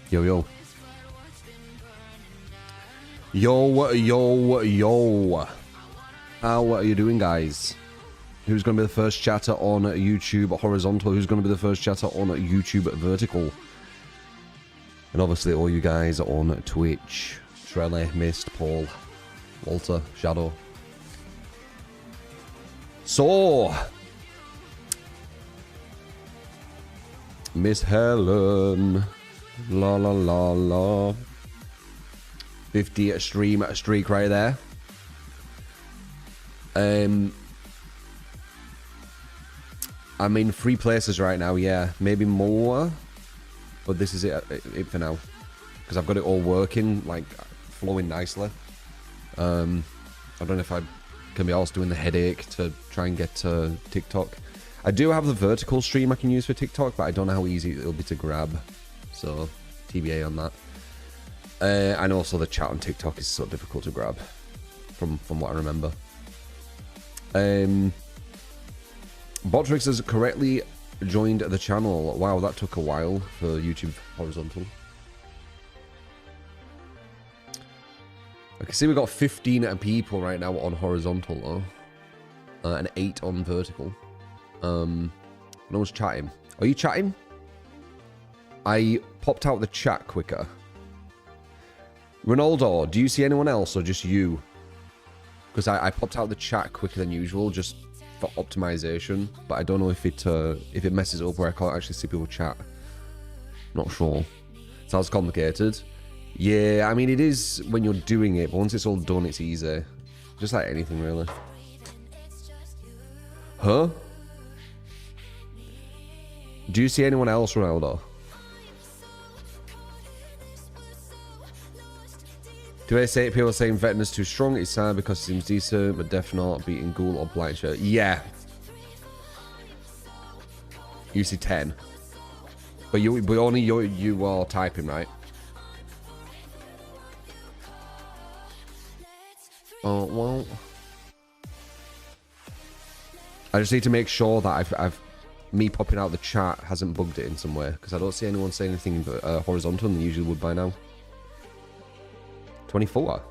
Yo, yo. Yo. How are you doing, guys? Who's going to be the first chatter on YouTube horizontal? Who's going to be the first chatter on YouTube vertical? And obviously all you guys on Twitch. Trelly, Mist, Paul, Walter, Shadow. So, Miss Helen. La la la la. 50 stream streak right there. I'm in 3 places right now, yeah. Maybe more. But this is it for now. Because I've got it all working, like, flowing nicely. I don't know if I can be asked doing the headache to try and get to TikTok. I do have the vertical stream I can use for TikTok, but I don't know how easy it'll be to grab. So, TBA on that. And also the chat on TikTok is so difficult to grab, from what I remember. Botrix has correctly joined the channel. Wow, that took a while for YouTube horizontal. I can see we've got 15 people right now on horizontal, though. And 8 on vertical. No one's chatting. Are you chatting? I popped out the chat quicker. Ronaldo, do you see anyone else or just you? Because I popped out the chat quicker than usual just for optimization, but I don't know if it messes up where I can't actually see people chat. Not sure. Sounds complicated. Yeah, I mean it is when you're doing it, but once it's all done, it's easy. Just like anything, really. Huh? Do you see anyone else, Ronaldo? Do I say people are saying Vecna's too strong? It's sad because it seems decent, but definitely not beating Ghoul or Blightshirt. Yeah. You see 10. But only you are typing, right? Oh, well. I just need to make sure that me popping out the chat hasn't bugged it in some way, because I don't see anyone saying anything horizontal than they usually would by now. 24.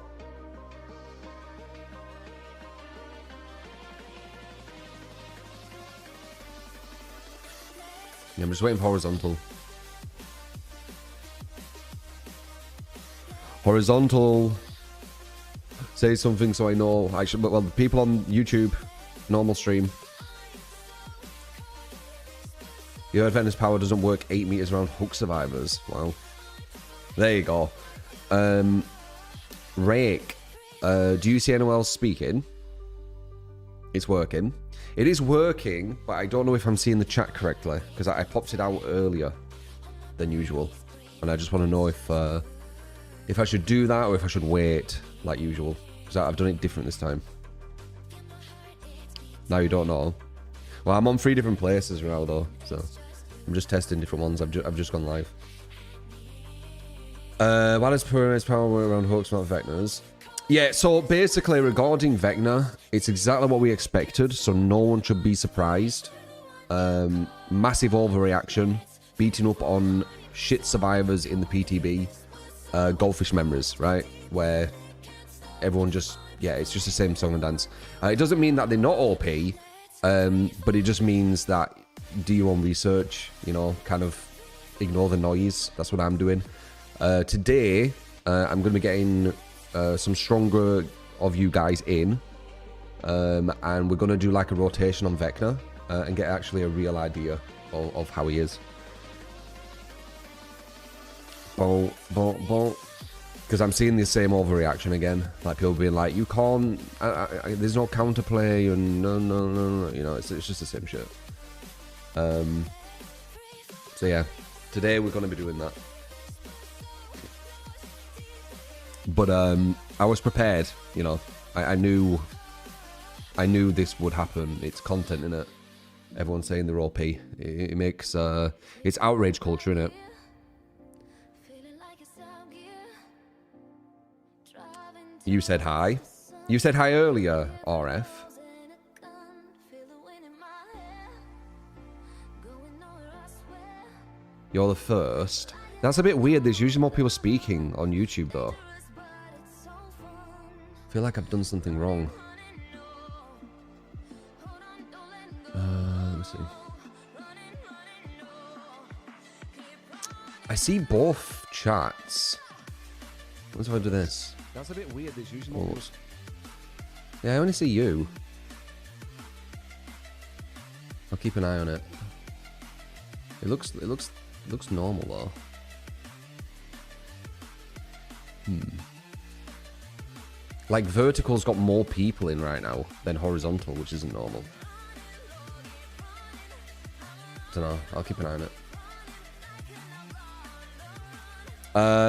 Yeah, I'm just waiting for horizontal. Horizontal. Say something so I know. Well, the people on YouTube, normal stream. You heard Vecna's power doesn't work 8 meters around hook survivors. Wow. There you go. Rake, do you see anyone else speaking? It's working. It is working, but I don't know if I'm seeing the chat correctly because I popped it out earlier than usual, and I just want to know if I should do that or if I should wait like usual because I've done it different this time. Now you don't know. Well, I'm on 3 different places, Ronaldo, so I'm just testing different ones. I've just gone live. Why does Pyramid's power work around hooks, not Vecna's? Yeah, so basically regarding Vecna, it's exactly what we expected, so no one should be surprised. Massive overreaction, beating up on shit survivors in the PTB, Goldfish Memories, right? Where everyone just, yeah, it's just the same song and dance. It doesn't mean that they're not OP, but it just means that do your own research, you know, kind of ignore the noise. That's what I'm doing. Today, I'm going to be getting some stronger of you guys in, and we're going to do like a rotation on Vecna and get actually a real idea of how he is. Because I'm seeing the same overreaction again, like people being like, "You can't, there's no counterplay," and no, you know, it's just the same shit. So yeah, today we're going to be doing that. But I was prepared, you know. I knew this would happen. It's content, innit? Everyone's saying they're OP. It makes it's outrage culture, innit? You said hi. You said hi earlier, RF. You're the first. That's a bit weird. There's usually more people speaking on YouTube, though. I feel like I've done something wrong. Let me see. I see both chats. What if I do this? That's a bit weird. There's usually more people... Yeah, I only see you. I'll keep an eye on it. It looks normal though. Like vertical's got more people in right now than horizontal, which isn't normal. Don't know. I'll keep an eye on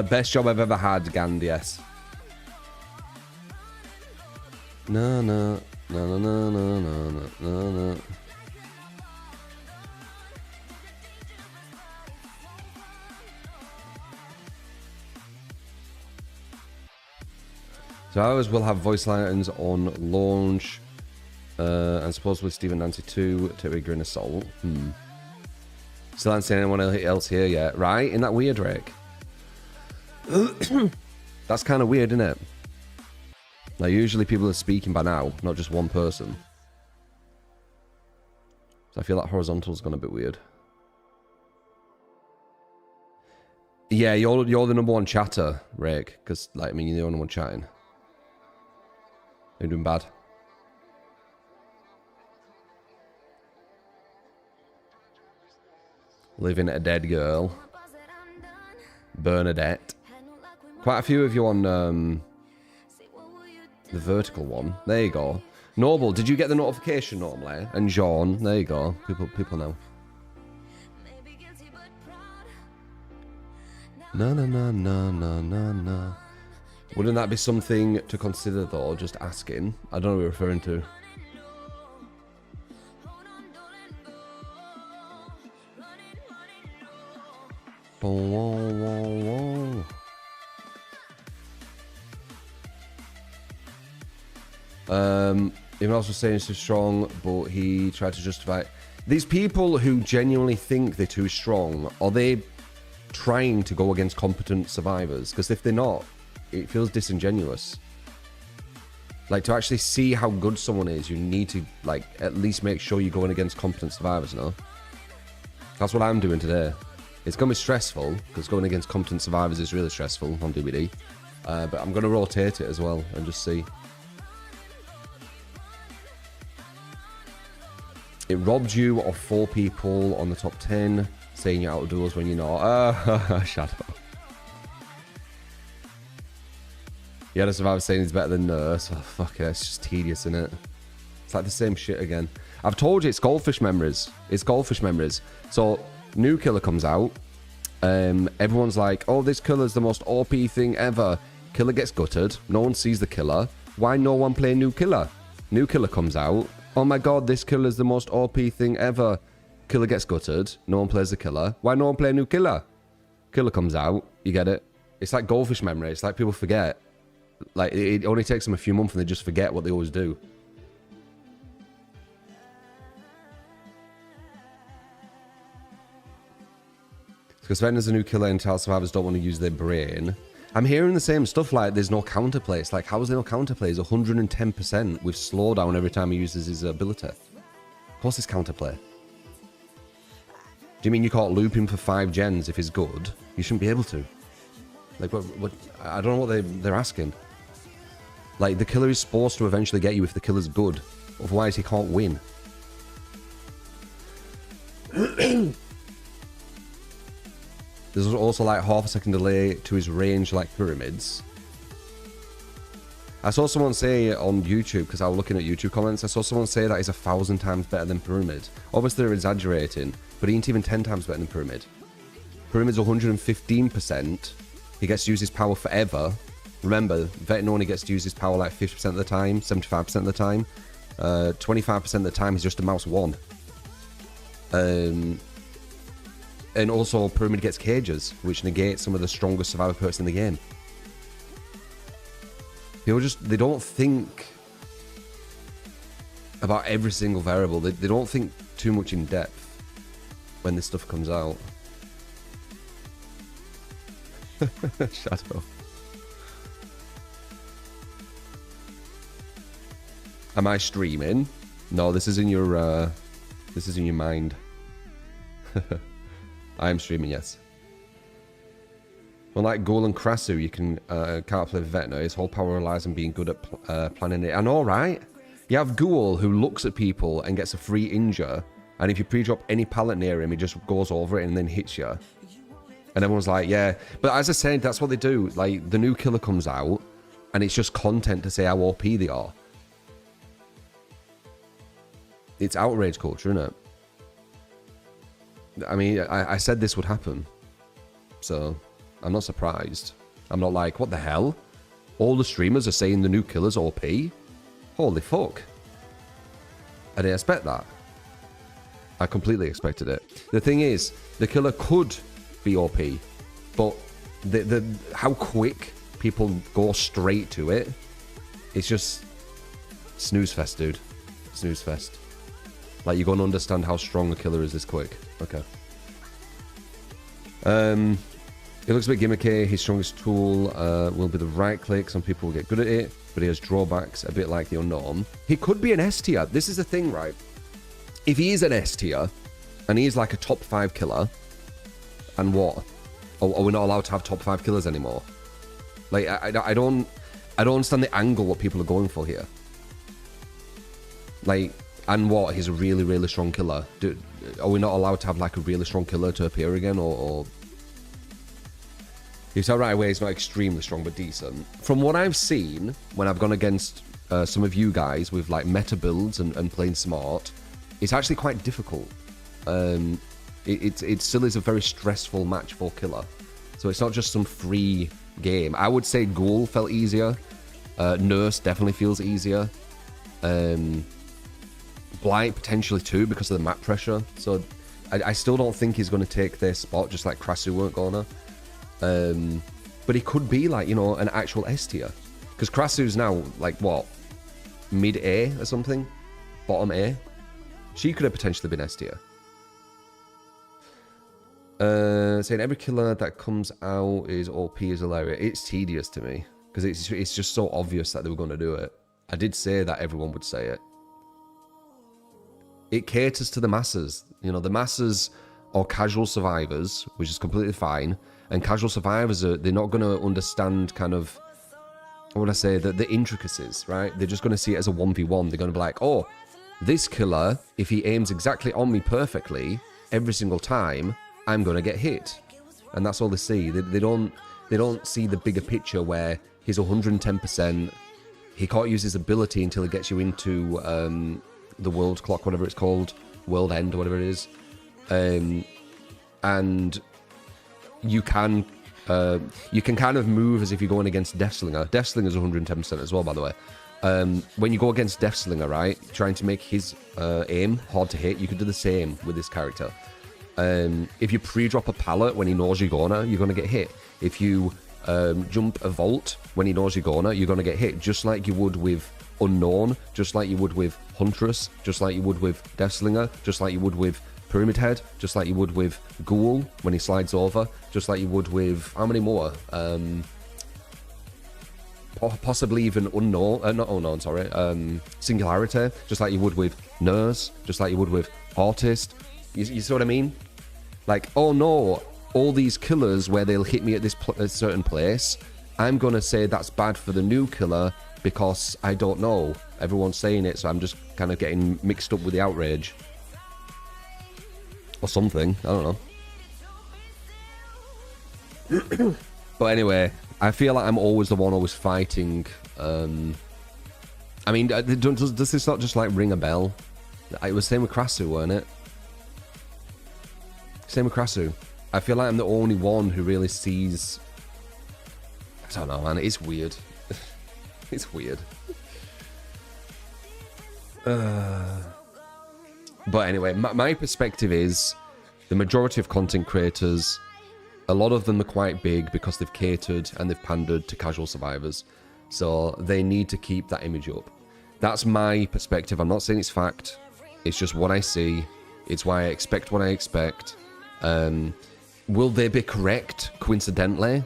it. Best job I've ever had, Gand, yes. No, no, no, no, no, no, no, no, no. So ours will have voice lines on launch, and supposedly Steve and Nancy too, to a grain of salt. Still haven't seen anyone else here yet, right? Isn't that weird, Rick? That's kind of weird, isn't it? Like, usually people are speaking by now, not just one person. So I feel like horizontal's gone a bit weird. Yeah, you're the number one chatter, Rick, because, like, I mean, you're the only one chatting. You're doing bad. Living a dead girl. Bernadette. Quite a few of you on the vertical one. There you go. Noble, did you get the notification normally? And Jean, there you go. People know. No, no, no, no, no, no, no. Wouldn't that be something to consider though? Just asking. I don't know what you're referring to. Even else was saying it's too strong, but he tried to justify it. These people who genuinely think they're too strong, are they trying to go against competent survivors? Because if they're not, it feels disingenuous. Like, to actually see how good someone is, you need to, like, at least make sure you're going against competent survivors, no? That's what I'm doing today. It's going to be stressful, because going against competent survivors is really stressful on DBD. But I'm going to rotate it as well, and just see. It robbed you of 4 people on the top 10, saying you're out of duels when you're not. Shut up. You had a survivor saying he's better than Nurse. Oh, fuck it, it's just tedious, isn't it? It's like the same shit again. I've told you, it's goldfish memories. It's goldfish memories. So, new killer comes out. Everyone's like, oh, this killer's the most OP thing ever. Killer gets gutted. No one sees the killer. Why no one play new killer? New killer comes out. Oh my god, this killer's the most OP thing ever. Killer gets gutted. No one plays the killer. Why no one play a new killer? Killer comes out. You get it? It's like goldfish memory. It's like people forget. Like, it only takes them a few months and they just forget what they always do. Because Vecna's a new killer and child survivors don't want to use their brain. I'm hearing the same stuff, like there's no counterplay. It's like, how is there no counterplay? It's 110% with slowdown every time he uses his ability. Of course it's counterplay. Do you mean you can't loop him for 5 gens if he's good? You shouldn't be able to. Like, what I don't know what they're asking. Like, the killer is supposed to eventually get you if the killer's good. Otherwise, he can't win. There's also like half a second delay to his range, like pyramids. I saw someone say on YouTube, because I was looking at YouTube comments, I saw someone say that he's 1,000 times better than Pyramid. Obviously they're exaggerating, but he ain't even 10 times better than Pyramid. Pyramid's 115%. He gets to use his power forever. Remember, Vecna only gets to use his power like 50% of the time, 75% of the time. 25% of the time is just a mouse 1. And also Pyramid gets cages, which negates some of the strongest survivor perks in the game. People just, they don't think about every single variable. They don't think too much in depth when this stuff comes out. Shadow. Am I streaming? No, this is in your mind. I am streaming, yes. Unlike Ghoul and Krasu, you can counterplay Vecna. His whole power relies on being good at planning it. I know, right? You have Ghoul, who looks at people and gets a free injure, and if you pre-drop any pallet near him, he just goes over it and then hits you. And everyone's like, yeah. But as I said, that's what they do. Like, the new killer comes out, and it's just content to say how OP they are. It's outrage culture, isn't it? I mean, I said this would happen. So, I'm not surprised. I'm not like, what the hell? All the streamers are saying the new killer's OP? Holy fuck. I didn't expect that. I completely expected it. The thing is, the killer could be OP, but how quick people go straight to it, it's just snooze fest, dude. Snooze fest. Like, you're going to understand how strong a killer is this quick. Okay. It looks a bit gimmicky. His strongest tool will be the right click. Some people will get good at it, but he has drawbacks, a bit like the Unknown. He could be an S tier. This is the thing, right? If he is an S tier, and he's like a top 5 killer, and what? Are we not allowed to have top 5 killers anymore? Like, I don't understand the angle what people are going for here. Like, and what? He's a really, really strong killer. Are we not allowed to have like a really strong killer to appear again, or... He's all right away, he's not extremely strong, but decent. From what I've seen, when I've gone against some of you guys with like meta builds and playing smart, it's actually quite difficult. It still is a very stressful match for killer. So it's not just some free game. I would say Ghoul felt easier. Nurse definitely feels easier. Blight potentially too, because of the map pressure. So I still don't think he's going to take their spot, just like Krasu weren't gonna. But he could be like, you know, an actual S tier. Because Krasu's now like what? Mid A or something? Bottom A? She could have potentially been S tier. Saying every killer that comes out is OP is hilarious. It's tedious to me. Because it's just so obvious that they were going to do it. I did say that everyone would say it. It caters to the masses. You know, the masses are casual survivors, which is completely fine. And casual survivors, they're not going to understand kind of, what would I say, the intricacies, right? They're just going to see it as a 1v1. They're going to be like, oh, this killer, if he aims exactly on me perfectly, every single time, I'm going to get hit. And that's all they see. They don't see the bigger picture where he's 110%. He can't use his ability until he gets you into the world clock, whatever it's called, world end, or whatever it is. And you can kind of move as if you're going against Deathslinger. Deathslinger's 110% as well, by the way. When you go against Deathslinger, right, trying to make his aim hard to hit, you could do the same with this character. If you pre-drop a pallet when he knows you're gonna get hit. If you jump a vault when he knows you're gonna get hit, just like you would with Unknown, just like you would with Huntress, just like you would with Deathslinger, just like you would with Pyramid Head, just like you would with Ghoul when he slides over, just like you would with, how many more? Possibly even Unknown, not Unknown, sorry, Singularity, just like you would with Nurse, just like you would with Artist. You see what I mean? Like, oh no, all these killers where they'll hit me at this certain place, I'm gonna say that's bad for the new killer because I don't know. Everyone's saying it, so I'm just kind of getting mixed up with the outrage. Or something, I don't know. But anyway, I feel like I'm always the one always fighting. I mean, does this not just like ring a bell? It was same with Krasu, weren't it? Same with Krasu. I feel like I'm the only one who really sees don't know, man. It's weird. It's weird. But anyway, my perspective is the majority of content creators, a lot of them are quite big because they've catered and they've pandered to casual survivors. So they need to keep that image up. That's my perspective. I'm not saying it's fact. It's just what I see. It's why I expect what I expect. Will they be correct, coincidentally?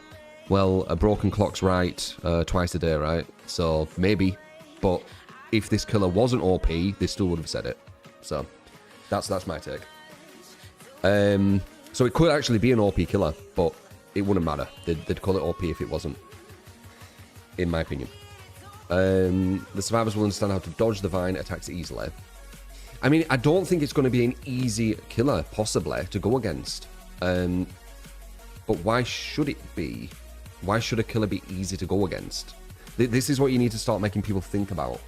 Well, a broken clock's right twice a day, right? So maybe. But if this killer wasn't OP, they still would have said it. So that's my take. So it could actually be an OP killer, but it wouldn't matter. They'd call it OP if it wasn't, in my opinion. The survivors will understand how to dodge the vine attacks easily. I mean, I don't think it's going to be an easy killer, possibly, to go against. But why should it be? Why should a killer be easy to go against? This is what you need to start making people think about.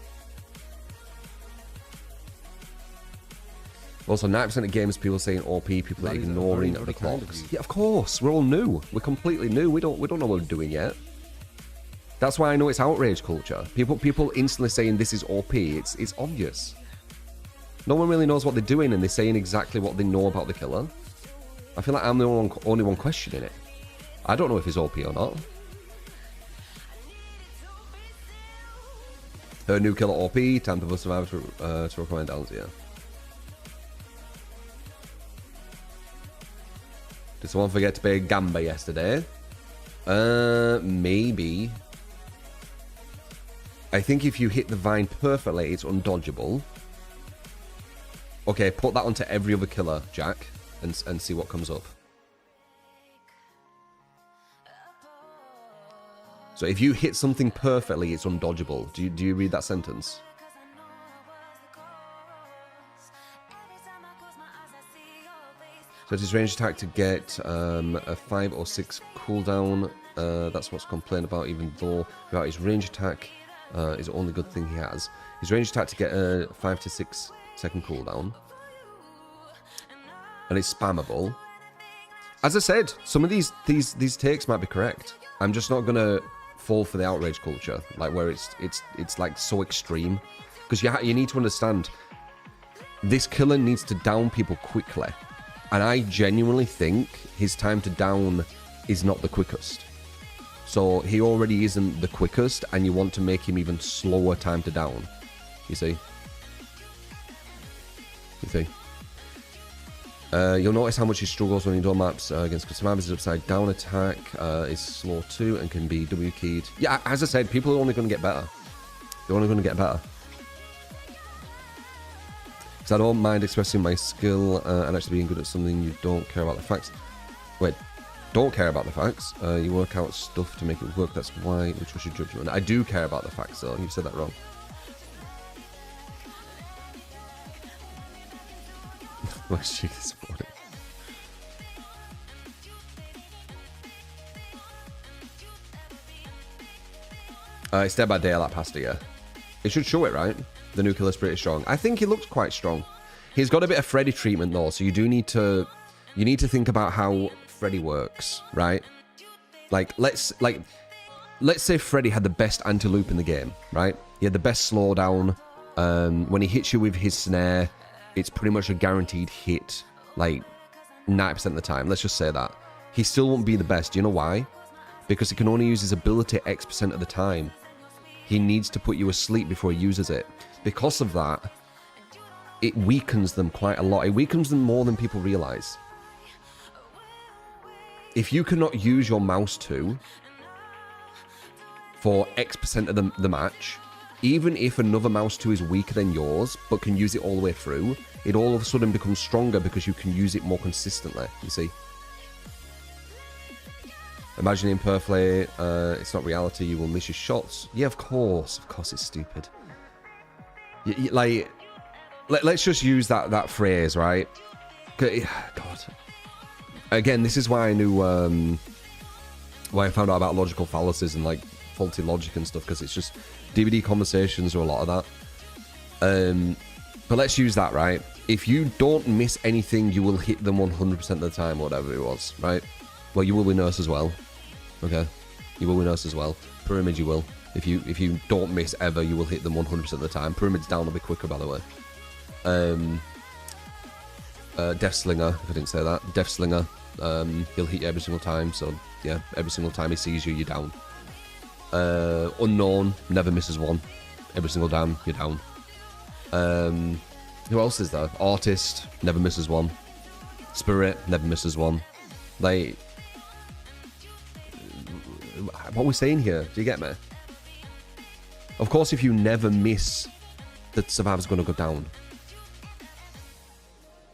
Also, 90% of games, people saying OP, people are ignoring the clocks. Yeah, of course. We're all new. We're completely new. We don't know what we're doing yet. That's why I know it's outrage culture. People instantly saying this is OP. It's obvious. No one really knows what they're doing, and they're saying exactly what they know about the killer. I feel like I'm the only one questioning it. I don't know if he's OP or not. Her new killer OP, time for survivors to recommend downs, yeah. Did someone forget to pay Gamba yesterday? Maybe. I think if you hit the vine perfectly, it's undodgeable. Okay, put that onto every other killer, Jack, and see what comes up. So if you hit something perfectly, it's undodgeable. Do you read that sentence? So it's his range attack to get a 5 or 6 cooldown. That's what's complained about, even though without his range attack is the only good thing he has. His range attack to get a 5 to 6 second cooldown. And it's spammable. As I said, some of these takes might be correct. I'm just not gonna fall for the outrage culture, like where it's like so extreme. Because you need to understand, this killer needs to down people quickly. And I genuinely think his time to down is not the quickest. So he already isn't the quickest, and you want to make him even slower time to down. You see? You see? You'll notice how much he struggles when he does maps against survivors. His upside down attack is slow too and can be W keyed. Yeah, as I said, people are only going to get better. They're only going to get better. So I don't mind expressing my skill and actually being good at something. You don't care about the facts. Wait, don't care about the facts. You work out stuff to make it work. That's why we trust your judgment. I do care about the facts, though. You've said that wrong. What's she this morning? It's Dead by Daylight pasta, yeah. It should show it, right? The new killer's pretty strong. I think he looks quite strong. He's got a bit of Freddy treatment though, so you need to think about how Freddy works, right? Like let's say Freddy had the best anti-loop in the game, right? He had the best slowdown. When he hits you with his snare, it's pretty much a guaranteed hit, like 90% of the time. Let's just say that. He still won't be the best. Do you know why? Because he can only use his ability X% of the time. He needs to put you asleep before he uses it. Because of that, it weakens them quite a lot. It weakens them more than people realize. If you cannot use your mouse 2 for X% of the match, even if another mouse 2 is weaker than yours, but can use it all the way through, it all of a sudden becomes stronger because you can use it more consistently, you see? Imagining perfectly, it's not reality, you will miss your shots. Yeah, of course it's stupid. Like, let's just use that phrase, right? God. Again, this is why I knew, why I found out about logical fallacies and like faulty logic and stuff, because it's just DBD conversations or a lot of that. But let's use that, right? If you don't miss anything, you will hit them 100% of the time, or whatever it was, right? Well, you will be nurse as well. Okay. You will with Nurse as well. Pyramid you will. If you don't miss ever, you will hit them 100% of the time. Pyramid's down a bit quicker, by the way. Death Slinger, if I didn't say that. Death Slinger, he'll hit you every single time. So, yeah, every single time he sees you, you're down. Unknown, never misses one. Every single time, you're down. Who else is there? Artist, never misses one. Spirit, never misses one. Like, what are we saying here? Do you get me? Of course, if you never miss, the survivor's going to go down.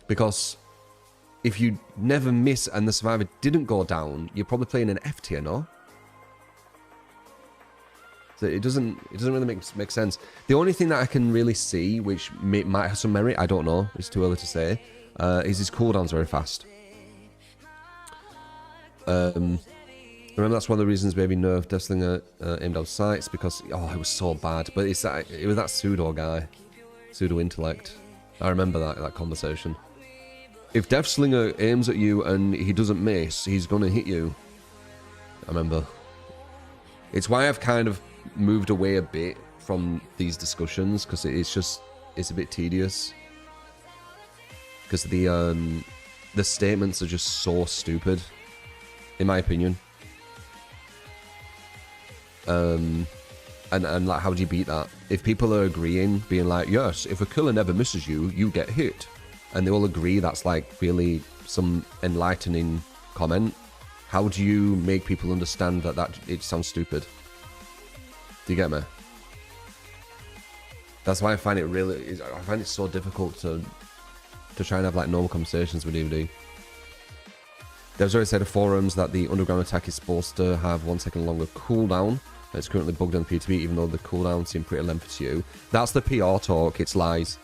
Because if you never miss and the survivor didn't go down, you're probably playing an F tier, no? So it doesn't really make sense. The only thing that I can really see, which might have some merit, I don't know, it's too early to say, is his cooldowns very fast. Remember, that's one of the reasons maybe nerfed Death Slinger aimed down sights, because it was so bad. But it was that pseudo guy, pseudo intellect. I remember that conversation. If Death Slinger aims at you and he doesn't miss, he's gonna hit you. I remember. It's why I've kind of moved away a bit from these discussions, because it's a bit tedious. Because the statements are just so stupid, in my opinion. And like, how do you beat that? If people are agreeing, being like, yes, if a killer never misses you, you get hit, and they all agree that's like really some enlightening comment, how do you make people understand that it sounds stupid? Do you get me? That's why I find it so difficult to try and have like normal conversations with DBD. There's already said in forums that the underground attack is supposed to have 1 second longer cooldown. It's currently bugged on the PTB, even though the cooldown seemed pretty lengthy to you. That's the PR talk, it's lies.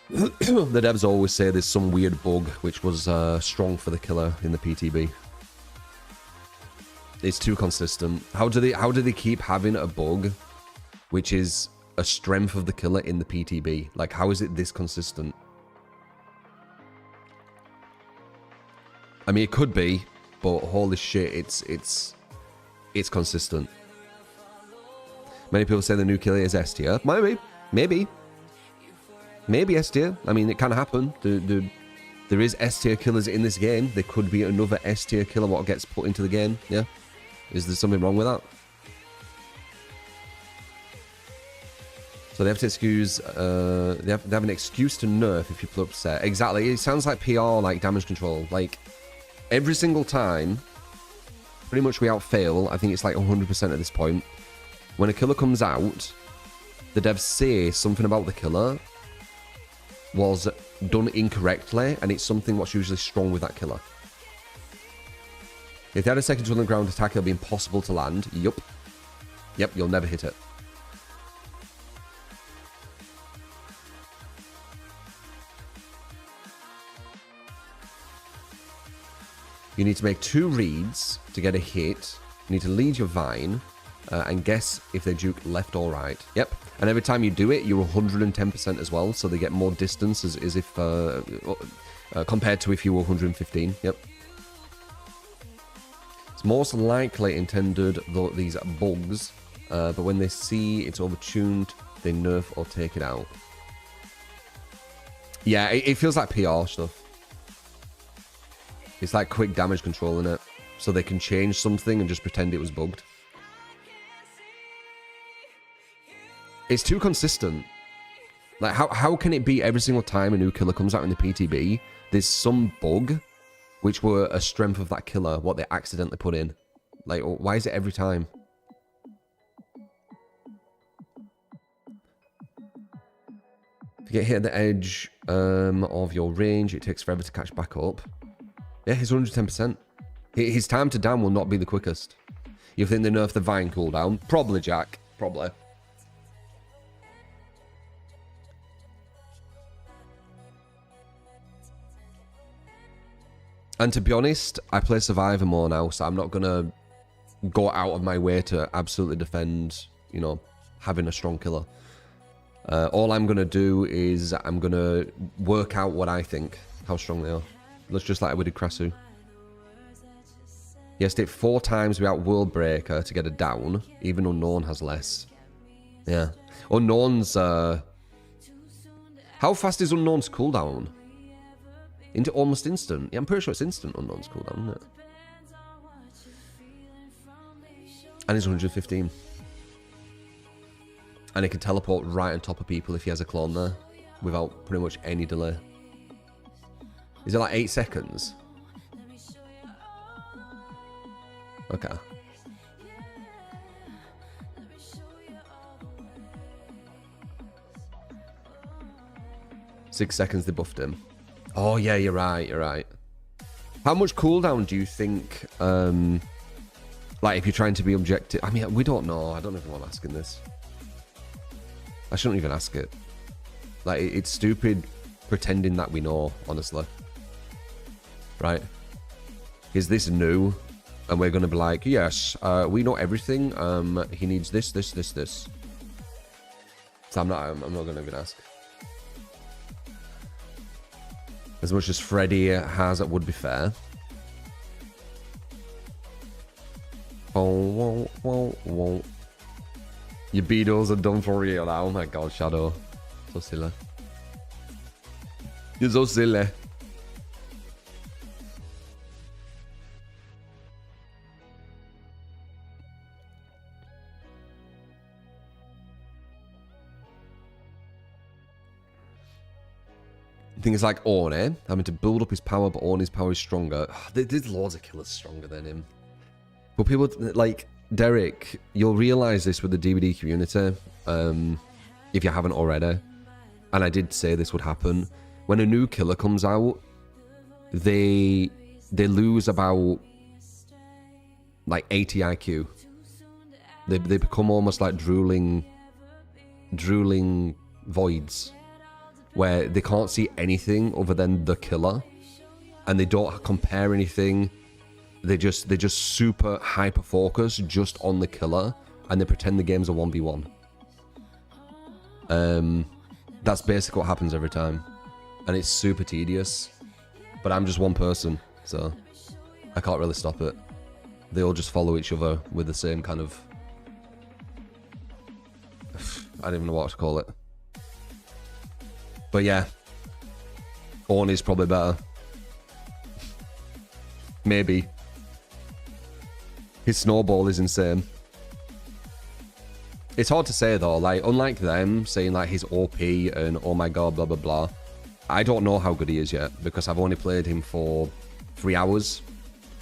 The devs always say there's some weird bug which was strong for the killer in the PTB. It's too consistent. How do they keep having a bug which is a strength of the killer in the PTB? Like, how is it this consistent? I mean, it could be, but holy shit, it's consistent. Many people say the new killer is S tier. Maybe S tier. I mean, it can happen. There is S tier killers in this game. There could be another S tier killer what gets put into the game. Yeah, is there something wrong with that? So they have to excuse. They have an excuse to nerf if people are upset. Exactly. It sounds like PR, like damage control. Like every single time, pretty much we outfail. I think it's like 100% at this point. When a killer comes out, the devs say something about the killer was done incorrectly, and it's something what's usually strong with that killer. If they had a second to ground attack, it'll be impossible to land. Yep, you'll never hit it. You need to make 2 reads to get a hit. You need to lead your vine and guess if they juke left or right. Yep. And every time you do it, you're 110% as well, so they get more distance as if compared to if you were 115. Yep. It's most likely intended, though, these bugs, but when they see it's overtuned, they nerf or take it out. Yeah, it feels like PR stuff. It's like quick damage control in it, so they can change something and just pretend it was bugged. It's too consistent. Like, how can it be every single time a new killer comes out in the PTB, there's some bug which were a strength of that killer, what they accidentally put in? Like, why is it every time? If you get hit at the edge of your range, it takes forever to catch back up. Yeah, he's 110%. His time to down will not be the quickest. You think they nerfed the Vine cooldown? Probably, Jack. Probably. And to be honest, I play Survivor more now, so I'm not going to go out of my way to absolutely defend, you know, having a strong killer. All I'm going to do is I'm going to work out what I think, how strong they are. Let's just like we did Krasu. He has to hit 4 times without World Breaker to get a down. Even Unknown has less. Yeah. Unknown's... How fast is Unknown's cooldown? Into almost instant. Yeah, I'm pretty sure it's instant Unknown's cooldown, isn't it? And he's 115. And he can teleport right on top of people if he has a clone there. Without pretty much any delay. Is it like 8 seconds? Okay. Six seconds they buffed him. Oh yeah, you're right, you're right. How much cooldown do you think, like if you're trying to be objective? I mean, we don't know. I don't know if I'm asking this. I shouldn't even ask it. Like, it's stupid pretending that we know, honestly. Right? Is this new? And we're going to be like, yes, we know everything. He needs this, this, this, this. So I'm not going to even ask. As much as Freddy has, it would be fair. Oh, whoa, whoa. Your Beatles are done for real now. Oh my god, Shadow. So silly. You're so silly. Things like Orne, having to build up his power, but Orne's power is stronger. There's loads of killers stronger than him. But people, like, Derek, you'll realise this with the DBD community, if you haven't already. And I did say this would happen. When a new killer comes out, they lose about, like, 80 IQ. They become almost like drooling voids, where they can't see anything other than the killer, and they don't compare anything. They just super hyper focus just on the killer, and they pretend the game's a 1v1. That's basically what happens every time, and it's super tedious. But I'm just one person, so I can't really stop it. They all just follow each other with the same kind of, I don't even know what to call it. But yeah, Orne's probably better. Maybe. His snowball is insane. It's hard to say though, like, unlike them saying like he's OP and oh my god, blah blah blah. I don't know how good he is yet, because I've only played him for 3 hours.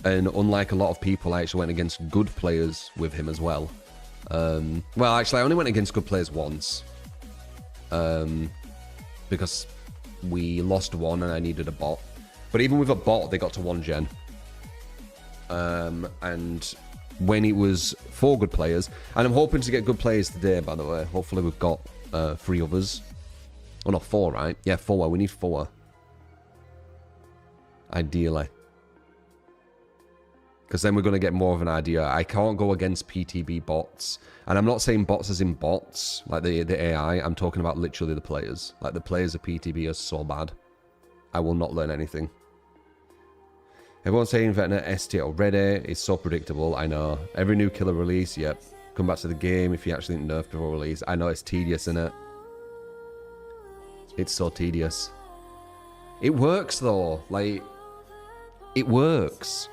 And unlike a lot of people, I actually went against good players with him as well. Well, actually, I only went against good players once. Because we lost one and I needed a bot. But even with a bot, they got to 1 gen. And when it was 4 good players, and I'm hoping to get good players today, by the way. Hopefully we've got 3 others. Oh, not 4, right? Yeah, 4. We need 4. Ideally. Because then we're going to get more of an idea. I can't go against PTB bots. And I'm not saying bots as in bots, like the AI. I'm talking about literally the players. Like, the players of PTB are so bad. I will not learn anything. Everyone's saying Vecna ST already. It's so predictable. I know. Every new killer release, yep. Come back to the game if you actually nerf before release. I know it's tedious, innit? It's so tedious. It works, though. Like, it works.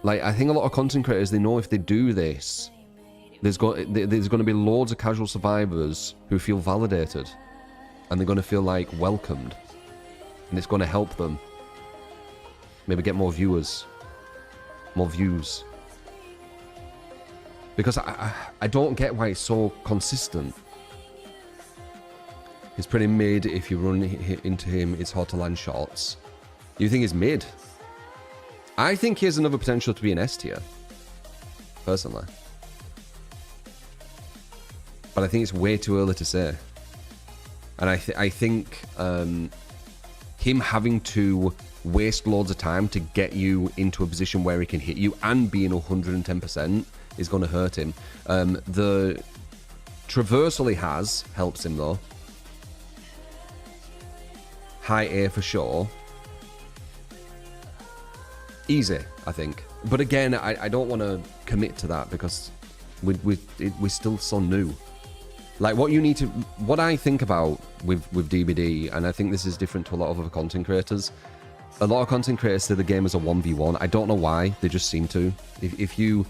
Like, I think a lot of content creators, they know if they do this, there's going to be loads of casual survivors who feel validated. And they're going to feel, like, welcomed. And it's going to help them. Maybe get more viewers. More views. Because I don't get why it's so consistent. He's pretty mid. If you run into him, it's hard to land shots. You think he's mid? I think he has another potential to be an S tier, personally. But I think it's way too early to say. And I think him having to waste loads of time to get you into a position where he can hit you and being 110% is going to hurt him. The traversal he has helps him though. High A for sure. Easy, I think. But again, I don't want to commit to that because we're still so new. Like what I think about with DBD, and I think this is different to a lot of other content creators. A lot of content creators say the game is a 1v1. I don't know why, they just seem to. If you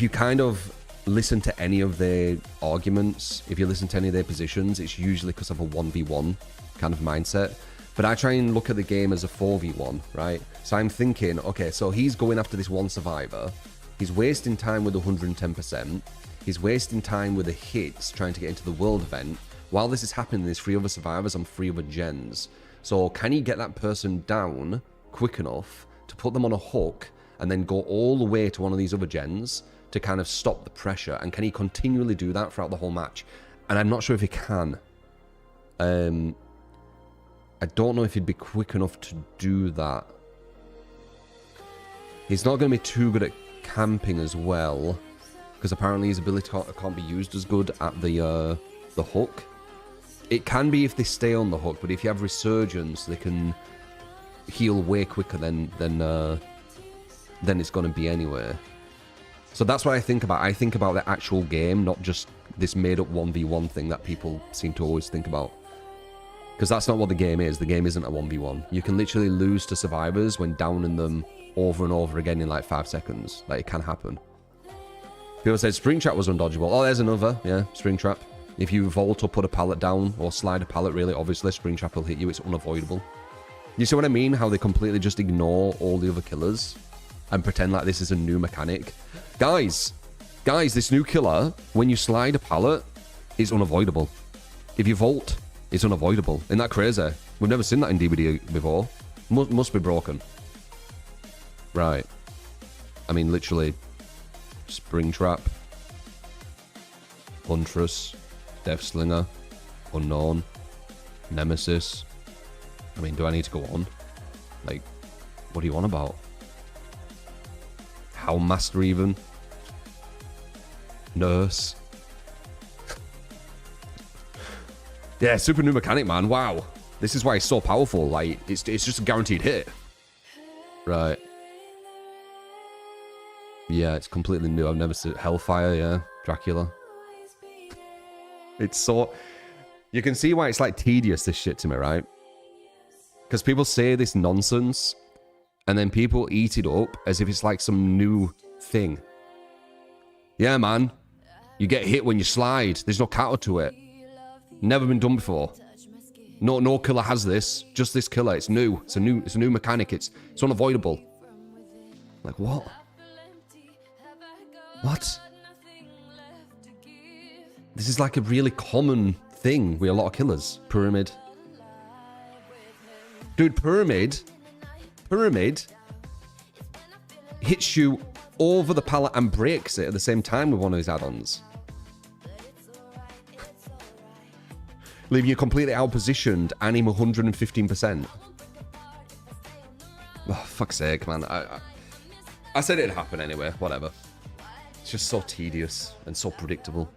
kind of listen to any of their arguments, if you listen to any of their positions, it's usually because of a 1v1 kind of mindset. But I try and look at the game as a 4v1, right? So I'm thinking, okay, so he's going after this one survivor. He's wasting time with 110%. He's wasting time with the hits trying to get into the world event. While this is happening, there's 3 other survivors on 3 other gens. So can he get that person down quick enough to put them on a hook and then go all the way to one of these other gens to kind of stop the pressure? And can he continually do that throughout the whole match? And I'm not sure if he can. I don't know if he'd be quick enough to do that. He's not going to be too good at camping as well, because apparently his ability can't be used as good at the hook. It can be if they stay on the hook, but if you have resurgence, they can heal way quicker than it's going to be anyway. So that's what I think about. I think about the actual game, not just this made-up 1v1 thing that people seem to always think about. Because that's not what the game is. The game isn't a 1v1. You can literally lose to survivors when downing them over and over again in like 5 seconds. Like, it can happen. People said Springtrap was undodgeable. Oh, there's another. Yeah, Springtrap. If you vault or put a pallet down or slide a pallet, really, obviously, Springtrap will hit you. It's unavoidable. You see what I mean? How they completely just ignore all the other killers and pretend like this is a new mechanic. Guys, this new killer, when you slide a pallet, is unavoidable. If you vault, it's unavoidable. Isn't that crazy? We've never seen that in DBD before. Must be broken. Right. I mean, literally, Springtrap, Huntress, Deathslinger, Unknown, Nemesis. I mean, do I need to go on? Like, what do you want about? Houndmaster even? Nurse? Yeah, super new mechanic, man. Wow. This is why it's so powerful. Like, it's just a guaranteed hit. Right. Yeah, it's completely new. I've never seen Hellfire, yeah. Dracula. It's so... You can see why it's like tedious, this shit to me, right? Because people say this nonsense, and then people eat it up as if it's like some new thing. Yeah, man. You get hit when you slide. There's no counter to it. Never been done before. No killer has this. Just this killer. It's new. It's a new mechanic. It's unavoidable. Like, what? What? This is like a really common thing with a lot of killers. Pyramid. Dude, Pyramid hits you over the pallet and breaks it at the same time with one of his add-ons. Leaving you completely out-positioned and him 115%. Oh, fuck's sake, man. I said it'd happen anyway. Whatever. It's just so tedious and so predictable.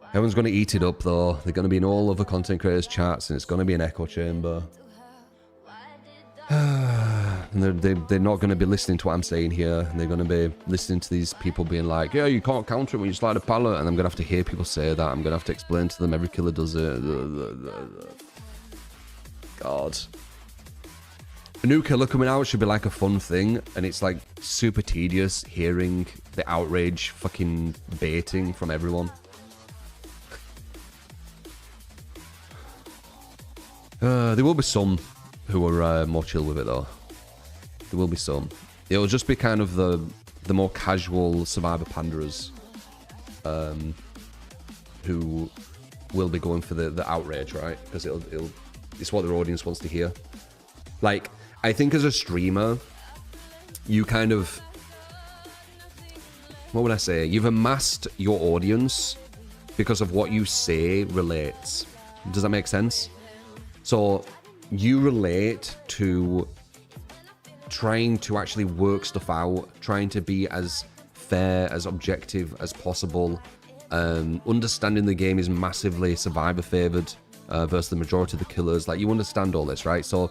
Everyone's going to eat it up, though. They're going to be in all other content creators' chats, and it's going to be an echo chamber. And they're not going to be listening to what I'm saying here. And they're going to be listening to these people being like, yeah, you can't counter it when you slide a pallet. And I'm going to have to hear people say that. I'm going to have to explain to them every killer does it. God. A new killer coming out should be like a fun thing. And it's like super tedious hearing the outrage fucking baiting from everyone. There will be some who are more chill with it, though. There will be some. It'll just be kind of the more casual survivor panderers who will be going for the outrage, right? Because it's what their audience wants to hear. Like, I think as a streamer, you kind of... What would I say? You've amassed your audience because of what you say relates. Does that make sense? So you relate to trying to actually work stuff out, trying to be as fair, as objective as possible. Understanding the game is massively survivor favored versus the majority of the killers. Like, you understand all this, right? So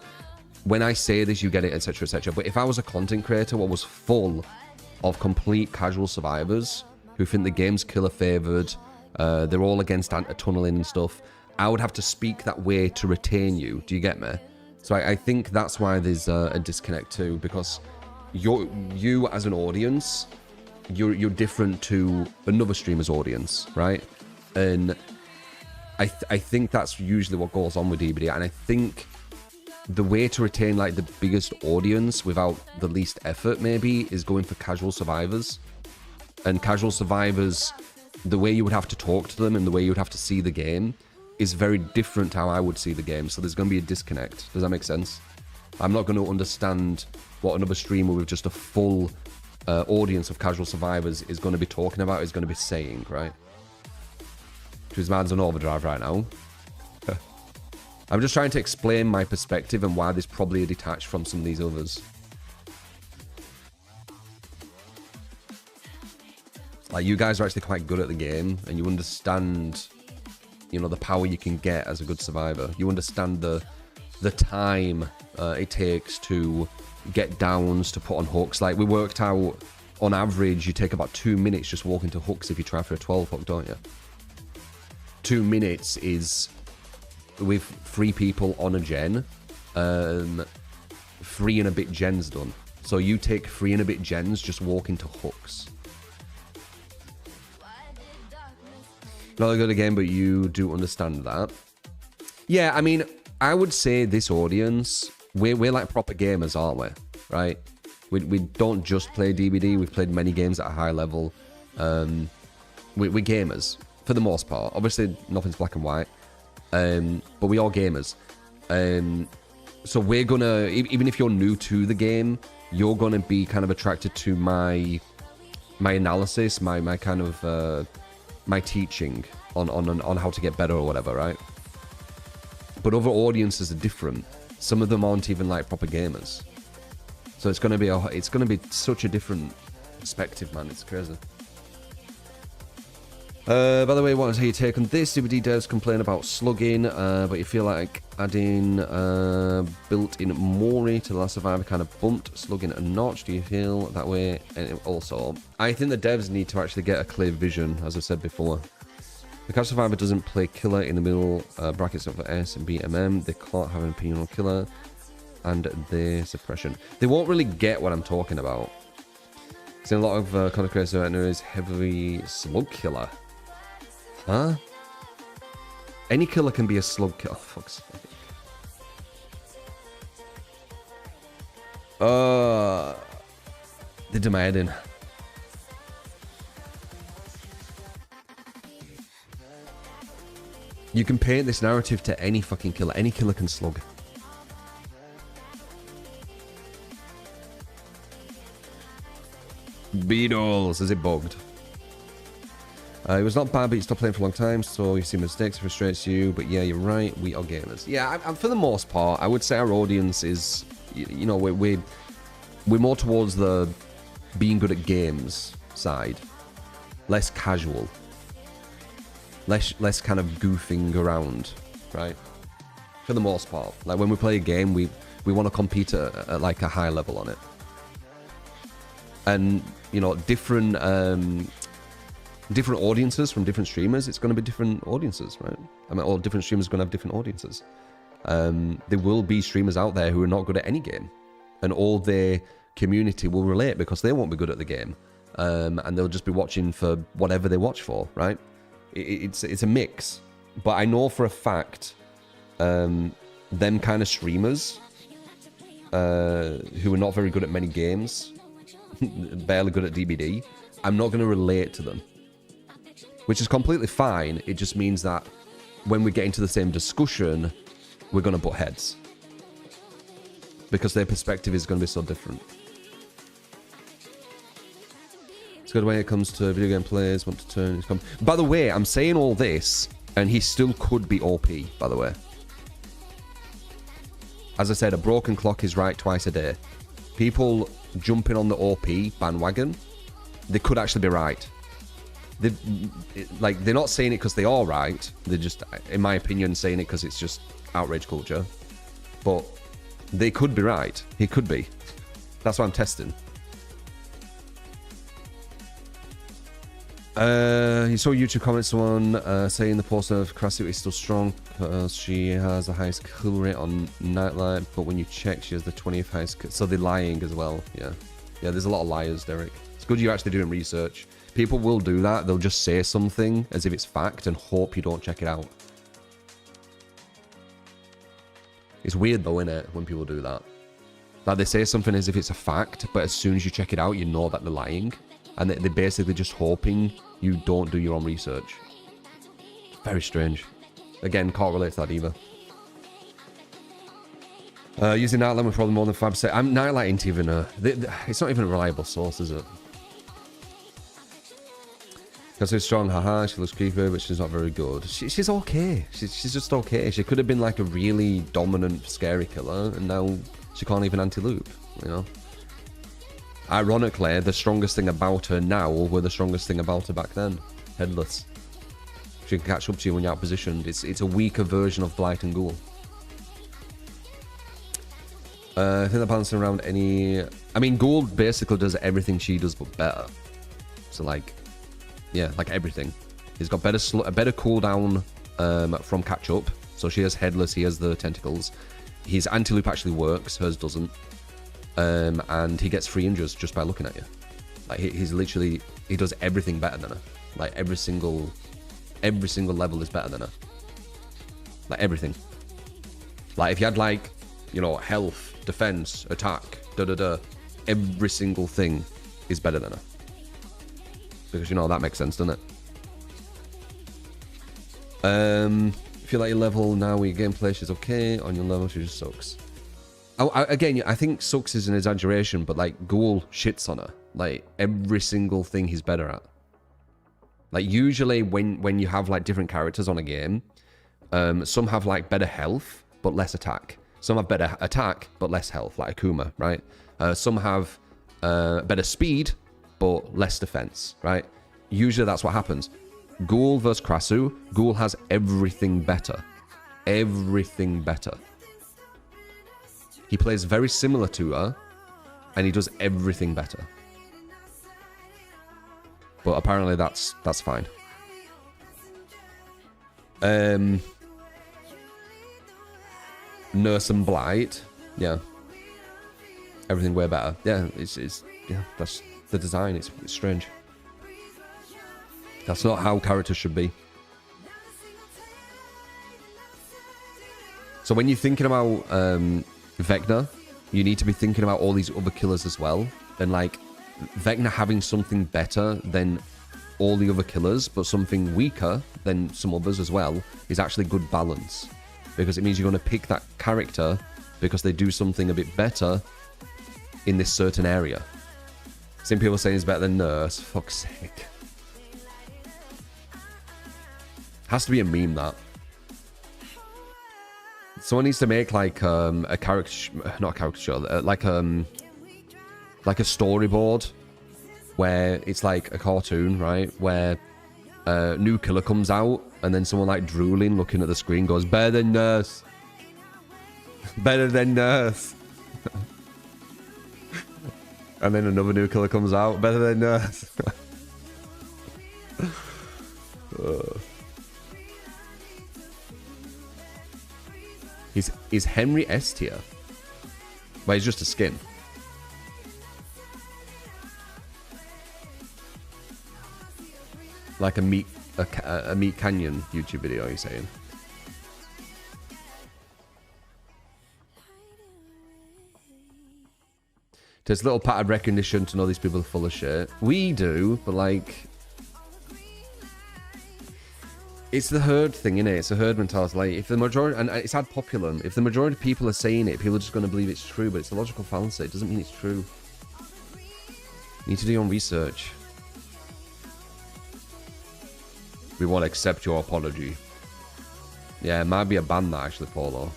when I say this, you get it, etc., etc. But if I was a content creator what was full of complete casual survivors who think the game's killer favored, they're all against tunneling and stuff, I would have to speak that way to retain you. Do you get me? So I think that's why there's a disconnect too, because you as an audience, you're different to another streamer's audience, right? And I think that's usually what goes on with DBD, and I think the way to retain like the biggest audience without the least effort maybe is going for casual survivors. And casual survivors, the way you would have to talk to them and the way you would have to see the game is very different to how I would see the game. So there's going to be a disconnect. Does that make sense? I'm not going to understand what another streamer with just a full audience of casual survivors is going to be talking about, is going to be saying, right? His man's on overdrive right now. I'm just trying to explain my perspective and why there's probably a detached from some of these others. Like, you guys are actually quite good at the game, and you understand, you know, the power you can get as a good survivor. You understand the time it takes to get downs, to put on hooks. Like, we worked out, on average, you take about 2 minutes just walking to hooks if you try for a 12 hook, don't you? 2 minutes is, with 3 people on a gen, 3 and a bit gens done. So you take 3 and a bit gens just walking to hooks. Not a good game, but you do understand that. Yeah, I mean, I would say this audience, we're like proper gamers, aren't we? Right? We don't just play DBD. We've played many games at a high level. We're gamers for the most part. Obviously, nothing's black and white, but we are gamers. So we're gonna, even if you're new to the game, you're gonna be kind of attracted to my analysis, my kind of my teaching on how to get better or whatever, right? But other audiences are different. Some of them aren't even like proper gamers. So it's gonna be such a different perspective, man. It's crazy. By the way, what is your take on this? DBD devs complain about slugging, but you feel like adding built-in Mori to the last survivor kind of bumped slugging a notch. Do you feel that way? And also, I think the devs need to actually get a clear vision, as I said before. The casual survivor doesn't play killer in the middle brackets of S and BMM. They can't have an opinion on killer and their suppression. They won't really get what I'm talking about. So a lot of content creators right now is heavily slug killer. Huh? Any killer can be a slug killer. Oh, fuck's sake. They're demanding. You can paint this narrative to any fucking killer. Any killer can slug. Beatles, is it bugged? It was not bad, but you stopped playing for a long time, so you see mistakes, it frustrates you. But yeah, you're right, we are gamers. Yeah, for the most part, I would say our audience is, you know, we're more towards the being good at games side, less casual, less kind of goofing around, right? For the most part, like when we play a game, we want to compete at like a high level on it, and you know, different audiences from different streamers, it's going to be different audiences, right? I mean, all different streamers are going to have different audiences. There will be streamers out there who are not good at any game, and all their community will relate because they won't be good at the game, and they'll just be watching for whatever they watch for, right? It's a mix. But I know for a fact, them kind of streamers who are not very good at many games, barely good at DBD, I'm not going to relate to them, which is completely fine. It just means that when we get into the same discussion, we're going to butt heads because their perspective is going to be so different. It's good when it comes to video game players want to turn his By the way, I'm saying all this and he still could be OP, by the way. As I said, a broken clock is right twice a day. People jumping on the OP bandwagon, they could actually be right. They're not saying it because they are right. They're just, in my opinion, saying it because it's just outrage culture. But They could be right. He could be. That's what I'm testing. You saw YouTube comments, someone saying the post of Krassu is still strong because she has the highest kill rate on Nightlight, but when you check, she has the 20th highest. So they're lying as well. Yeah. Yeah, there's a lot of liars, Derek. It's good you're actually doing research. People will do that. They'll just say something as if it's fact and hope you don't check it out. It's weird though, innit, when people do that. Like they say something as if it's a fact, but as soon as you check it out, you know that they're lying. And they're basically just hoping you don't do your own research. Very strange. Again, can't relate to that either. Using Nightlight with probably more than 5%. Nightlight ain't even a... It's not even a reliable source, is it? Because she's strong, haha, she looks creepy, but she's not very good. She's okay. She's just okay. She could have been like a really dominant, scary killer, and now she can't even anti-loop, you know? Ironically, the strongest thing about her now were the strongest thing about her back then. Headless. She can catch up to you when you're out positioned. It's a weaker version of Blight and Ghoul. I think they're balancing around any... I mean, Ghoul basically does everything she does, but better. So, like... Yeah, like everything. He's got a better cooldown from catch up. So she has Headless, he has the tentacles. His anti-loop actually works, hers doesn't. And he gets free injures just by looking at you. Like he's literally, he does everything better than her. Like every single level is better than her. Like everything. Like if you had like, you know, health, defense, attack, every single thing is better than her. Because you know that makes sense, doesn't it? Feel like your level now with your gameplay, she's okay. On your level, she just sucks. Again, I think sucks is an exaggeration, but like Ghoul shits on her. Like every single thing he's better at. Like usually when you have like different characters on a game, some have like better health but less attack. Some have better attack but less health, like Akuma, right? Some have better speed but less defense, right? Usually that's what happens. Ghoul versus Krassu, Ghoul has everything better. Everything better. He plays very similar to her, and he does everything better. But apparently that's fine. Nurse and Blight, yeah. Everything way better. Yeah, yeah, that's the design. It's strange. That's not how characters should be. So when you're thinking about Vecna, you need to be thinking about all these other killers as well. And like Vecna having something better than all the other killers, but something weaker than some others as well, is actually good balance. Because it means you're going to pick that character because they do something a bit better in this certain area. Some people saying it's better than Nurse. Fuck's sake. Has to be a meme, that. Someone needs to make like a character, not a caricature, like a storyboard where it's like a cartoon, right? Where a new killer comes out and then someone like drooling, looking at the screen, goes, better than Nurse. Better than Nurse. And then another new killer comes out, better than Nurse. Is Henry S tier? Well, he's just a skin. Like a meat canyon YouTube video, you're saying? There's little pattern recognition to know these people are full of shit. We do, but like... It's the herd thing, innit? It's a herd mentality. Like, if the majority... And it's ad populum. If the majority of people are saying it, people are just going to believe it's true, but it's a logical fallacy. It doesn't mean it's true. You need to do your own research. We won't accept your apology. Yeah, it might be a ban that, actually, Paulo.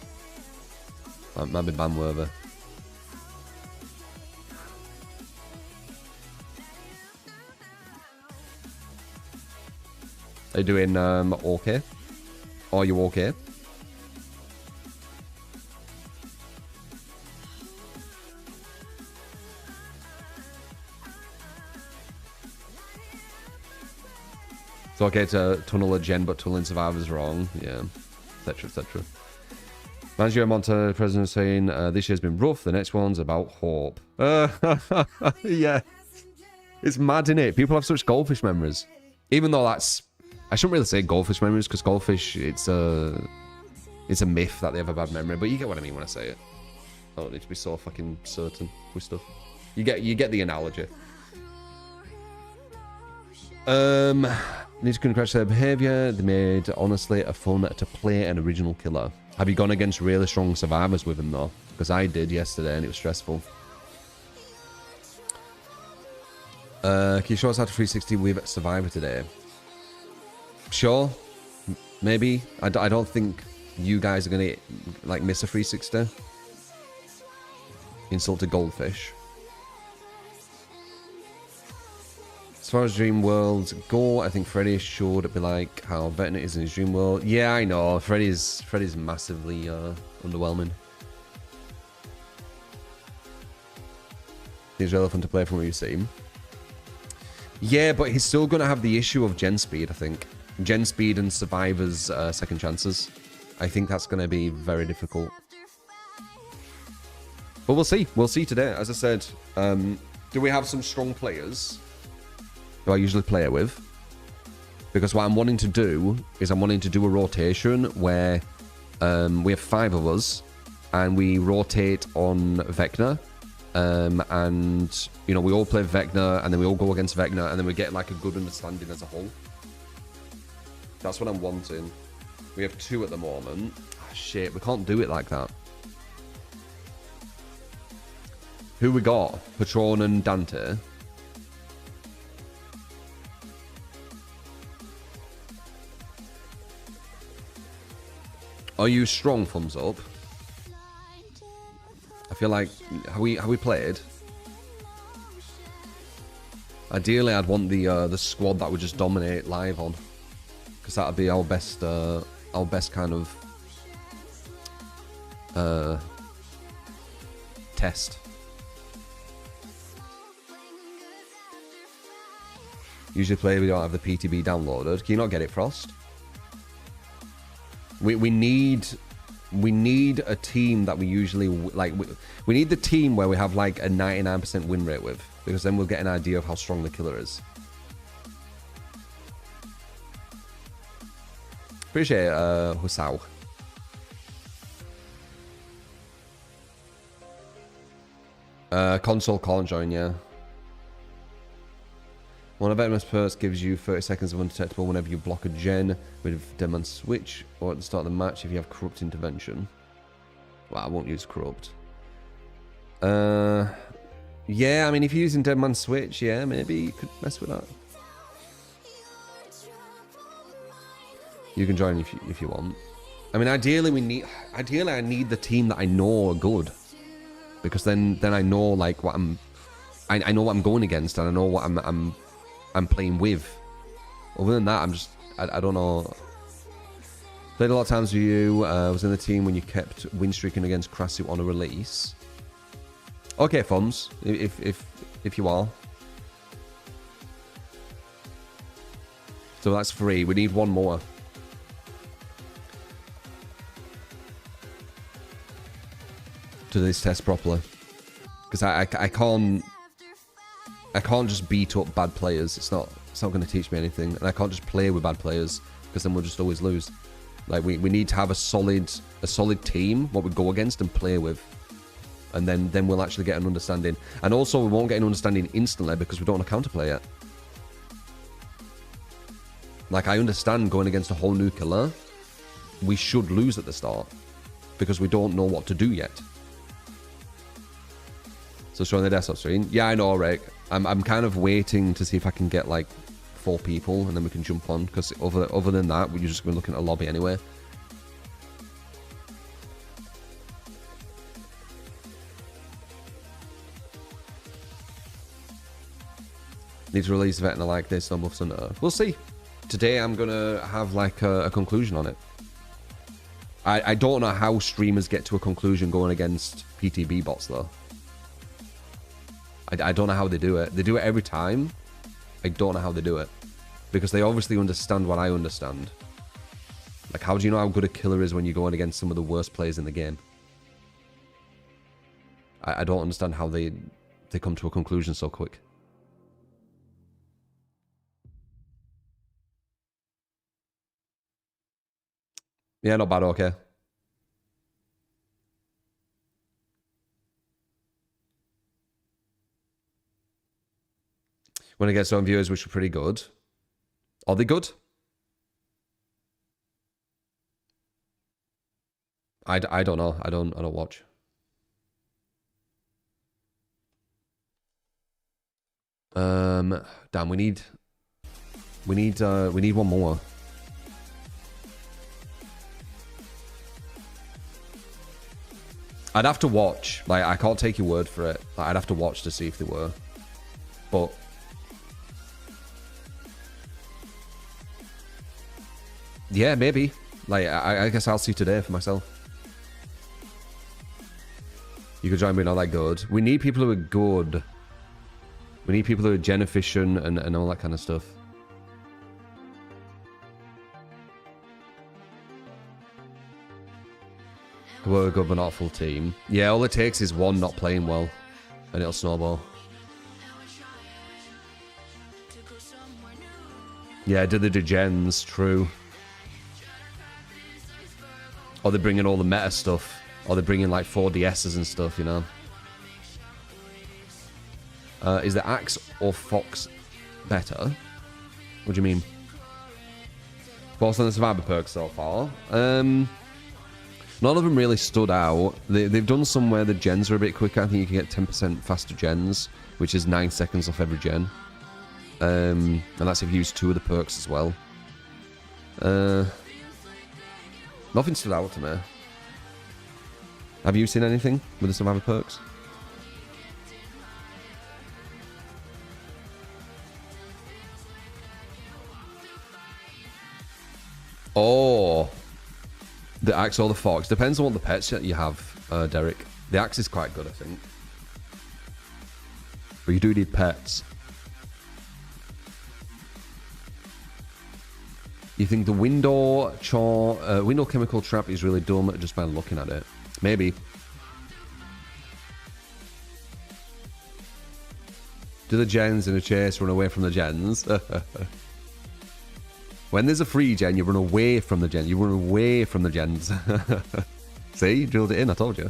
That might be ban-worthy. Are you doing okay? Are you okay? So okay to tunnel a gen, but tunneling survivors wrong. Yeah, etc. etc. Manager Monta president saying this year's been rough. The next one's about hope. Yeah, it's mad, isn't it? People have such goldfish memories. Even though that's, I shouldn't really say goldfish memories because goldfish, it's a myth that they have a bad memory. But you get what I mean when I say it. I don't need to be so fucking certain with stuff. You get the analogy. Need to congratulate their behaviour. They made, honestly, a fun to play an original killer. Have you gone against really strong survivors with him, though? Because I did yesterday, and it was stressful. Can you show us how to 360 with Survivor today? Sure. Maybe. I don't think you guys are going to, like, miss a 360. Insulted goldfish. As far as dream worlds go, I think Freddy should be like how Vecna is in his dream world. Yeah, I know. Freddy's massively underwhelming. He's relevant to play from what you see him. Yeah, but he's still going to have the issue of gen speed, I think. Gen speed and survivors' second chances. I think that's going to be very difficult. But we'll see. We'll see today. As I said, do we have some strong players who I usually play with? Because what I'm wanting to do is I'm wanting to do a rotation where we have 5 of us and we rotate on Vecna. And, you know, we all play Vecna and then we all go against Vecna and then we get like a good understanding as a whole. That's what I'm wanting. We have 2 at the moment. Oh, shit, we can't do it like that. Who we got? Patron and Dante. Are you strong? Thumbs up. I feel like have we played? Ideally, I'd want the squad that would just dominate live on, because that'd be our best kind of test. Usually play, we don't have the PTB downloaded. Can you not get it, Frost? We need a team that we usually like. We need the team where we have like a 99% win rate with, because then we'll get an idea of how strong the killer is. Appreciate it, Husao. Console can't join, yeah. One of Vecna's perks gives you 30 seconds of undetectable whenever you block a gen with Deadman Switch, or at the start of the match if you have Corrupt Intervention. Well, I won't use Corrupt. Yeah, I mean, if you're using Deadman Switch, yeah, maybe you could mess with that. You can join if you want. I mean, ideally I need the team that I know are good, because then I know like what I know what I'm going against, and I know what I'm playing with. Other than that, I don't know. Played a lot of times with you. Was in the team when you kept win streaking against Krasu on a release. Okay, Fums, if you are. So that's 3. We need 1 more. To this test properly, because I can't just beat up bad players. It's not going to teach me anything, and I can't just play with bad players, because then we'll just always lose. Like we need to have a solid team what we go against and play with, and then we'll actually get an understanding. And also we won't get an understanding instantly because we don't want to counterplay yet. Like, I understand going against a whole new killer, we should lose at the start because we don't know what to do yet. So showing the desktop screen. Yeah, I know, Rick. I'm kind of waiting to see if I can get like 4 people and then we can jump on, because other than that, we're just going to be looking at a lobby anyway. Need to release Vecna like this on Buffs and Earth. We'll see. Today I'm going to have like a conclusion on it. I don't know how streamers get to a conclusion going against PTB bots though. I don't know how they do it. They do it every time. I don't know how they do it. because they obviously understand what I understand. Like, how do you know how good a killer is when you're going against some of the worst players in the game? I don't understand how they come to a conclusion so quick. Yeah, not bad, okay. When I get some viewers, which are pretty good. Are they good? I don't know. I don't watch. Damn, we need one more. I'd have to watch. Like, I can't take your word for it. Like, I'd have to watch to see if they were. But yeah, maybe. Like, I guess I'll see today for myself. You could join, but not that good. We need people who are good. We need people who are gen efficient and all that kind of stuff. We're a good but not a full team. Yeah, all it takes is one not playing well, and it'll snowball. Yeah, do the gens, true. Or they're bringing all the meta stuff. Or they're bringing like 4DSs and stuff, you know. Is the Axe or Fox better? What do you mean? What's on the Survivor perks so far? None of them really stood out. They've done some where the gens are a bit quicker. I think you can get 10% faster gens, which is 9 seconds off every gen. And that's if you use 2 of the perks as well. Nothing stood out to me. Have you seen anything with the Survivor perks? Oh, the Axe or the Fox. Depends on what the pets you have, Derek. The Axe is quite good, I think. But you do need pets. You think the window chemical trap is really dumb just by looking at it? Maybe. Do the gens in a chase run away from the gens? When there's a free gen, you run away from the gen. You run away from the gens. See? You drilled it in, I told you.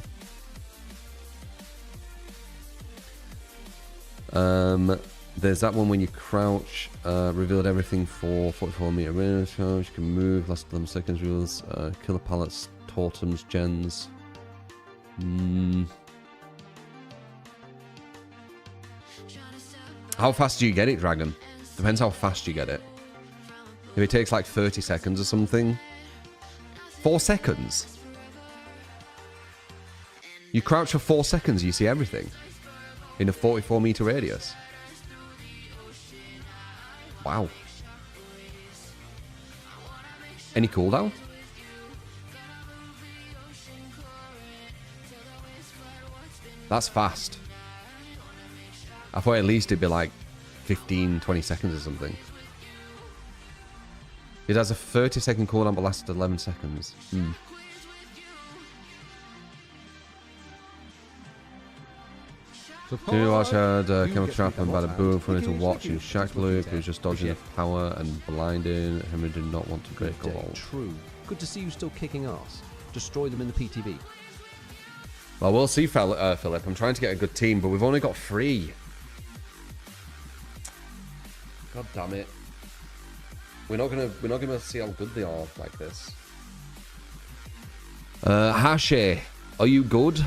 There's that one when you crouch. Revealed everything for 44-meter range. You can move. Last 11 seconds. Reveals killer pallets, totems, gens. How fast do you get it, Dragon? Depends how fast you get it. If it takes like 30 seconds or something. 4 seconds? You crouch for 4 seconds, you see everything. In a 44-meter radius. Wow. Any cooldown? That's fast. I thought at least it'd be like 15, 20 seconds or something. It has a 30-second cooldown but lasts 11 seconds. Do you watch Chemical Trap and Bada Boom for to watch in Shack Loop, who's just dodging the power and blinding. Henry did not want to break a wall. True. Good to see you still kicking ass. Destroy them in the PTV. Well, we'll see, Philip. I'm trying to get a good team, but we've only got 3. God damn it. We're not gonna see how good they are like this. Hashi, are you good?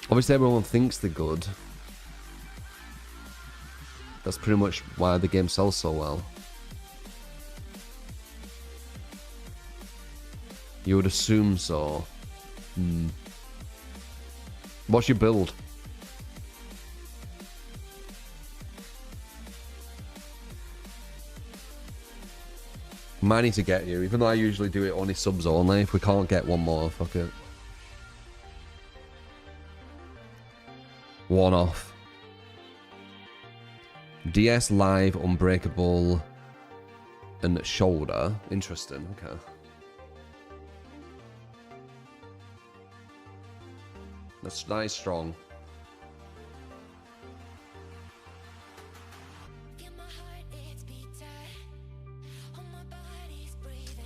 Obviously everyone thinks they're good. That's pretty much why the game sells so well. You would assume so. What's your build? Might need to get you, even though I usually do it only subs only. If we can't get one more, fuck it. One off. DS Live, Unbreakable, and shoulder. Interesting. Okay. That's nice, strong.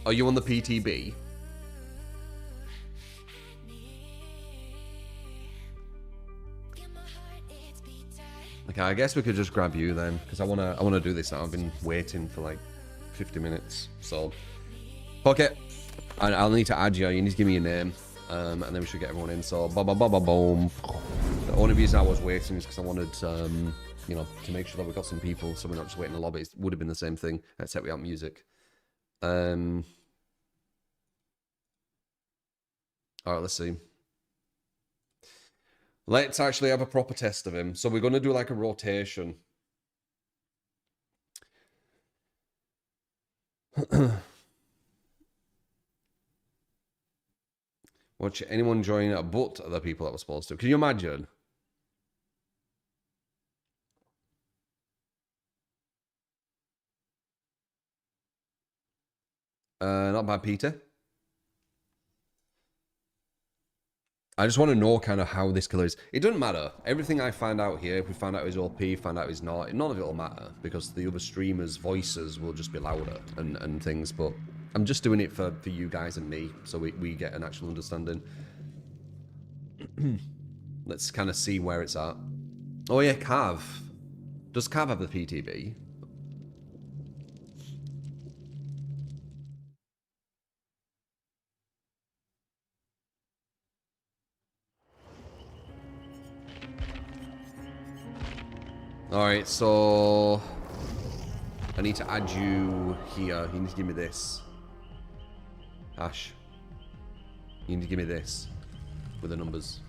Are you on the PTB? Okay, I guess we could just grab you then, because I wanna do this now. I've been waiting for like 50 minutes, so okay. I'll need to add you. You need to give me your name, and then we should get everyone in. So boom. The only reason I was waiting is because I wanted, you know, to make sure that we got some people, so we're not just waiting in the lobby. It would have been the same thing, except we have music. All right, let's see. Let's actually have a proper test of him. So we're going to do like a rotation. Watch anyone join but other people that were supposed to. Can you imagine? Not bad, Peter. I just want to know kind of how this killer is. It doesn't matter. Everything I find out here, if we find out he's OP, find out he's not, none of it will matter because the other streamers' voices will just be louder and things. But I'm just doing it for you guys and me, so we get an actual understanding. Let's kind of see where it's at. Oh yeah, Cav. Does Cav have the PTB? Alright, so I need to add you here. You need to give me this. Ash. You need to give me this with the numbers.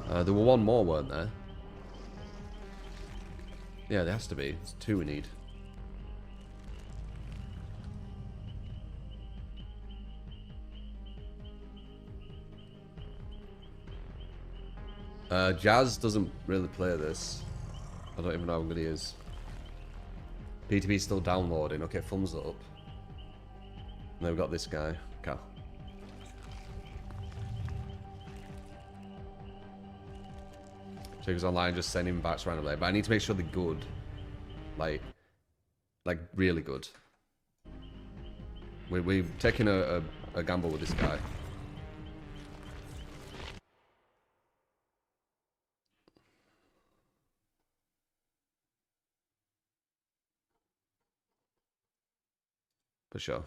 There were one more, weren't there? Yeah, there has to be. It's two we need. Jazz doesn't really play this. I don't even know how good he is. PTB's still downloading. Okay, thumbs up. And then we've got this guy. Okay. Checkers online, just send him back randomly. But I need to make sure they're good. Like really good. We're taking a gamble with this guy. For sure.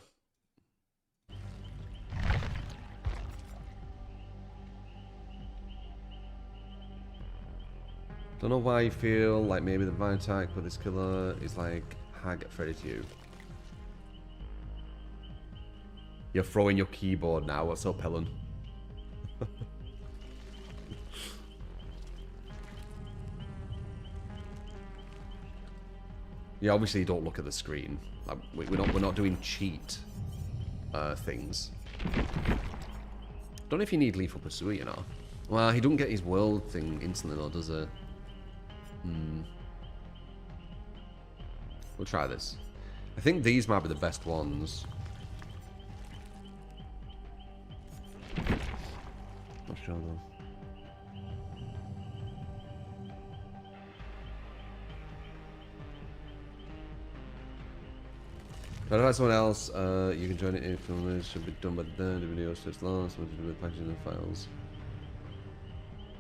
Don't know why you feel like maybe the Vine attack with this killer is like Hag Freddy to you. You're throwing your keyboard now. What's up, Helen? Yeah, obviously you don't look at the screen. Like, we're not doing cheat things. Don't know if you need lethal pursuit, you know. Well, he don't get his world thing instantly though, does it? We'll try this. I think these might be the best ones. Not sure though. If I advise someone else, you can join it if it should be done by the video just long, so to do with packaging the files.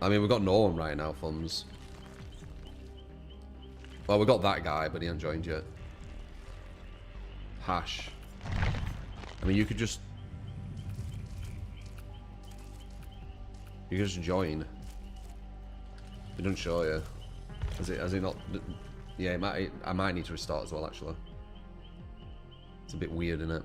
I mean, we've got no one right now, thumbs. Well, we got that guy, but he hasn't joined yet. Hash. I mean, you could just... You could just join. It doesn't show you. Has it not... Yeah, I might need to restart as well, actually. It's a bit weird, isn't it?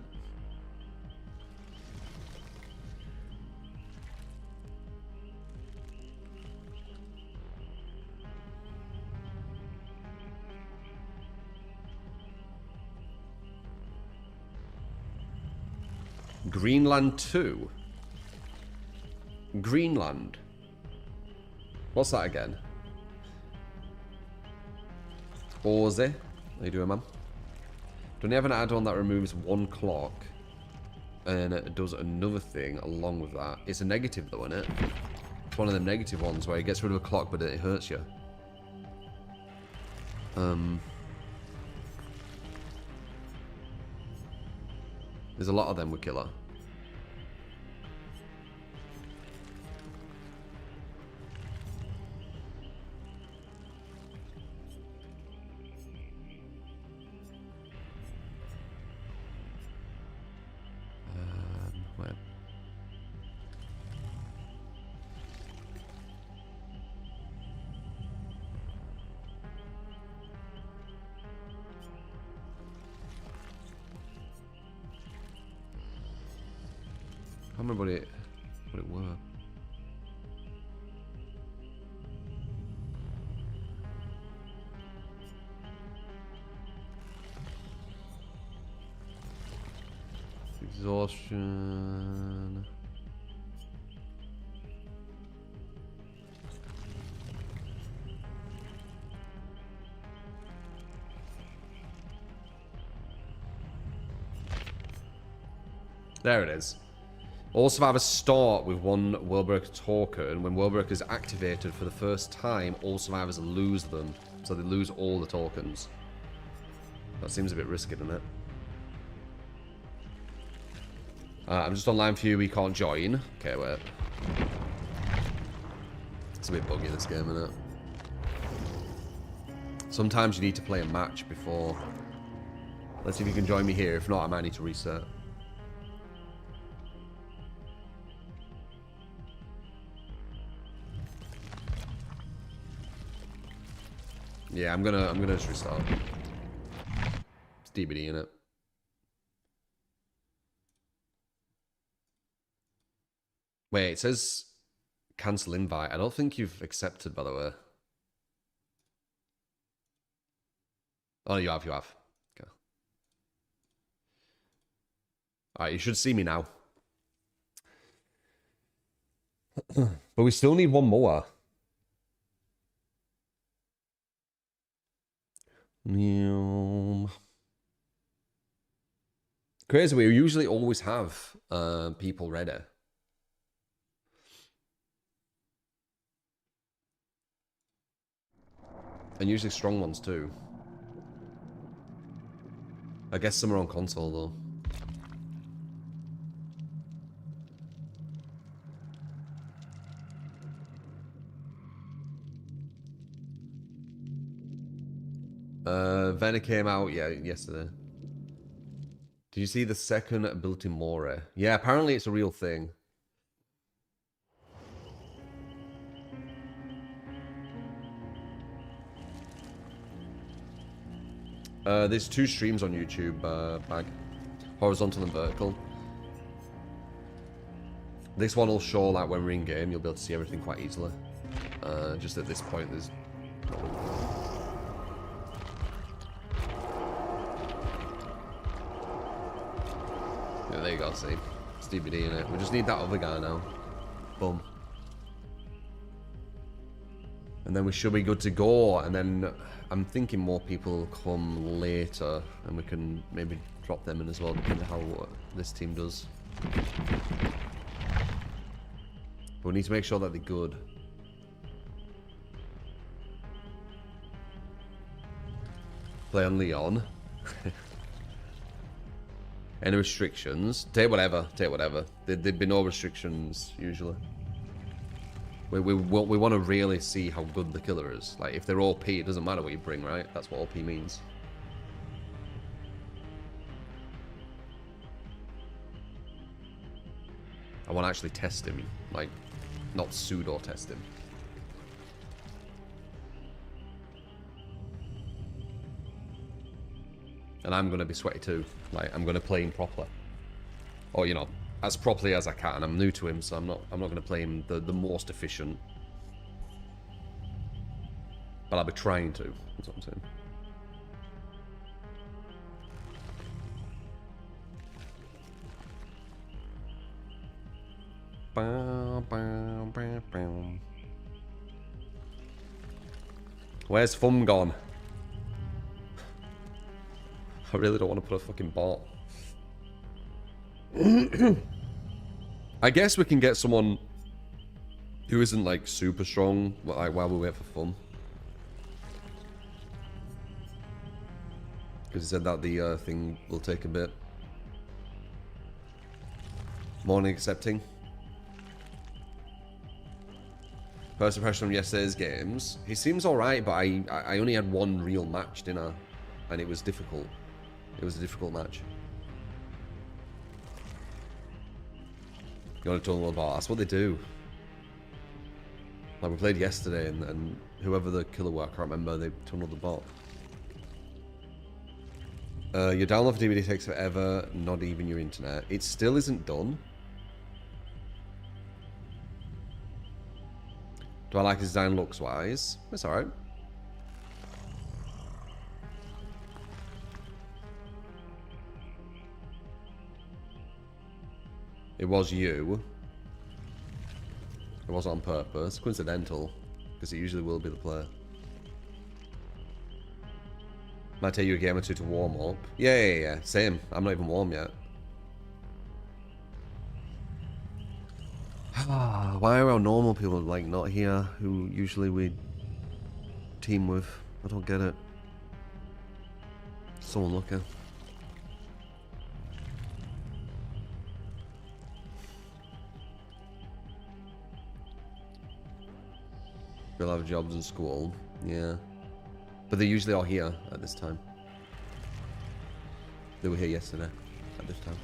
Greenland 2? Greenland? What's that again? Ozzy, how you doing, man? Don't you have an add-on that removes one clock and it does another thing along with that? It's a negative though, isn't it? It's one of them negative ones where it gets rid of a clock but it hurts you. There's a lot of them with killer. Where? I can't remember what it were. Exhaustion. There it is. All survivors start with one World Breaker token, and when World Breaker is activated for the first time, all survivors lose them. So they lose all the tokens. That seems a bit risky, doesn't it? I'm just online for you, we can't join. Okay, wait. It's a bit buggy, this game, isn't it? Sometimes you need to play a match before. Let's see if you can join me here. If not, I might need to reset. Yeah, I'm gonna just restart. It's DBD in it. Wait, it says cancel invite. I don't think you've accepted, by the way. Oh, you have. Okay. Alright, you should see me now. But we still need one more. Crazy, we usually always have people ready. And usually strong ones too. I guess some are on console though. Vecna came out, yeah, yesterday. Did you see the second ability more? Yeah, apparently it's a real thing. There's two streams on YouTube, Bag. Horizontal and vertical. This one will show, like, when we're in game, you'll be able to see everything quite easily. Just at this point, there's... Yeah, there you go, see. It's DBD in it. We just need that other guy now. Boom. And then we should be good to go. And then I'm thinking more people will come later. And we can maybe drop them in as well, depending on how this team does. But we need to make sure that they're good. Play on Leon. Any restrictions? Take whatever. Take whatever. There'd be no restrictions usually. We want to really see how good the killer is. Like if they're OP, it doesn't matter what you bring, right? That's what OP means. I want to actually test him, like not pseudo test him. And I'm going to be sweaty too. Like, I'm going to play him properly. Or, you know, as properly as I can. I'm new to him, so I'm not going to play him the most efficient. But I'll be trying to. That's what I'm saying. Where's Fum gone? I really don't want to put a fucking bot. I guess we can get someone who isn't like super strong, like while we wait for fun. Because he said that the thing will take a bit. Morning accepting. First impression from yesterday's games. He seems alright, but I only had one real match, didn't I? And it was difficult. It was a difficult match. You want to tunnel the bot? That's what they do. Like we played yesterday and whoever the killer were, I can't remember, they tunneled the bot. Your download for DBD takes forever, not even your internet. It still isn't done. Do I like his design looks wise? It's alright. It was you. It was on purpose. Coincidental. Because it usually will be the player. Might take you a game or two to warm up. Yeah. Same. I'm not even warm yet. Why are our normal people like not here who usually we team with? I don't get it. So unlucky. We'll have jobs in school. Yeah. But they're usually all here at this time. They were here yesterday at this time.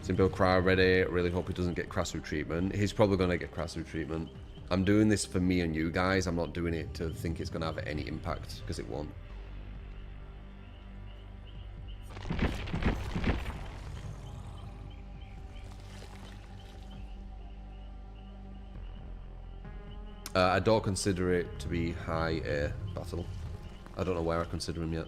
Simple Cry ready. Really hope he doesn't get Krasu treatment. He's probably going to get Krasu treatment. I'm doing this for me and you guys. I'm not doing it to think it's going to have any impact, because it won't. I don't consider it to be high air battle. I don't know where I consider him yet.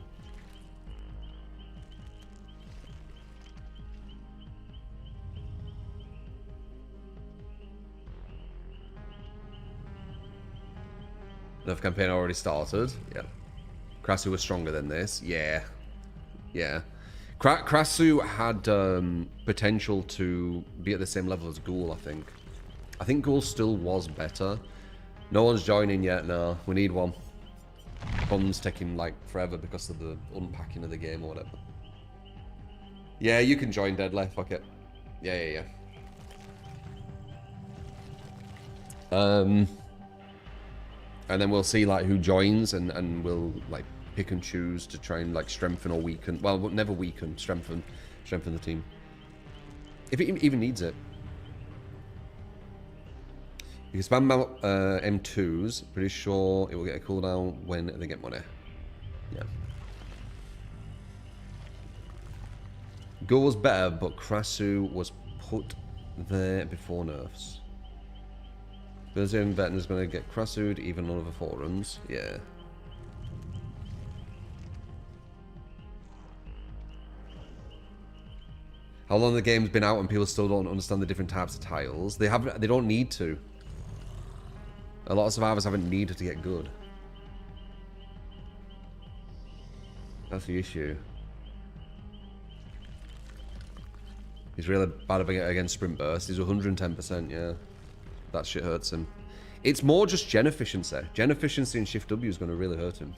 Enough campaign already started. Yeah. Krasu was stronger than this. Yeah. Krasu had potential to be at the same level as Ghoul, I think. I think Ghoul still was better. No one's joining yet, no. We need one. Fun's taking like forever because of the unpacking of the game or whatever. Yeah, you can join Deadly, fuck it. Yeah. And then we'll see like who joins and we'll like pick and choose to try and like strengthen or weaken. Well, never weaken, strengthen the team. If it even needs it. You can spam out M2s. Pretty sure it will get a cooldown when they get money. Yeah. Go was better, but Krasu was put there before nerfs. Thursday and Vecna's going to get Krasu'd even on other forums. Yeah. How long the game's been out and people still don't understand the different types of tiles? They don't need to. A lot of survivors haven't needed to get good. That's the issue. He's really bad against sprint burst. He's 110%, yeah. That shit hurts him. It's more just gen efficiency. Gen efficiency and shift W is going to really hurt him.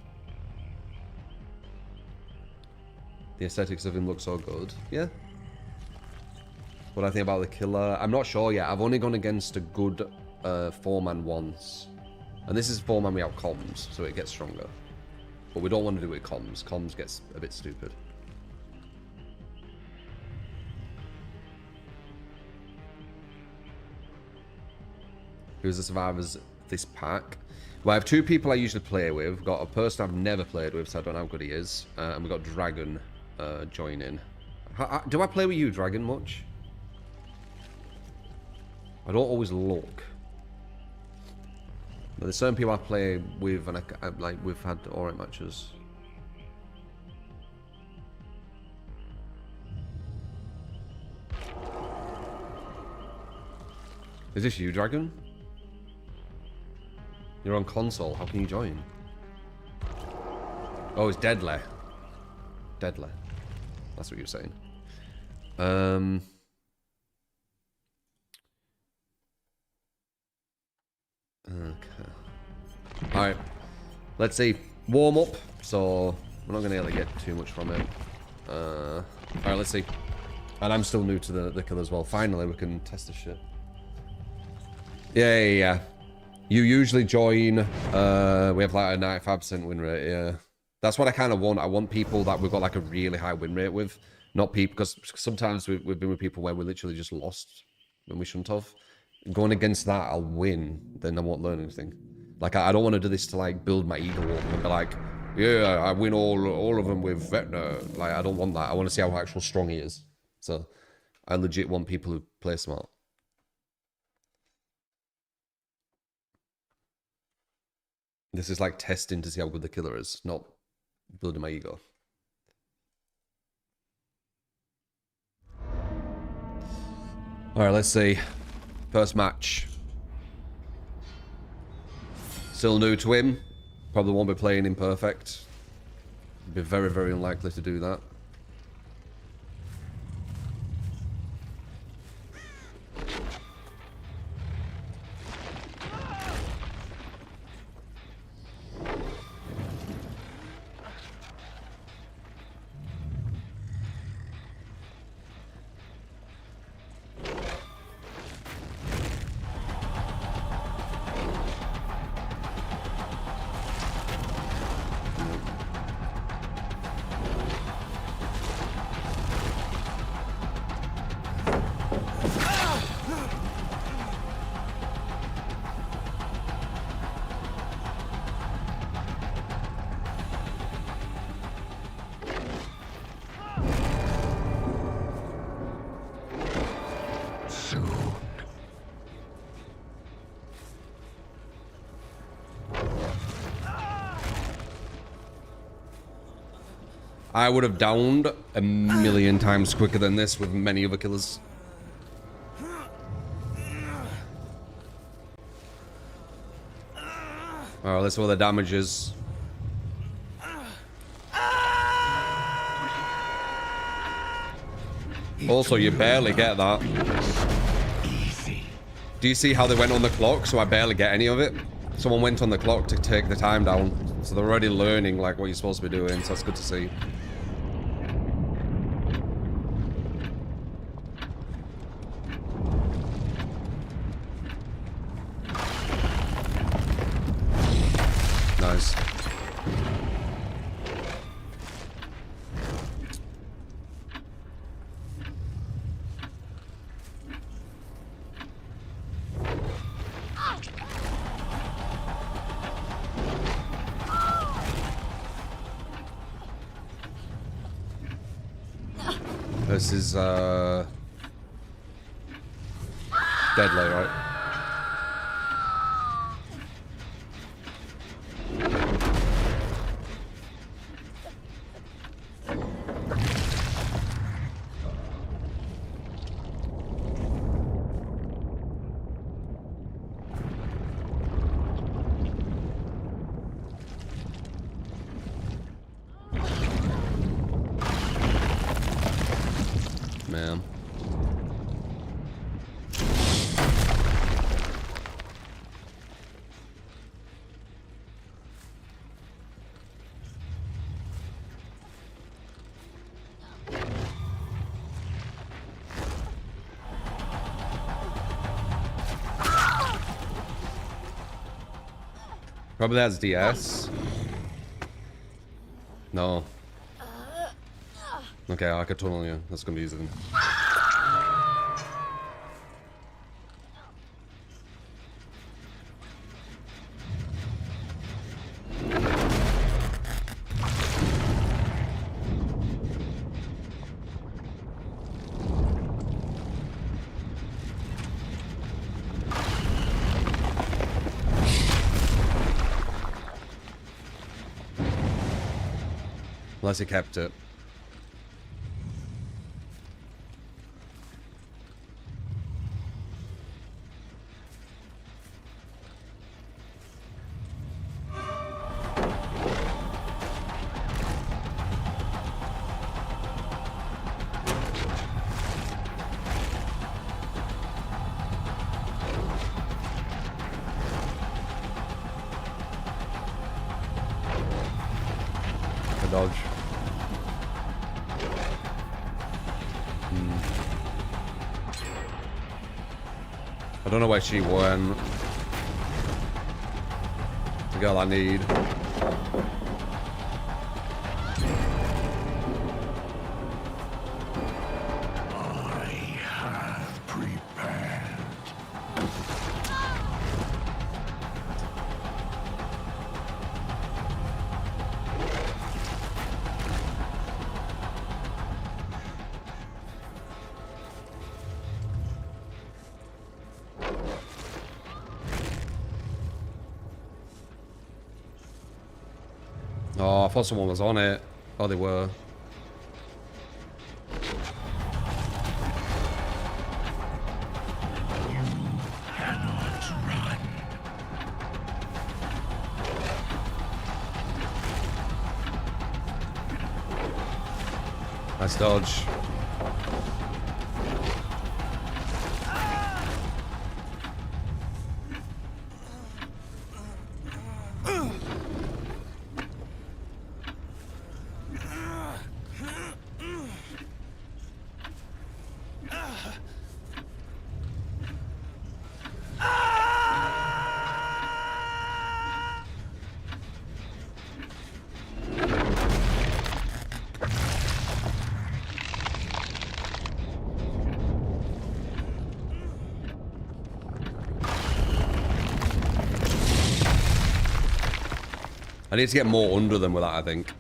The aesthetics of him look so good. Yeah. What I think about the killer, I'm not sure yet. I've only gone against a good 4-man once. And this is 4-man without comms, so it gets stronger. But we don't want to do it with comms. Comms gets a bit stupid. Who's the survivors this pack? Well, I have 2 people I usually play with. We've got a person I've never played with, so I don't know how good he is. And we've got Dragon joining. Do I play with you, Dragon, much? I don't always look. But there's certain people I play with, and like we've had alright matches. Is this you, Dragon? You're on console. How can you join? Oh, it's deadly. Deadly. That's what you're saying. Okay. Alright. Let's see. Warm up. So, we're not going to be able to get too much from it. Alright, let's see. And I'm still new to the kill as well. Finally, we can test this shit. Yeah. You usually join, we have like a 95% win rate, yeah. That's what I kind of want. I want people that we've got like a really high win rate with. Not people, because sometimes we've been with people where we literally just lost when we shouldn't have. Going against that, I'll win, then I won't learn anything. Like, I don't want to do this to like build my ego up and be like, yeah, I win all of them with Vecna. Like, I don't want that. I want to see how actual strong he is. So, I legit want people who play smart. This is like testing to see how good the killer is, not building my ego. Alright, let's see. First match. Still new to him. Probably won't be playing him perfect. Be very, very unlikely to do that. I would have downed a million times quicker than this with many other killers. Alright, let's see what the damage is. Also, you barely get that. Do you see how they went on the clock? So I barely get any of it. Someone went on the clock to take the time down. So they're already learning like what you're supposed to be doing. So that's good to see. Nice. This is deadly, right? Man. Probably that's DS. No. Okay, I could tunnel you. That's gonna be easy then. Unless he kept it. dodge. I don't know where she went. The girl I need. Oh, I thought someone was on it. Oh, they were. Nice dodge. I need to get more under them with that, I think.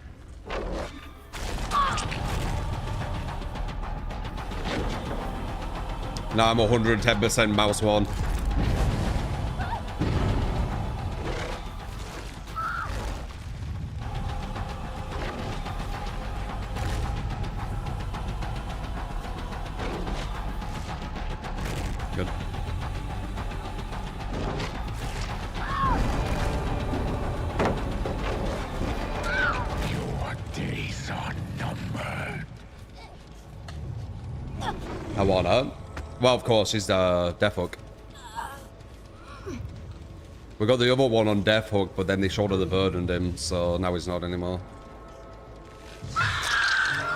Now I'm 110% mouse one. Good. I want her. Well, of course, she's the Death Hook. We got the other one on Death Hook, but then they shoulder the burdened him, so now he's not anymore.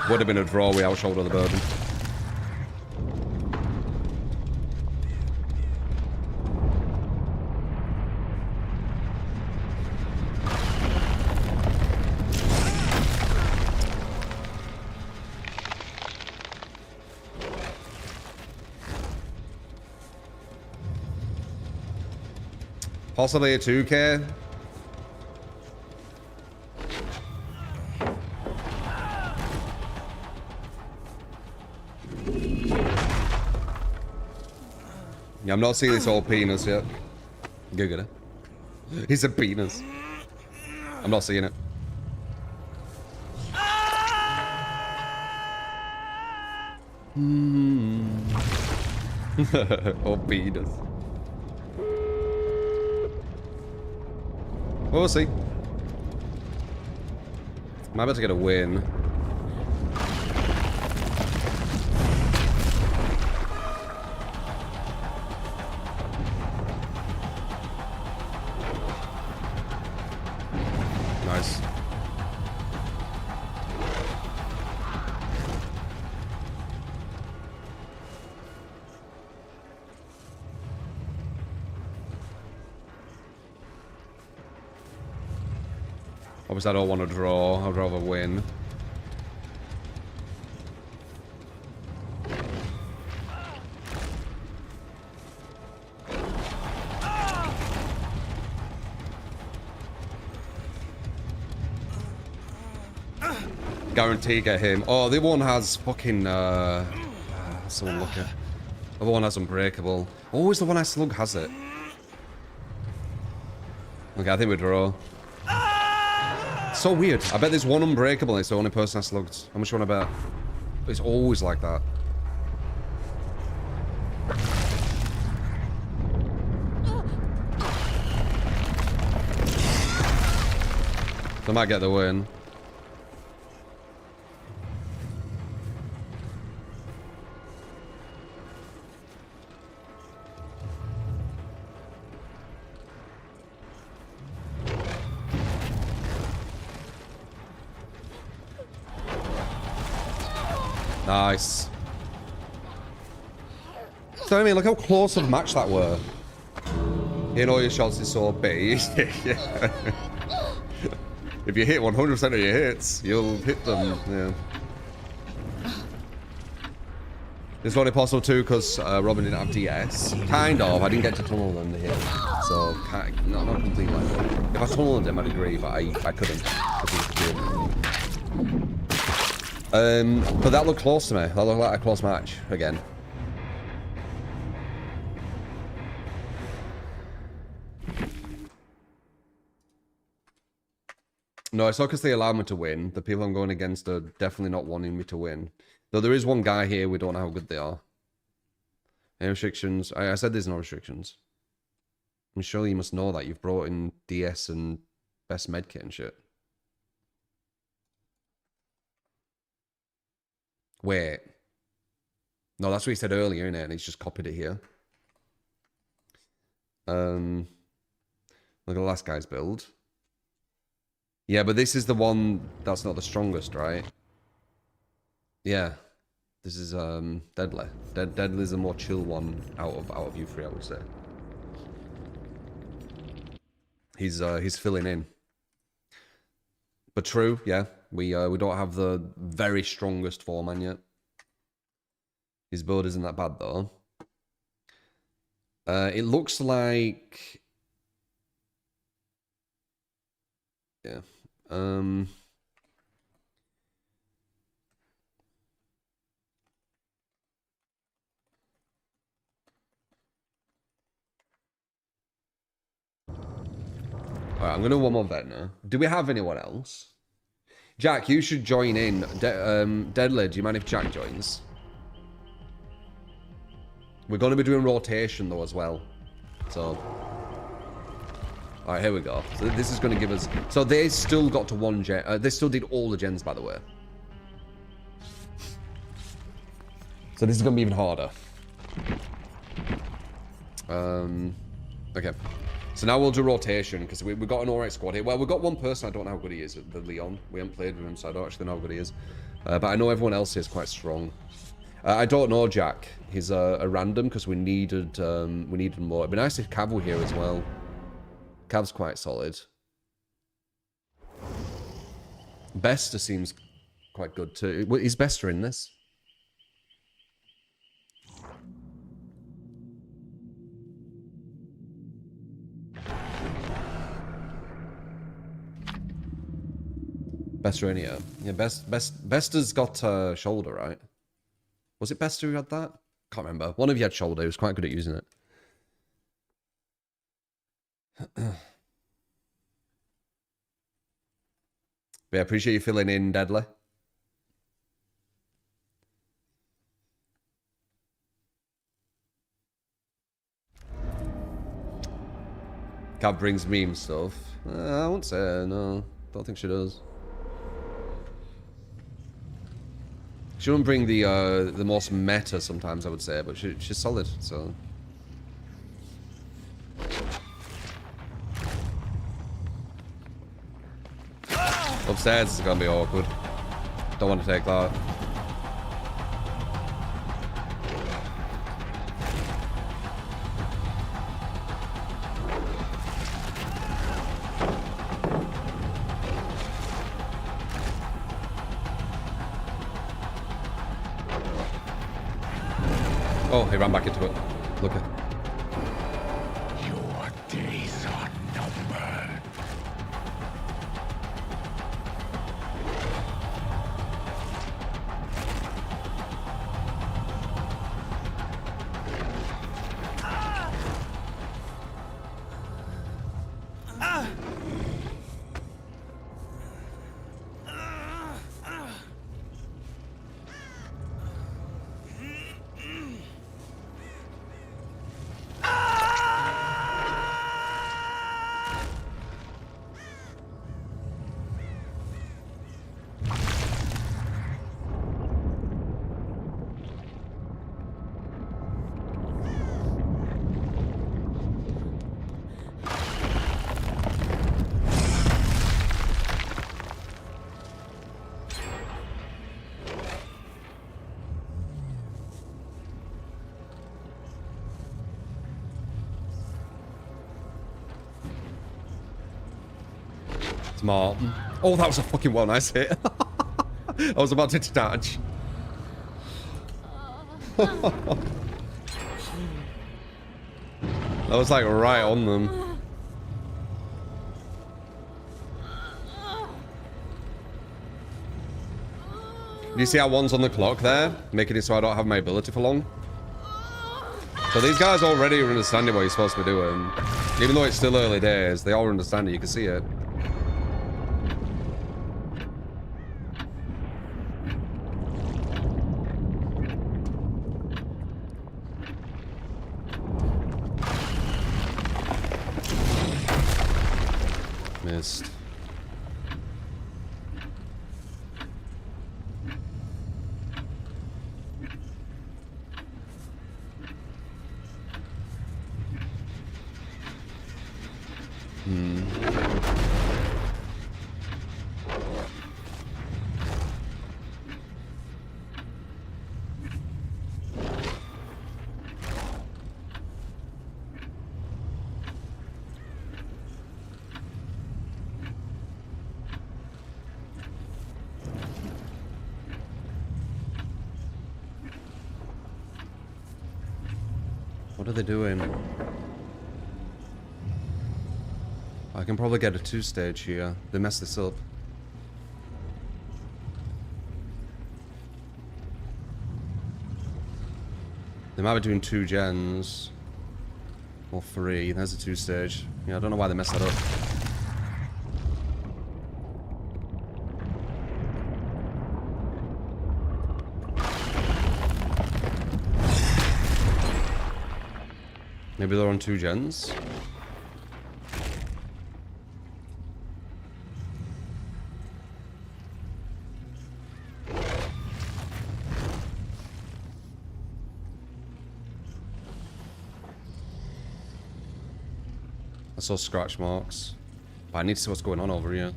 Would have been a draw without shoulder the burden. Possibly a 2K. Yeah, I'm not seeing this old penis yet. Go get it. He's a penis. I'm not seeing it. Old penis. We'll see. I'm about to get a win. Nice. Obviously, I don't want to draw. I'd rather win. Guarantee get him. Oh, the other one has fucking someone look at. The other one has Unbreakable. Always the one I Slug has it. Okay, I think we draw. So weird. I bet there's one Unbreakable and it's the only person I slugged. How much you want to bet? It's always like that. I might get the win. Nice. So, I mean, look how close of a match that were. You know your shots is so big. Yeah. If you hit 100% of your hits, you'll hit them. Yeah. It's only possible too because Robin didn't have DS. Kind of. I didn't get to tunnel them here. So, not completely. If I tunneled him, I'd agree, but I couldn't. But that looked close to me. That looked like a close match again. No, it's not because they allow me to win. The people I'm going against are definitely not wanting me to win. Though there is one guy here, we don't know how good they are. Any restrictions? I said there's no restrictions. I'm sure you must know that. You've brought in DS and best medkit and shit. Wait. No, that's what he said earlier, innit? And he's just copied it here. Look at the last guy's build. Yeah, but this is the one that's not the strongest, right? Yeah. This is Deadly. Deadly's a more chill one out of you three, I would say. He's filling in. But true, yeah. We don't have the very strongest foreman yet. His build isn't that bad though. It looks like, yeah. Alright, I'm gonna one more Vecna. Do we have anyone else? Jack, you should join in. Deadly, do you mind if Jack joins? We're going to be doing rotation though as well. So, alright, here we go. So this is going to give us... So they still got to one gen... they still did all the gens, by the way. So this is going to be even harder. Okay. So now we'll do rotation, because we've got an alright squad here. Well, we've got one person, I don't know how good he is, the Leon. We haven't played with him, so I don't actually know how good he is. But I know everyone else is quite strong. I don't know Jack. He's a random, because we needed more. It'd be nice if Cav were here as well. Cav's quite solid. Bester seems quite good too. Is Bester in this? Bester in here. Yeah, Bester's got shoulder, right? Was it Bester who had that? Can't remember. One of you had shoulder. He was quite good at using it. But yeah, appreciate you filling in, Deadly. Cav brings meme stuff. I won't say no. Don't think she does. She wouldn't bring the most meta sometimes, I would say, but she's solid, so... Upstairs is gonna be awkward. Don't want to take that. Oh, he ran back into it. Look at. Your days are numbered. Smart. Oh, that was a fucking well nice hit. I was about to detach. That was like right on them. Do you see how one's on the clock there? Making it so I don't have my ability for long. So these guys already are understanding what you're supposed to be doing. Even though it's still early days, they all understand it. You can see it. Missed. What are they doing? I can probably get a 2-stage here. They messed this up. They might be doing 2 gens. Or 3. There's a 2-stage. Yeah, I don't know why they messed that up. Maybe they're on 2 gens. I saw scratch marks. But I need to see what's going on over here.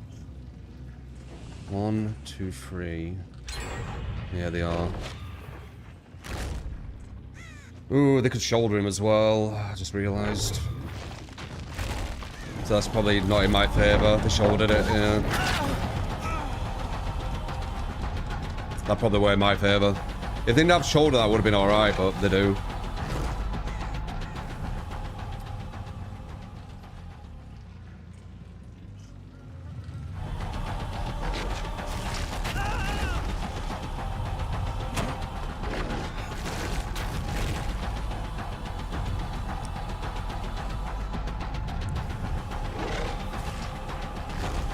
1, 2, 3. Yeah, they are. Ooh, they could shoulder him as well. I just realised. So that's probably not in my favour. They shouldered it, yeah. That probably were in my favour. If they didn't have shoulder, that would have been alright, but they do.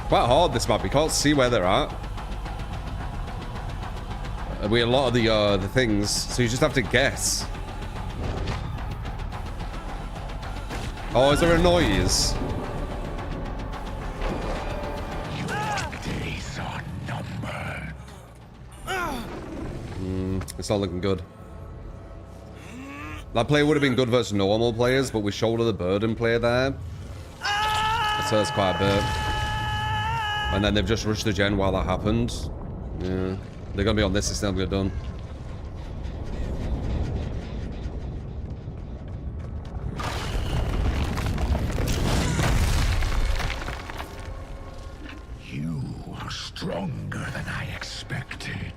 Quite hard this map. You can't see where they're at. We a lot of the things, so you just have to guess. Oh, is there a noise? Your days are numbered. It's not looking good. That play would have been good versus normal players, but we shoulder the burden play there. That hurts quite a bit. And then they've just rushed the gen while that happened. Yeah. They're gonna be on this, it's never done. You are stronger than I expected.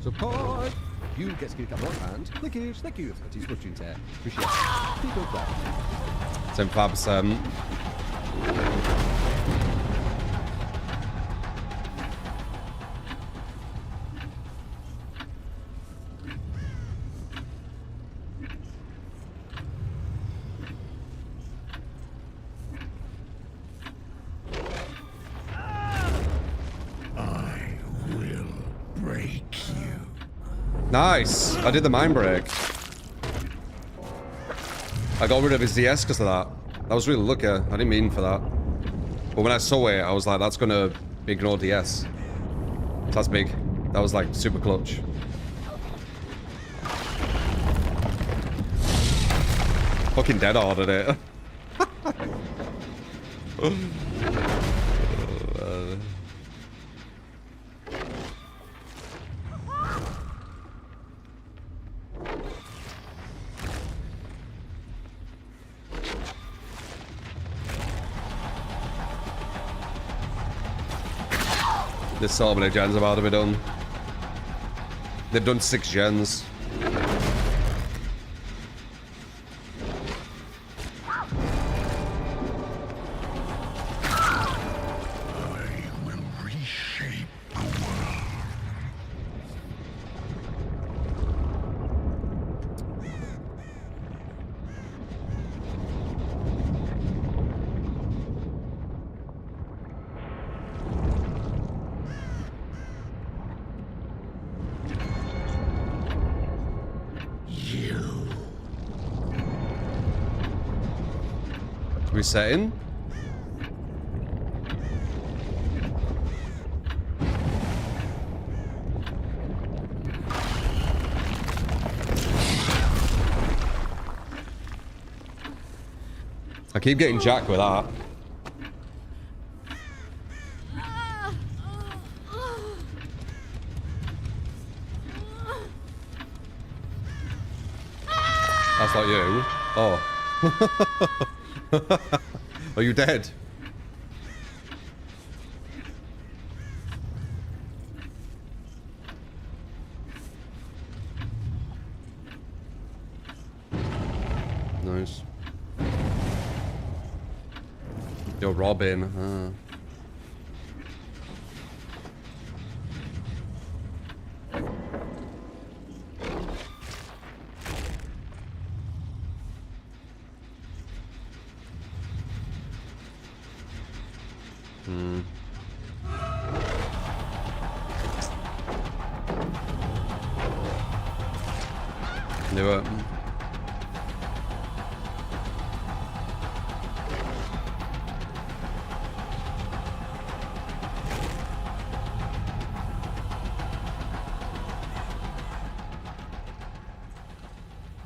Support! You get to give a couple of hands. Thank you. That is what you say. Appreciate it. Keep up that. 75%. Nice! I did the mind break. I got rid of his DS because of that. That was really lucky. I didn't mean for that. But when I saw it, I was like, that's gonna ignore DS. That's big. That was like super clutch. Fucking dead hard at it. There's so many gens about to be done. They've done 6 gens. Resetting. I keep getting jacked with that. That's not you. Oh. Are you dead? Nice. You're Robin. Do it.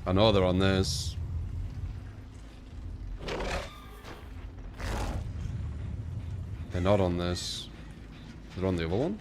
I know they're on this. They're not on this. They're on the other one.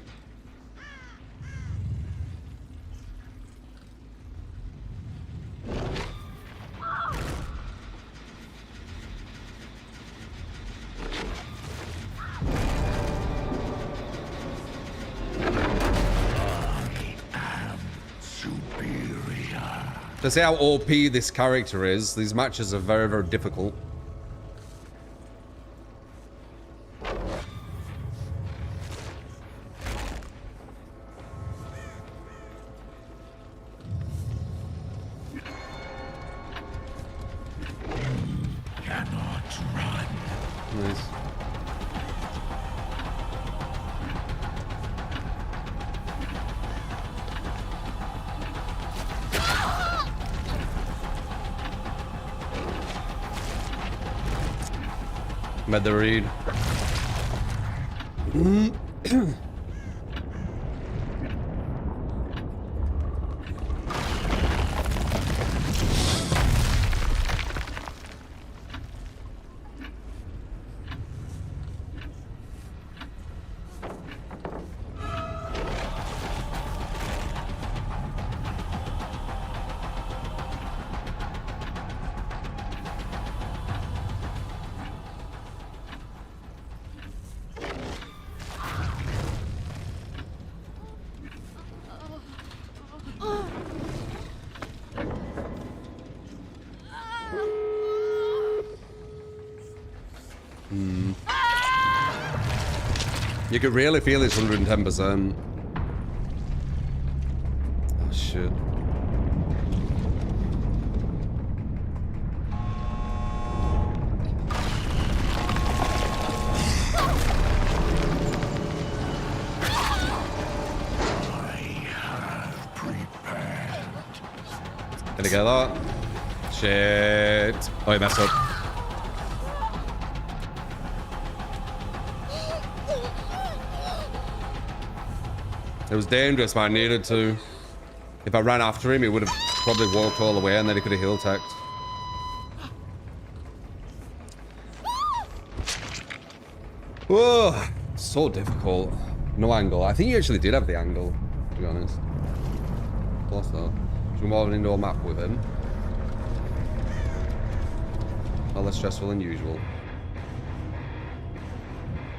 To see how OP this character is, these matches are very, very difficult. Cannot run. Nice. Med the read. You could really feel it's 110%. Oh shit. Did I get that? Shit. Oh, he messed up. It was dangerous, man. I needed to. If I ran after him, he would have probably walked all the way and then he could have heal teched. Whoa. So difficult. No angle. I think he actually did have the angle, to be honest. Close though. Should we move an indoor map with him? Not less stressful than usual.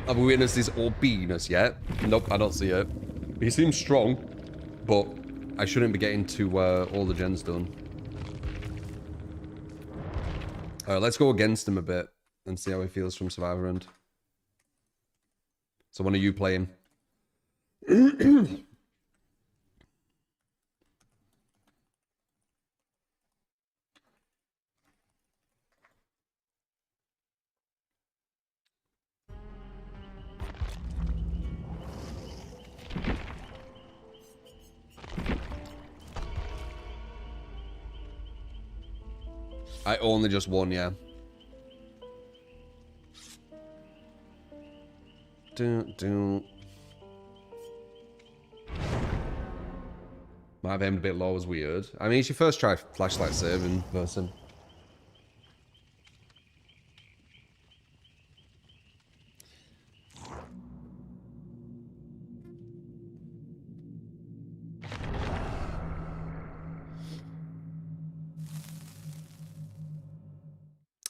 Have we witnessed his OPness yet? Nope, I don't see it. He seems strong, but I shouldn't be getting to all the gens done. Let's go against him a bit and see how he feels from Survivor End. So when are you playing? I only just won, yeah. Might have aimed a bit low, was weird. I mean, you should first try flashlight save in person.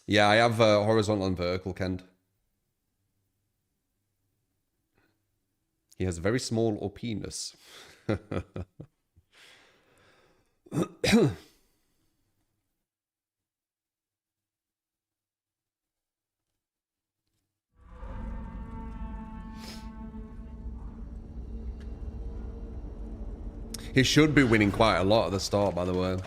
Yeah, I have horizontal and vertical, Kend. He has a very small OPness. He should be winning quite a lot at the start, by the way.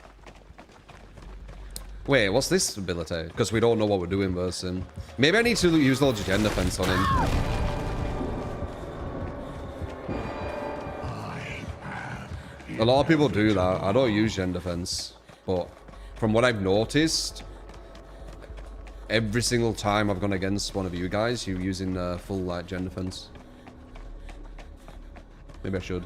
Wait, what's this ability? Because we don't know what we're doing versus him. Maybe I need to use Lord's Gen defense on him. A lot of people do that. I don't use Gen defense. But from what I've noticed, every single time I've gone against one of you guys, you're using full Gen defense. Maybe I should.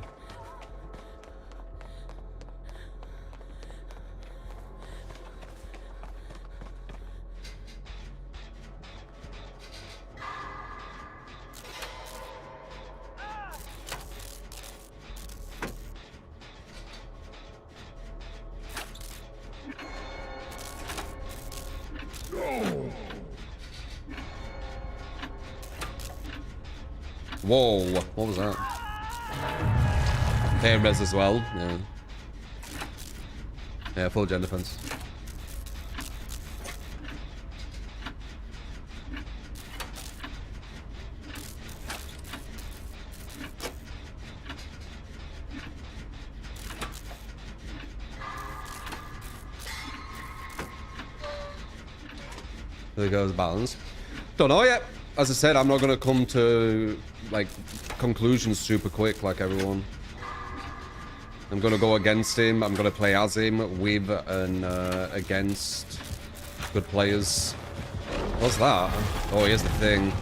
Whoa, what was that? Hey, res as well. Yeah. Yeah, full Gen defense. There goes balance. Don't know yet. As I said, I'm not going to come to like conclusions super quick like everyone. I'm going to go against him. I'm going to play as him with and against good players. What's that? Oh, here's the thing.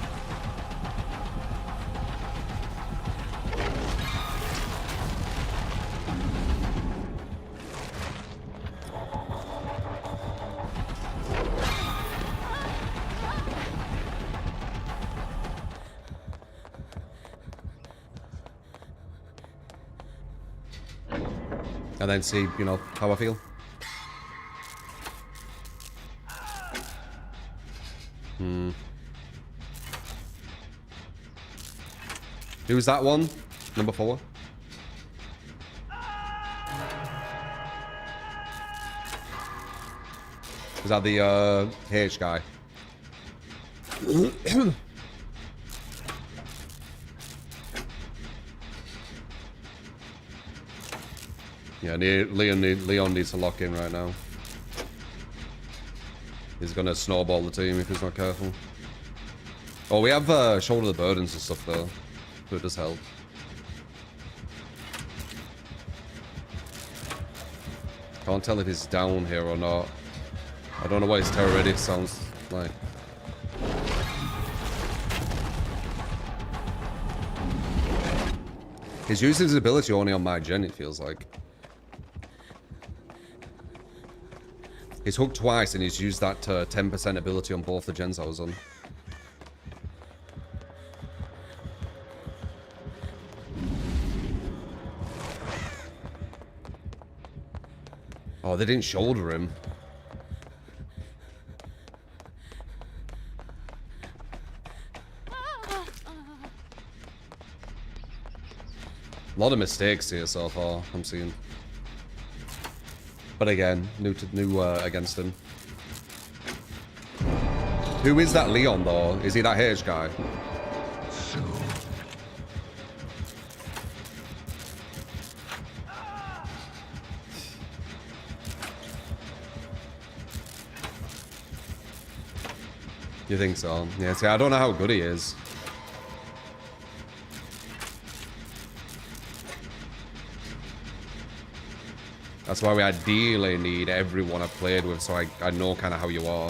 And then see, you know, how I feel. Who's that one? Number 4? Is that the H guy? Yeah, Leon needs to lock in right now. He's gonna snowball the team if he's not careful. Oh, we have shoulder the burdens and stuff though, so it does help. Can't tell if he's down here or not. I don't know what his terror ready sounds like. He's using his ability only on my gen, it feels like. He's hooked twice and he's used that 10% ability on both the gens I was on. Oh, they didn't shoulder him. A lot of mistakes here so far, I'm seeing. But again, new against him. Who is that Leon, though? Is he that H guy? Soon. You think so? Yeah, see, I don't know how good he is. That's why we ideally need everyone I've played with, so I know kind of how you are.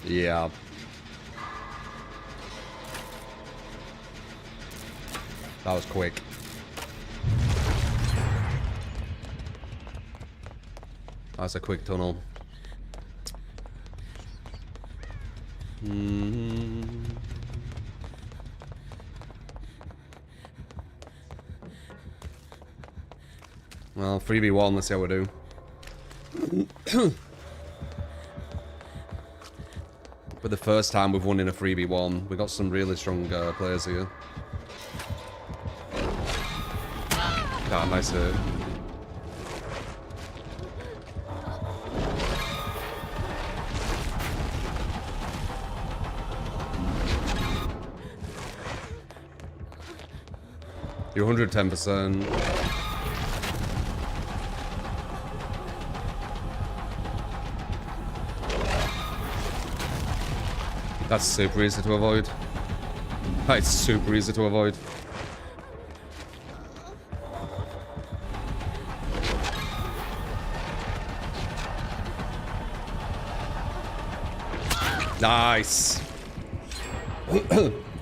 Yeah. That was quick. That's a quick tunnel. Well, 3v1, let's see how we do. For the first time we've won in a 3v1. We got some really strong players here. Ah, nice hit. You're 110%. That's super easy to avoid. That's super easy to avoid. Nice.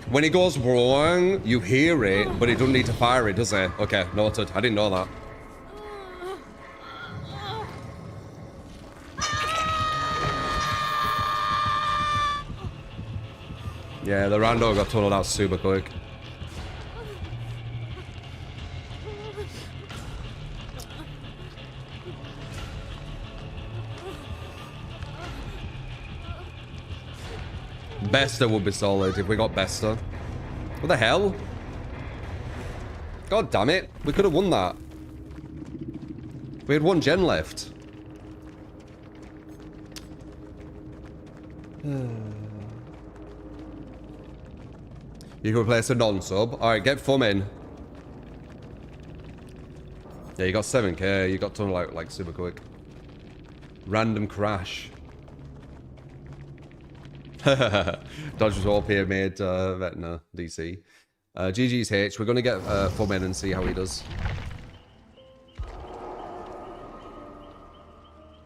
When it goes wrong, you hear it, but it doesn't need to fire it, does it? Okay, noted. I didn't know that. Yeah, the rando got tunneled out super quick. Bester would be solid if we got Bester. What the hell? God damn it. We could have won that. We had one gen left. You can replace a non-sub. Alright, get Fum in. Yeah, you got 7k. You got tunnel out like super quick. Random crash. Dodge was all here made Vecna DC. GG's H. We're gonna get Fum in and see how he does.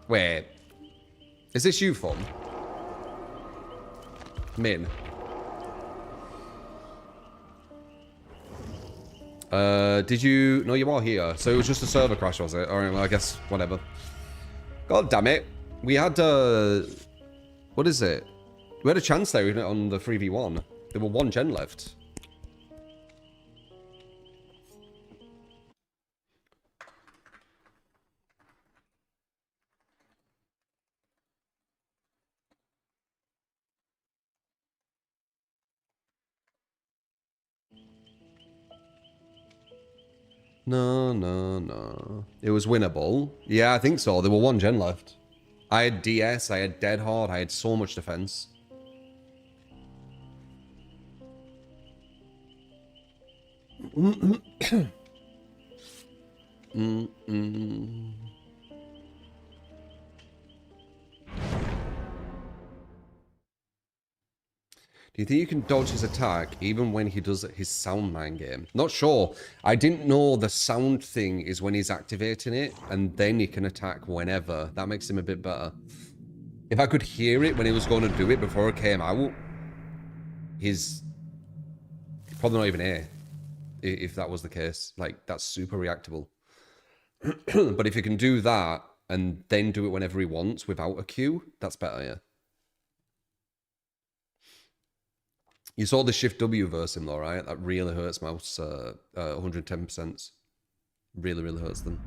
Wait. Is this you, Fum? Min. Did you... No, you are here. So it was just a server crash, was it? Alright, well, I guess, whatever. God damn it. We had, what is it? We had a chance there even on the 3v1. There were one gen left. No. It was winnable. Yeah, I think so. There were one gen left. I had DS, I had Dead Hard, I had so much defense. Do you think you can dodge his attack even when he does his sound mine game? Not sure. I didn't know the sound thing is when he's activating it, and then he can attack whenever. That makes him a bit better. If I could hear it when he was going to do it before it came out, he's probably not even here. If that was the case. Like, that's super reactable. But if you can do that, and then do it whenever he wants without a Q, that's better, yeah. You saw the Shift W verse him though, right? That really hurts mouse 110%. Really, really hurts them.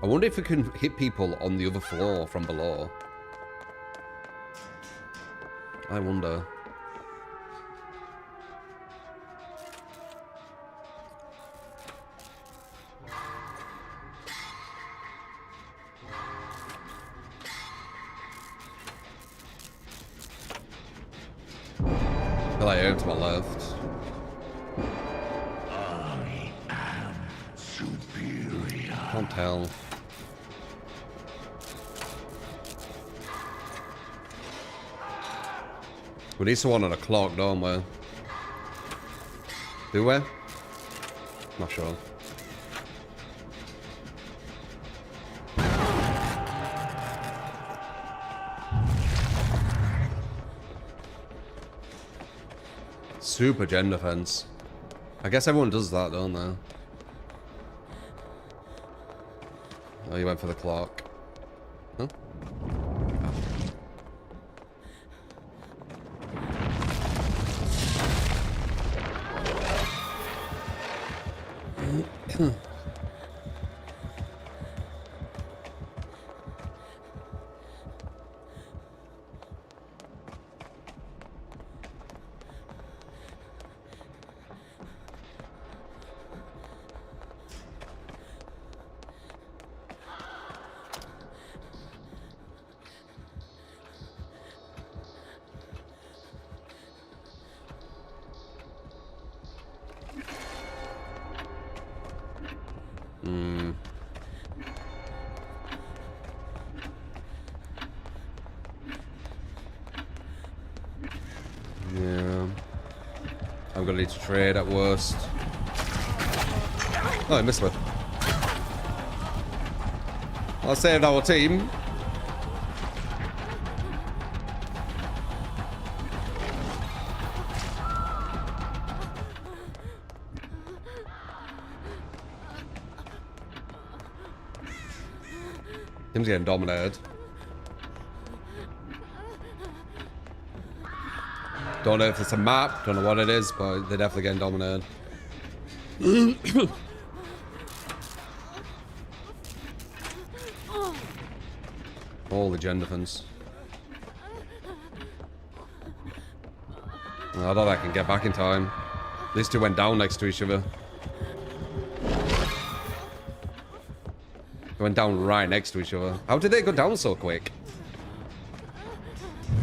I wonder if we can hit people on the other floor from below. I wonder. I feel like aim to my left. I am superior. Can't tell. We need someone on a clock, don't we? Do we? Not sure. Super gen defense. I guess everyone does that, don't they? Oh, you went for the clock. Huh? Yeah. I'm gonna need to trade at worst. Oh, I missed one. I saved our team. Tim's getting dominated. Don't know if it's a map, don't know what it is, but they're definitely getting dominated. All the gen defense. I don't think I can get back in time. These two went down next to each other. They went down right next to each other. How did they go down so quick?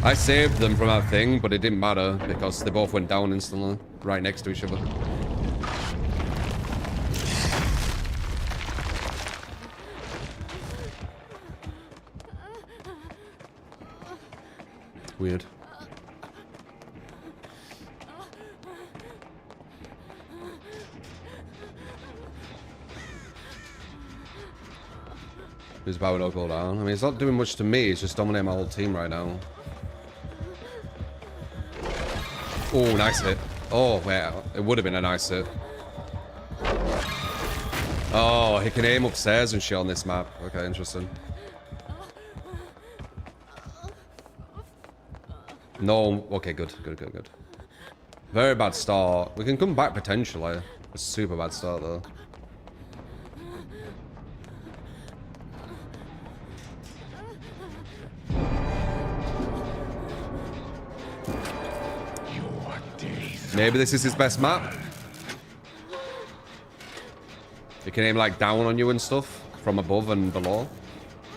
I saved them from that thing, but it didn't matter because they both went down instantly, right next to each other. Weird. Who's about to go down? I mean, it's not doing much to me. It's just dominating my whole team right now. Oh, nice hit. Oh, wait. It would have been a nice hit. Oh, he can aim upstairs and shit on this map. Okay, interesting. No. Okay, good. Good, good, good. Very bad start. We can come back potentially. A super bad start, though. Maybe this is his best map. He can aim like down on you and stuff from above and below.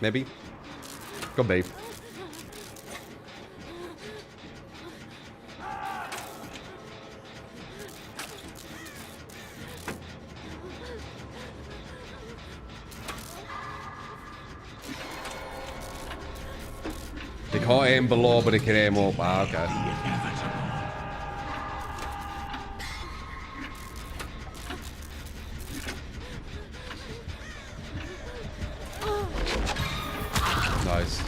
Maybe. Could be. He can't aim below, but he can aim up. Ah, okay. Nice.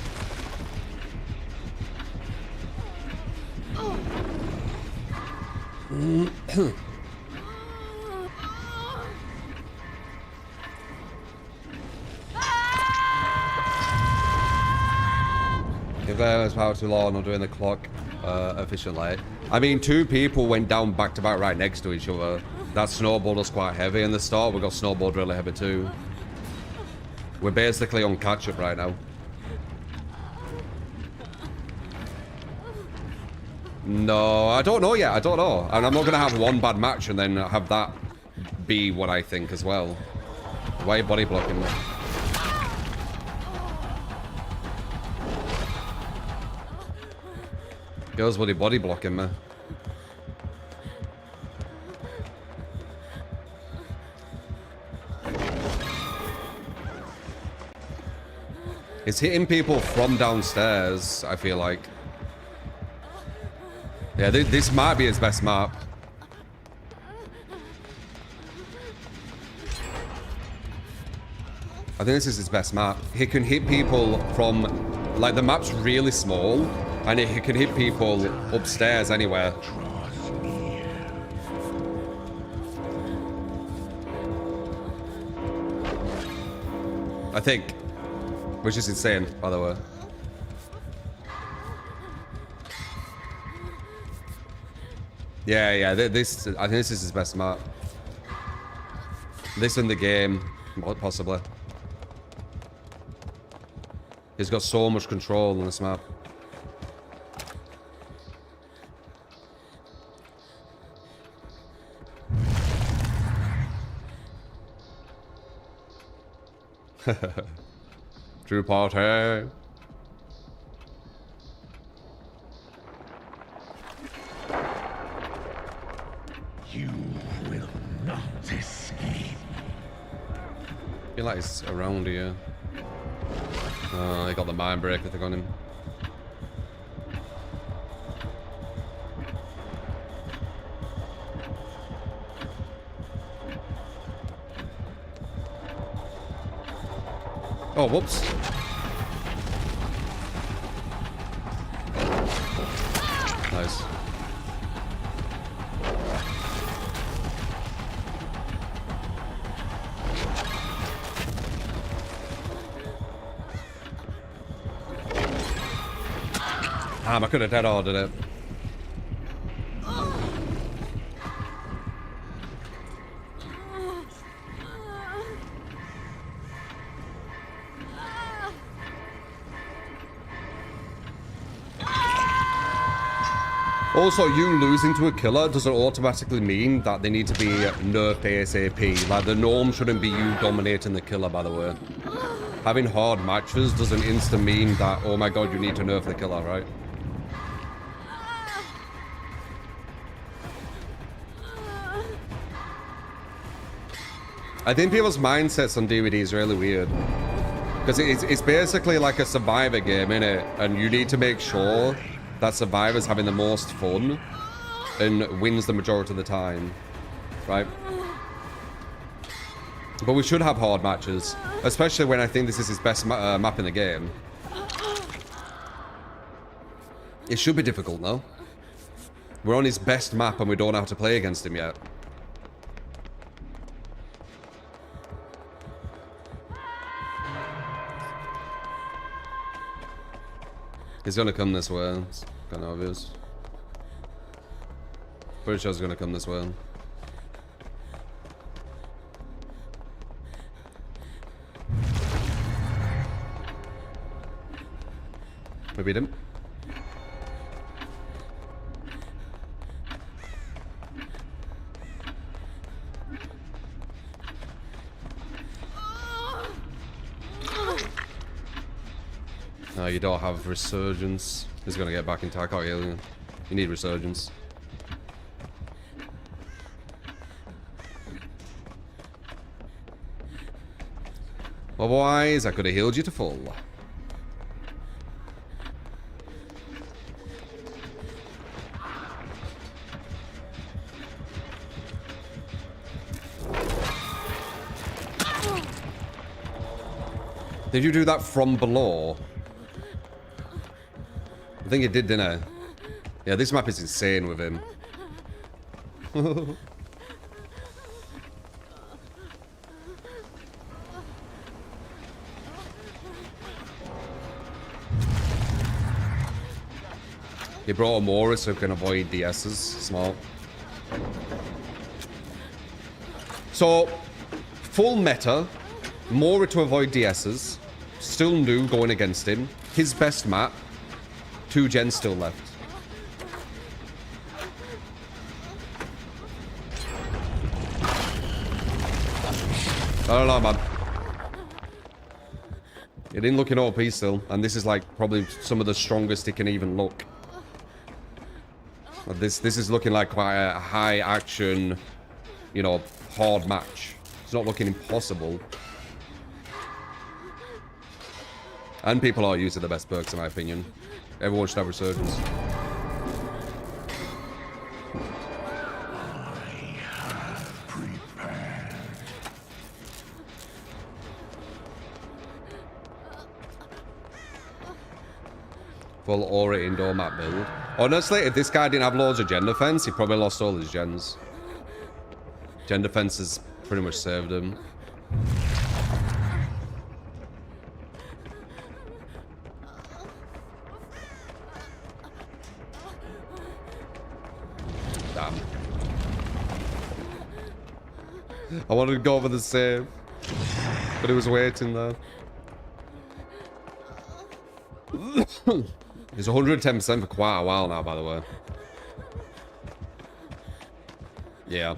If there was power too low, not doing the clock efficiently. I mean, two people went down back to back right next to each other. That snowball was quite heavy in the start. We got snowballed really heavy too. We're basically on catch-up right now. No, I don't know yet. I don't know. And I'm not going to have one bad match and then have that be what I think as well. Why are you body blocking me? Girls, what are you body blocking me? It's hitting people from downstairs, I feel like. Yeah, this might be his best map. I think this is his best map. He can hit people from... Like, the map's really small, and he can hit people upstairs anywhere. I think. Which is insane, by the way. Yeah, this... I think this is his best map. This in the game, possibly. He's got so much control on this map. True party. You will not escape. I feel like he's around here. Oh, he got the mind breaker thing on him. Oh, whoops. Nice. Damn, I could have dead ordered it. Also, you losing to a killer doesn't automatically mean that they need to be nerfed ASAP. Like, the norm shouldn't be you dominating the killer, by the way. Having hard matches doesn't insta mean that, oh my god, you need to nerf the killer, right? I think people's mindsets on DBD is really weird. Because it's basically like a survivor game, innit? And you need to make sure that survivor's having the most fun and wins the majority of the time, right? But we should have hard matches, especially when I think this is his best map in the game. It should be difficult, no? We're on his best map and we don't know how to play against him yet. He's gonna come this way. It's kind of obvious. Pretty sure he's gonna come this way. Maybe he didn't. No, you don't have resurgence. He's gonna get back into attack. Oh, yeah, you need resurgence. Otherwise, I could have healed you to full. Did you do that from below? I think it did, didn't I? Yeah, this map is insane with him. He brought a Mora so he can avoid DSs. Smart. So, full meta, Mora to avoid DSs, still new going against him, his best map, 2 gens still left. I don't know, man. It ain't looking OP still, and this is like probably some of the strongest it can even look. This is looking like quite a high action, you know, hard match. It's not looking impossible. And people are using the best perks in my opinion. Everyone should have resurgence. Full aura indoor map build. Honestly, if this guy didn't have loads of gen defense, he probably lost all his gens. Gen defense has pretty much served him. Damn. I wanted to go for the save, but it was waiting there. He's 110% for quite a while now, by the way. Yeah.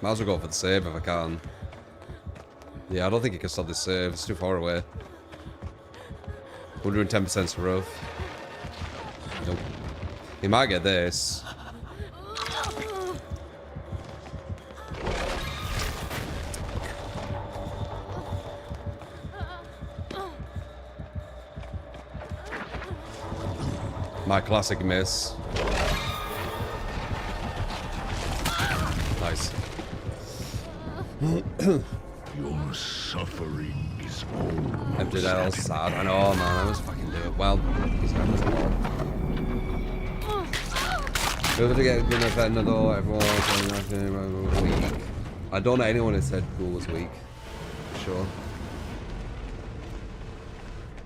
Might as well go for the save if I can. Yeah, I don't think he can stop this save. It's too far away. 110% for rough. Nope. He might get this. My classic miss. Nice. Your suffering is all. Empty L, sad. I know, man. I was fucking do it. Well, he's going to Whoever to get good enough Vecna though, everyone's weak. I don't know anyone that said Ghoul was weak. For sure.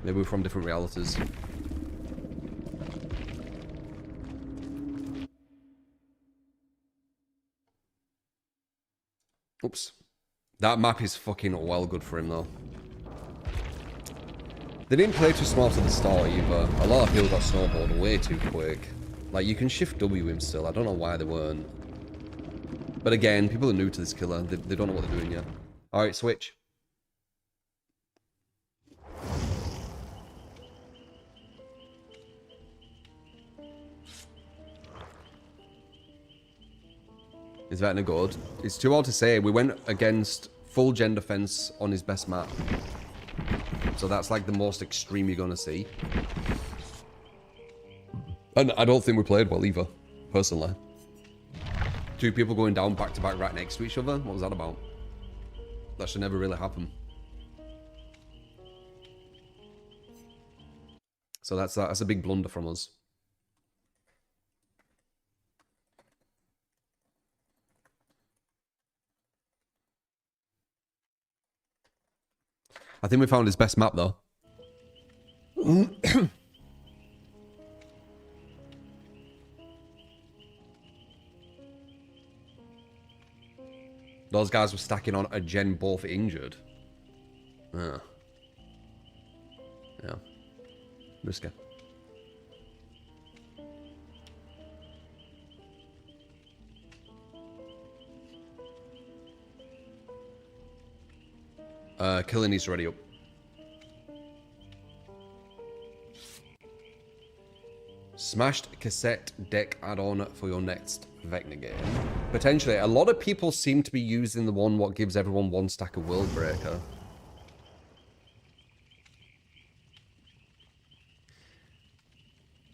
Maybe we're from different realities. Oops. That map is fucking well good for him, though. They didn't play too smart at the start, either. A lot of people got snowballed way too quick. Like, you can shift W him still. I don't know why they weren't. But again, people are new to this killer. They don't know what they're doing yet. Alright, switch. Is Vecna good? It's too hard to say. We went against full gen defense on his best map. So that's like the most extreme you're going to see. And I don't think we played well either, personally. 2 people going down back to back right next to each other? What was that about? That should never really happen. So that's a big blunder from us. I think we found his best map, though. Those guys were stacking on a gen both injured. Yeah. Yeah. Risky. Killing is already up. Smashed cassette deck add-on for your next Vecna game. Potentially. A lot of people seem to be using the one what gives everyone 1 stack of World Breaker.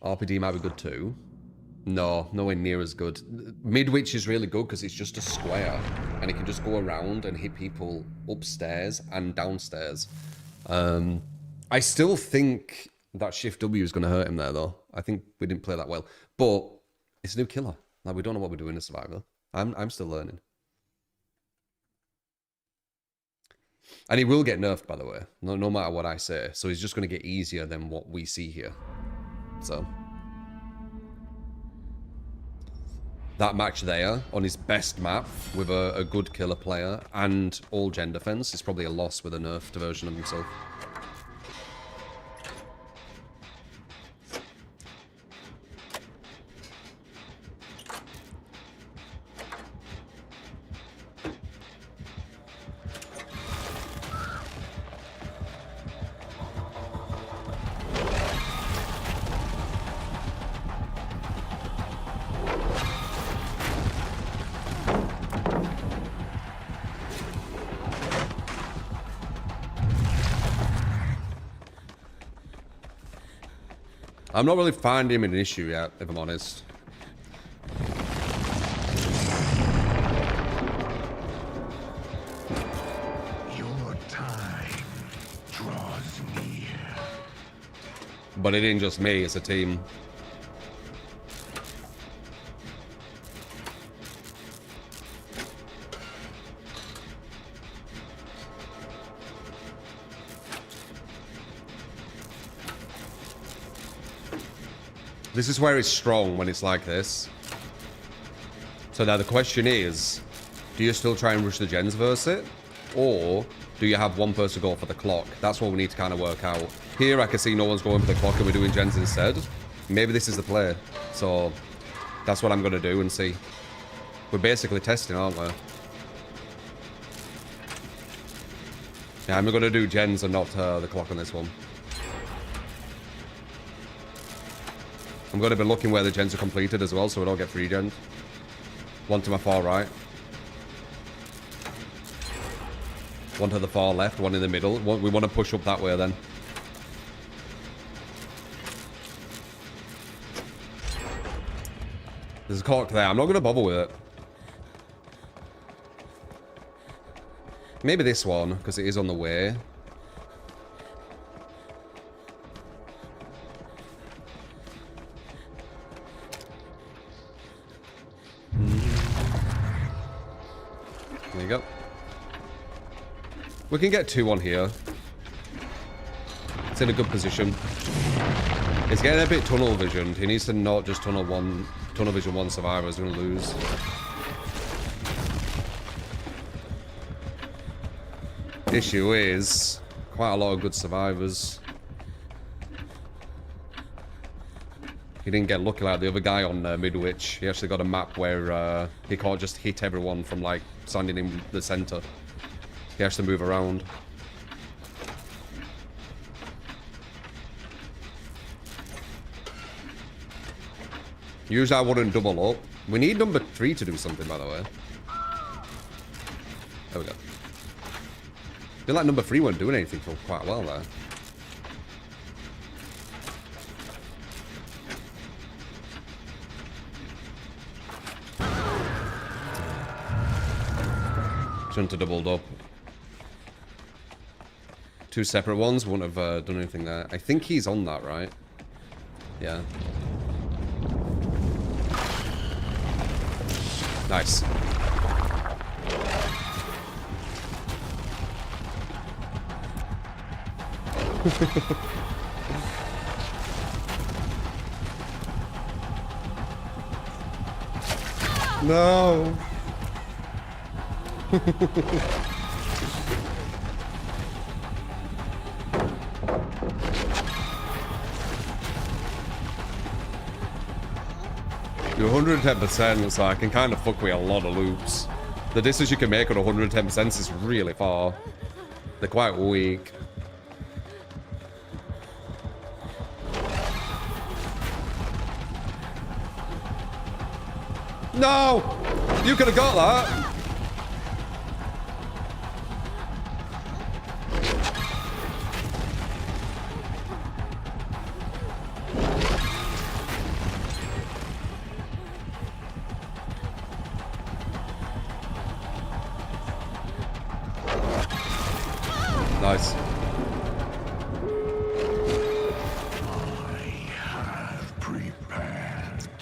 RPD might be good too. No, nowhere near as good. Midwich is really good because it's just a square and it can just go around and hit people upstairs and downstairs. I still think that Shift W is going to hurt him there though. I think we didn't play that well. But it's a new killer. Like, we don't know what we're doing in Survivor. I'm still learning. And he will get nerfed, by the way. No matter what I say. So he's just going to get easier than what we see here. So... that match there on his best map with a good killer player and all gen defense is probably a loss with a nerfed version of himself. I'm not really finding him an issue yet, if I'm honest. Your time draws near. But it ain't just me, it's a team. This is where it's strong when it's like this. So now the question is, do you still try and rush the gens versus it? Or do you have one person go for the clock? That's what we need to kind of work out. Here I can see no one's going for the clock and we're doing gens instead. Maybe this is the play. So that's what I'm going to do and see. We're basically testing, aren't we? Yeah, I'm going to do gens and not the clock on this one. I'm going to be looking where the gens are completed as well, so we don't get free gens. One to my far right. One to the far left, one in the middle. We want to push up that way then. There's a cork there. I'm not going to bother with it. Maybe this one, because it is on the way. There you go. We can get 2 on here. It's in a good position. It's getting a bit tunnel visioned. He needs to not just tunnel vision one survivor. He's going to lose. Issue is quite a lot of good survivors. He didn't get lucky like the other guy on Midwich. He actually got a map where he can't just hit everyone from like standing in the center. He has to move around. Usually I wouldn't double up. We need number 3 to do something, by the way. There we go. I feel like number 3 wasn't doing anything for quite a while there. Shouldn't have doubled up. 2 separate ones wouldn't have done anything there. I think he's on that, right? Yeah. Nice. No. You're 110%, so I can kind of fuck with a lot of loops. The distance you can make at 110% is really far. They're quite weak. No! You could have got that! Nice.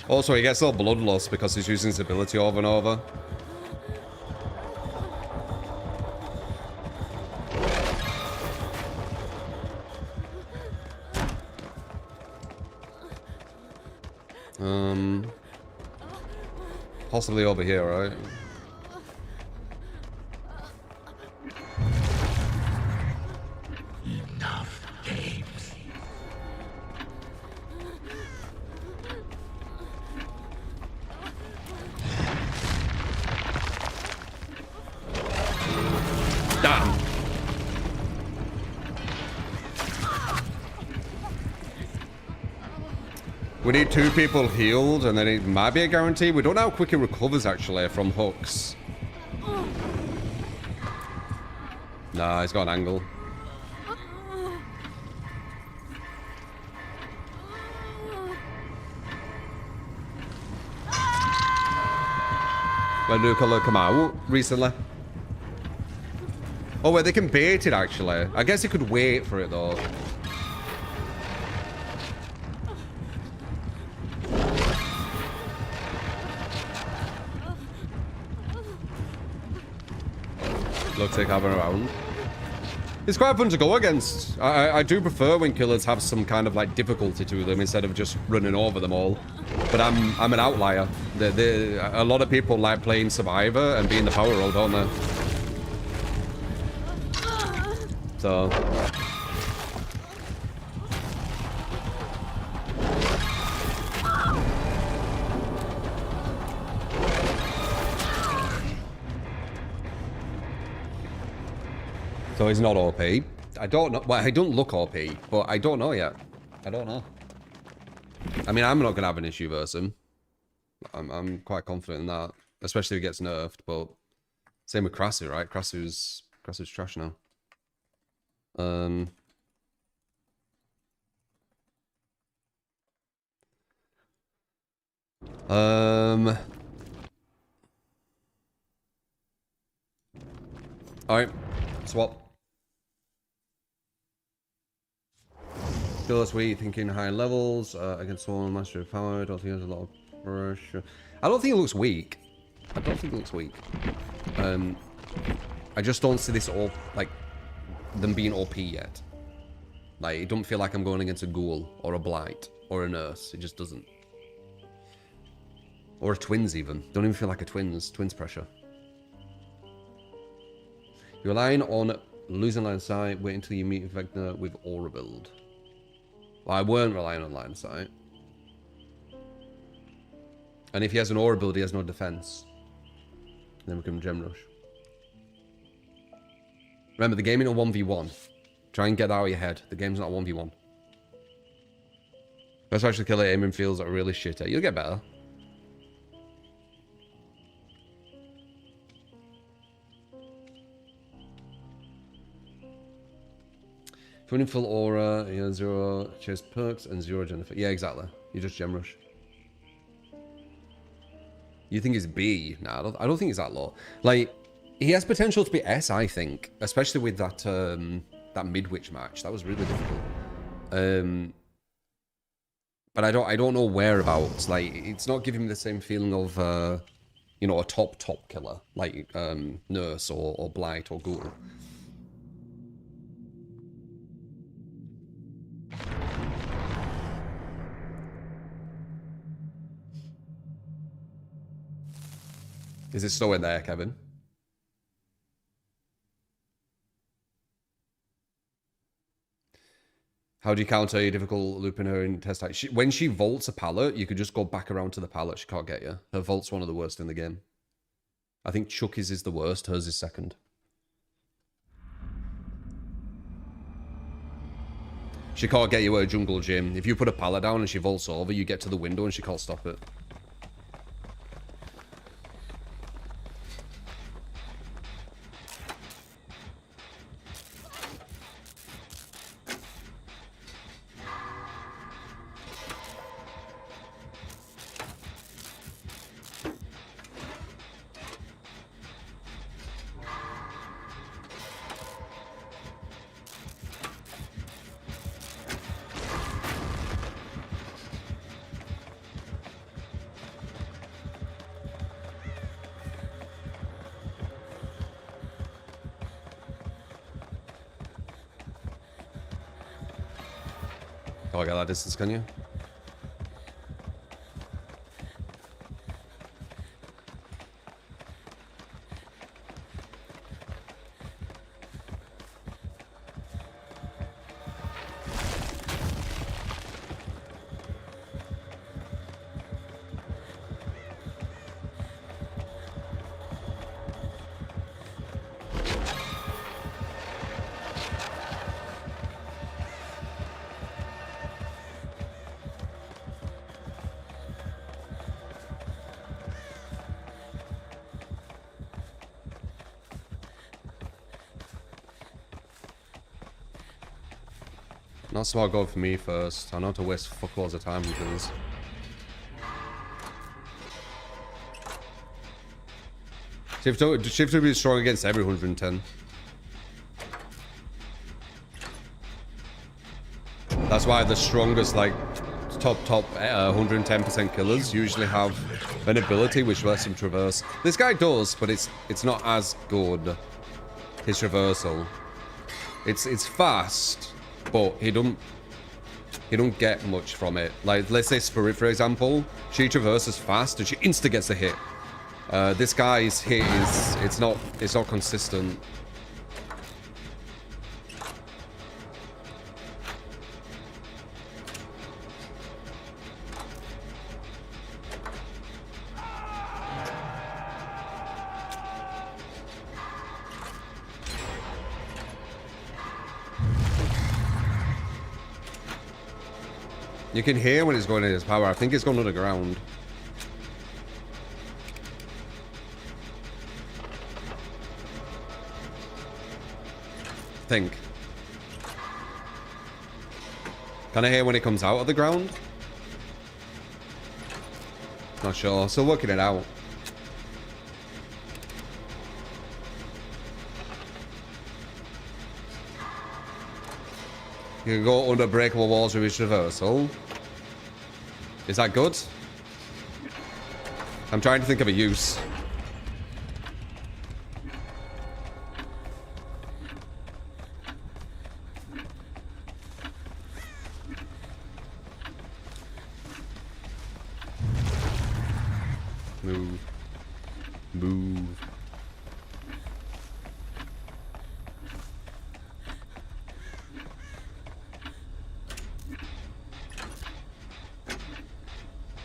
Also, he gets all bloodlust because he's using his ability over and over. Possibly over here, right? Enough games. Damn. We need 2 people healed, and then it might be a guarantee. We don't know how quick it recovers, actually, from hooks. Nah, he's got an angle. When new colour come out recently. Oh, wait, they can bait it, actually. I guess you could wait for it, though. Looks like having around. It's quite fun to go against. I do prefer when killers have some kind of like difficulty to them instead of just running over them all. But I'm an outlier. A lot of people like playing Survivor and being the power roll, don't they? So. So he's not OP. I don't know. Well, I don't look OP, but I don't know yet. I don't know. I mean, I'm not gonna have an issue versus him. I'm quite confident in that, especially if he gets nerfed. But same with Krassu, right? Krassu's trash now. All right, swap. Still sweet, thinking high levels against someone master of power. I don't think there's a lot of pressure. I don't think it looks weak. I don't think it looks weak. I just don't see this all like them being OP yet. Like, it don't feel like I'm going against a ghoul or a blight or a nurse. It just doesn't. Or a twins even. Don't even feel like a twins pressure. You're relying on losing line of sight. Wait until you meet Vecna with aura build. Well, I weren't relying on line of sight. And if he has an aura build, he has no defense. Then we can gem rush. Remember, the game ain't a 1v1. Try and get that out of your head. The game's not a 1v1. That's actually killer aiming feels like really shitty. You'll get better. If you're in full aura, you have 0 chase perks and 0 Jennifer. Yeah, exactly. You just gem rush. You think it's B? Nah, I don't think it's that low. Like, he has potential to be S, I think. Especially with that that Midwich match. That was really difficult. But I don't know whereabouts. Like, it's not giving me the same feeling of you know, a top killer. Like Nurse or Blight or Ghoul. Is it still in there, Kevin? How do you counter your difficult looping her in test height? When she vaults a pallet, you could just go back around to the pallet. She can't get you. Her vault's one of the worst in the game. I think Chucky's is the worst. Hers is second. She can't get you at a jungle gym. If you put a pallet down and she vaults over, you get to the window and she can't stop it. Can't get that distance, can you? Not smart go for me first. I know to waste fuckloads of time with this. Shift would be strong against every 110. That's why the strongest, like, top 110% killers usually have an ability which lets them traverse. This guy does, but it's not as good. His traversal. It's fast, but he don't get much from it. Like, let's say Spirit, for example. She traverses fast and she insta gets a hit. This guy's hit is it's not consistent. You can hear when it's going in his power. I think it's going underground. Think. Can I hear when it comes out of the ground? Not sure. Still working it out. You can go under breakable walls with his traversal. Is that good? I'm trying to think of a use. Move. Move.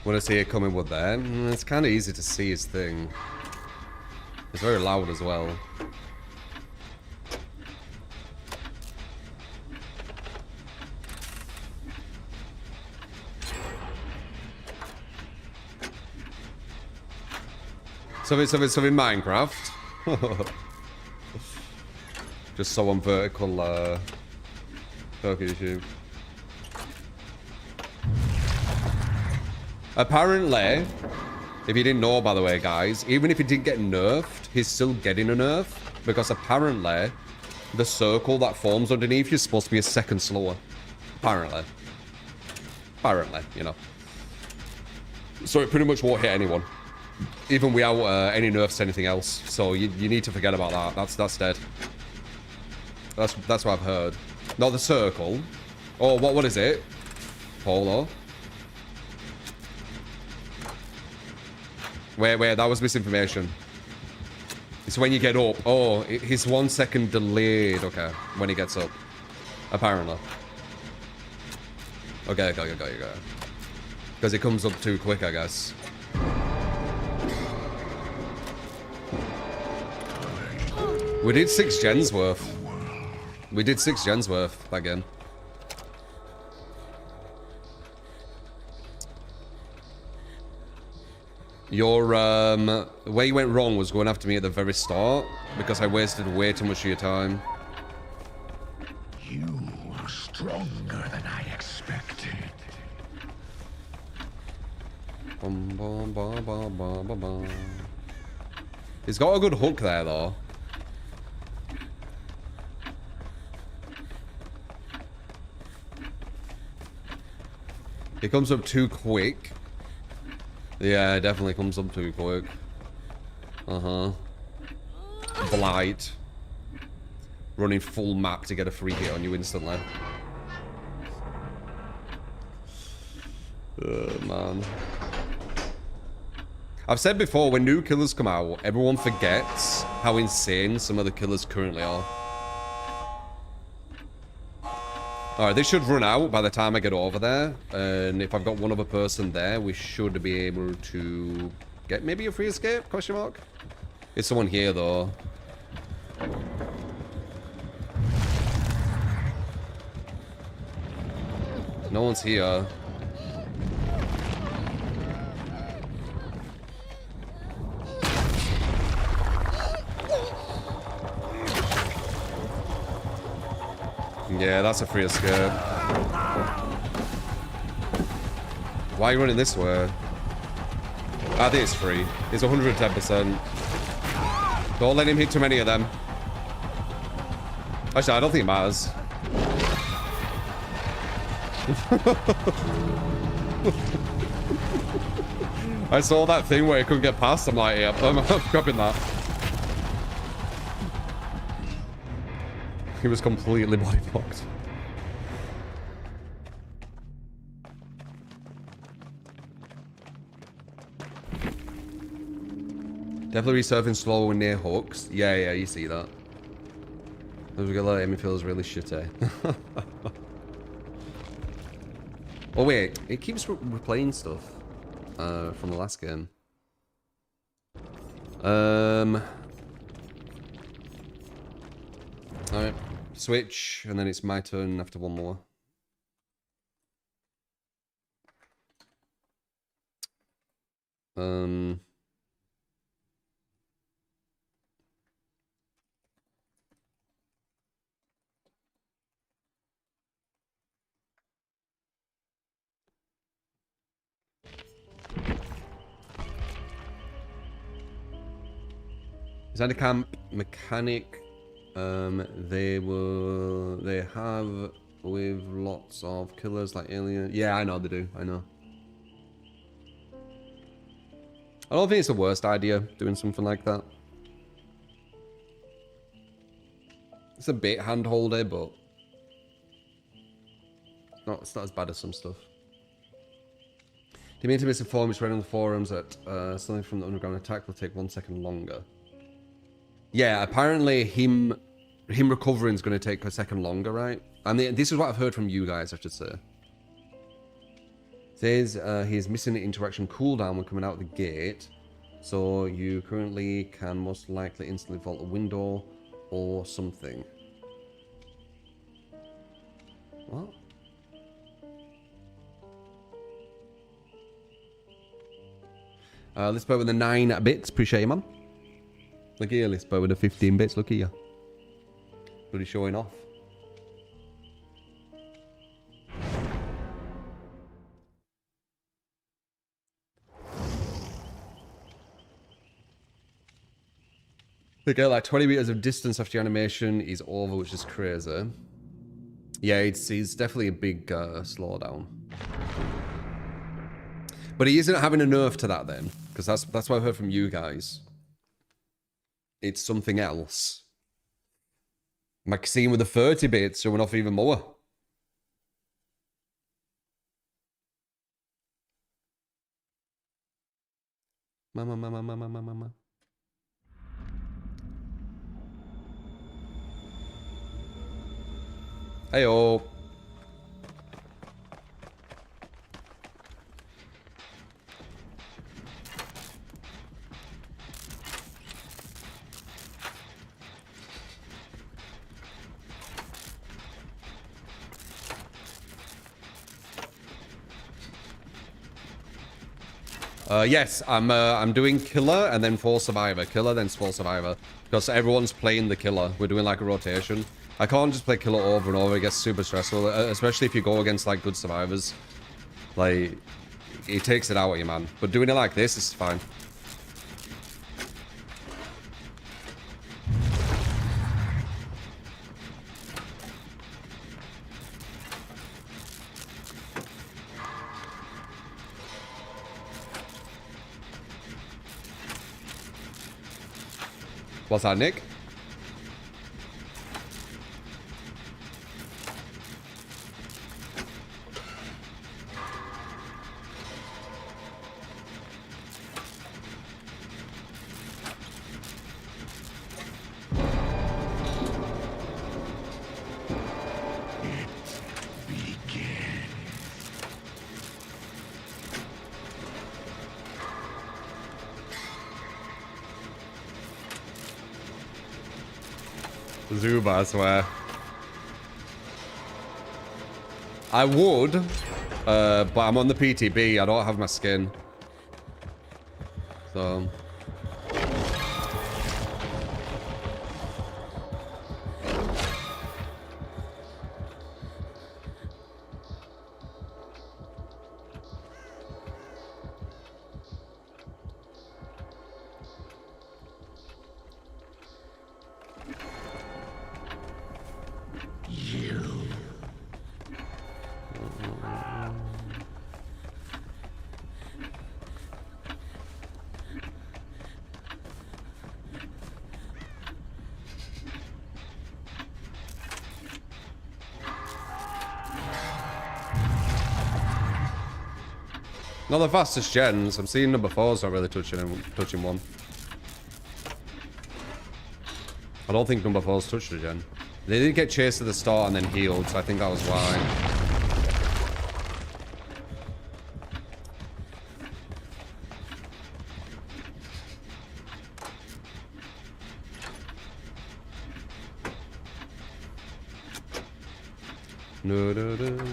Want to see it coming with that? It's kind of easy to see his thing. It's very loud as well. So in Minecraft, just so on vertical Perk issue. Apparently, if you didn't know, by the way, guys, even if he didn't get nerfed, he's still getting a nerf because apparently the circle that forms underneath you is supposed to be a second slower. Apparently, you know. So it pretty much won't hit anyone, even without any nerfs to anything else. So you need to forget about that. That's dead. That's what I've heard. Not the circle. Oh, what is it? Polo. Wait, that was misinformation. It's when you get up. Oh, he's 1 second delayed, okay, when he gets up. Apparently. Okay. Because it comes up too quick, I guess. We did 6 gens worth. We did 6 gens worth again. Your, where you went wrong was going after me at the very start, because I wasted way too much of your time. You are stronger than I expected. He's got a good hook there, though. He comes up too quick. Yeah, it definitely comes up too quick. Blight. Running full map to get a free hit on you instantly. Oh, man. I've said before, when new killers come out, everyone forgets how insane some of the killers currently are. Alright, this should run out by the time I get over there. And if I've got one other person there, we should be able to get maybe a free escape? Question mark? It's someone here, though. No one's here. Yeah, that's a free escape. Why are you running this way? I think it's free. It's 110%. Don't let him hit too many of them. Actually, I don't think it matters. I saw that thing where he couldn't get past. I'm like, yeah, I'm grabbing that. He was completely body blocked. Definitely resurfing slower when near hooks. Yeah, you see that. Those gonna let me feels really shitty. Oh wait, it keeps replaying stuff from the last game. Alright, switch, and then it's my turn after one more. Is that a camp mechanic? They have with lots of killers like Alien. Yeah, I know they do. I know. I don't think it's the worst idea doing something like that. It's a bit hand-holdy, but it's not as bad as some stuff. The mean to misinform is read on the forums that something from the underground attack will take 1 second longer. Yeah, apparently him recovering is going to take a second longer, right? I mean, this is what I've heard from you guys, I should say. It says he's missing an interaction cooldown when coming out of the gate, so you currently can most likely instantly vault a window or something. What? Let's play with the 9 bits. Appreciate you, man. Look here, let's play with the 15 bits. Look here. Bloody showing off. They get like 20 meters of distance after the animation is over, which is crazy. Yeah, it's definitely a big slowdown. But he isn't having a nerf to that then, because that's what I've heard from you guys. It's something else. Maxine with the 30 bits showing off even more. Mama. Hey-oh. Yes, I'm doing killer and then full survivor. Killer, then full survivor. Because everyone's playing the killer. We're doing like a rotation. I can't just play killer over and over. It gets super stressful, especially if you go against like good survivors. Like, it takes it out of you, man. But doing it like this is fine. What's that, Nick? Zuba, I swear. I would, but I'm on the PTB. I don't have my skin. So... Not the fastest gens. I'm seeing number 4's not really touching one. I don't think number 4's touched a gen. They did get chased at the start and then healed, so I think that was why. No, no, no.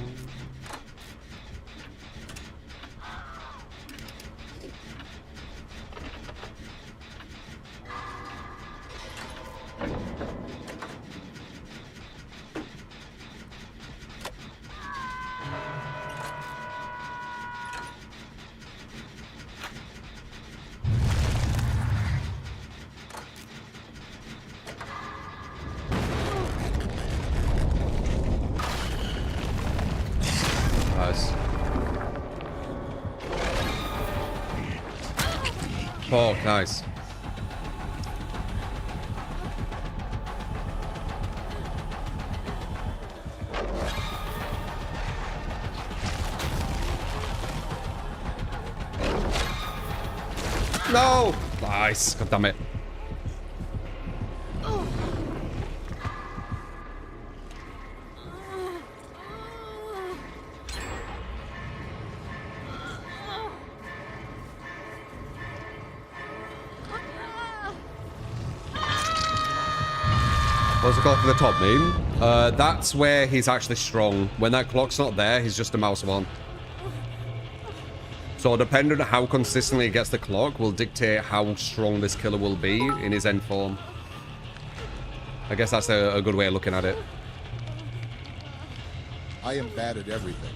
Nice. Oh, nice. No! Nice. God damn it. What's it called for the top mean? That's where he's actually strong. When that clock's not there, he's just a mouse one. So depending on how consistently he gets the clock will dictate how strong this killer will be in his end form. I guess that's a good way of looking at it. I am bad at everything.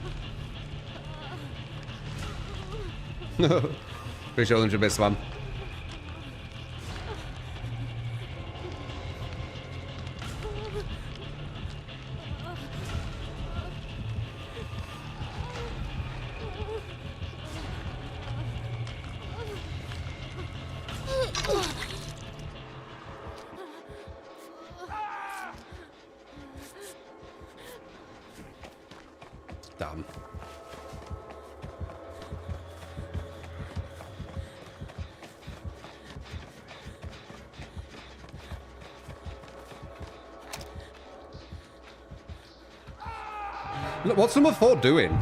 Appreciate 100 bits, man. Damn. Look, what's number 4 doing?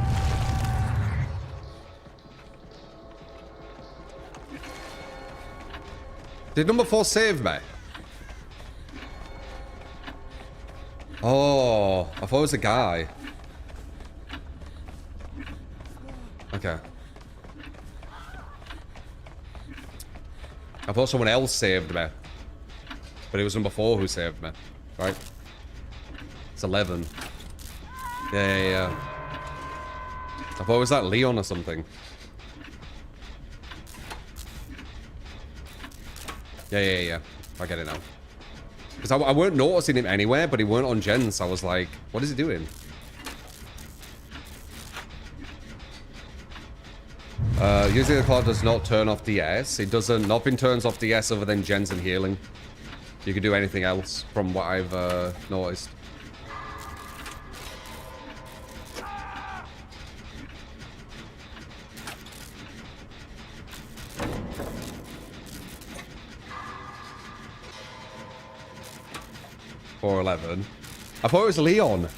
Did number 4 save me? Oh, I thought it was a guy. Okay. I thought someone else saved me. But it was number 4 who saved me. Right? It's 11. Yeah. I thought it was like Leon or something. Yeah. I get it now. Because I weren't noticing him anywhere, but he weren't on gens, so I was like, what is he doing? Using the clock does not turn off DS. It doesn't. Nothing turns off DS other than gens and healing. You can do anything else from what I've noticed. .411. I thought it was Leon.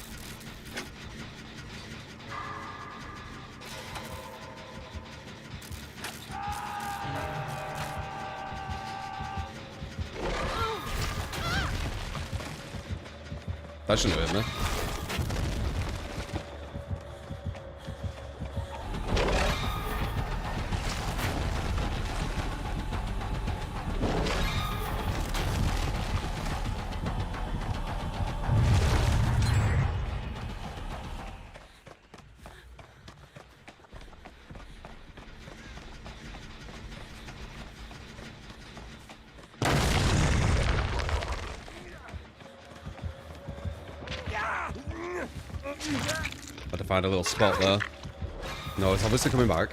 That shouldn't have hit me. Had to find a little spot there. No, it's obviously coming back.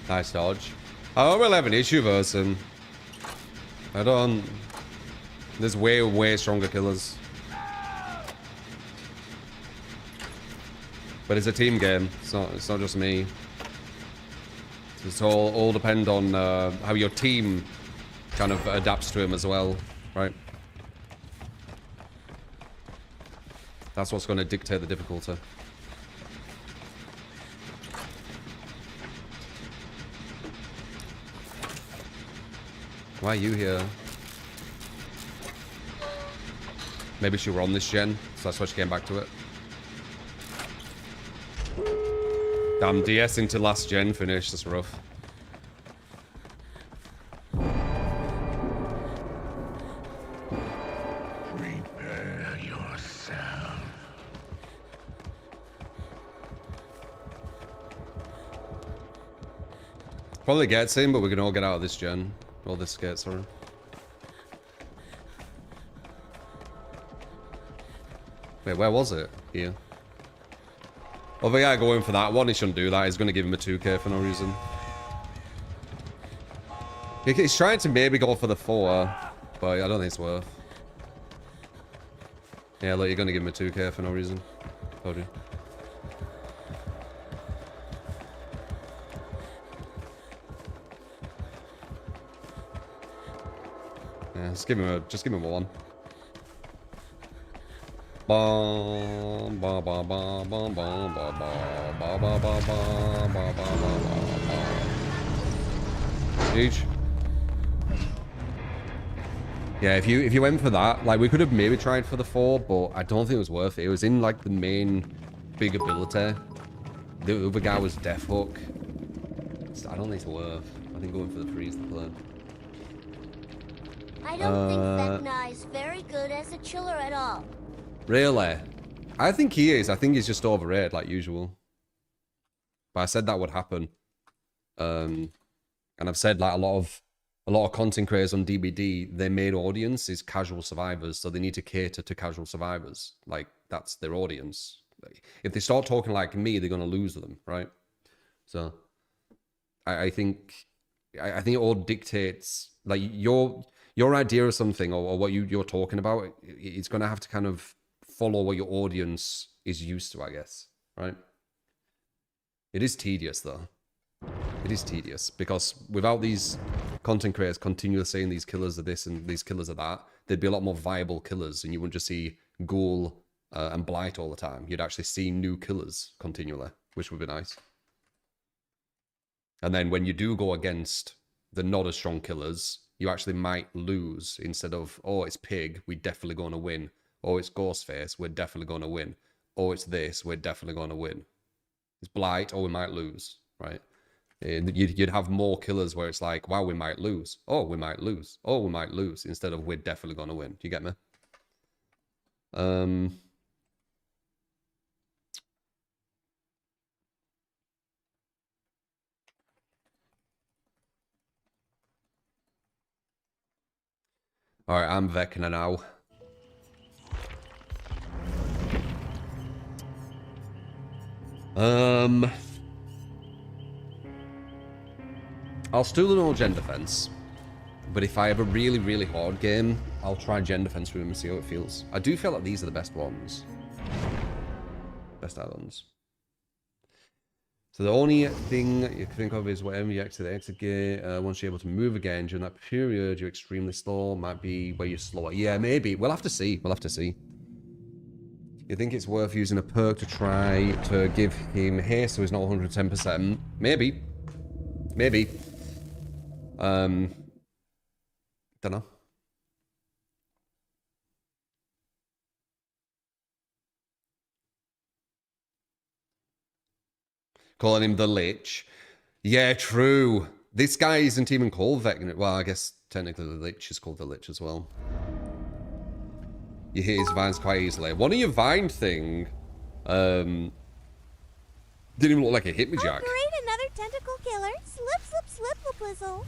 Nice dodge. I don't really have an issue versus him. I don't... There's way, way stronger killers. But it's a team game. It's not just me. It's all depend on how your team kind of adapts to him as well, right? That's what's going to dictate the difficulty. Why are you here? Maybe she were on this gen, so that's why she came back to it. Damn, DS into last gen finish, that's rough. Prepare yourself. Probably gets him, but we can all get out of this gen. All this gets, sorry. Wait, where was it? Here. Oh, but yeah, going for that one. He shouldn't do that. He's going to give him a 2k for no reason. He's trying to maybe go for the 4, but I don't think it's worth. Yeah, look, you're going to give him a 2k for no reason. Told you. Yeah, just give him a 1. Bum, ba, ba, ba, bum, bum, ba, ba, ba, ba, ba, ba, ba, ba, ba. Huge. Yeah, if you went for that, like we could have maybe tried for the 4, but I don't think it was worth it. It was in like the main big ability. The other guy was Death Hook. I don't think it's worth. I think going for the 3 is the plan. I don't think Vecna is very good as a chiller at all. Really? I think he is. I think he's just overrated like usual. But I said that would happen. And I've said like a lot of content creators on DBD, their main audience is casual survivors, so they need to cater to casual survivors. Like that's their audience. If they start talking like me, they're gonna lose them, right? So I think it all dictates like your idea of something or what you're talking about. It's gonna have to kind of follow what your audience is used to, I guess, right? It is tedious though. It is tedious because without these content creators continually saying these killers are this and these killers are that, there'd be a lot more viable killers and you wouldn't just see Ghoul and Blight all the time. You'd actually see new killers continually, which would be nice. And then when you do go against the not as strong killers, you actually might lose instead of, oh, it's Pig, we're definitely going to win. Oh, it's Ghostface, we're definitely going to win. Oh, it's this, we're definitely going to win. It's Blight, oh, we might lose, right? You'd have more killers where it's like, wow, we might lose. Oh, we might lose. Oh, we might lose. Instead of we're definitely going to win. Do you get me? Alright, I'm Vecna now. I'll still do no gen defense, but if I have a really, really hard game, I'll try gen defense with him and see how it feels. I do feel like these are the best ones. Best add-ons. So the only thing you can think of is whatever you exit gear, once you're able to move again during that period, you're extremely slow. Might be where you're slower. Yeah, maybe. We'll have to see. We'll have to see. You think it's worth using a perk to try to give him haste so he's not 110%? Maybe. Maybe. Don't know. Calling him the Lich. Yeah, true. This guy isn't even called Vecna. Well, I guess technically the Lich is called the Lich as well. You hit his vines quite easily. One of your vine thing didn't even look like it hit me, Jack. Oh, great, another tentacle killer. Slip, slip, slip, Blizzle.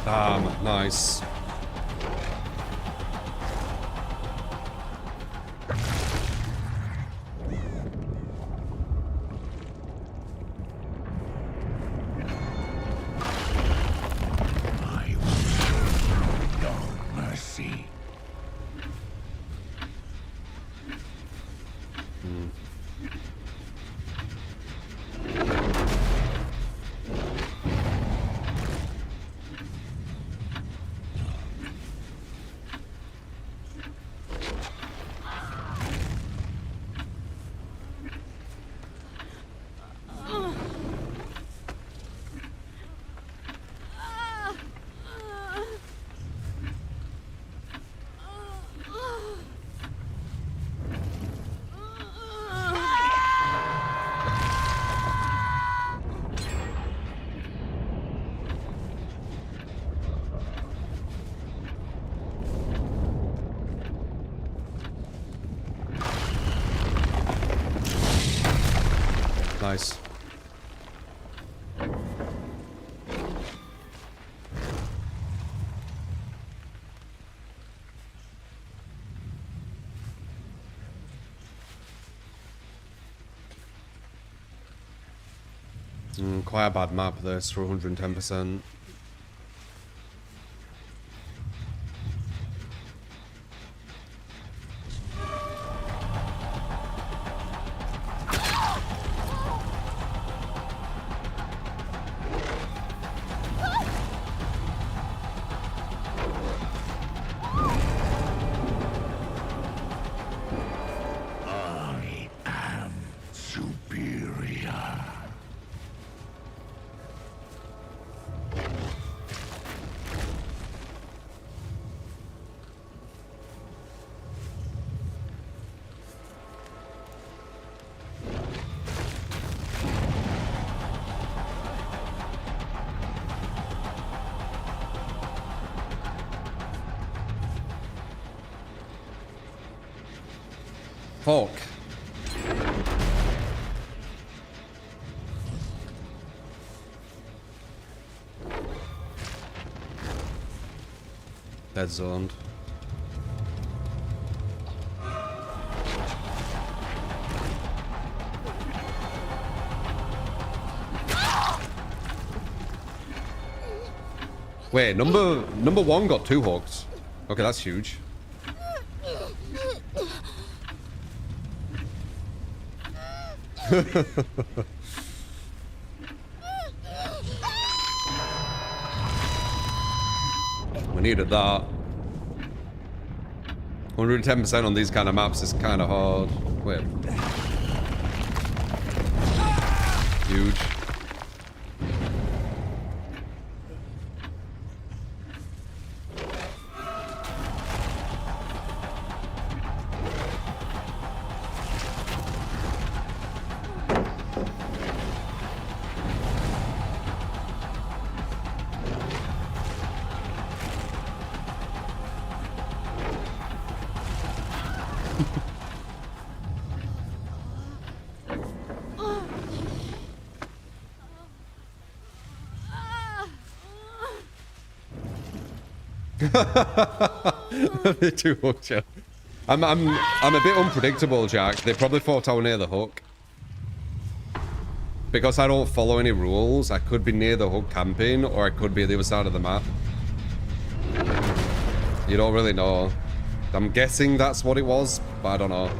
Damn, nice. I will show no mercy. Nice. Quite a bad map this for 110%. I am superior. Fuck. Dead zoned. Wait, number one got 2 hooks. Okay, that's huge. We needed that. 110% on these kind of maps is kind of hard. Wait. Huge. They're too hooked, yeah. I'm a bit unpredictable, Jack. They probably thought I was near the hook. Because I don't follow any rules, I could be near the hook camping, or I could be at the other side of the map. You don't really know. I'm guessing that's what it was, but I don't know.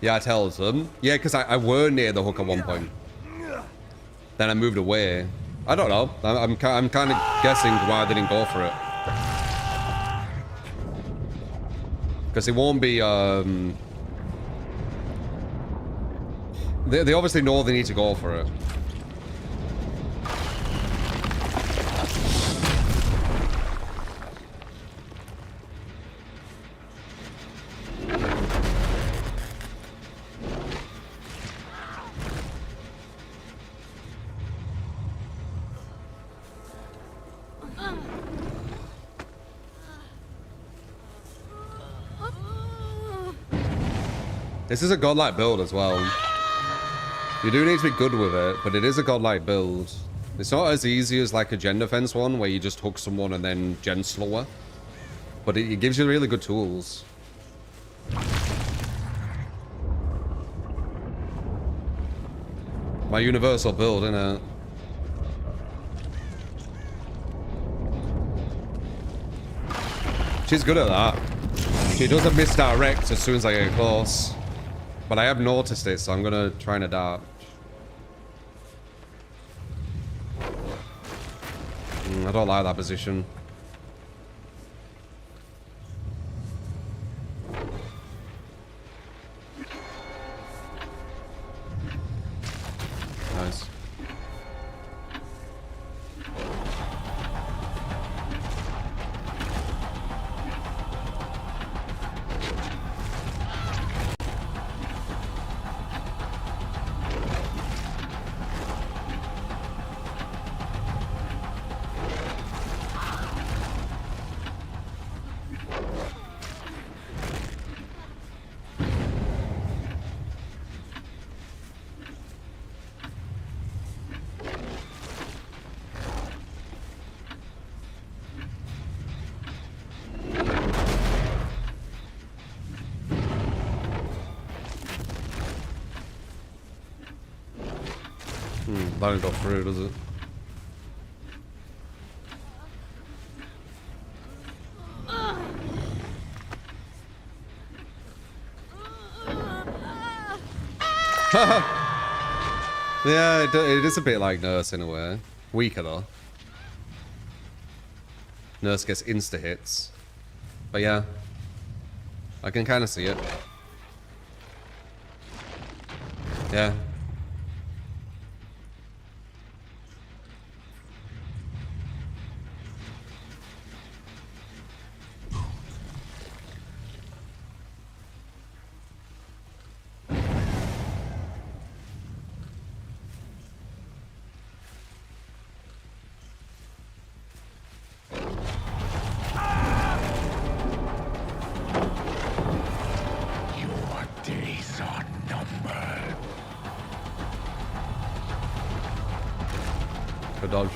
Yeah, I tells them. Yeah, because I were near the hook at one point. Then I moved away. I don't know. I'm kind of guessing why they didn't go for it. Because it won't be... They obviously know they need to go for it. This is a godlike build as well. You do need to be good with it, but it is a godlike build. It's not as easy as like a gen defense one where you just hook someone and then gen slower. But it gives you really good tools. My universal build, innit? She's good at that. She doesn't misdirect as soon as I get close. But I have noticed it, so I'm gonna try and adapt. I don't like that position. Nice. That didn't go through, does it? Yeah, it is a bit like Nurse in a way. Weaker though. Nurse gets insta hits. But yeah, I can kind of see it. Yeah. Dodge.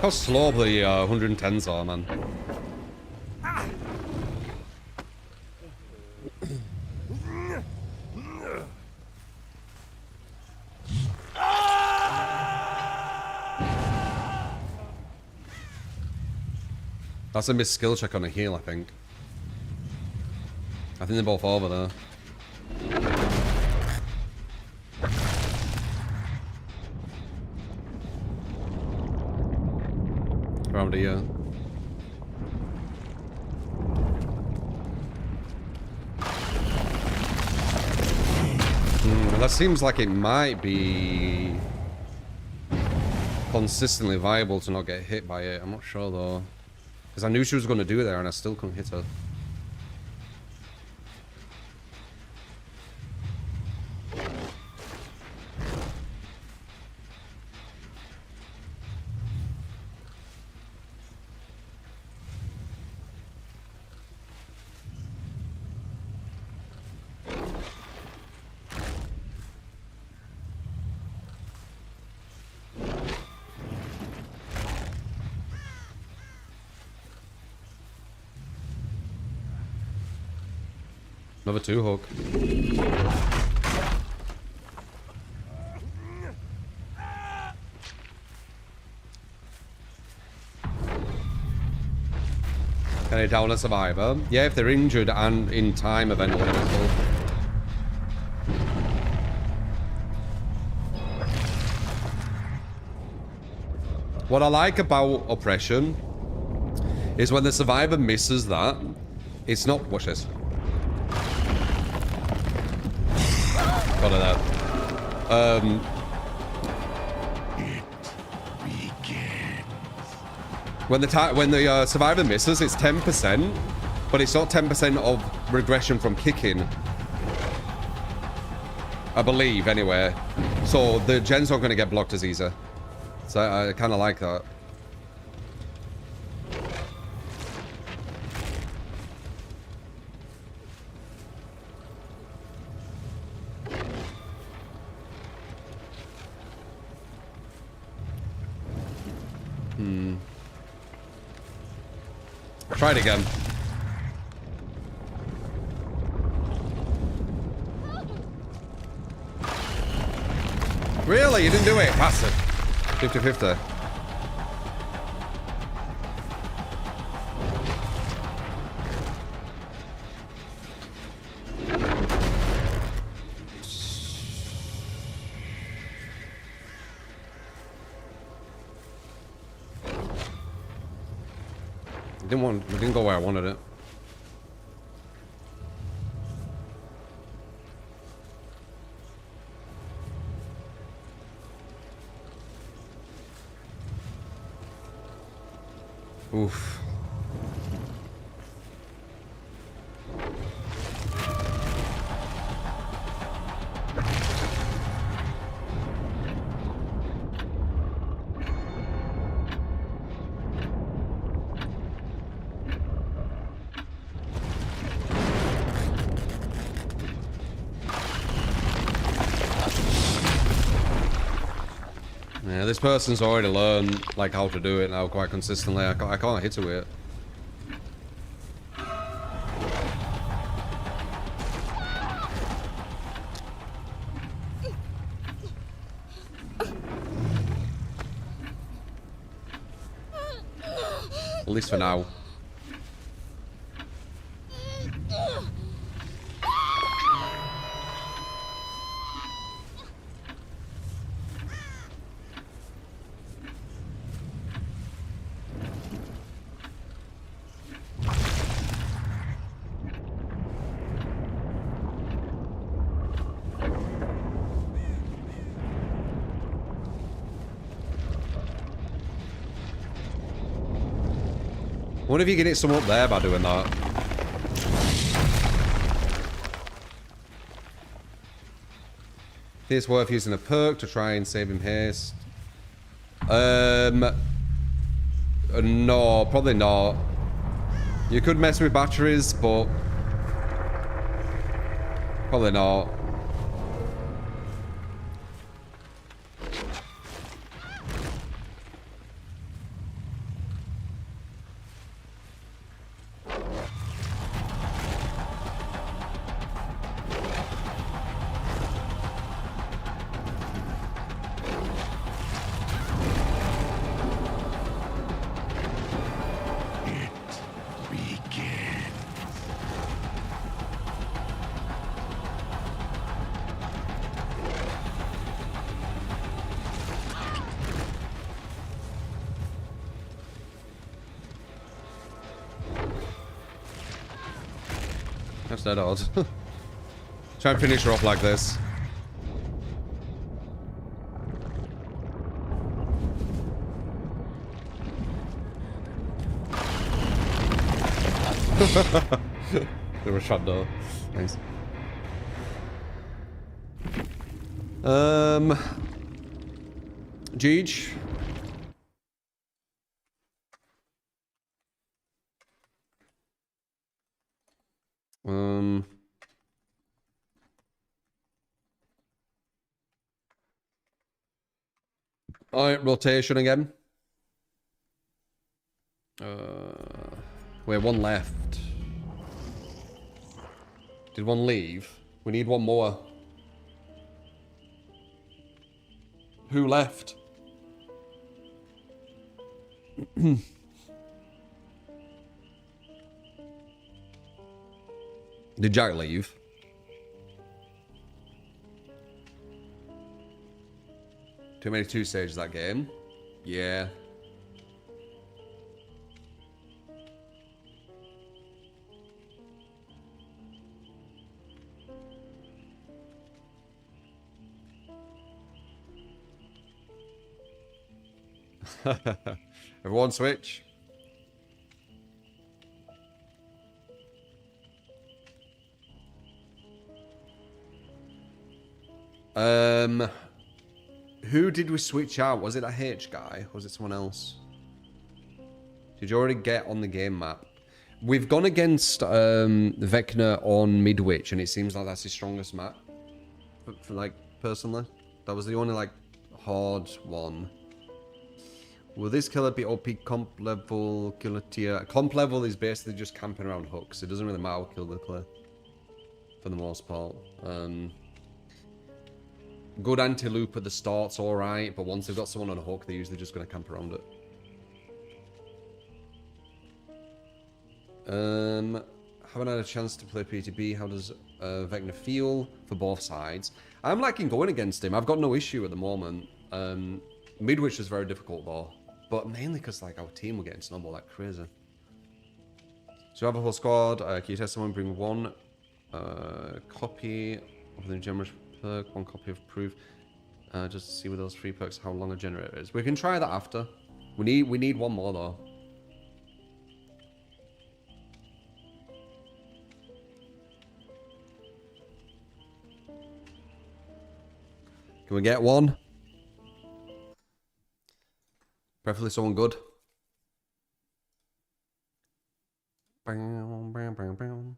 How slow the 110s are, man. That's a missed skill check on a heal, I think. I think they're both over there. Around here. That seems like it might be consistently viable to not get hit by it. I'm not sure though. Because I knew she was going to do it there and I still couldn't hit her. Another 2 hook. Can I down a survivor? Yeah, if they're injured and in time of any level. What I like about Oppression is when the survivor misses that, it's not... Watch this. Got it there. When the survivor misses, it's 10%, but it's not 10% of regression from kicking. I believe, anyway. So the gen's not going to get blocked as easy. So I kind of like that. Try it again. Really? You didn't do it? Pass it. 50-50. It didn't go where I wanted it. Oof. Yeah, this person's already learned like how to do it now quite consistently. I can't hit it with it. At least for now. What if you can hit some up there by doing that? It's worth using a perk to try and save him haste. No, probably not. You could mess with batteries, but probably not. That's dead odd. Try and finish her off like this. They were shot though. Nice. Jeej. Alright, rotation again. We have one left. Did one leave? We need one more. Who left? Did Jack leave? Too many 2 stages that game. Yeah. Everyone switch. Who did we switch out? Was it that H guy? Or was it someone else? Did you already get on the game map? We've gone against Vecna on Midwich, and it seems like that's his strongest map. For like, personally. That was the only, like, hard one. Will this killer be OP comp level, killer tier? Comp level is basically just camping around hooks. It doesn't really matter what kill they play. For the most part. Good anti-loop at the start's alright, but once they've got someone on a hook, they're usually just going to camp around it. Haven't had a chance to play PTB. How does Vecna feel for both sides? I'm liking going against him. I've got no issue at the moment. Midwich was very difficult though, but mainly because like our team were getting snowballed like crazy. So we have a whole squad. Can you test someone bring one copy of the generous perk, one copy of proof, just to see with those 3 perks how long a generator is. We can try that after. We need one more though. Can we get one? Preferably someone good. Bam, bam, bam, bam.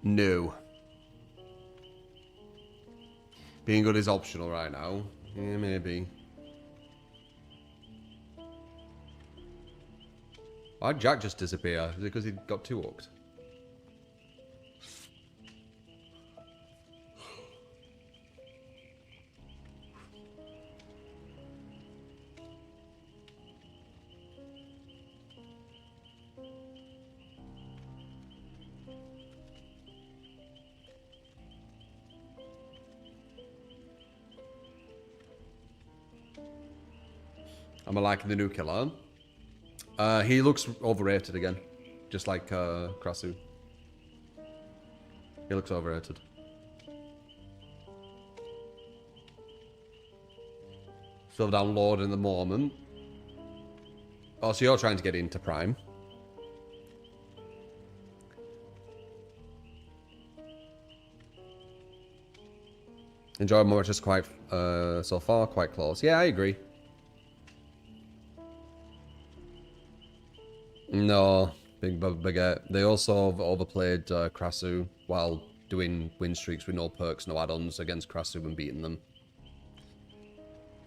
No. Being good is optional right now. Yeah, maybe. Why'd Jack just disappear? Is it because he got 2 hooked? Am I liking the new killer? He looks overrated again. Just like Krasu. He looks overrated. Still downloading the moment. Oh, so you're trying to get into Prime. Enjoyed more, just quite, so far, quite close. Yeah, I agree. No, big baguette. They also overplayed Krasu while doing win streaks with no perks, no add-ons against Krasu and beating them.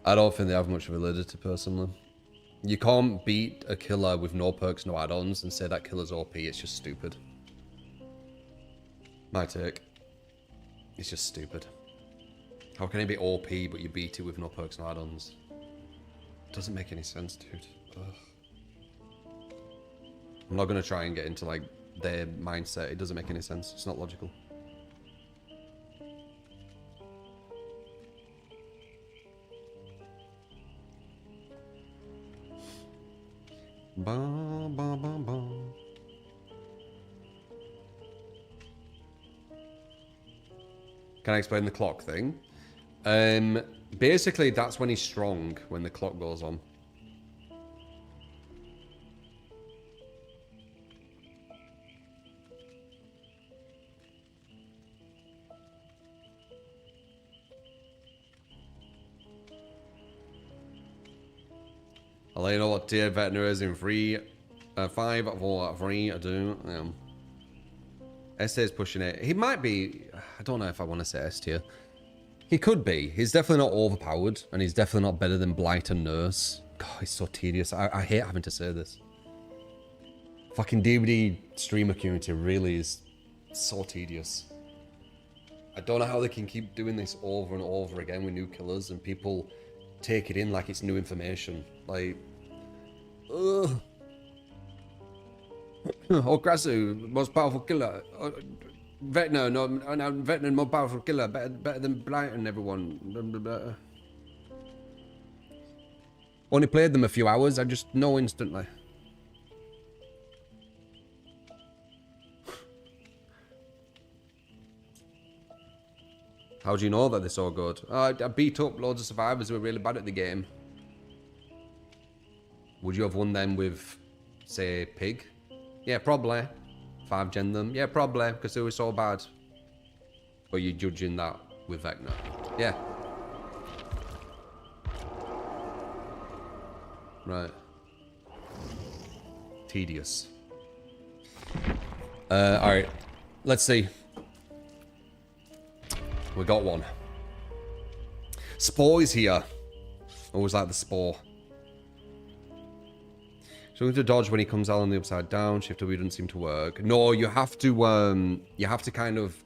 I don't think they have much validity, personally. You can't beat a killer with no perks, no add-ons and say that killer's OP. It's just stupid. My take. It's just stupid. How can it be OP but you beat it with no perks, no add-ons? Doesn't make any sense, dude. Ugh. I'm not going to try and get into, like, their mindset. It doesn't make any sense. It's not logical. Ba, ba, ba, ba. Can I explain the clock thing? Basically, that's when he's strong, when the clock goes on. I'll let you know what tier Vecna is in 3, 5 or 3. I do. SA is pushing it. He might be. I don't know if I want to say S tier. He could be. He's definitely not overpowered, and he's definitely not better than Blight and Nurse. God, it's so tedious. I hate having to say this. Fucking DBD streamer community really is so tedious. I don't know how they can keep doing this over and over again with new killers, and people take it in like it's new information. Like, ugh. Okrasu, most powerful killer. Vecna, no, Vecna, more powerful killer, better than Blight and everyone. Blah, blah, blah. Only played them a few hours, I just know instantly. How do you know that they're so good? I beat up loads of survivors who were really bad at the game. Would you have won them with, say, Pig? Yeah, probably. 5-gen them. Yeah, probably, because they were so bad. But you're judging that with Vecna. Yeah. Right. Tedious. Alright. Let's see. We got one. Spore is here. Always like the Spore. So we have to dodge when he comes out on the upside down. Shift W doesn't seem to work. No, you have to kind of,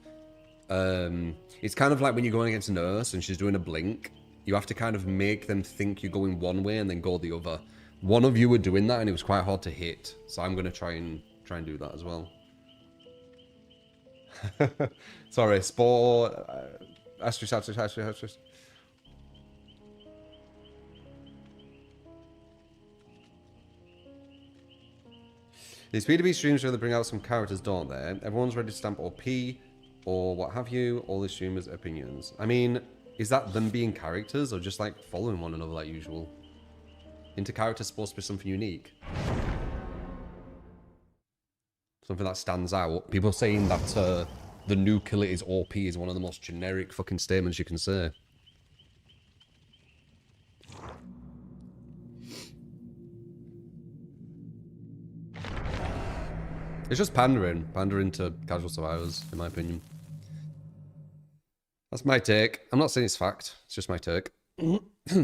it's kind of like when you're going against a nurse and she's doing a blink. You have to kind of make them think you're going one way and then go the other. One of you were doing that and it was quite hard to hit. So I'm gonna try and do that as well. Sorry, Spore, asterisk. These B2B streams really bring out some characters, don't they? Everyone's ready to stamp OP or what have you. All the streamers' opinions. I mean, is that them being characters or just like following one another like usual? Inter-character supposed to be something unique. Something that stands out. People saying that the new killer is OP is one of the most generic fucking statements you can say. It's just pandering to casual survivors, in my opinion. That's my take. I'm not saying it's fact. It's just my take. That's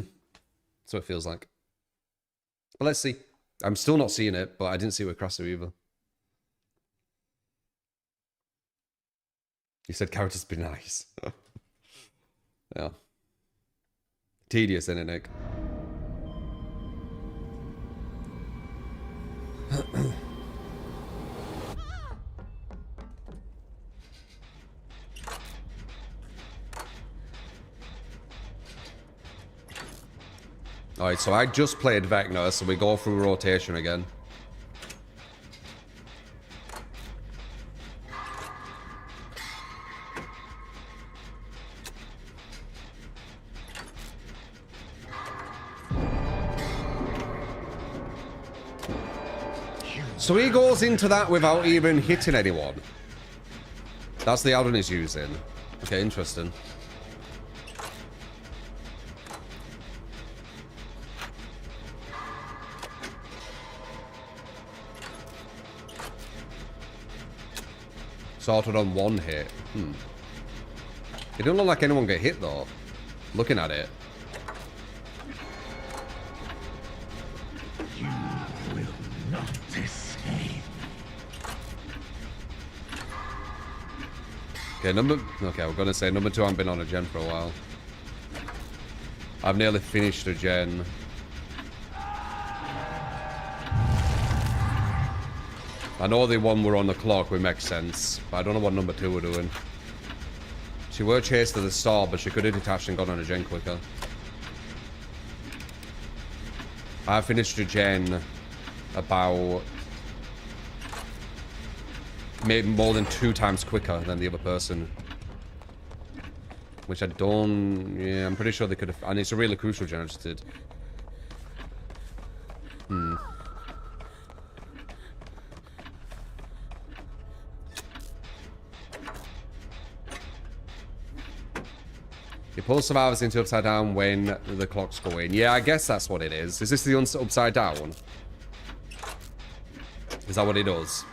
what it feels like. But let's see. I'm still not seeing it, but I didn't see it with Crasso either. You said characters be nice. Yeah. Tedious, isn't it, Nick? Alright, so I just played Vecna, so we go through rotation again. So he goes into that without even hitting anyone. That's the add-on he's using. Okay, interesting. Sorted on one hit. It don't look like anyone get hit though. Looking at it. You will not escape. Okay, we're gonna say number 2. I've been on a gen for a while. I've nearly finished a gen. I know the one we're on the clock, which makes sense, but I don't know what number 2 we're doing. She were chased to the start, but she could have detached and gone on a gen quicker. I finished a gen about maybe more than 2 times quicker than the other person. Which I don't... Yeah, I'm pretty sure they could have... And it's a really crucial gen I just did. It pulls survivors into upside down when the clock's going. Yeah, I guess that's what it is. Is this the upside down? Is that what it does?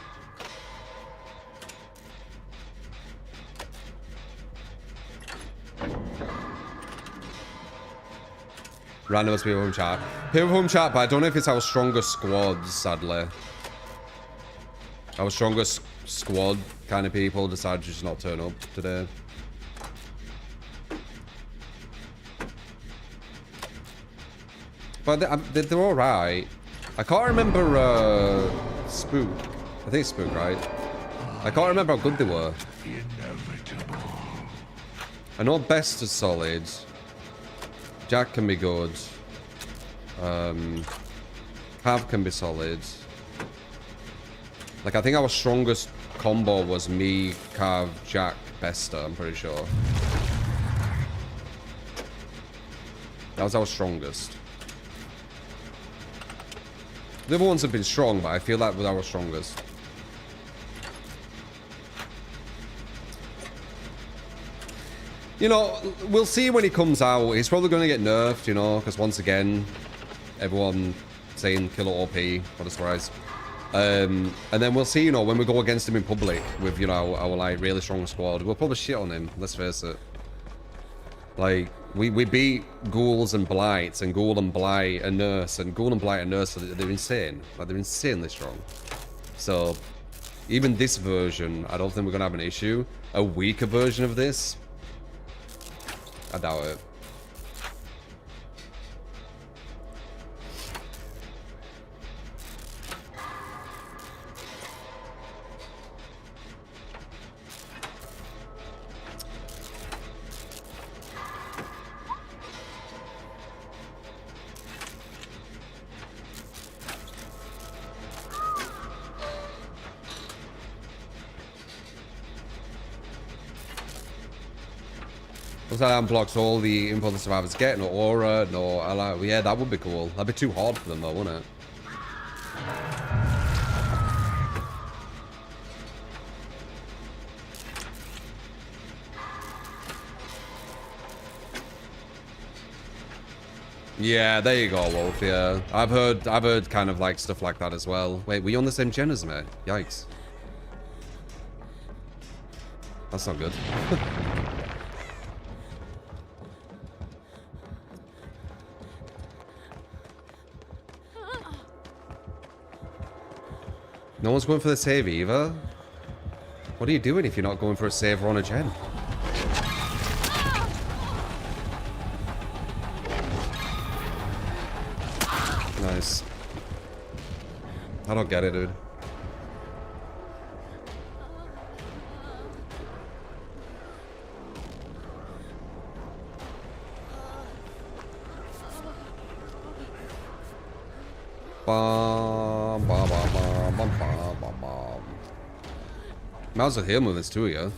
Randomers people from chat. People from chat, but I don't know if it's our strongest squad, sadly. Our strongest squad kind of people decided to just not turn up today. But they're alright. I can't remember Spook. I think it's Spook, right? I can't remember how good they were. I know Best is solid. Jack can be good. Cav can be solid. Like, I think our strongest combo was me, Cav, Jack, Bester, I'm pretty sure. That was our strongest. The other ones have been strong, but I feel that was our strongest. You know, we'll see when he comes out. He's probably going to get nerfed, you know, because once again, everyone saying killer OP, what a surprise. And then we'll see, you know, when we go against him in public with, you know, our like really strong squad, we'll probably shit on him, let's face it. Like, we beat Ghouls and Blights and Ghoul and Blight and Nurse, and Ghoul and Blight and Nurse, they're insane. Like, they're insanely strong. So, even this version, I don't think we're going to have an issue. A weaker version of this, I doubt it. Looks like that unblocks all the info the survivors get. No aura, no ally. Yeah, that would be cool. That'd be too hard for them though, wouldn't it? Yeah, there you go, Wolf. Yeah, I've heard kind of like stuff like that as well. Wait, were you on the same gen as me? Yikes. That's not good. No one's going for the save either. What are you doing if you're not going for a save or on a gen? Nice. I don't get it, dude. Bum, bum, bum, bum, bum, bum, bum, bum. Might as well heal with this too, yeah.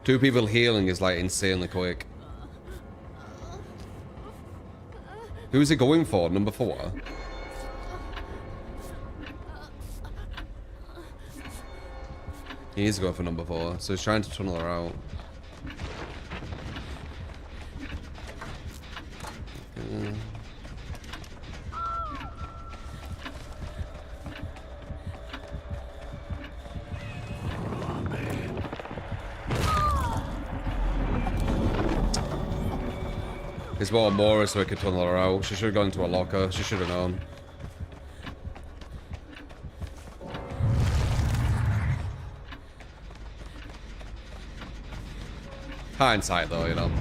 Two people healing is like insanely quick. Who's he going for? Number 4? He is going for number 4, so he's trying to tunnel her out. Okay. He's bought Mora so he could tunnel her out. She should have gone into a locker. She should have known. Hindsight though, you know.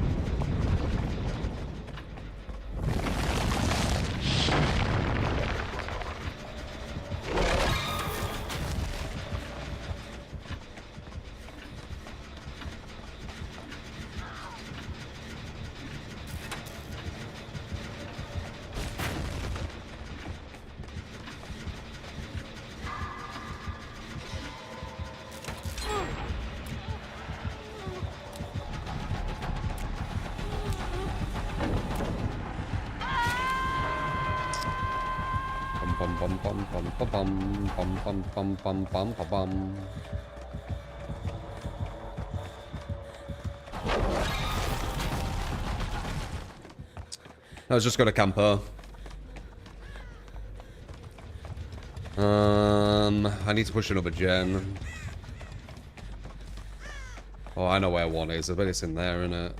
I was just gonna camper. I need to push another gen. Oh, I know where one is. I bet it's in there, isn't it?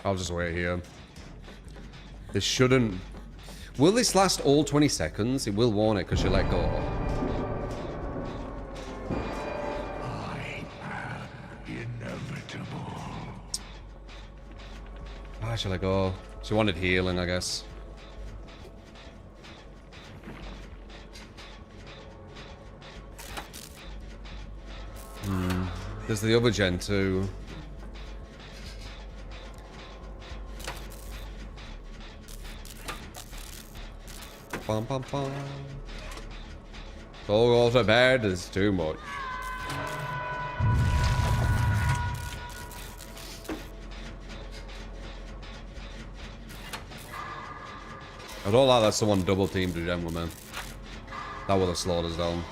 I'll just wait here. This shouldn't... Will this last all 20 seconds? It will warn it because you let go. I am inevitable. Why should I go? She wanted healing, I guess. There's the other gen too. Bum, bum, bum. Don't go to bed, it's too much. I don't like that someone double teamed the gem with me. That would have slowed us down.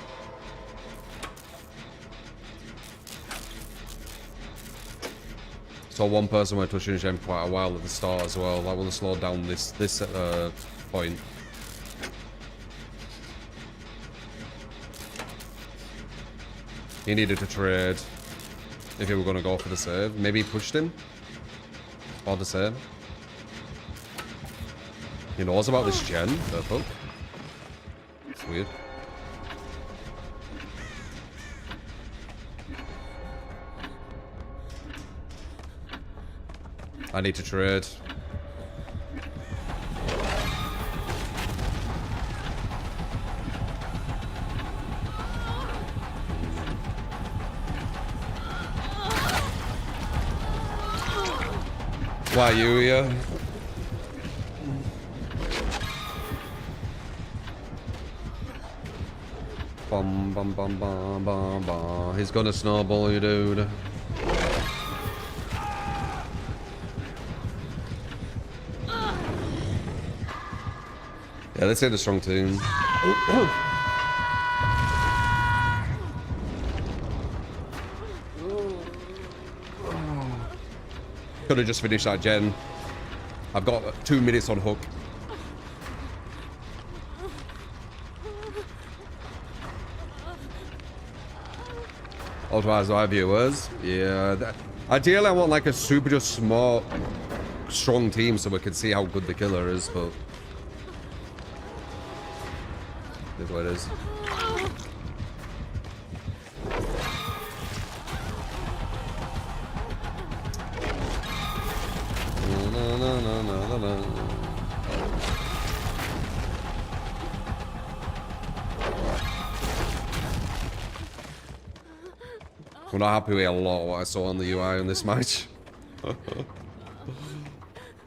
So one person went touching the gem quite a while at the start as well. That would have slowed down this point. He needed to trade if he were going to go for the save. Maybe he pushed him. Or the save. He knows about this gen, the Perk. It's weird. I need to trade. Why you here? Bum bum bum bum bum bum. He's gonna snowball you, dude. Yeah, let's hit a strong team. Could have just finished that gen. I've got 2 minutes on hook. Otherwise, our viewers. Yeah. Ideally, I want like a super just smart, strong team so we can see how good the killer is, but... This is what it is. I'm not happy with a lot of what I saw on the UI in this match.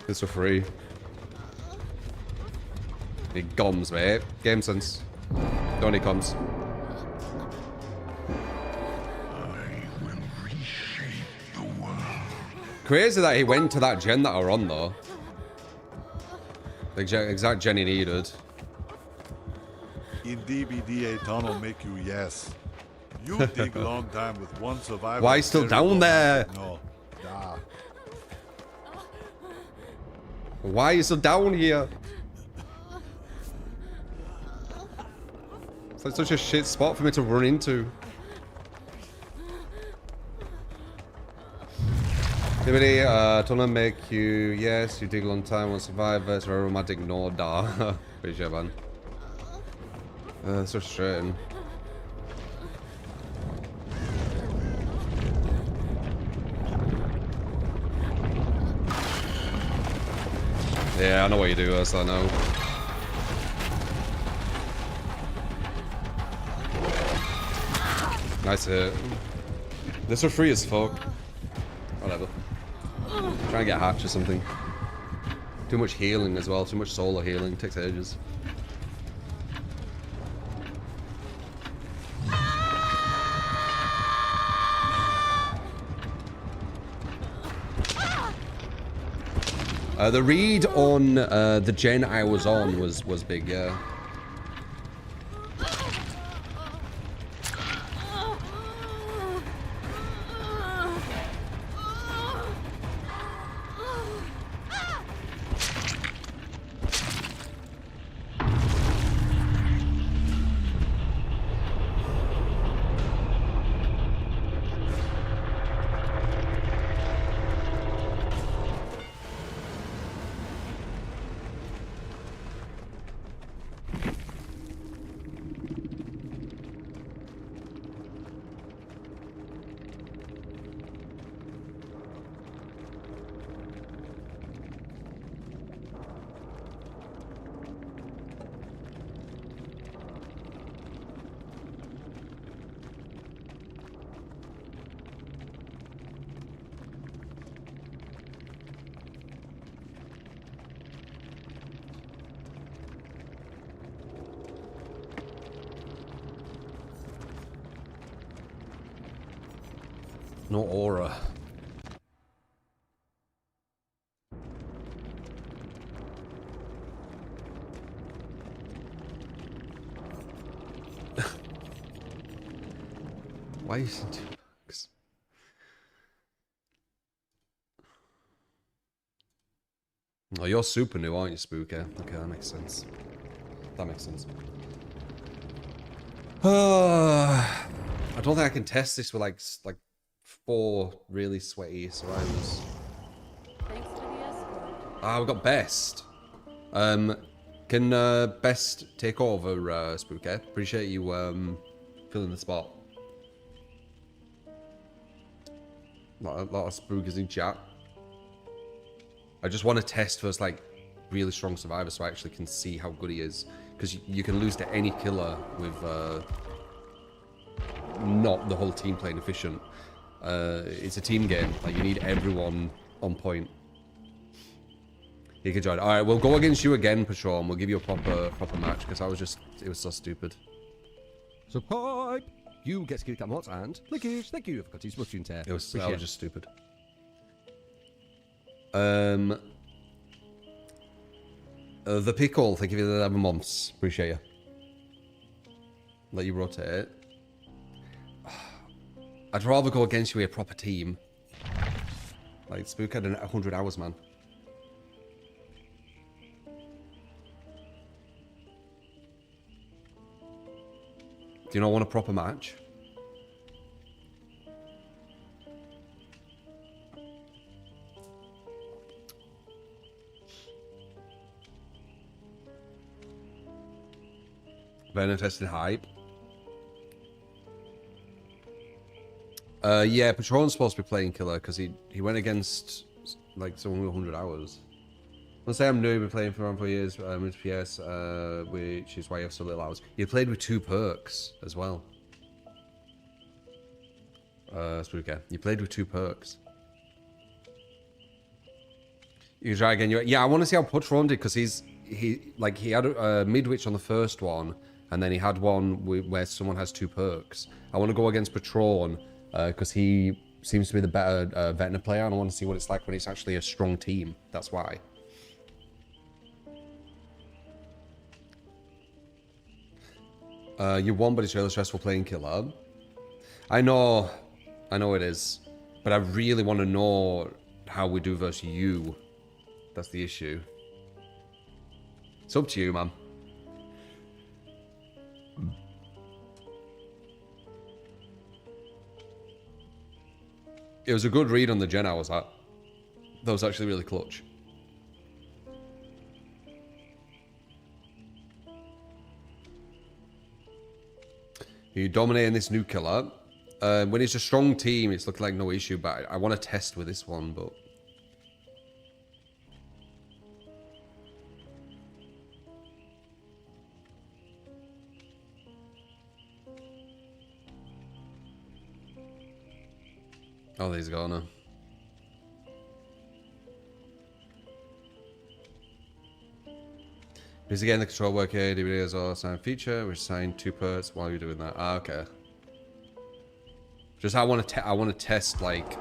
It's for free. Big gums, mate. Game sense. Don't need comms. I will reshape the world. Crazy that he went to that gen that are on though. The exact gen he needed. In DBD, a tunnel make you yes. You dig long time with one survivor. Why still down there? No. Nah. Why are you still down here? It's like such a shit spot for me to run into. DBD, tunnel make you yes, you dig a long time on survivor, it's very romantic, no da. Appreciate man. It's frustrating. Yeah, I know what you do, I know. Nice hit. This are free as fuck. Whatever. Try and get hatch or something. Too much healing as well, too much solo healing, takes ages. The read on the gen I was on was big, yeah. No aura. Why is it 2 bucks? Oh, you're super new, aren't you, Spooky? Okay, that makes sense. That makes sense. I don't think I can test this with like 4 really sweaty survivors. Thanks for the escort. Ah, we got Best. Can Best take over, Spooky? Appreciate you filling the spot. A lot of Spookers in chat. I just want to test first, like, really strong survivors so I actually can see how good he is. Because you can lose to any killer with not the whole team playing efficient. It's a team game. Like, you need everyone on point. You can join. Alright, we'll go against you again, Patron. We'll give you a proper match, because it was so stupid. So pipe! You get security mods and lickage. Thank you for cutting Splatoon tear. That was just stupid. The pickle, thank you for the 11 months. Appreciate you. Let you rotate it. I'd rather go against you with a proper team. Like, Spook had 100 hours, man. Do you not want a proper match? Vecna tested hype. Yeah, Patron's supposed to be playing killer because he went against like someone with 100 hours. Let's say I'm new, been playing for around 4 years with PS, which is why you have so little hours. You played with 2 perks as well. Spooky. You played with 2 perks. You can try again. Yeah, I want to see how Patron did because he had a Midwich on the first one, and then he had one where someone has 2 perks. I want to go against Patron because he seems to be the better Vecna player, and I want to see what it's like when it's actually a strong team. That's why. You won, but it's really stressful playing killer. I know it is, but I really want to know how we do versus you. That's the issue. It's up to you, man. It was a good read on the gen I was at. That was actually really clutch. You dominating this new killer. When it's a strong team, it's looking like no issue, but I want to test with this one, but... Oh, he's gone now. Because again, the control work here, DBD as well, assigned feature, which assigned 2 perks while you're doing that. Ah, okay. Just I want to test like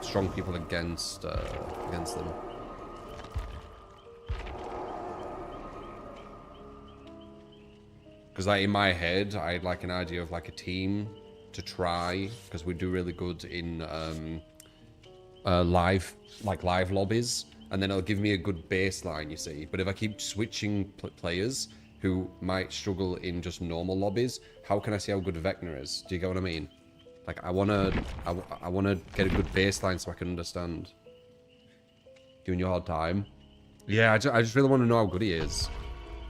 strong people against them. Because like in my head, I had like an idea of like a team to try, because we do really good in live lobbies, and then it'll give me a good baseline, you see. But if I keep switching players who might struggle in just normal lobbies, how can I see how good Vecna is? Do you get what I mean? Like I wanna get a good baseline so I can understand. Giving you a hard time. Yeah, I just really want to know how good he is.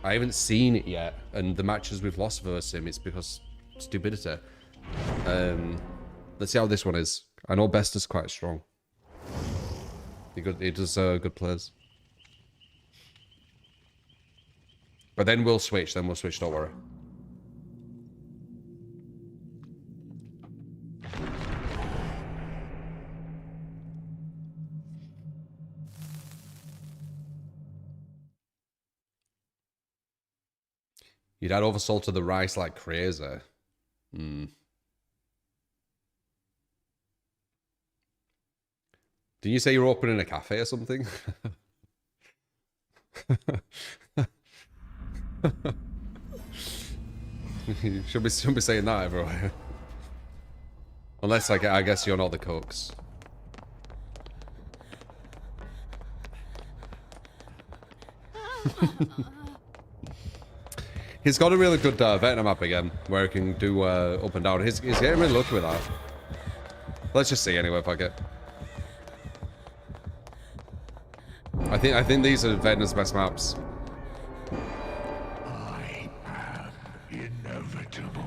I haven't seen it yet, and the matches we've lost versus him, it's because stupidity. Let's see how this one is. I know Best is quite strong. He does good plays. But then we'll switch, don't worry. You'd add oversalt to the rice like crazy. Didn't you say you're opening a cafe or something? You shouldn't be saying that everywhere. Unless, like, I guess you're not the cooks. He's got a really good Vecna map again, where he can do up and down. He's getting really lucky with that. Let's just see anyway, fuck it. I think these are Vecna's best maps. I am inevitable.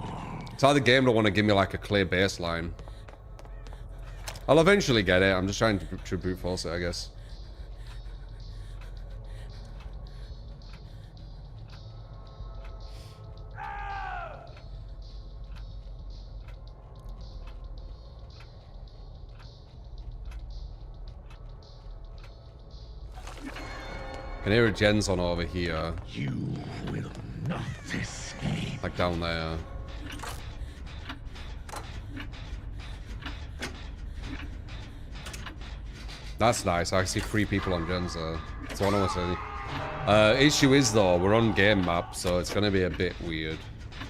It's how the game don't want to give me like a clear baseline. I'll eventually get it. I'm just trying to brute force it, I guess. I can hear a gen's on over here. You will not escape. Like down there. That's nice. I see 3 people on gens there. That's what I want to see. Issue is though, we're on game map, so it's going to be a bit weird.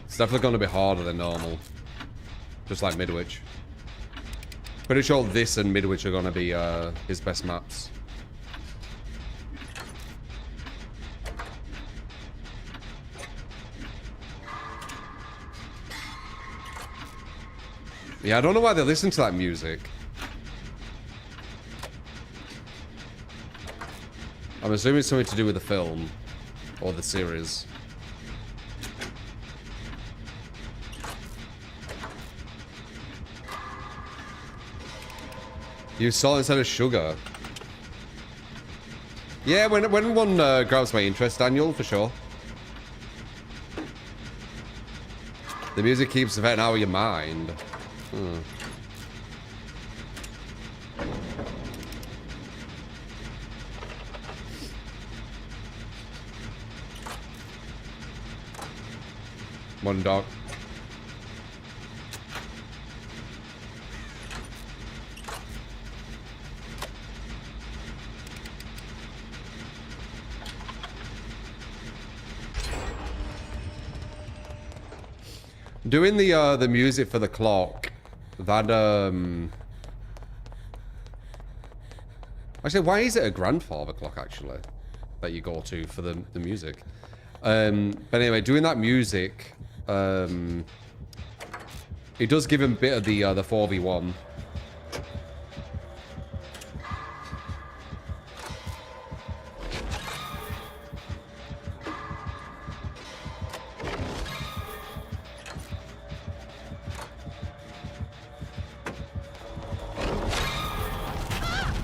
It's definitely going to be harder than normal. Just like Midwich. Pretty sure this and Midwich are going to be his best maps. Yeah, I don't know why they listen to that music. I'm assuming it's something to do with the film or the series. Use salt instead of sugar. Yeah, when one grabs my interest, Daniel, for sure. The music keeps the vet out of your mind. One dog. Doing the music for the clock. That actually, why is it a grandfather clock actually that you go to for the music? But anyway, doing that music, it does give him a bit of the 4v1.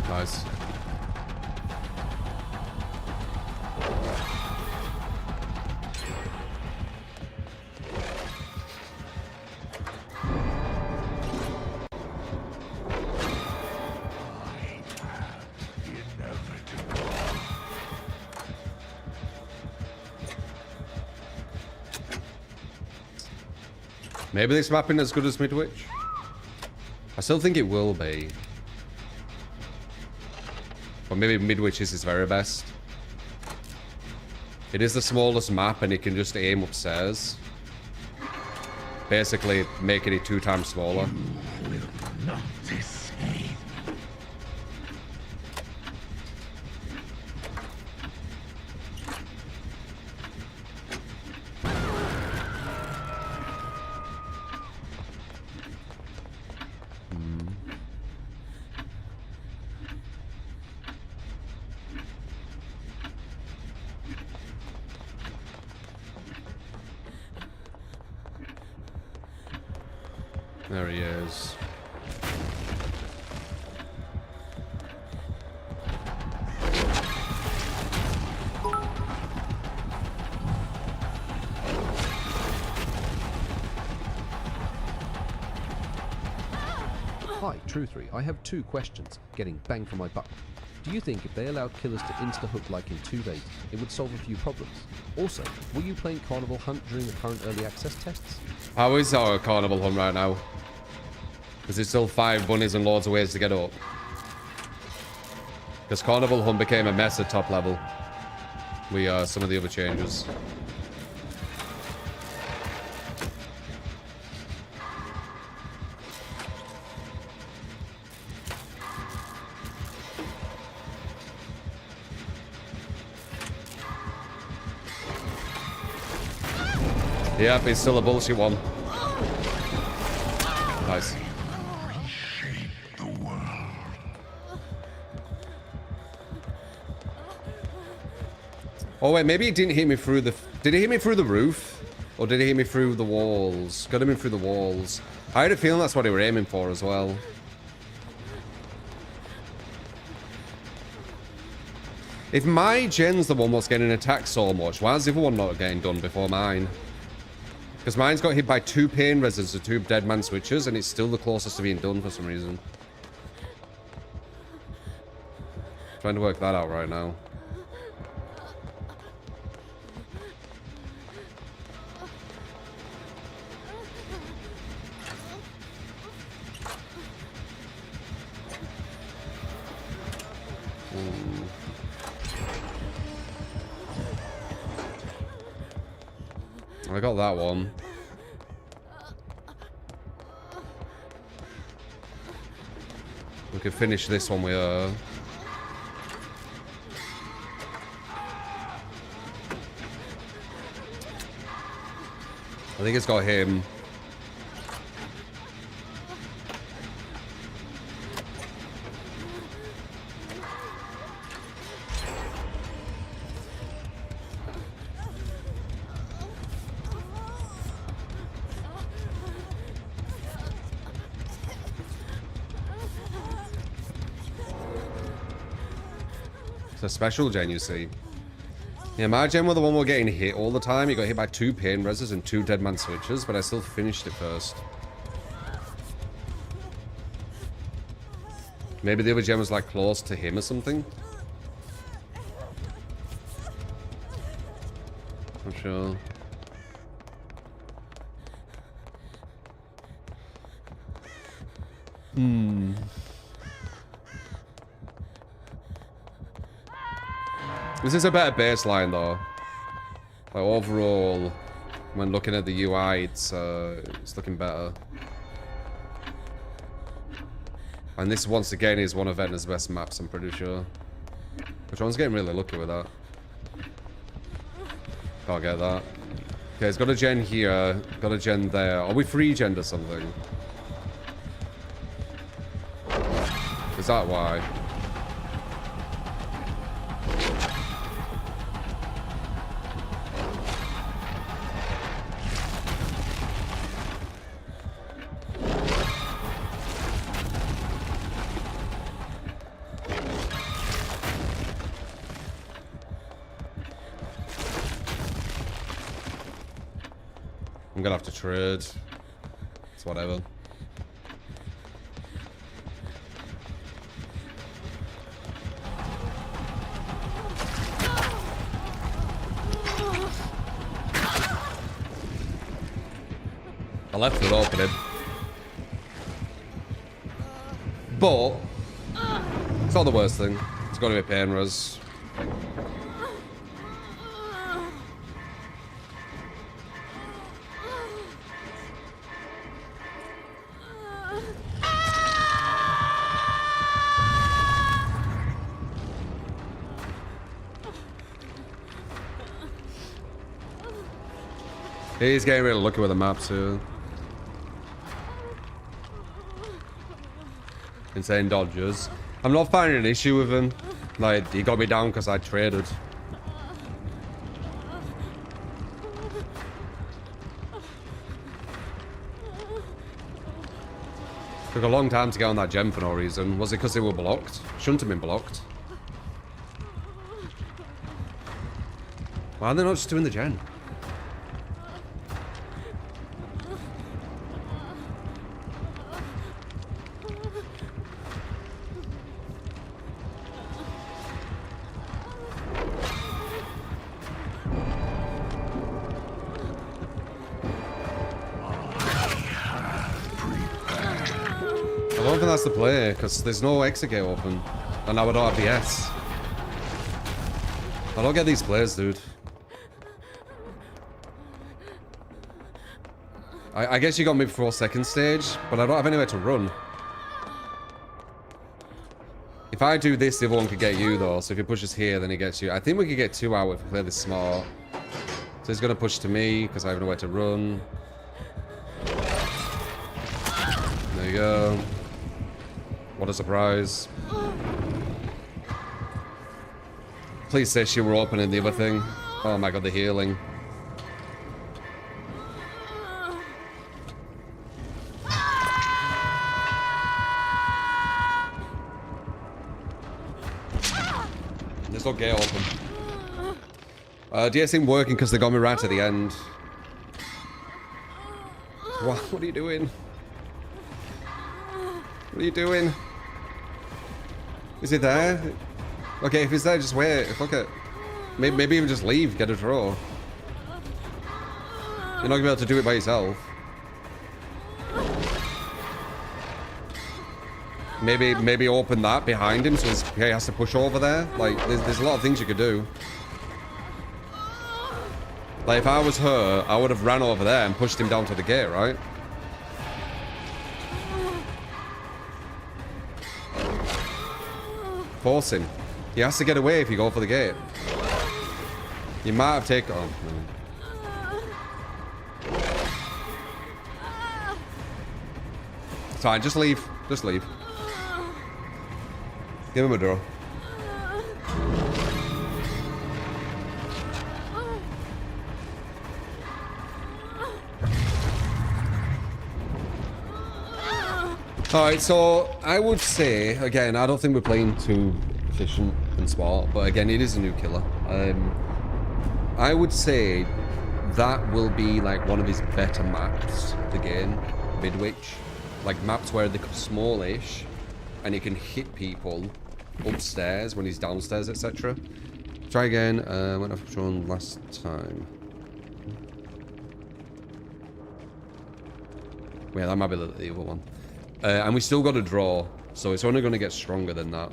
Nice. Maybe this map isn't as good as Midwich. I still think it will be. Or maybe Midwich is his very best. It is the smallest map and it can just aim upstairs. Basically making it 2 times smaller. Not escape. There he is. Hi, Truthery. I have 2 questions. Getting bang for my buck. Do you think if they allowed killers to insta-hook like in 2.8, it would solve a few problems? Also, were you playing Carnival Hunt during the current early access tests? How is our carnival hunt right now? Is it still 5 bunnies and loads of ways to get up? Because carnival hunt became a mess at top level. Some of the other changes. Yep, it's still a bullshit one. Nice. Reshape the world. Oh wait, maybe it didn't hit me through the... Did it hit me through the roof? Or did it hit me through the walls? Got him in through the walls. I had a feeling that's what they were aiming for as well. If my gen's the one what's getting attacked so much, why is the other one not getting done before mine? Because mine's got hit by 2 pain resins and 2 dead man switches, and it's still the closest to being done for some reason. Trying to work that out right now. I got that one. We could finish this one with I think it's got him. It's a special gen, you see. Yeah, my gen was the one we're getting hit all the time. He got hit by 2 pain reses and 2 dead man switches, but I still finished it first. Maybe the other gen was like close to him or something. Not sure. This is a better baseline though. Like overall, when looking at the UI, it's looking better. And this once again is one of Vecna's best maps, I'm pretty sure. Which one's getting really lucky with that? Can't get that. Okay, it's got a gen here, got a gen there. Are we 3-gen or something? Is that why? I'm gonna have to trade. It's whatever. I left it open. But it's not the worst thing. It's got to be pain res. He's getting really lucky with the map too. Insane dodges. I'm not finding an issue with him. Like, he got me down because I traded. Took a long time to get on that gem for no reason. Was it because they were blocked? Shouldn't have been blocked. Why are they not just doing the gen? I don't think that's the play, because there's no exit gate open. And now I don't have the S. I don't get these plays, dude. I guess you got me before second stage, but I don't have anywhere to run. If I do this, the other one could get you, though. So if he pushes here, then he gets you. I think we could get 2 out if we play this smart. So he's going to push to me, because I have nowhere to run. There you go. What a surprise. Please say she were opening the other thing. Oh my god, the healing. There's no gate open. DS ain't working because they got me right at the end. What are you doing? What are you doing? Is it there? Okay, if it's there, just wait. Fuck it. Maybe even just leave, get a draw. You're not gonna be able to do it by yourself. Maybe open that behind him so he has to push over there. Like, there's a lot of things you could do. Like, if I was her, I would have ran over there and pushed him down to the gate, right? Force him. He has to get away if you go for the gate. You might have taken... Oh, no. It's fine, just leave. Just leave. Give him a draw. Alright, so I would say, again, I don't think we're playing too efficient and smart, but again, it is a new killer. I would say that will be like one of his better maps, the game, Midwich. Like maps where they're smallish and he can hit people upstairs when he's downstairs, etc. Try again. What I've shown last time. Yeah, that might be the other one. And we still got a draw, so it's only going to get stronger than that.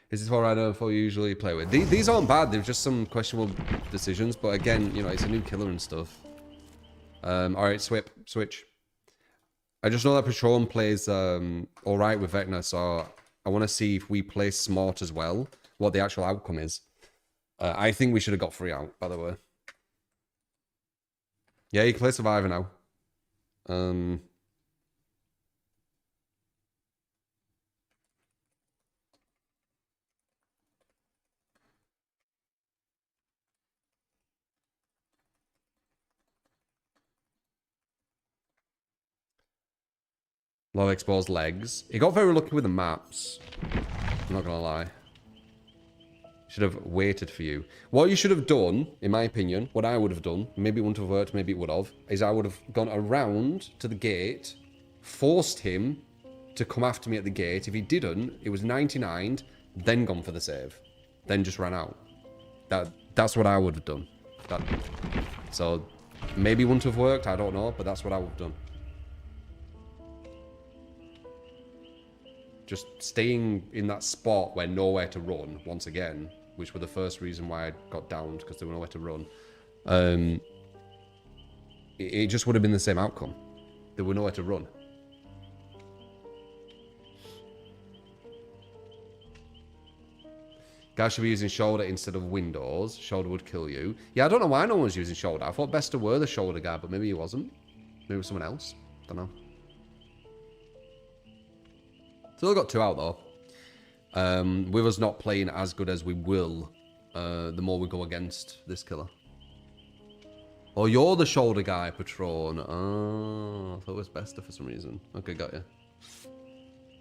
Is this what I usually play with? These aren't bad, they're just some questionable decisions, but again, you know, it's a new killer and stuff. Alright, switch. I just know that Patron plays alright with Vecna, so I want to see if we play smart as well, what the actual outcome is. I think we should have got 3 out, by the way. Yeah, you can play Survivor now. A lot of exposed legs. He got very lucky with the maps. I'm not gonna lie. Should have waited for you. What you should have done, in my opinion, what I would have done, maybe it wouldn't have worked, maybe it would have, is I would have gone around to the gate, forced him to come after me at the gate. If he didn't, it was 99'd, then gone for the save. Then just ran out. That's what I would have done. So, maybe it wouldn't have worked, I don't know, but that's what I would have done. Just staying in that spot where nowhere to run, once again, which were the first reason why I got downed, because there were nowhere to run. It just would have been the same outcome. There were nowhere to run. Guys should be using shoulder instead of windows. Shoulder would kill you. Yeah, I don't know why no one was using shoulder. I thought Bester were the shoulder guy, but maybe he wasn't. Maybe it was someone else. Don't know. Still got 2 out, though. With us not playing as good as we will, the more we go against this killer. Oh, you're the shoulder guy, Patron. Oh, I thought it was Bester for some reason. Okay, got you.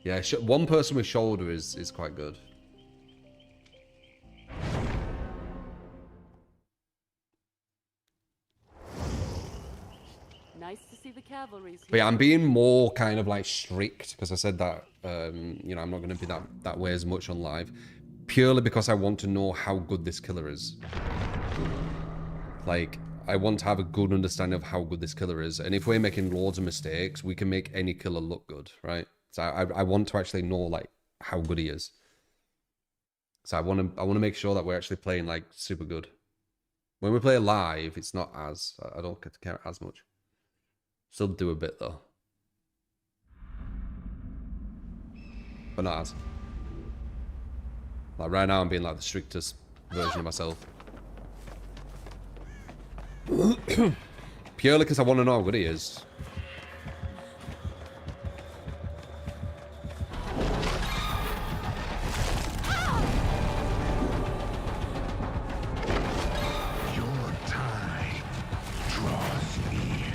Yeah, one person with shoulder is quite good. Nice to see the cavalry's here. But yeah, I'm being more kind of like strict because I said that, you know, I'm not going to be that way as much on live. Purely because I want to know how good this killer is. Like, I want to have a good understanding of how good this killer is. And if we're making loads of mistakes, we can make any killer look good, right? So I want to actually know, like, how good he is. So I want to make sure that we're actually playing, like, super good. When we play live, it's not as... I don't get to care as much. Still do a bit, though. But not as. Like, right now I'm being, like, the strictest version of myself. Purely because I want to know how good he is. Your time draws near.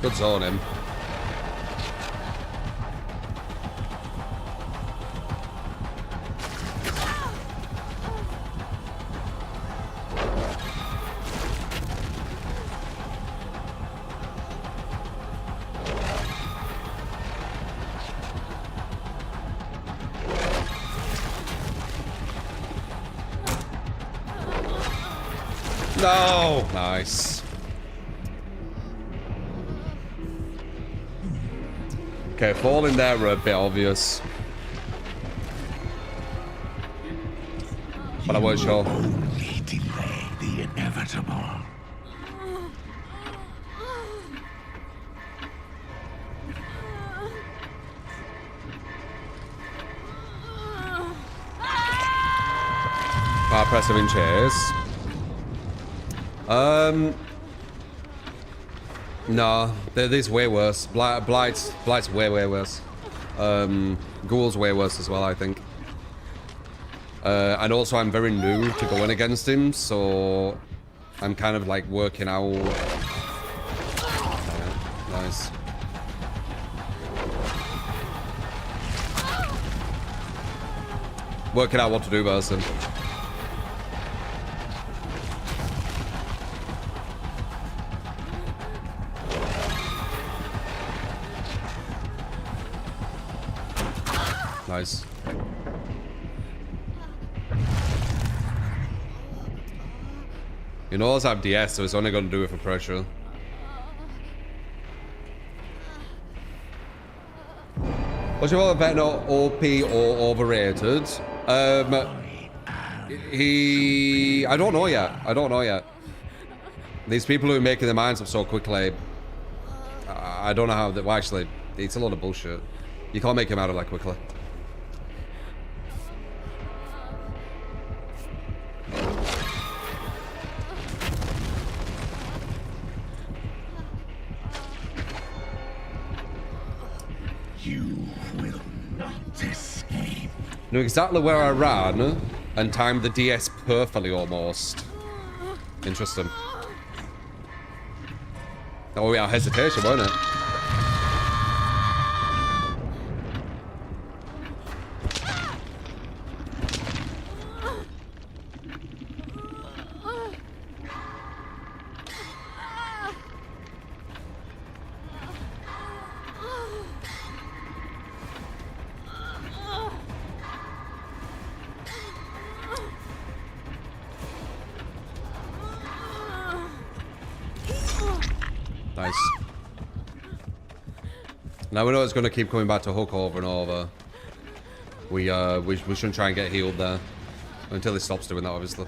Good zone him. No! Nice. Okay, falling there were a bit obvious. But I wasn't sure. Only delay the inevitable. Press him in chase. No, this way worse. Blight's way worse. Ghoul's way worse as well, I think. And also I'm very new to going against him, so I'm kind of like working out. Nice. Working out what to do versus him. Nice. You know, I have DS, so it's only going to do it for pressure. What's your favorite Vecna, OP or overrated? I don't know yet. I don't know yet. These people who are making their minds up so quickly, I don't know how. Well, actually, it's a lot of bullshit. You can't make him out of that quickly. You will not escape. Knew exactly where I ran and timed the DS perfectly almost. Interesting. Oh yeah, hesitation, wasn't it? Nice. Now we know it's going to keep coming back to hook over and over. We shouldn't try and get healed there. Until he stops doing that, obviously.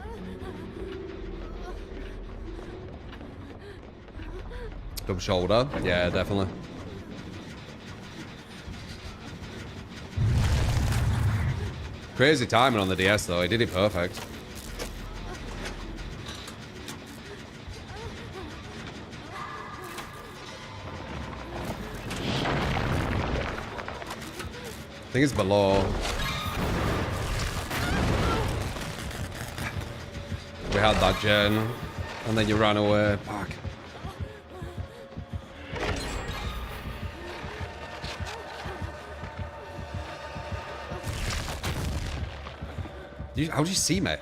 Double shoulder. Yeah, definitely. Crazy timing on the DS though. He did it perfect. I think it's below. We had that gen, and then you ran away. Fuck. How'd you see me?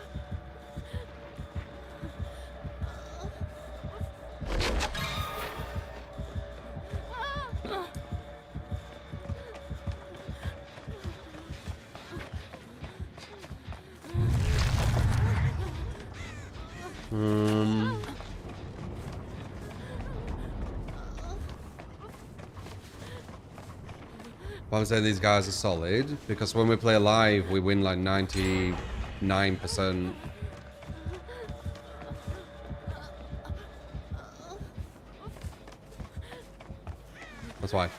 Well, I'm saying these guys are solid because when we play live, we win like 99%. That's why.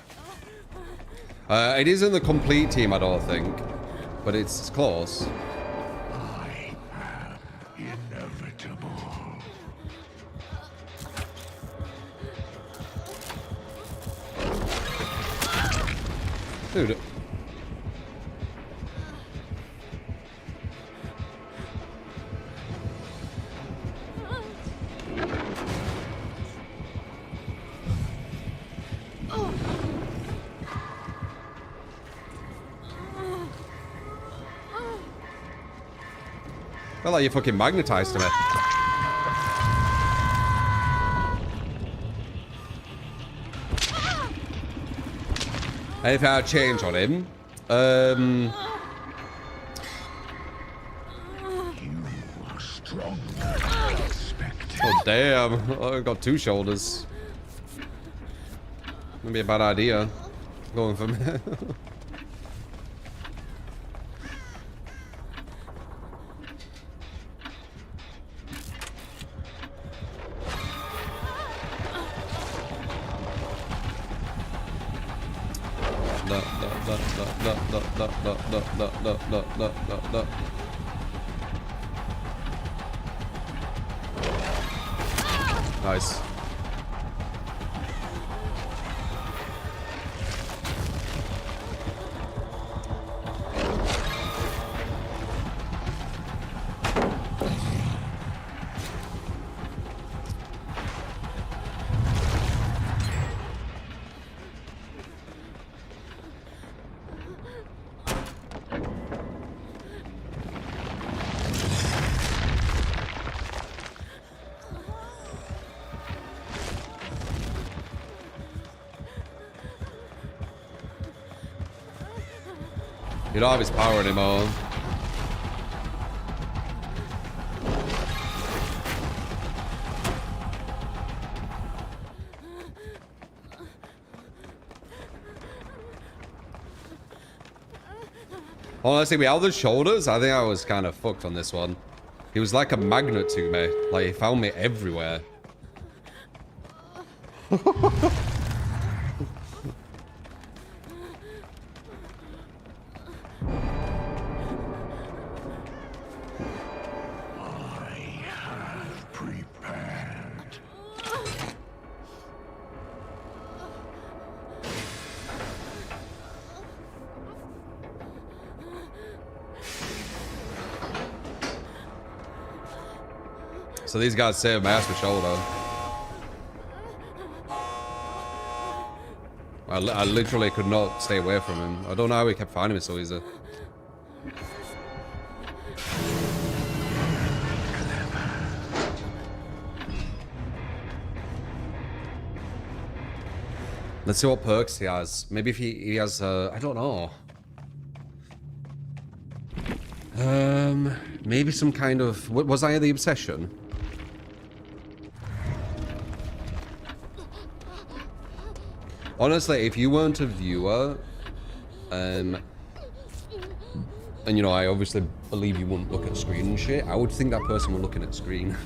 It isn't the complete team, I don't think, but it's close. I am inevitable. Dude. Felt like you fucking magnetized to me. Anything I'd change on him? You are stronger than I expected. Oh damn! I've got two shoulders. Maybe a bad idea. Going for me. Nice. You don't have his power anymore. Honestly, without the shoulders, I think I was kind of fucked on this one. He was like a magnet to me. Like, he found me everywhere. So these guys saved my ass with shoulder. I literally could not stay away from him. I don't know how he kept finding me so easy. Let's see what perks he has. Maybe if he has, I don't know. Maybe some kind of... Was I the obsession? Honestly, if you weren't a viewer, and you know, I obviously believe you wouldn't look at screen and shit, I would think that person were looking at screen.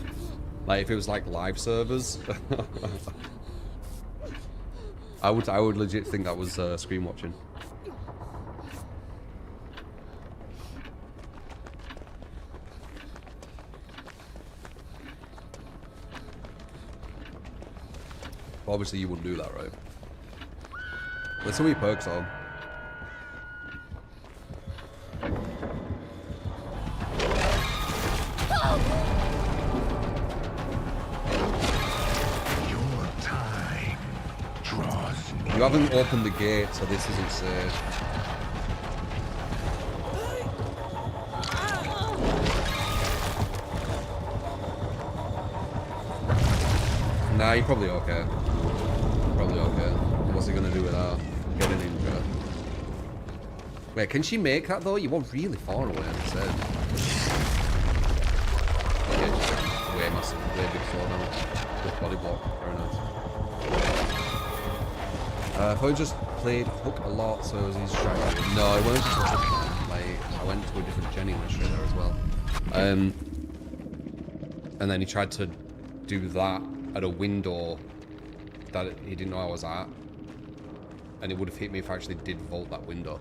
Like, if it was like live servers. I would legit think that was screen watching. Obviously, you wouldn't do that, right? Let's see what your perks are. Your time draws near. You haven't opened the gate, so this isn't safe. Nah, you're probably okay. Probably okay. What's he gonna do with that? Get an injury. Wait, can she make that though? You were really far away, I said. Okay, way massive, way big sword now. With body block. Very nice. I thought you just played Hook a lot, so it was easy to try. No, it wasn't just a Hook. Like, I went to a different Jenny when straight there as well. And then he tried to do that at a window that he didn't know I was at, and it would have hit me if I actually did vault that window.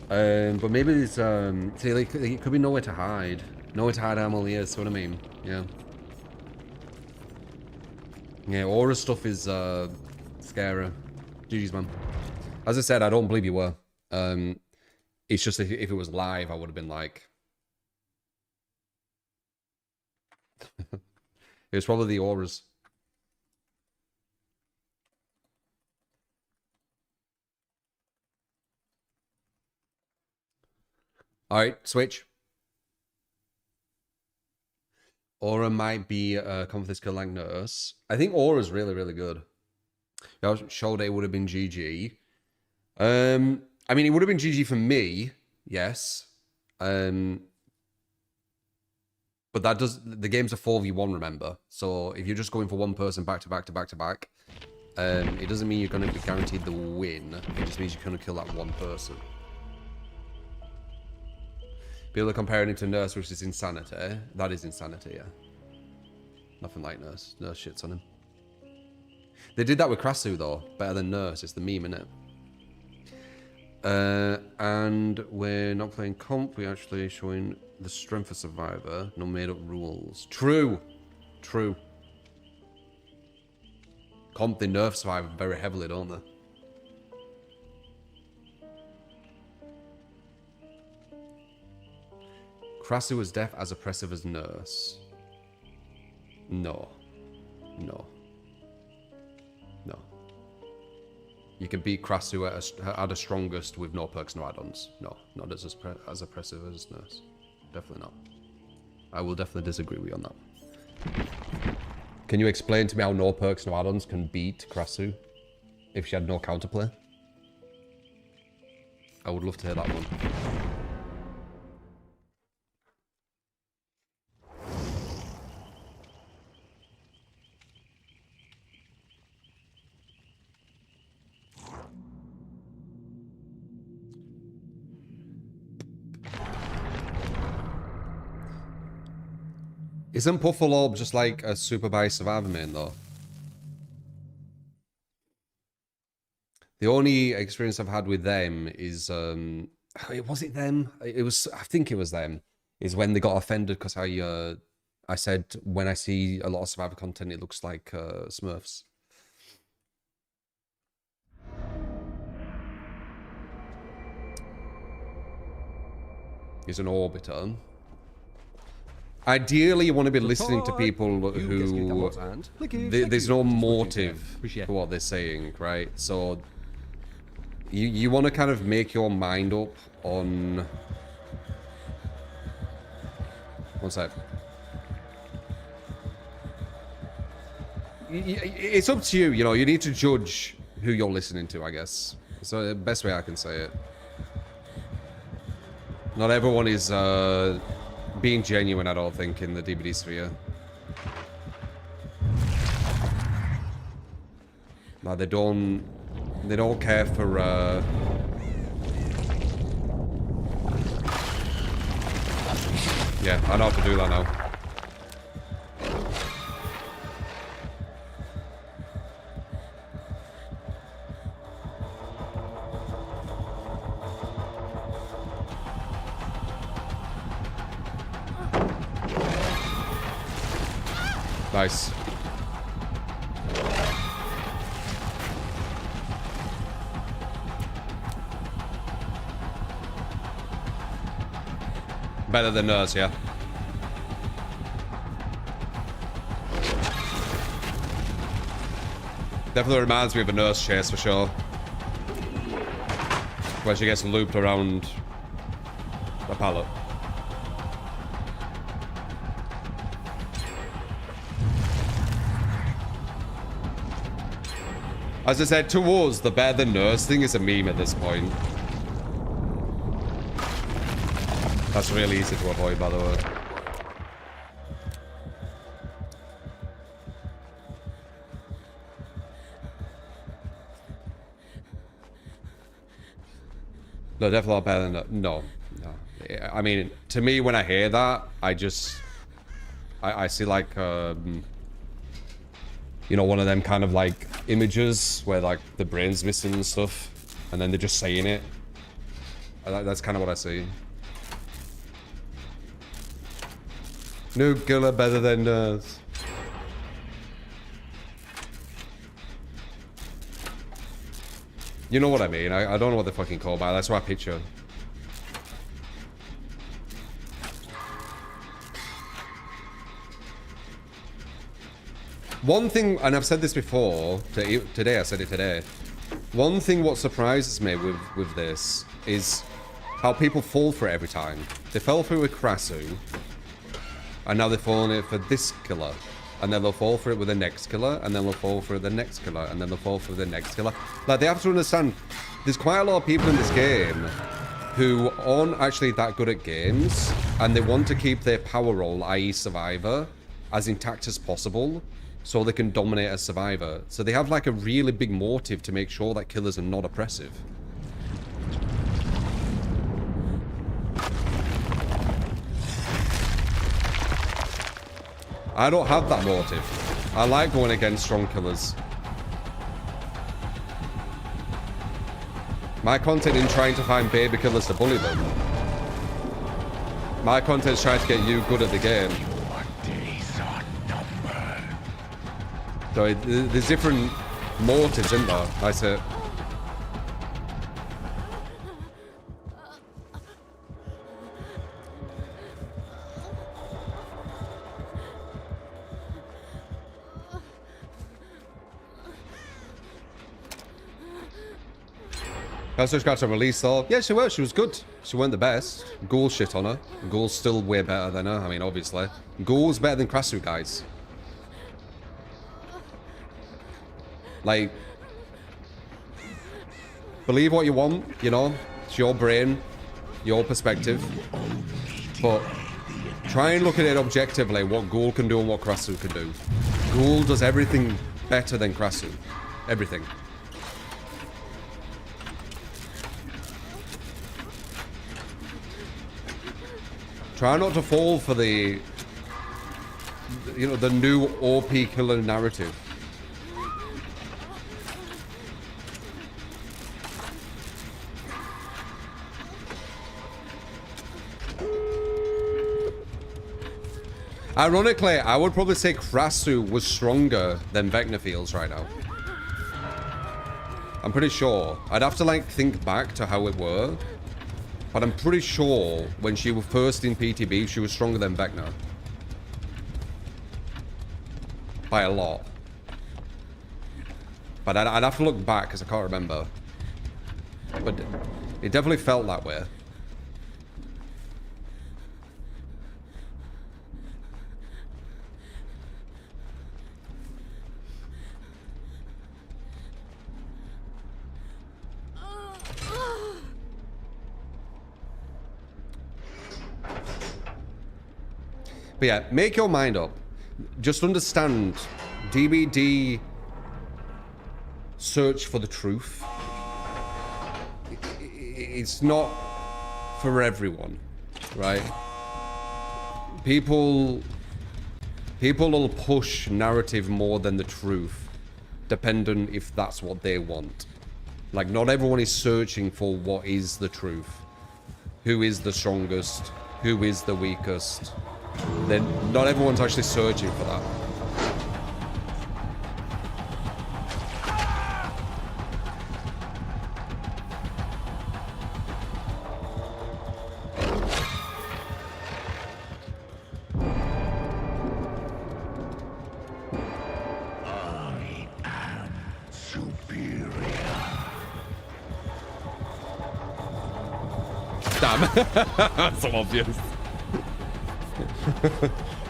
But maybe there's see, like, it could be nowhere to hide. Nowhere to hide Amelia, see what I mean? Yeah. Yeah, aura stuff is scary. GG's, man. As I said, I don't believe you were. It's just if it was live, I would have been like... It was probably the auras. Alright, switch. Aura might be a confidence kill like Nurse. I think Aura's really, really good. I showed it would have been GG. I mean, it would have been GG for me, yes. But that does... The game's a 4v1, remember? So if you're just going for one person back to back to back to back, it doesn't mean you're going to be guaranteed the win. It just means you're going to kill that one person. People are comparing him to Nurse, which is insanity. That is insanity, yeah. Nothing like Nurse. Nurse shits on him. They did that with Krasu, though. Better than Nurse. It's the meme, innit? And we're not playing comp. We're actually showing the strength of Survivor. No made-up rules. True. True. Comp, they nerf Survivor very heavily, don't they? Krasu was deaf as oppressive as Nurse. No. No. No. You can beat Krasu at a strongest with no perks, no add-ons. No, not as oppressive as Nurse. Definitely not. I will definitely disagree with you on that. Can you explain to me how no perks, no add-ons can beat Krasu if she had no counterplay? I would love to hear that one. Isn't Puffalob just like a super biased Survivor main though? The only experience I've had with them is, was it them? It was, I think it was them. Is when they got offended because I said when I see a lot of Survivor content, it looks like Smurfs. He's an orbiter. Ideally, you want to be listening to people who there's no motive for what they're saying, right? So you want to kind of make your mind up on... One sec. It's up to you, you know, you need to judge who you're listening to, I guess. So the best way I can say it. Not everyone is being genuine, I don't think, in the DBD sphere. No, they don't care for yeah, I know how to do that now. Nice. Better than Nurse, yeah. Definitely reminds me of a Nurse chase for sure. Where she gets looped around the pallet. As I said, to us, the better than Nurse thing is a meme at this point. That's really easy to avoid, by the way. No, definitely a lot better than that. No. I mean, to me, when I hear that, I just... I see like, you know, one of them kind of like images where like the brain's missing and stuff. And then they're just saying it. That's kind of what I see. No killer better than us. You know what I mean? I don't know what they're fucking called by. That's what I picture. One thing, and I've said this before, today I said it today. One thing what surprises me with this is how people fall for it every time. They fell for it with Krasu, and now they're falling it for this killer. And then they'll fall for it with the next killer, and then they'll fall for the next killer, and then they'll fall for the next killer. Like, they have to understand, there's quite a lot of people in this game who aren't actually that good at games, and they want to keep their power role, i.e. Survivor, as intact as possible, so they can dominate as Survivor. So they have like a really big motive to make sure that killers are not oppressive. I don't have that motive. I like going against strong killers. My content isn't trying to find baby killers to bully them. My content's trying to get you good at the game. So there's different motives in there. That's it. Just got to release though. Yeah, she was. She was good. She weren't the best. Ghoul shit on her. Ghoul's still way better than her. I mean, obviously. Ghoul's better than Krasu, guys. Like, believe what you want, you know? It's your brain, your perspective. But try and look at it objectively, what Ghoul can do and what Krasu can do. Ghoul does everything better than Krasu. Everything. Try not to fall for the, you know, the new OP killer narrative. Ironically, I would probably say Krasu was stronger than Vecna feels right now. I'm pretty sure. I'd have to like think back to how it were. But I'm pretty sure when she was first in PTB, she was stronger than Vecna. By a lot. But I'd have to look back because I can't remember. But it definitely felt that way. But yeah, make your mind up. Just understand, DBD search for the truth. It's not for everyone, right? People will push narrative more than the truth, dependent if that's what they want. Like, not everyone is searching for what is the truth. Who is the strongest? Who is the weakest? Then not everyone's actually searching for that. Damn. That's so obvious.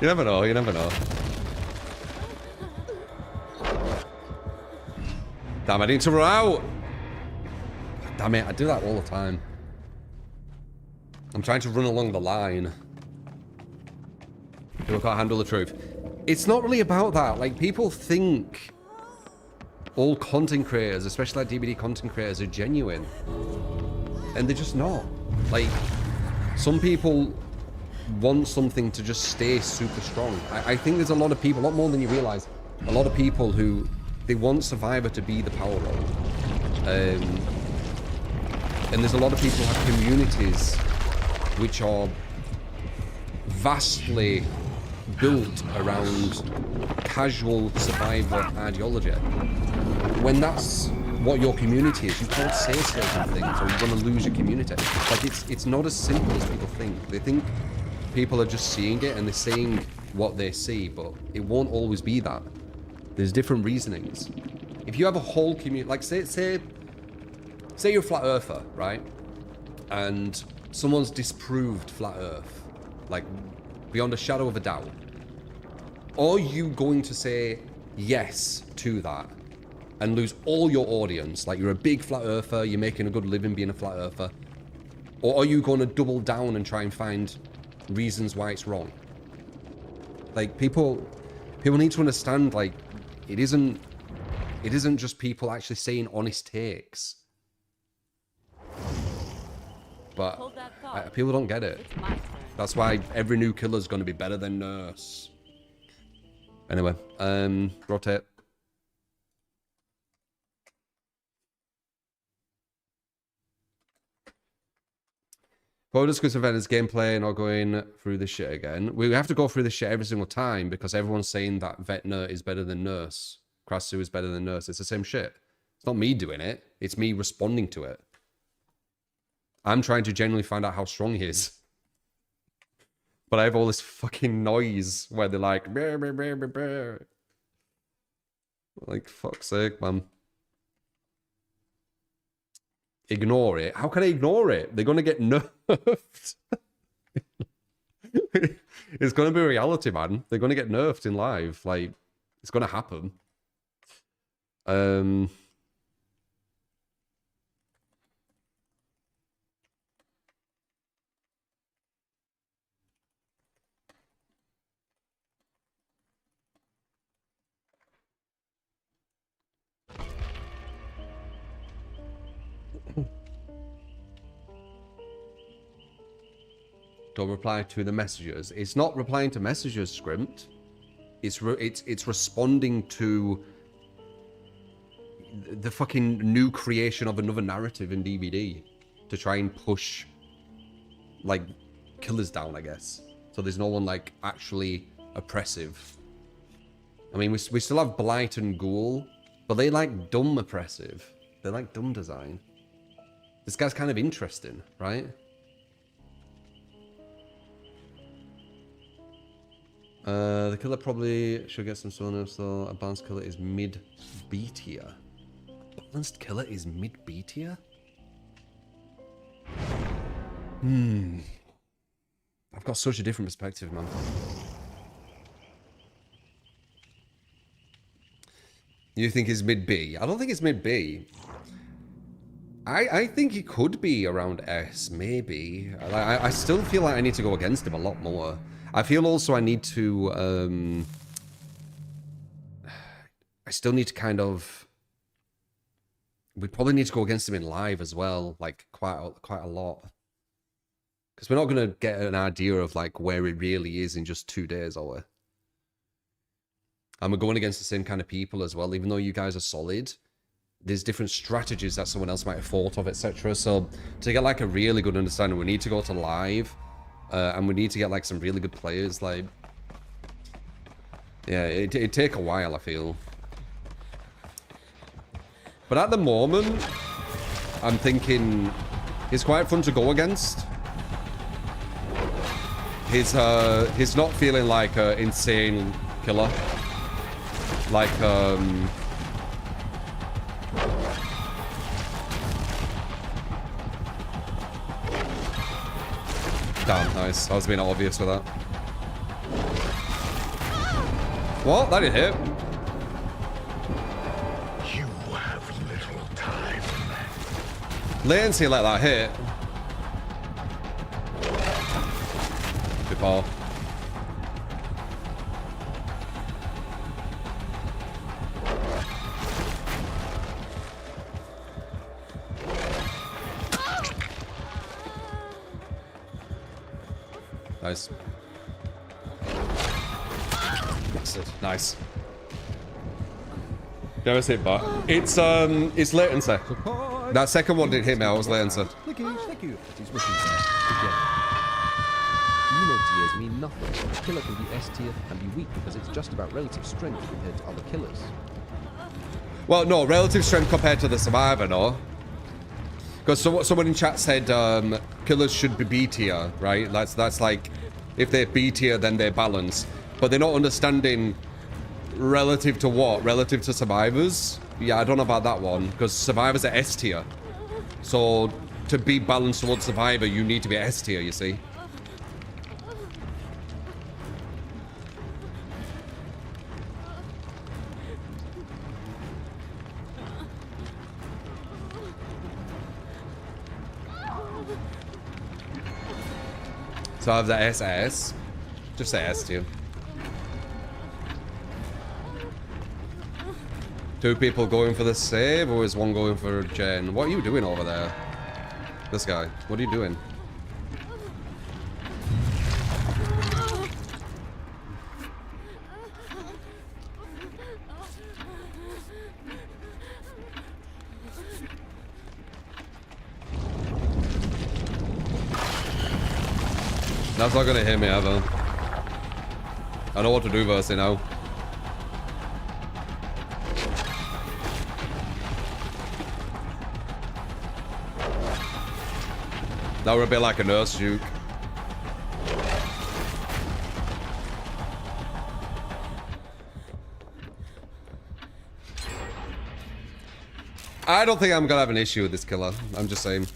You never know, you never know. Damn, I need to run out. Damn it, I do that all the time. I'm trying to run along the line. People can't handle the truth. It's not really about that. Like, people think all content creators, especially like DBD content creators, are genuine. And they're just not. Like, some people want something to just stay super strong. I think there's a lot of people, a lot more than you realize, a lot of people who, they want Survivor to be the power role. And there's a lot of people who have communities which are vastly built around casual Survivor ideology. When that's what your community is, you can't say certain things or you're going to lose your community. Like, it's not as simple as people think. They think people are just seeing it and they're saying what they see, but it won't always be that. There's different reasonings. If you have a whole community, like say you're a flat earther, right? And someone's disproved flat earth, like beyond a shadow of a doubt. Are you going to say yes to that and lose all your audience? Like, you're a big flat earther, you're making a good living being a flat earther. Or are you going to double down and try and find reasons why it's wrong? Like, people need to understand, like, it isn't just people actually saying honest takes. But people don't get it. That's why every new killer is going to be better than Nurse. Anyway, rotate. Before we discuss Vecna's gameplay and not going through this shit again, we have to go through this shit every single time because everyone's saying that Vecna is better than Nurse. Krasu is better than Nurse. It's the same shit. It's not me doing it. It's me responding to it. I'm trying to genuinely find out how strong he is. But I have all this fucking noise where they're like, bear, bear, bear, bear, bear. Like, fuck's sake, man. Ignore it. How can I ignore it? They're going to get nerfed. It's going to be reality, man. They're going to get nerfed in live. Like, it's going to happen. Don't reply to the messages. It's not replying to messages, Scrimt. It's responding to the fucking new creation of another narrative in DBD to try and push, like, killers down, I guess. So there's no one, like, actually oppressive. I mean, we still have Blight and Ghoul, but they like dumb oppressive. They like dumb design. This guy's kind of interesting, right? The killer probably should get some soreness, though. A balanced killer is mid-B tier. Balanced killer is mid-B tier? I've got such a different perspective, man. You think he's mid-B? I don't think it's mid-B. I think he could be around S, maybe. I still feel like I need to go against him a lot more. I feel also I need to, I still need to kind of, we'd probably need to go against him in live as well, like quite a lot. Because we're not going to get an idea of like where he really is in just 2 days, are we? And we're going against the same kind of people as well, even though you guys are solid. There's different strategies that someone else might have thought of, etc. So to get like a really good understanding, we need to go to live. And we need to get like some really good players. Like, yeah, it'd take a while, I feel. But at the moment, I'm thinking he's quite fun to go against. He's not feeling like an insane killer. Like Damn, nice. I was being obvious with that. What? That didn't hit. You have little time. Latency let that hit. Good ball. Nice. Bastard. Nice. Never hit bar. It's latency. That second one didn't hit me, I was latency. Thank you. He's wishing again. Emo tiers mean nothing. A killer can be S tier and be weak because it's just about relative strength compared to other killers. Well, no, relative strength compared to the survivor, no. Because someone in chat said killers should be B tier, right? That's like, if they're B tier, then they're balanced. But they're not understanding relative to what? Relative to survivors? Yeah, I don't know about that one. Because survivors are S tier. So to be balanced towards survivor, you need to be S tier, you see. So I have the SS. Just say S tier. Two people going for the save, or is one going for Jen? What are you doing over there? This guy. What are you doing? That's not gonna hit me ever. I know what to do versus it now. That were a bit like a nurse juke. I don't think I'm gonna have an issue with this killer. I'm just saying.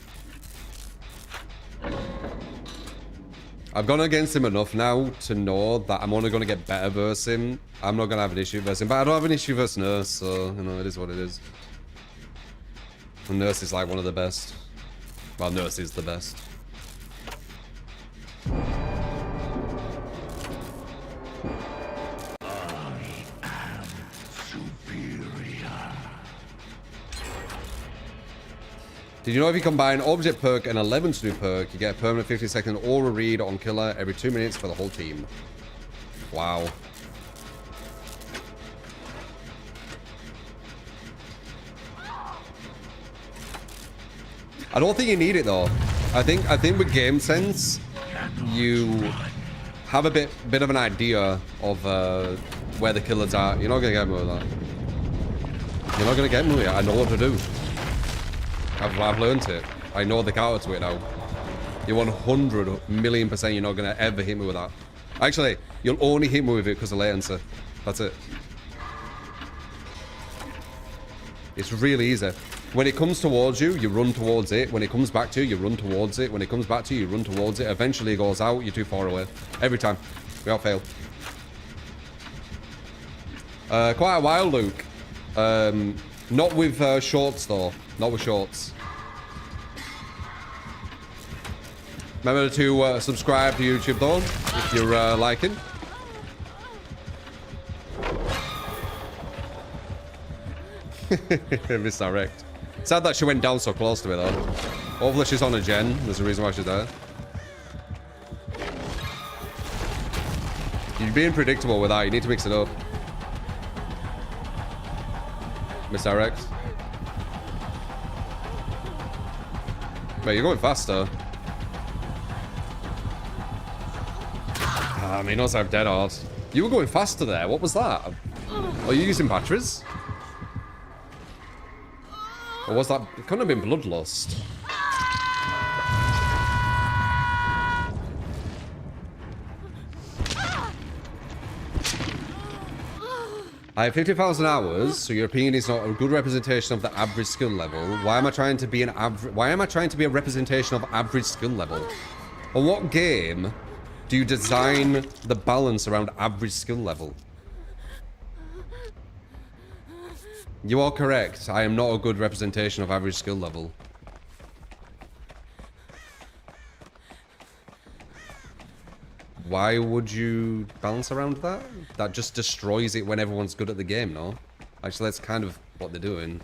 I've gone against him enough now to know that I'm only going to get better versus him. I'm not going to have an issue versus him. But I don't have an issue versus Nurse, so, you know, it is what it is. And Nurse is like one of the best. Well, Nurse is the best. Did you know if you combine Object Perk and 11 to do Perk, you get a permanent 50-second aura read on killer every 2 minutes for the whole team? Wow. I don't think you need it though. I think with Game Sense, you have a bit of an idea of where the killers are. You're not gonna get me with that. You're not gonna get me with it. I know what to do. I've learned it. I know the counter to it now. You're 100,000,000% you're not going to ever hit me with that. Actually, you'll only hit me with it because of latency. That's it. It's really easy. When it comes towards you, you run towards it. When it comes back to you, you run towards it. When it comes back to you, you run towards it. Eventually it goes out, you're too far away. Every time. Without fail. Quite a while, Luke. Not with shorts though. Not with shorts. Remember to subscribe to YouTube though, if you're liking. Misdirect. Sad that she went down so close to me though. Hopefully she's on a gen. There's a reason why she's there. You're being predictable with that. You need to mix it up. Misdirect. Wait, you're going faster. I mean, he knows I have dead horse. You were going faster there. What was that? Are you using batteries? Or was that... It couldn't have been bloodlust. I have 50,000 hours, so your opinion is not a good representation of the average skill level. Why am I trying to be a representation of average skill level? Or what game do you design the balance around average skill level? You are correct. I am not a good representation of average skill level. Why would you balance around that? That just destroys it when everyone's good at the game, no? Actually, that's kind of what they're doing.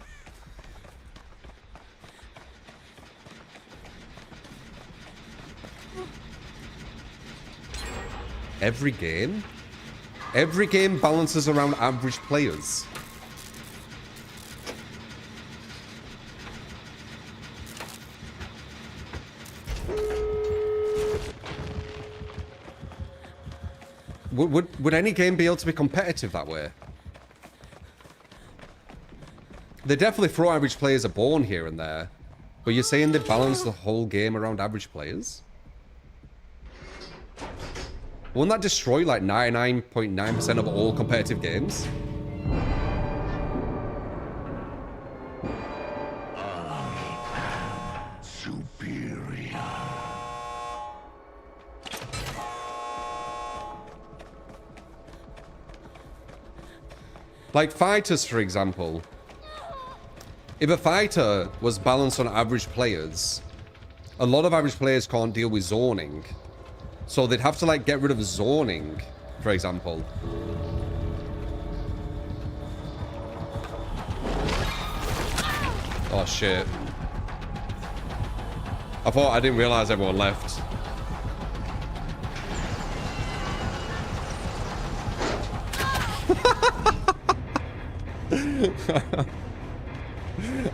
Every game? Every game balances around average players. Would any game be able to be competitive that way? They definitely throw average players a bone here and there. But you're saying they balance the whole game around average players? Won't that destroy like 99.9% of all competitive games? Superior. Like fighters, for example. If a fighter was balanced on average players, a lot of average players can't deal with zoning. So they'd have to like get rid of zoning, for example. Oh shit. I didn't realize everyone left.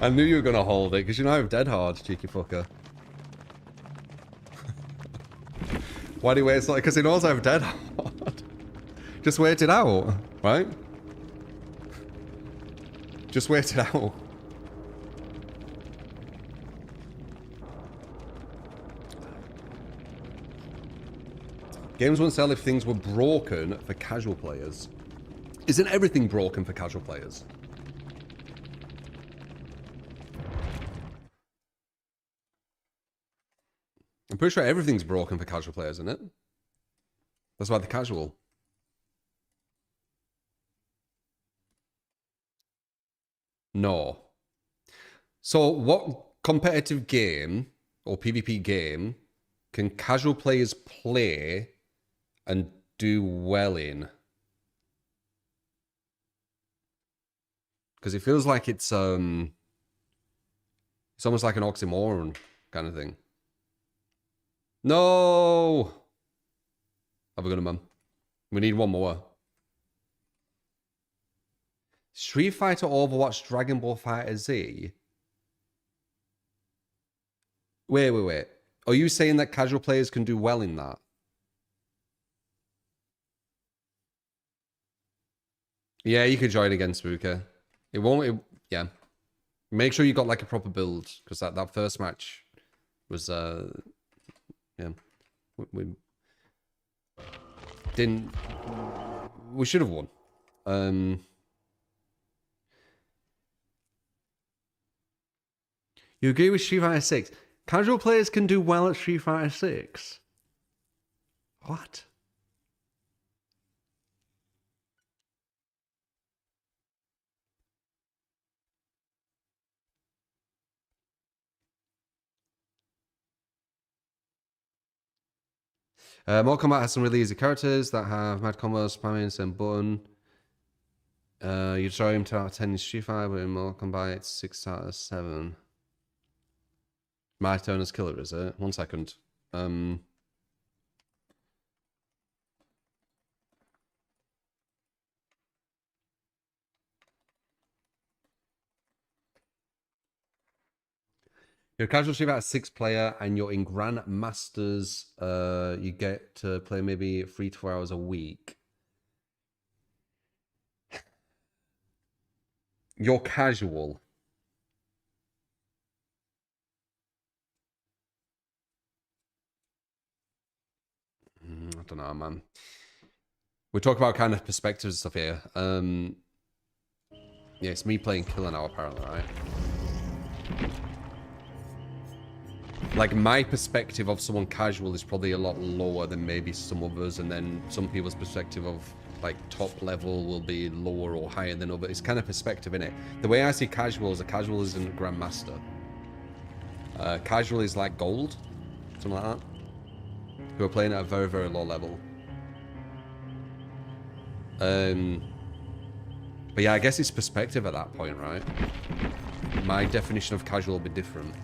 I knew you were gonna hold it because you know I'm dead hard, cheeky fucker. Why do you wait? It's like because he knows I'm dead hard. Just wait it out, right? Just wait it out. Games won't sell if things were broken for casual players. Isn't everything broken for casual players? I'm pretty sure everything's broken for casual players, isn't it? That's why they're casual. No. So what competitive game or PvP game can casual players play and do well in? Because it feels like it's almost like an oxymoron kind of thing. No! Have a good one, man. We need one more. Street Fighter, Overwatch, Dragon Ball FighterZ. Wait. Are you saying that casual players can do well in that? Yeah, you could join again, Spooker. It won't... yeah. Make sure you got like a proper build. Because that first match was... yeah. We didn't... We should have won. You agree with Street Fighter 6? Casual players can do well at Street Fighter 6? What? Mortal Kombat has some really easy characters that have mad combos, spamming, same button. You try him 2 out of 10 in Street Fighter, but in Mortal Kombat it's 6 out of 7. My turn as killer, is it? 1 second. You're a casual Street Fighter 6 player and you're in Grandmasters. You get to play maybe 3 to 4 hours a week. You're casual. I don't know, man. We talk about kind of perspectives and stuff here. Yeah, it's me playing killer now, apparently, right? like my perspective of someone casual is probably a lot lower than maybe some others, and then some people's perspective of like top level will be lower or higher than others. It's kind of perspective, innit? The way I see casual is a casual isn't grandmaster. Casual is like gold, something like that, who are playing at a very, very low level. But yeah, I guess it's perspective at that point, right? My definition of casual will be different.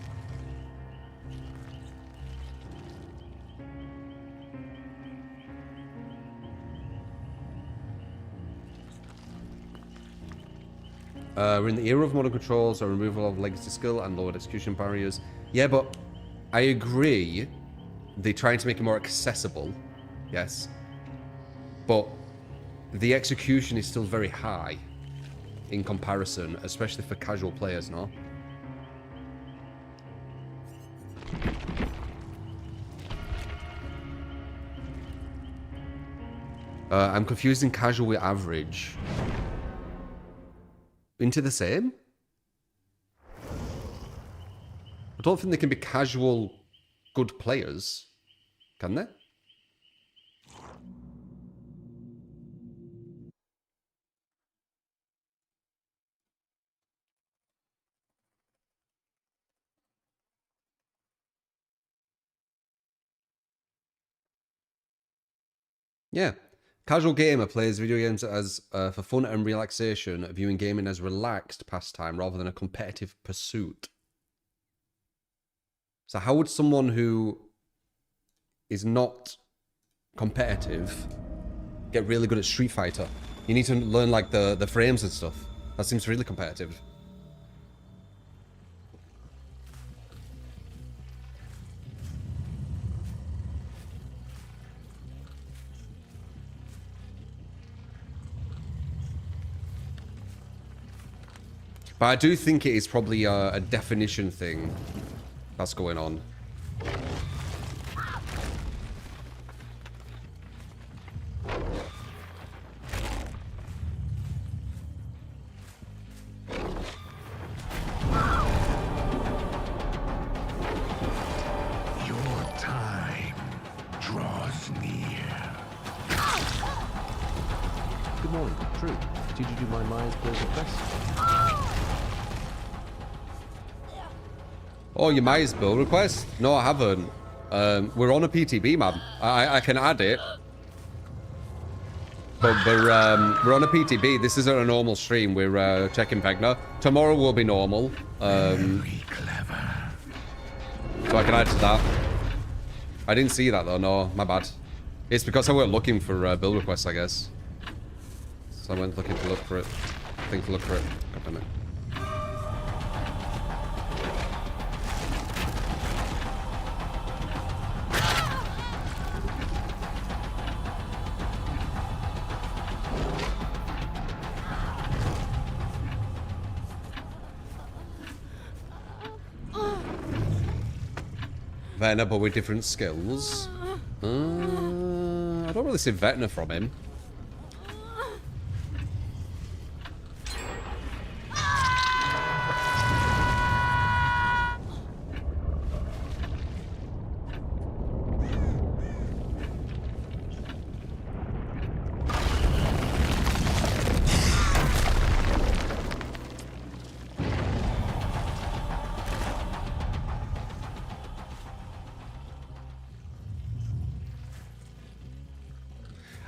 We're in the era of modern controls, so removal of legacy skill and lowered execution barriers. Yeah, but I agree. They're trying to make it more accessible. Yes. But the execution is still very high in comparison, especially for casual players, no? I'm confusing casual with average. Into the same? I don't think they can be casual good players, can they? Yeah. Casual gamer plays video games as for fun and relaxation, viewing gaming as relaxed pastime rather than a competitive pursuit. So how would someone who is not competitive get really good at Street Fighter? You need to learn like the frames and stuff. That seems really competitive. But I do think it is probably a definition thing that's going on. Your time draws near. Good morning. True. Did you do my Myers Briggs request? Oh, your Myers build request? No, I haven't. We're on a PTB, man. I can add it. But we're on a PTB. This isn't a normal stream. We're checking Vecna. Tomorrow will be normal. Very clever. So I can add to that. I didn't see that though. No, my bad. It's because I weren't looking for build requests, I guess. So I went looking to look for it. I think to look for it. God damn it. Vecna, but with different skills. I don't really see Vecna from him.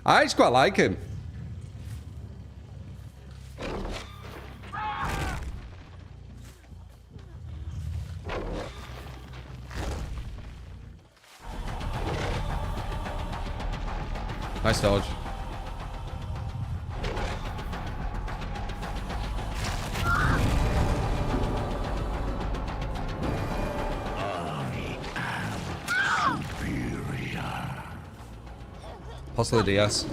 I just quite like him. Nice dodge. Possibly DS.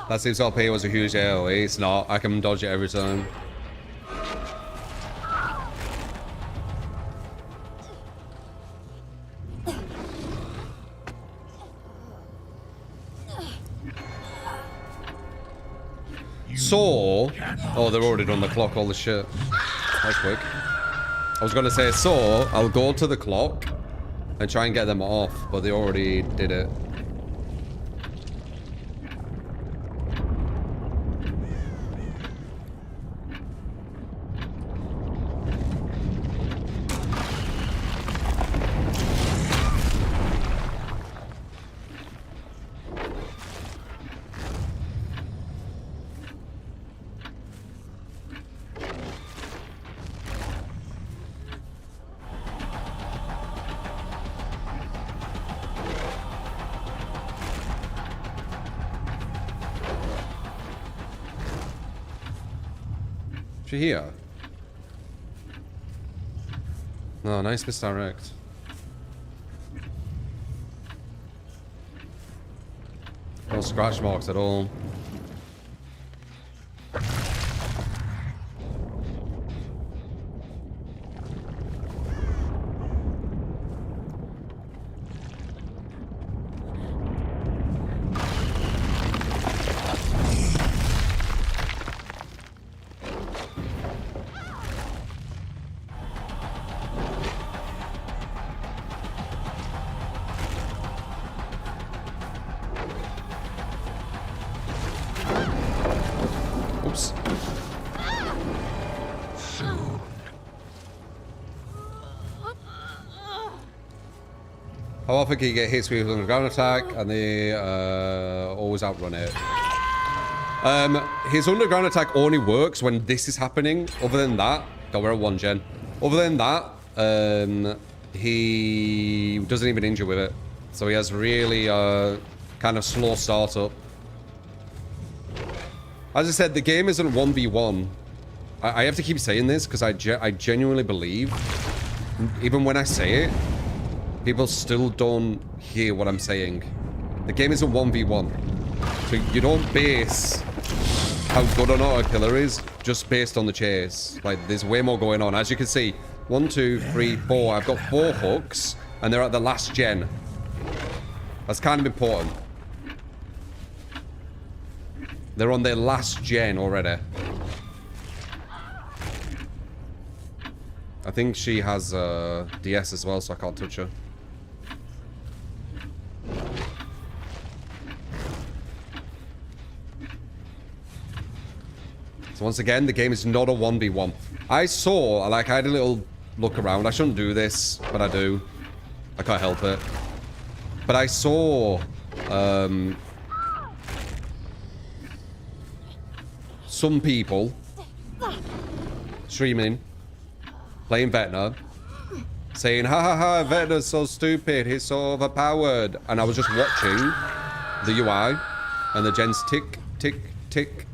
That seems OP was a huge AoE. It's not. I can dodge it every time. So, oh, they're already on the clock. All the shit. That's quick. I was going to say, so I'll go to the clock and try and get them off, but they already did it. Here. Oh, nice misdirect. No scratch marks at all. How often can you get hits with a ground attack and they always outrun it? His underground attack only works when this is happening. Other than that, we're at 1 gen. Other than that, he doesn't even injure with it. So he has really kind of slow startup. As I said, the game isn't 1v1. I have to keep saying this because I genuinely believe, even when I say it, people still don't hear what I'm saying. The game isn't 1v1. So you don't base how good an auto killer is just based on the chase. Like, there's way more going on. As you can see, 1, 2, 3, 4. I've got 4 hooks, and they're at the last gen. That's kind of important. They're on their last gen already. I think she has DS as well, so I can't touch her. So once again, the game is not a 1v1. I saw, like, I had a little look around. I shouldn't do this, but I do. I can't help it. But I saw some people streaming, playing Vecna, saying, ha ha ha, Vecna's so stupid, he's so overpowered. And I was just watching the UI and the gens tick, tick, tick.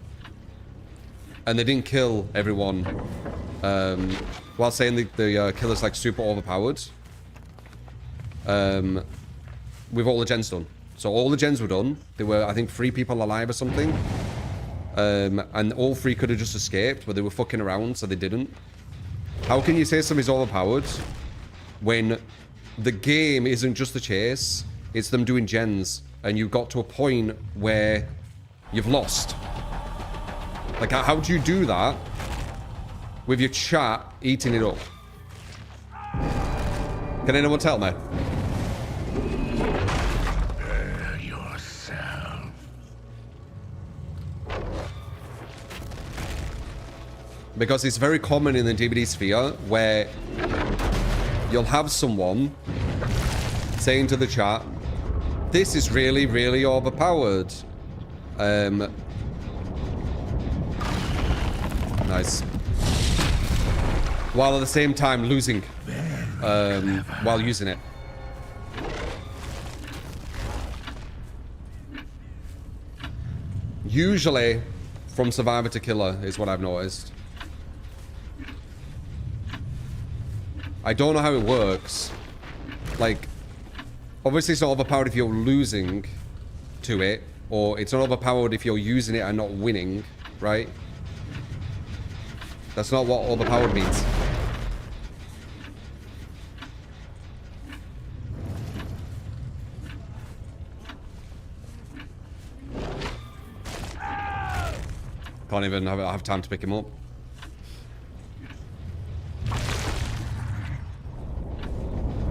And they didn't kill everyone while saying the killer's like super overpowered. With all the gens done. So all the gens were done. There were, I think, 3 people alive or something. And all 3 could have just escaped, but they were fucking around, so they didn't. How can you say somebody's overpowered when the game isn't just the chase, it's them doing gens, and you've got to a point where you've lost? Like, how do you do that with your chat eating it up? Can anyone tell me? Prepare yourself. Because it's very common in the DBD sphere where you'll have someone saying to the chat, this is really, really overpowered. Nice. While at the same time losing while using it. Usually from survivor to killer is what I've noticed. I don't know how it works. Like, obviously it's not overpowered if you're losing to it, or it's not overpowered if you're using it and not winning, right? That's not what overpowered means. Can't even have time to pick him up.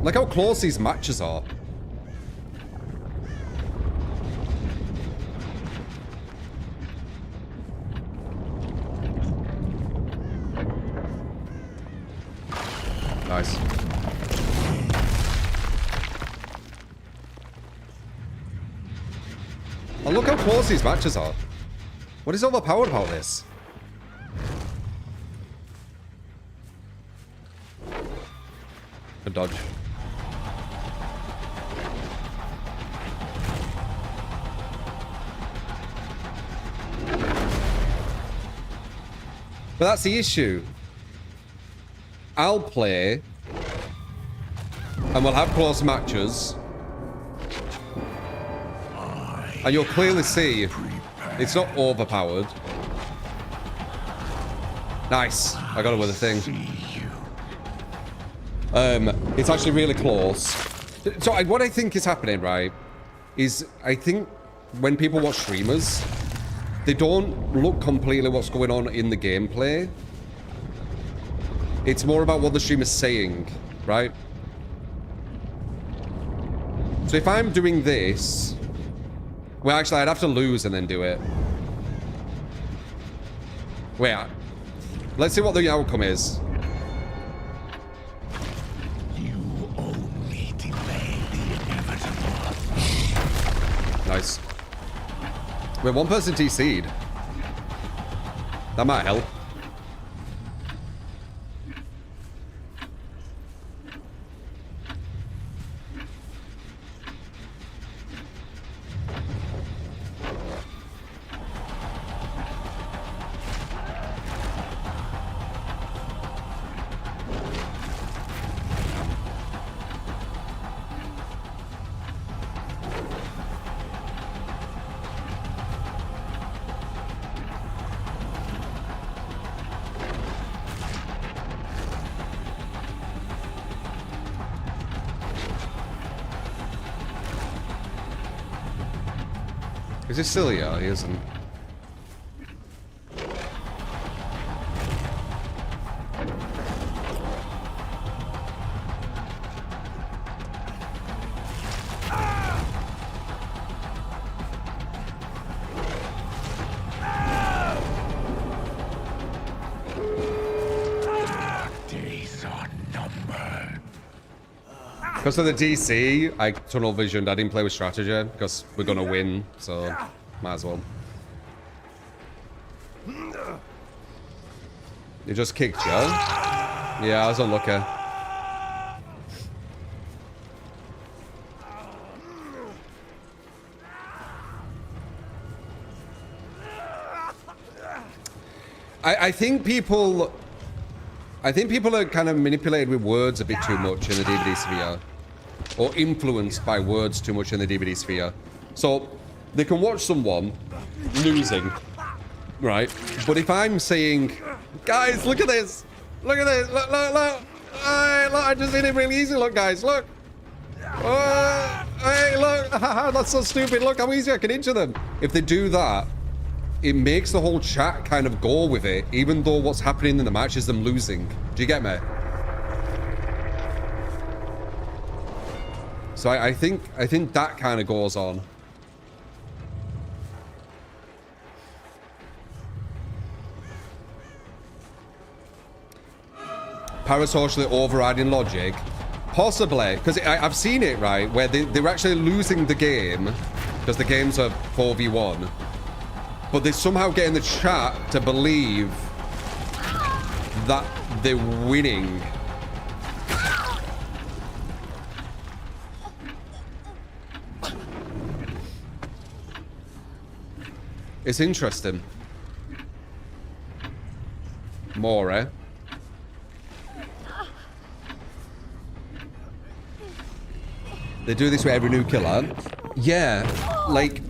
Look how close these matches are. Nice. Oh, look how close these matches are. What is overpowered about this? A dodge. But that's the issue. I'll play, and we'll have close matches, and you'll clearly see it's not overpowered. Nice. I got it with a thing. It's actually really close. So what I think is happening, right, is I think when people watch streamers, they don't look completely what's going on in the gameplay. It's more about what the streamer's saying, right? So if I'm doing this... Well, actually, I'd have to lose and then do it. Wait, let's see what the outcome is. You only delay the inevitable. Nice. Wait, one person TC'd. That might help. Is this silly? He isn't. Days are numbered. Because of the DC, I tunnel visioned. I didn't play with strategy because we're gonna win, so might as well. You just kicked you. Yeah, I was unlucky. I think people are kind of manipulated with words a bit too much in the DBD sphere. Or influenced by words too much in the DBD sphere. So, they can watch someone losing, right? But if I'm saying, guys, look at this! Look at this! Look, look, look! Hey, look, I just did it really easy, look, guys, look! Hey, look! That's so stupid, look how easy I can injure them! If they do that, it makes the whole chat kind of go with it, even though what's happening in the match is them losing. Do you get me? So I think that kind of goes on. Parasocially overriding logic, possibly, because I've seen it, right, where they're actually losing the game because the games are 4v1, but they're somehow getting the chat to believe that they're winning. It's interesting. More, eh? They do this with every new killer. Yeah, like...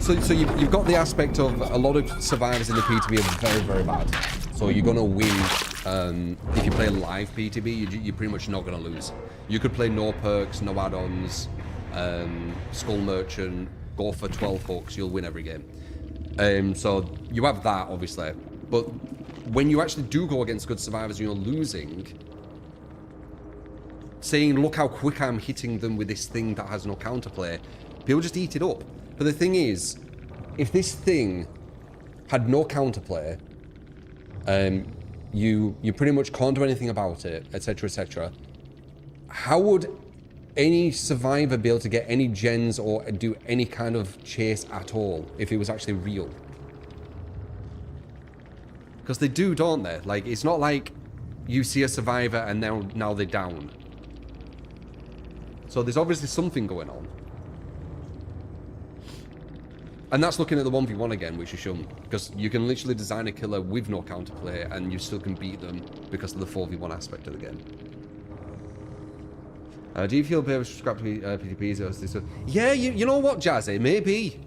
So you've got the aspect of a lot of survivors in the PTB are very, very bad. So you're going to win. If you play live PTB, you're pretty much not going to lose. You could play no perks, no add-ons, Skull Merchant, go for 12 hooks, you'll win every game. So you have that, obviously. But when you actually do go against good survivors and you're losing, saying, look how quick I'm hitting them with this thing that has no counterplay. People just eat it up. But the thing is, if this thing had no counterplay, you pretty much can't do anything about it, etc, etc. How would any survivor be able to get any gens or do any kind of chase at all if it was actually real? Because they do, don't they? Like, it's not like you see a survivor and now they're down. So there's obviously something going on. And that's looking at the 1v1 again, which is shown. Because you can literally design a killer with no counterplay and you still can beat them because of the 4v1 aspect of the game. Do you feel a bit of a scrap to PvPs or this? Yeah, you know what, Jazzy? Maybe.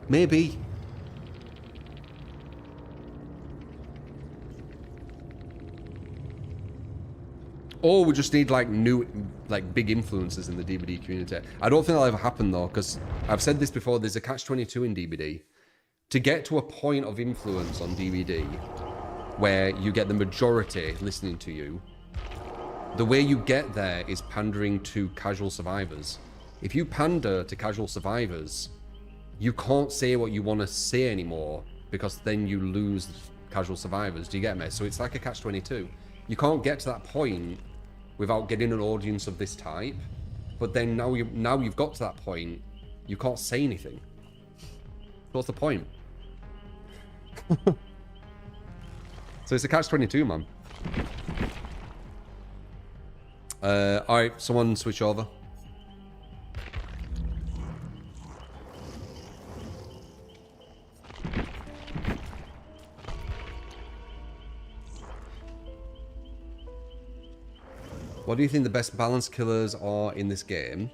Maybe. Or we just need like new, like big influences in the DBD community. I don't think that'll ever happen though, because I've said this before, there's a catch-22 in DBD. To get to a point of influence on DBD where you get the majority listening to you, the way you get there is pandering to casual survivors. If you pander to casual survivors, you can't say what you want to say anymore because then you lose casual survivors. Do you get me? So it's like a catch-22. You can't get to that point without getting an audience of this type. But then now you've got to that point, you can't say anything. What's the point? So it's a catch-22, man. Alright, someone switch over. What do you think the best balanced killers are in this game?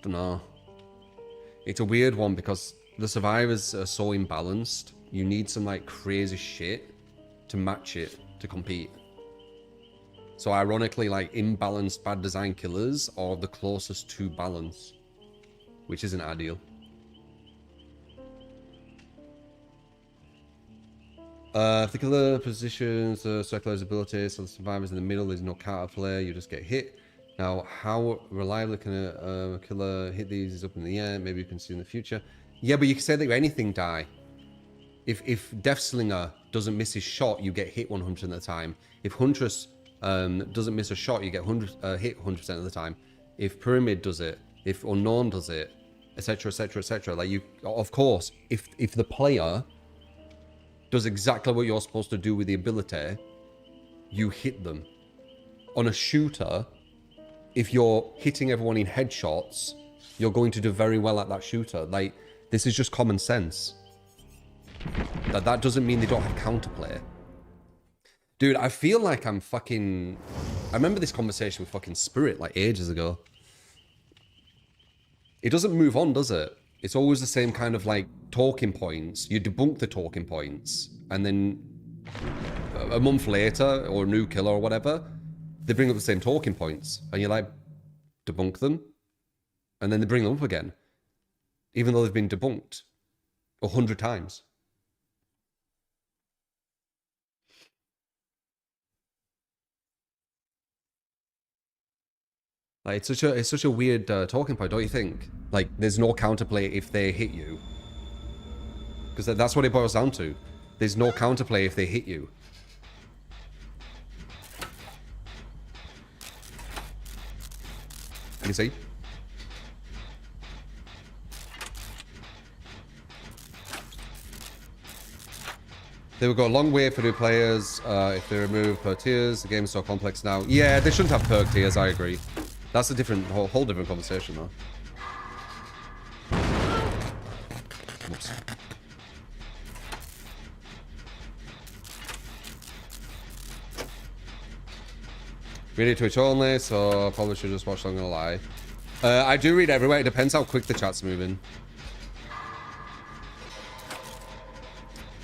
Don't know. It's a weird one because the survivors are so imbalanced. You need some like crazy shit to match it to compete. So ironically, like imbalanced bad design killers are the closest to balance, which isn't ideal. If the killer positions circular abilities, so the survivors in the middle, there's no counterplay, you just get hit. Now, how reliably can a killer hit these up in the air? Maybe you can see in the future. Yeah, but you can say that anything die. If Deathslinger doesn't miss his shot, you get hit 100% of the time. If Huntress doesn't miss a shot, you get hit 100% of the time. If Pyramid does it, if Unknown does it, etc, etc, etc. Like you, of course, if the player does exactly what you're supposed to do with the ability, you hit them. On a shooter, if you're hitting everyone in headshots, you're going to do very well at that shooter. Like, this is just common sense. That doesn't mean they don't have counterplay. Dude, I feel like I'm fucking... I remember this conversation with fucking Spirit like ages ago. It doesn't move on, does it? It's always the same kind of like talking points. You debunk the talking points, and then a month later, or a new killer or whatever, they bring up the same talking points, and you're like, debunk them, and then they bring them up again, even though they've been debunked 100 times. Like, it's such a weird talking point, don't you think? Like, there's no counterplay if they hit you. Because that's what it boils down to. There's no counterplay if they hit you. You see? They would go a long way for new players if they remove per tiers. The game is so complex now. Yeah, they shouldn't have perk tiers, I agree. That's a different, whole different conversation, though. Whoops. Read it Twitch only, so I probably should just watch, I'm gonna lie. I do read everywhere, it depends how quick the chat's moving.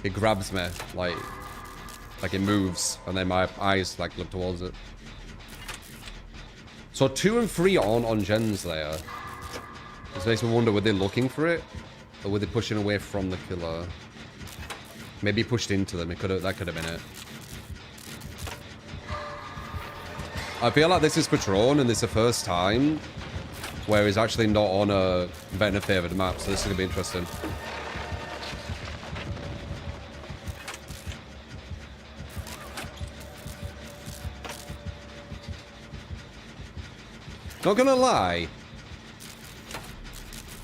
It grabs me, like it moves, and then my eyes like look towards it. So 2 and 3 aren't on gens there. This makes me wonder, were they looking for it? Or were they pushing away from the killer? Maybe pushed into them, that could have been it. I feel like this is Patron and this is the first time where he's actually not on a Vecna favored map, so this is going to be interesting. Not gonna lie.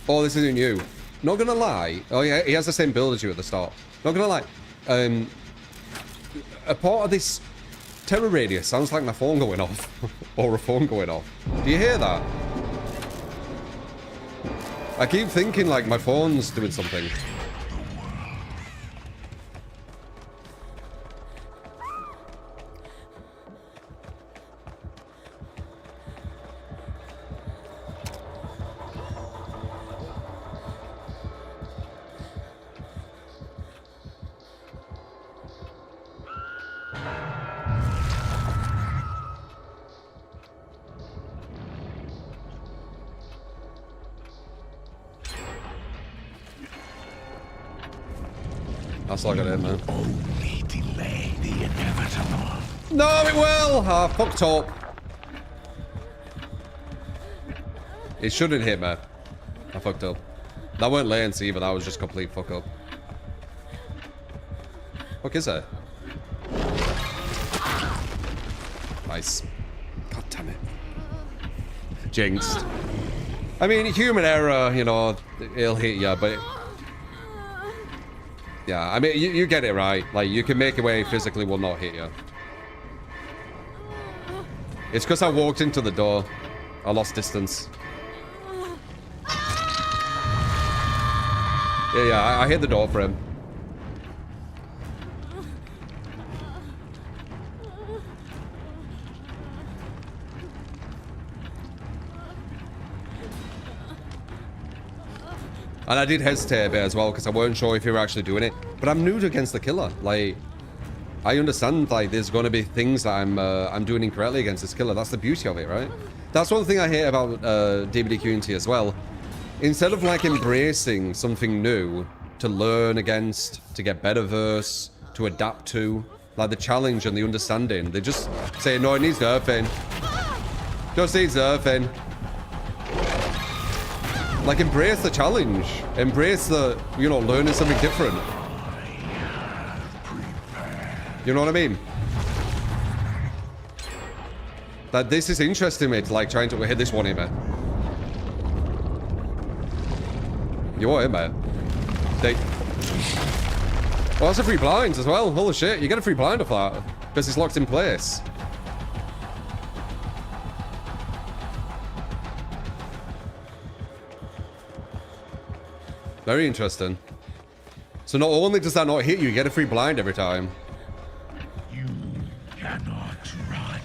Oh, this isn't you. Not gonna lie. Oh yeah, he has the same build as you at the start. Not gonna lie. A part of this terror radius sounds like my phone going off. Or a phone going off. Do you hear that? I keep thinking like my phone's doing something. That's all I got in, man. Only delay the inevitable. No, it will! Ah, fucked up. It shouldn't hit me. I fucked up. That weren't latency either, that was just complete fuck up. What is that? Nice. God damn it. Jinxed. I mean, human error, you know, it'll hit you, but... Yeah, I mean, you get it right. Like, you can make it where it physically will not hit you. It's because I walked into the door. I lost distance. Yeah, I hit the door for him. And I did hesitate a bit as well because I weren't sure if you were actually doing it. But I'm new against the killer. Like, I understand like there's going to be things that I'm doing incorrectly against this killer. That's the beauty of it, right? That's one thing I hate about DBD community as well. Instead of like embracing something new to learn against, to get better verse, to adapt to, like the challenge and the understanding, they just say, no, it needs nerfing. Just needs nerfing. Like, embrace the challenge. Embrace the, you know, learning something different. You know what I mean? That this is interesting, mate. Like, trying to hit this one here, man. You want it, man? Oh, that's a free blind as well. Holy shit. You get a free blind off that. Because it's locked in place. Very interesting. So not only does that not hit you, you get a free blind every time. You cannot run.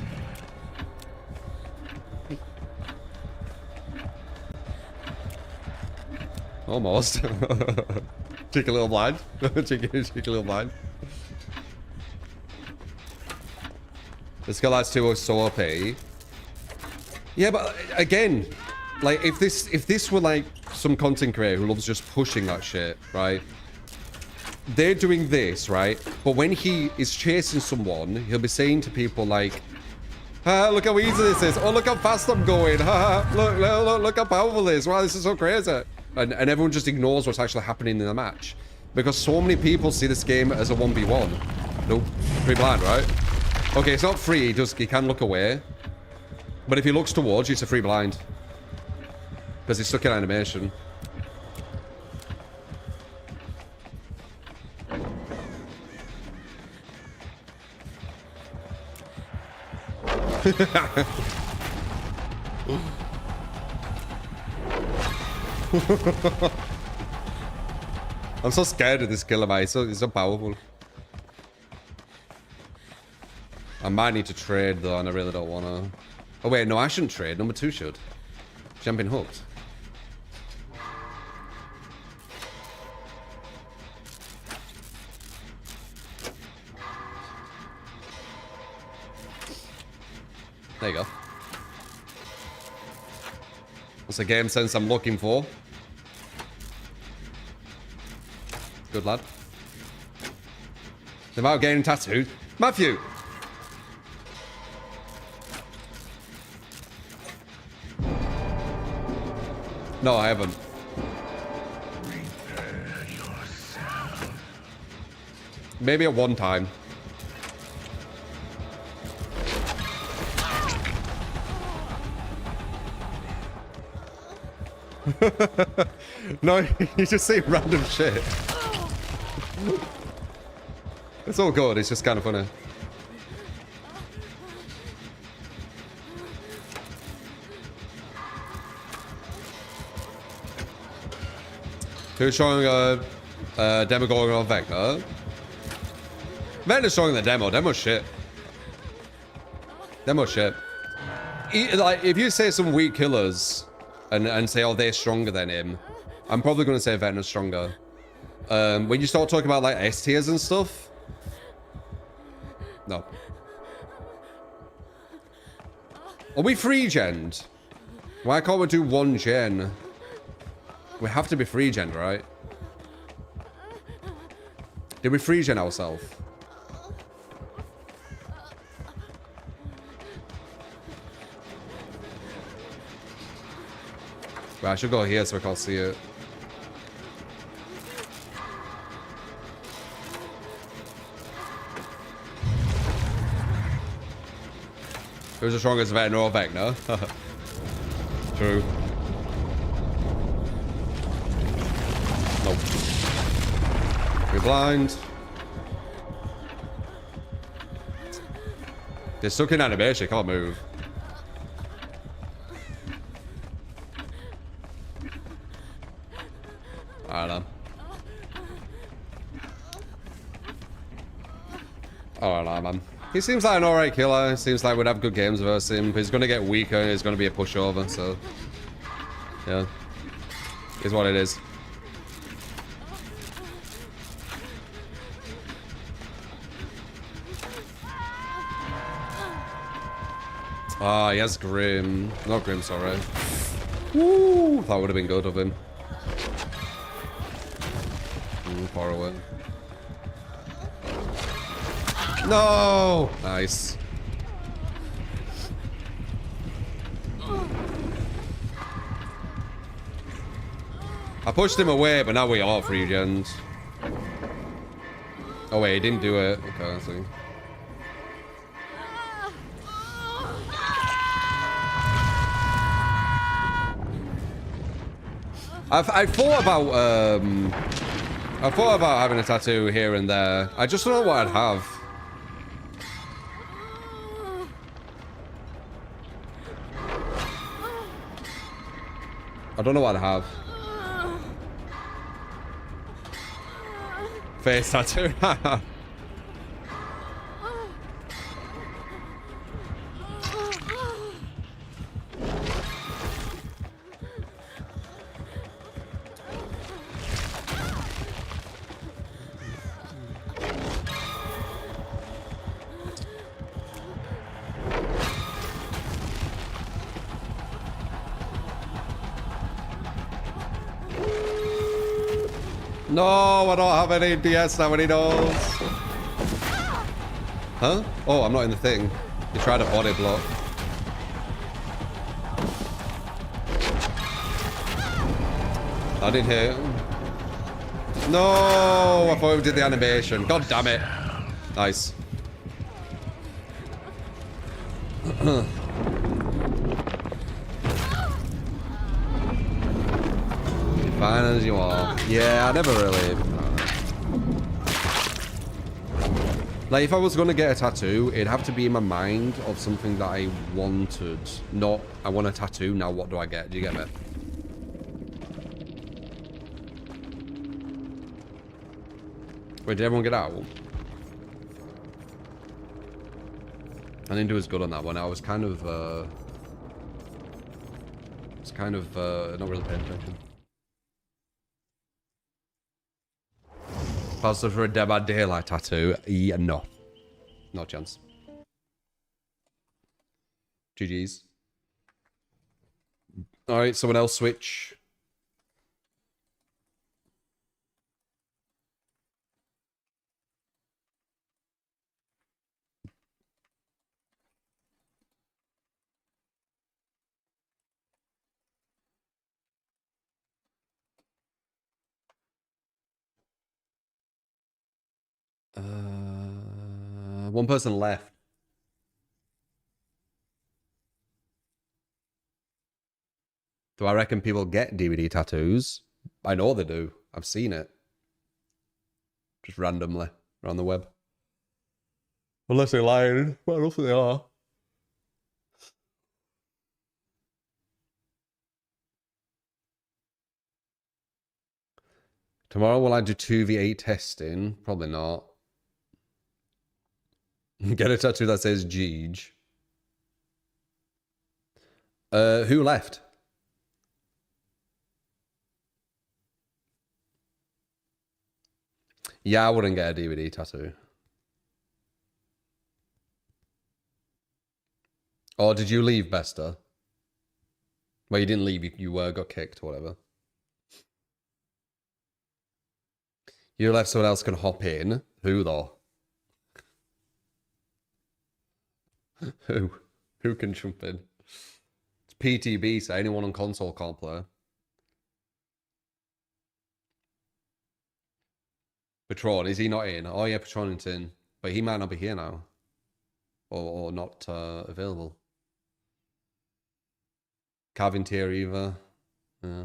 Almost. Cheeky little blind. cheeky little blind. This guy has 2 so OP. Yeah, but again, like if this were like some content creator who loves just pushing that shit, right? They're doing this, right? But when he is chasing someone, he'll be saying to people like, ah, look how easy this is. Oh, look how fast I'm going. Look how powerful this is. Wow, this is so crazy. And everyone just ignores what's actually happening in the match. Because so many people see this game as a 1v1. Nope. Free blind, right? Okay, it's not free. He can look away. But if he looks towards you, it's a free blind. Because he's stuck in animation. I'm so scared of this killer, man. He's so powerful. I might need to trade though, and I really don't want to. Oh wait, no, I shouldn't trade. Number 2 should. Jumping hooked. There you go. That's the game sense I'm looking for. Good lad. The amount of getting tattooed. Matthew! No, I haven't. Maybe at one time. No, you just say random shit. It's all good, it's just kind of funny. Who's showing a demo going on Vecna? Vecna's showing the demo. Demo's shit. Demo's shit. Like, if you say some weak killers and say, oh, they're stronger than him, I'm probably going to say Vecna's stronger. When you start talking about, like, S tiers and stuff, no. Are we free-gened? Why can't we do one gen? We have to be free-gened, right? Did we free-gen ourselves? Right, I should go here so I can't see it. Who's the strongest Vecna or Vecna? True. Nope. We're blind. They're stuck in animation, can't move. I don't know. I don't know, man. He seems like an alright killer. Seems like we'd have good games versus him. He's going to get weaker and he's going to be a pushover, so... yeah. Is what it is. Ah, he has Grim. Not Grim, sorry. Woo! That would have been good of him. Far away. No! Nice. I pushed him away, but now we are free gens. Oh wait, he didn't do it. Okay, I see. I thought about having a tattoo here and there. I just don't know what I'd have. I don't know what I'd have. Face tattoo. No, I don't have any DS now, any knows. Huh? Oh, I'm not in the thing. You tried a body block. I didn't hit. No, I thought we did the animation. God damn it. Nice. Fine as you are. Yeah, I never really... Like, if I was going to get a tattoo, it'd have to be in my mind of something that I wanted. Not, I want a tattoo, now what do I get? Do you get me? Wait, did everyone get out? I didn't do as good on that one. I was kind of, not really paying attention. Positive for a Dead by Daylight tattoo? Yeah, no. No chance. GG's. Alright, someone else switch. One person left. Do I reckon people get DBD tattoos? I know they do. I've seen it. Just randomly around the web. Unless they're lying. Well, I don't think they are. Tomorrow will I do 2v8 testing? Probably not. Get a tattoo that says Jeej. Who left? Yeah, I wouldn't get a DBD tattoo. Or did you leave, Bester? Well, you didn't leave. You got kicked or whatever. You left, someone else can hop in. Who, though? Who? Who can jump in? It's PTB, so anyone on console can't play. Patron, is he not in? Oh yeah, Patron is in. But he might not be here now. Or not available. Calvin Tier either. Yeah.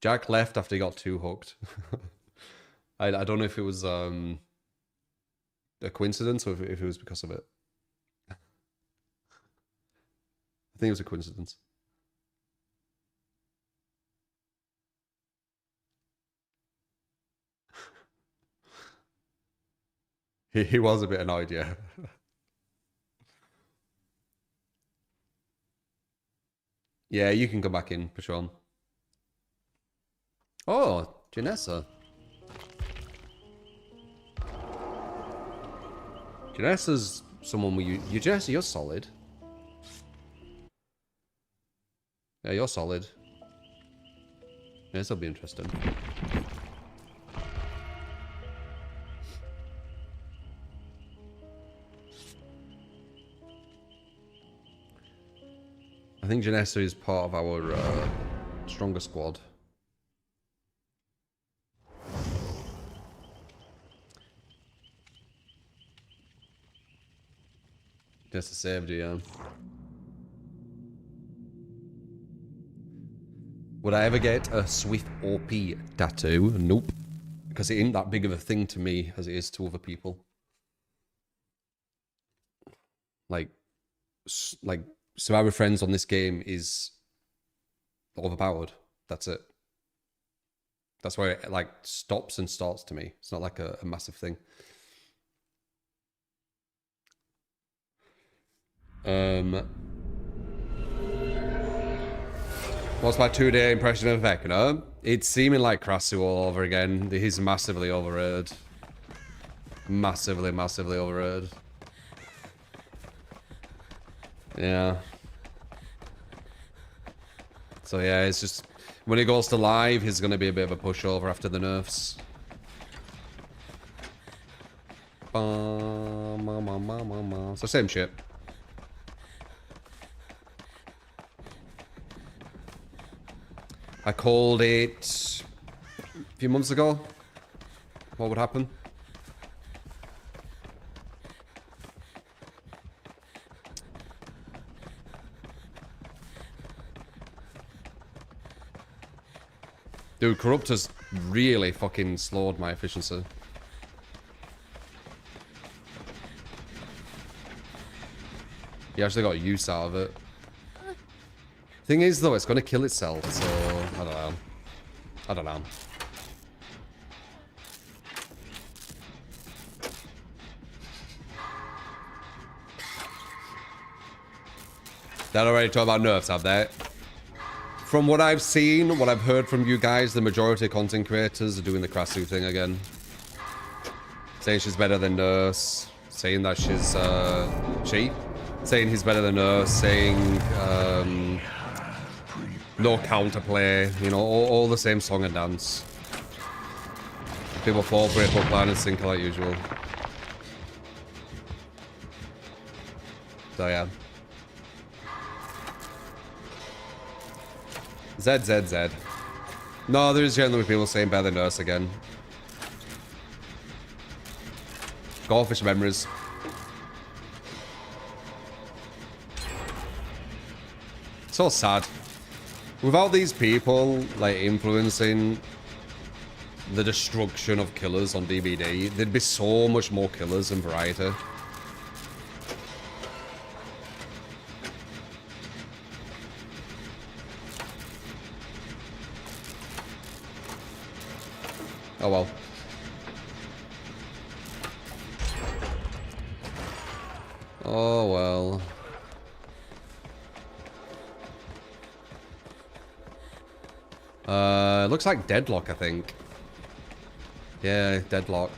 Jack left after he got too hooked. I don't know if it was a coincidence or if it was because of it. I think it was a coincidence. He was a bit annoyed, yeah. Yeah, you can go back in, Patron. Oh, Janessa. Janessa's someone we... Janessa, you're solid. Yeah, you're solid. Yeah, this will be interesting. I think Janessa is part of our stronger squad. Janessa saved you, yeah. Would I ever get a Swift OP tattoo? Nope. Because it ain't that big of a thing to me as it is to other people. Like survivor friends on this game is overpowered. That's it. That's where it like stops and starts to me. It's not like a massive thing. What's my 2-day impression of Vecna? It's seeming like Krasu all over again. He's massively overrated. Massively overrated. Yeah. So yeah, it's just... When he goes to live, he's going to be a bit of a pushover after the nerfs. So same shit. I called it a few months ago. What would happen? Dude, Corrupt has really fucking slowed my efficiency. You actually got use out of it. Thing is, though, it's going to kill itself, so I don't know. I don't know. They're already talking about nerfs, have they? From what I've seen, what I've heard from you guys, the majority of content creators are doing the Krasu thing again. Saying she's better than Nurse. Saying that she's, saying he's better than Nurse. Saying, no counterplay. You know, all the same song and dance. People fall for it, but plan and sync like usual. So, yeah. Z. No, there's generally people saying better than Nurse again. Goldfish memories. So sad. Without these people, like, influencing the destruction of killers on DBD, there'd be so much more killers and variety. Oh well. Oh well. Looks like deadlock, I think. Yeah, deadlock.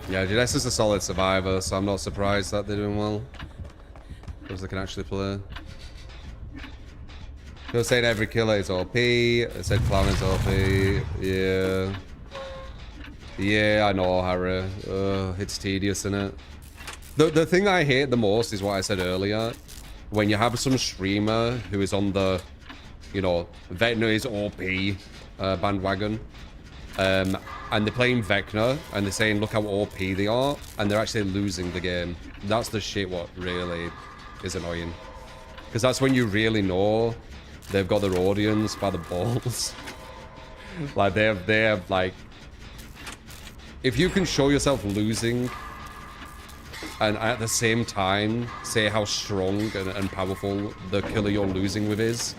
Yeah, Jess is a solid survivor, so I'm not surprised that they're doing well. Because they can actually play. People saying every killer is OP. They said clown is OP. Yeah. Yeah, I know, Harry. It's tedious, isn't it? The thing I hate the most is what I said earlier. When you have some streamer who is on the, you know, Vecna is OP bandwagon. And they're playing Vecna and they're saying, look how OP they are. And they're actually losing the game. That's the shit what really is annoying. Because that's when you really know they've got their audience by the balls. Like, they have, like... If you can show yourself losing... and at the same time say how strong and powerful the killer you're losing with is,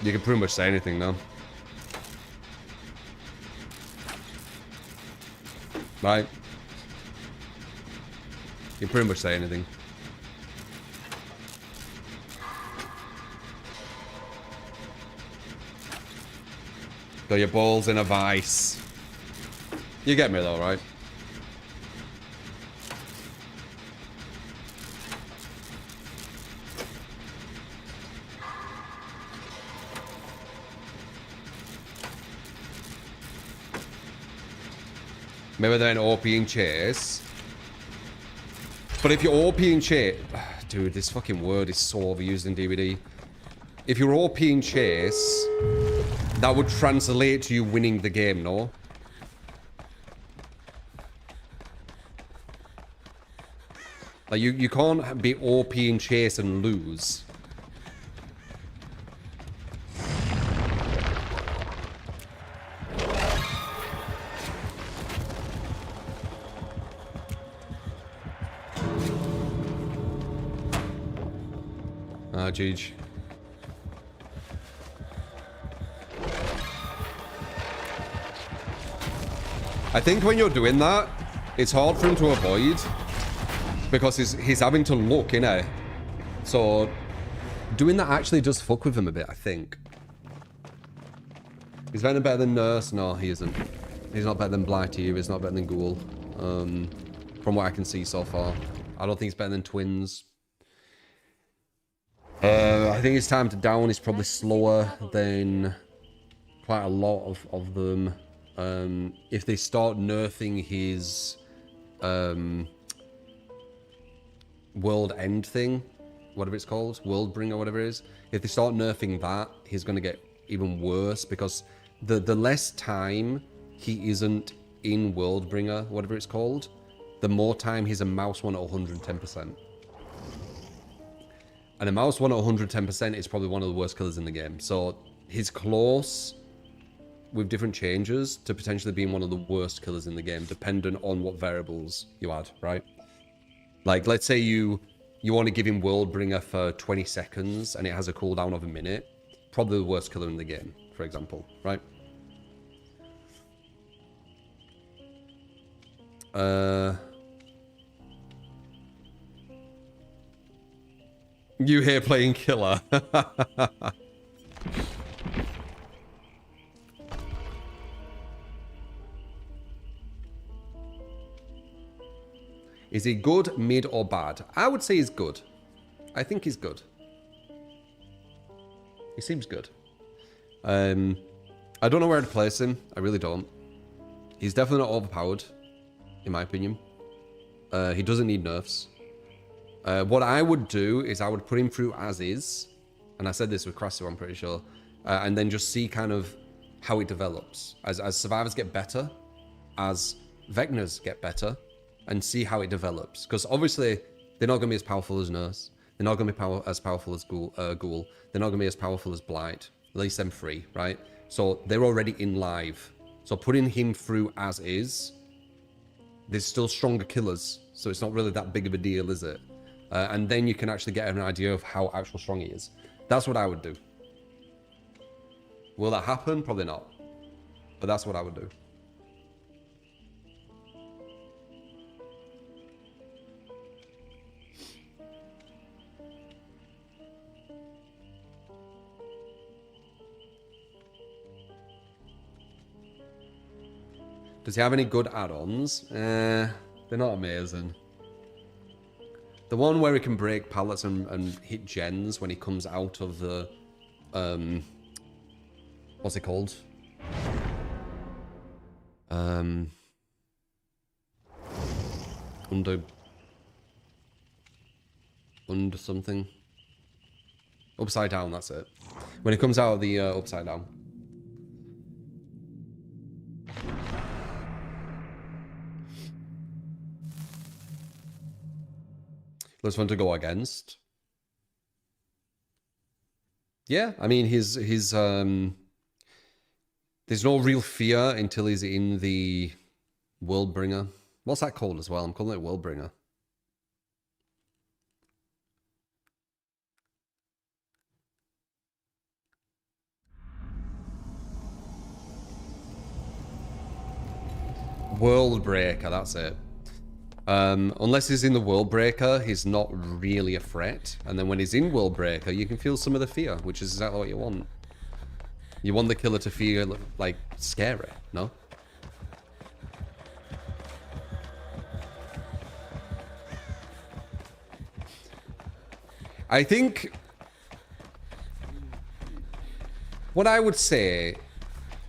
you can pretty much say anything now. Right? You can pretty much say anything. Got your balls in a vice. You get me though, right? Maybe they're an OP in chase. But if you're OP in chase... Dude, this fucking word is so overused in DBD. If you're OP in chase, that would translate to you winning the game, no? Like, you can't be OP in chase and lose. Jeej. I think when you're doing that, it's hard for him to avoid because he's having to look, innit? So doing that actually does fuck with him a bit, I think. He's better than Nurse? No, he isn't. He's not better than Blighty. He's not better than Ghoul. From what I can see so far. I don't think he's better than Twins. I think his time to down is probably slower than quite a lot of them. If they start nerfing his world end thing, whatever it's called, world bringer, whatever it is, if they start nerfing that, he's going to get even worse because the less time he isn't in world bringer, whatever it's called, the more time he's a mouse one at 110%. And a mouse one at 110% is probably one of the worst killers in the game. So he's close with different changes to potentially being one of the worst killers in the game, dependent on what variables you add, right? Like, let's say you want to give him Worldbringer for 20 seconds and it has a cooldown of a minute. Probably the worst killer in the game, for example, right? You here playing killer. Is he good, mid, or bad? I would say he's good. I think he's good. He seems good. I don't know where to place him. I really don't. He's definitely not overpowered, in my opinion. He doesn't need nerfs. What I would do is I would put him through as is. And I said this with Crasso, I'm pretty sure. And then just see kind of how it develops. As survivors get better, as Vecnas get better, and see how it develops. Because obviously, they're not going to be as powerful as Nurse. They're not going to be as powerful as Ghoul. They're not going to be as powerful as Blight. At least them three, right? So they're already in live. So putting him through as is, there's still stronger killers. So it's not really that big of a deal, is it? And then you can actually get an idea of how actual strong he is. That's what I would do. Will that happen? Probably not. But that's what I would do. Does he have any good add-ons? They're not amazing. The one where he can break pallets and hit gens when he comes out of the... what's it called? Under something. Upside down, that's it. When he comes out of the upside down. Less fun to go against. Yeah, I mean, there's no real fear until he's in the Worldbringer. What's that called as well? I'm calling it Worldbringer. Worldbreaker, that's it. Unless he's in the Worldbreaker, he's not really a threat. And then when he's in Worldbreaker, you can feel some of the fear, which is exactly what you want. You want the killer to feel, like, scary, no? I think... what I would say,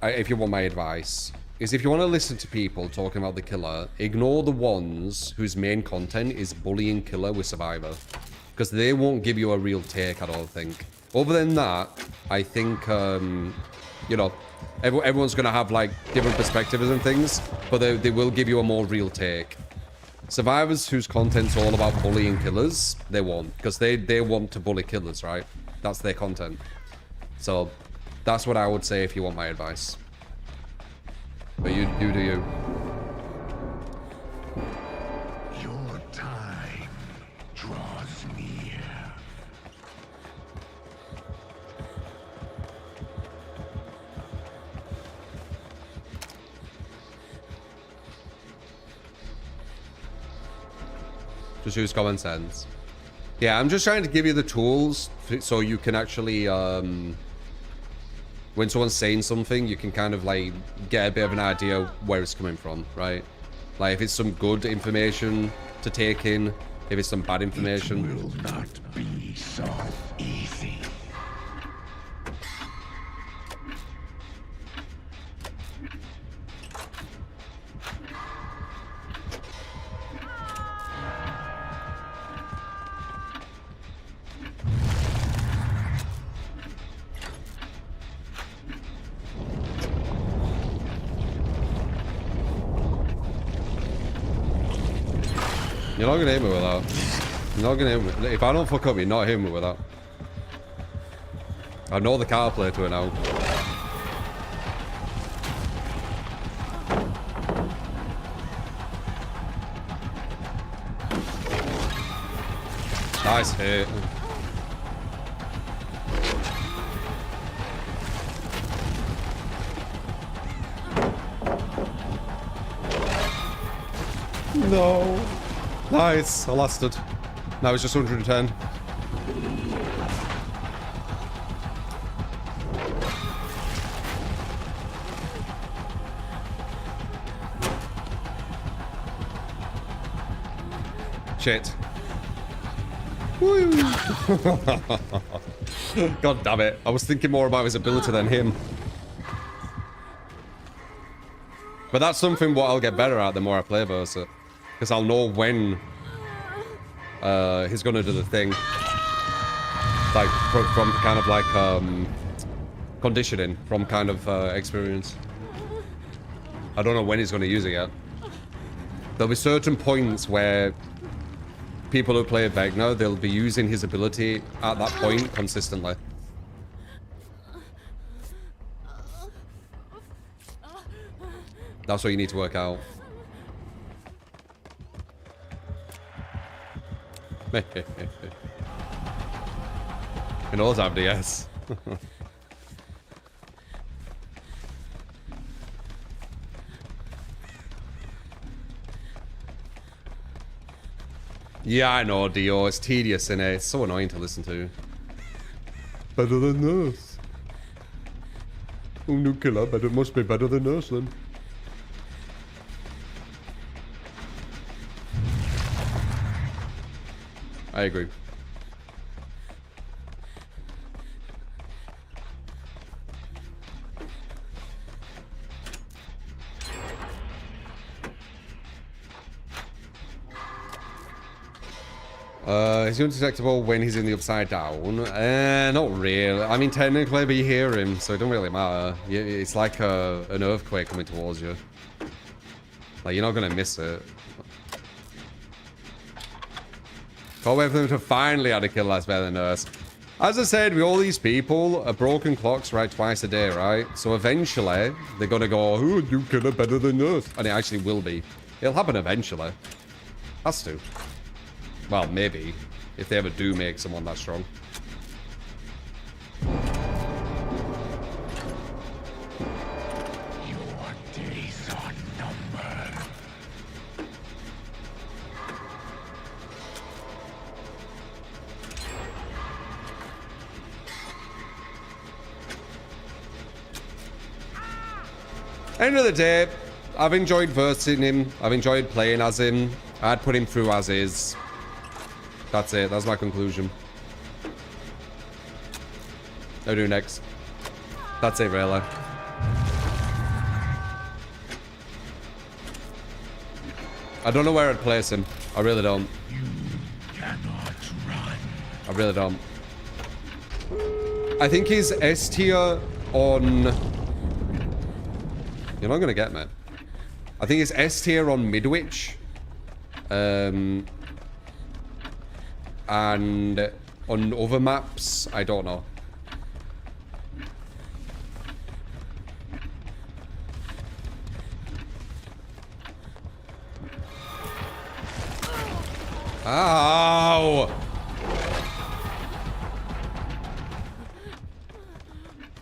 if you want my advice... is if you want to listen to people talking about the killer, ignore the ones whose main content is bullying killer with survivor. Because they won't give you a real take, I don't think. Other than that, I think, you know, everyone's going to have, like, different perspectives and things, but they will give you a more real take. Survivors whose content's all about bullying killers, they won't. Because they want to bully killers, right? That's their content. So, that's what I would say if you want my advice. But you do you. Your time draws near. Just use common sense. Yeah, I'm just trying to give you the tools so you can actually, when someone's saying something, you can kind of, like, get a bit of an idea where it's coming from, right? Like, if it's some good information to take in, if it's some bad information. It will not be so easy. You're not gonna hit me with that. You're not gonna hit me. If I don't fuck up, you're not hitting me with that. I know the counterplay to it now. Nice hit. No. Nice, I lasted. Now it's just 110. Shit. Woo! God damn it. I was thinking more about his ability than him. But that's something what I'll get better at the more I play Versa. Because I'll know when he's gonna do the thing. Like from kind of like conditioning from kind of experience. I don't know when he's going to use it yet. There'll be certain points where people who play Vecna, they'll be using his ability at that point consistently. That's what you need to work out. He knows I have DS. Yeah, I know, Dio. It's tedious, innit? It's so annoying to listen to. Better than us. Oh, no killer, but it must be better than us then. I agree. Is he undetectable when he's in the upside down? Not really. I mean, technically, but you hear him, so it don't really matter. It's like an earthquake coming towards you. Like, you're not gonna miss it. Can't wait for them to finally add a kill that's better than us. As I said, with all these people, a broken clock's right twice a day, right? So eventually, they're gonna go, oh, you killer better than us. And it actually will be. It'll happen eventually. Has to. Well, maybe. If they ever do make someone that strong. Your days are numbered. End of the day, I've enjoyed versing him. I've enjoyed playing as him. I'd put him through as is. That's it. That's my conclusion. I'll do next. That's it, really. I don't know where I'd place him. I really don't. You cannot run. I really don't. I think he's S tier on... You're not gonna get me. I think it's S tier on Midwich. And on other maps, I don't know. Ow!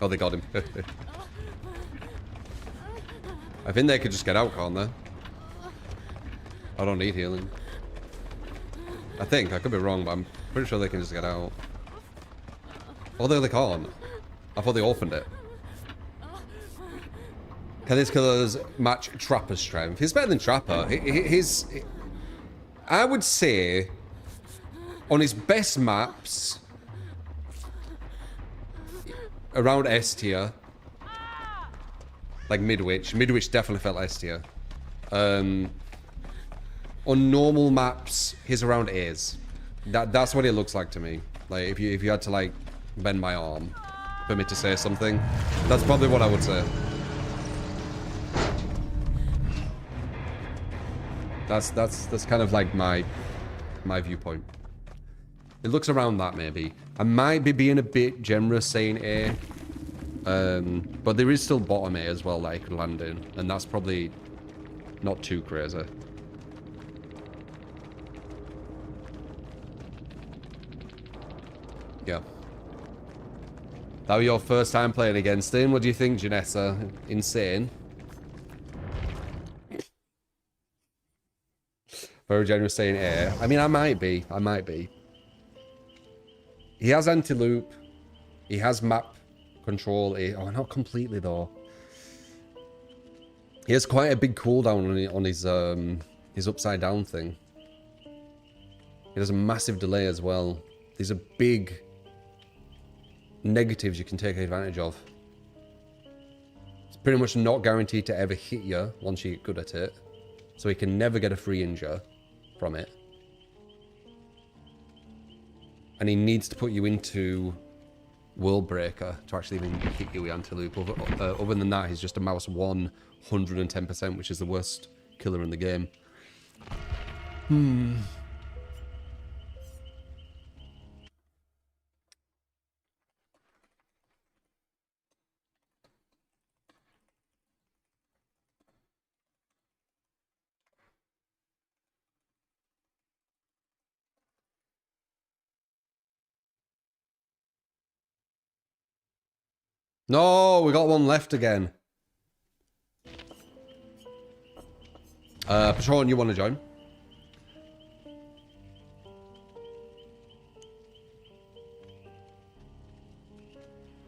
Oh, they got him. I think they could just get out, can't they? I don't need healing. I think. I could be wrong, but I'm pretty sure they can just get out. Although they can't. I thought they orphaned it. Can these killers match Trapper's strength? He's better than Trapper. I would say, on his best maps, around S tier, like Midwich. Midwich definitely felt S tier. On normal maps, he's around A's. That's what it looks like to me. Like, if you had to, like, bend my arm for me to say something, that's probably what I would say. That's kind of like my viewpoint. It looks around that, maybe. I might be being a bit generous saying A. But there is still bottom A as well that I could land in. And that's probably not too crazy. Yeah. That was your first time playing against him. What do you think, Janessa? Insane. Very generous saying A. I mean, I might be. I might be. He has anti-loop. He has map control. Oh, not completely, though. He has quite a big cooldown on his upside down thing. He has a massive delay as well. These are big negatives you can take advantage of. It's pretty much not guaranteed to ever hit you once you get good at it. So he can never get a free injure from it. And he needs to put you into world breaker to actually even hit you with anti-loop. Other than that, he's just a mouse 110%, which is the worst killer in the game. No, we got one left again. Patron, you want to join?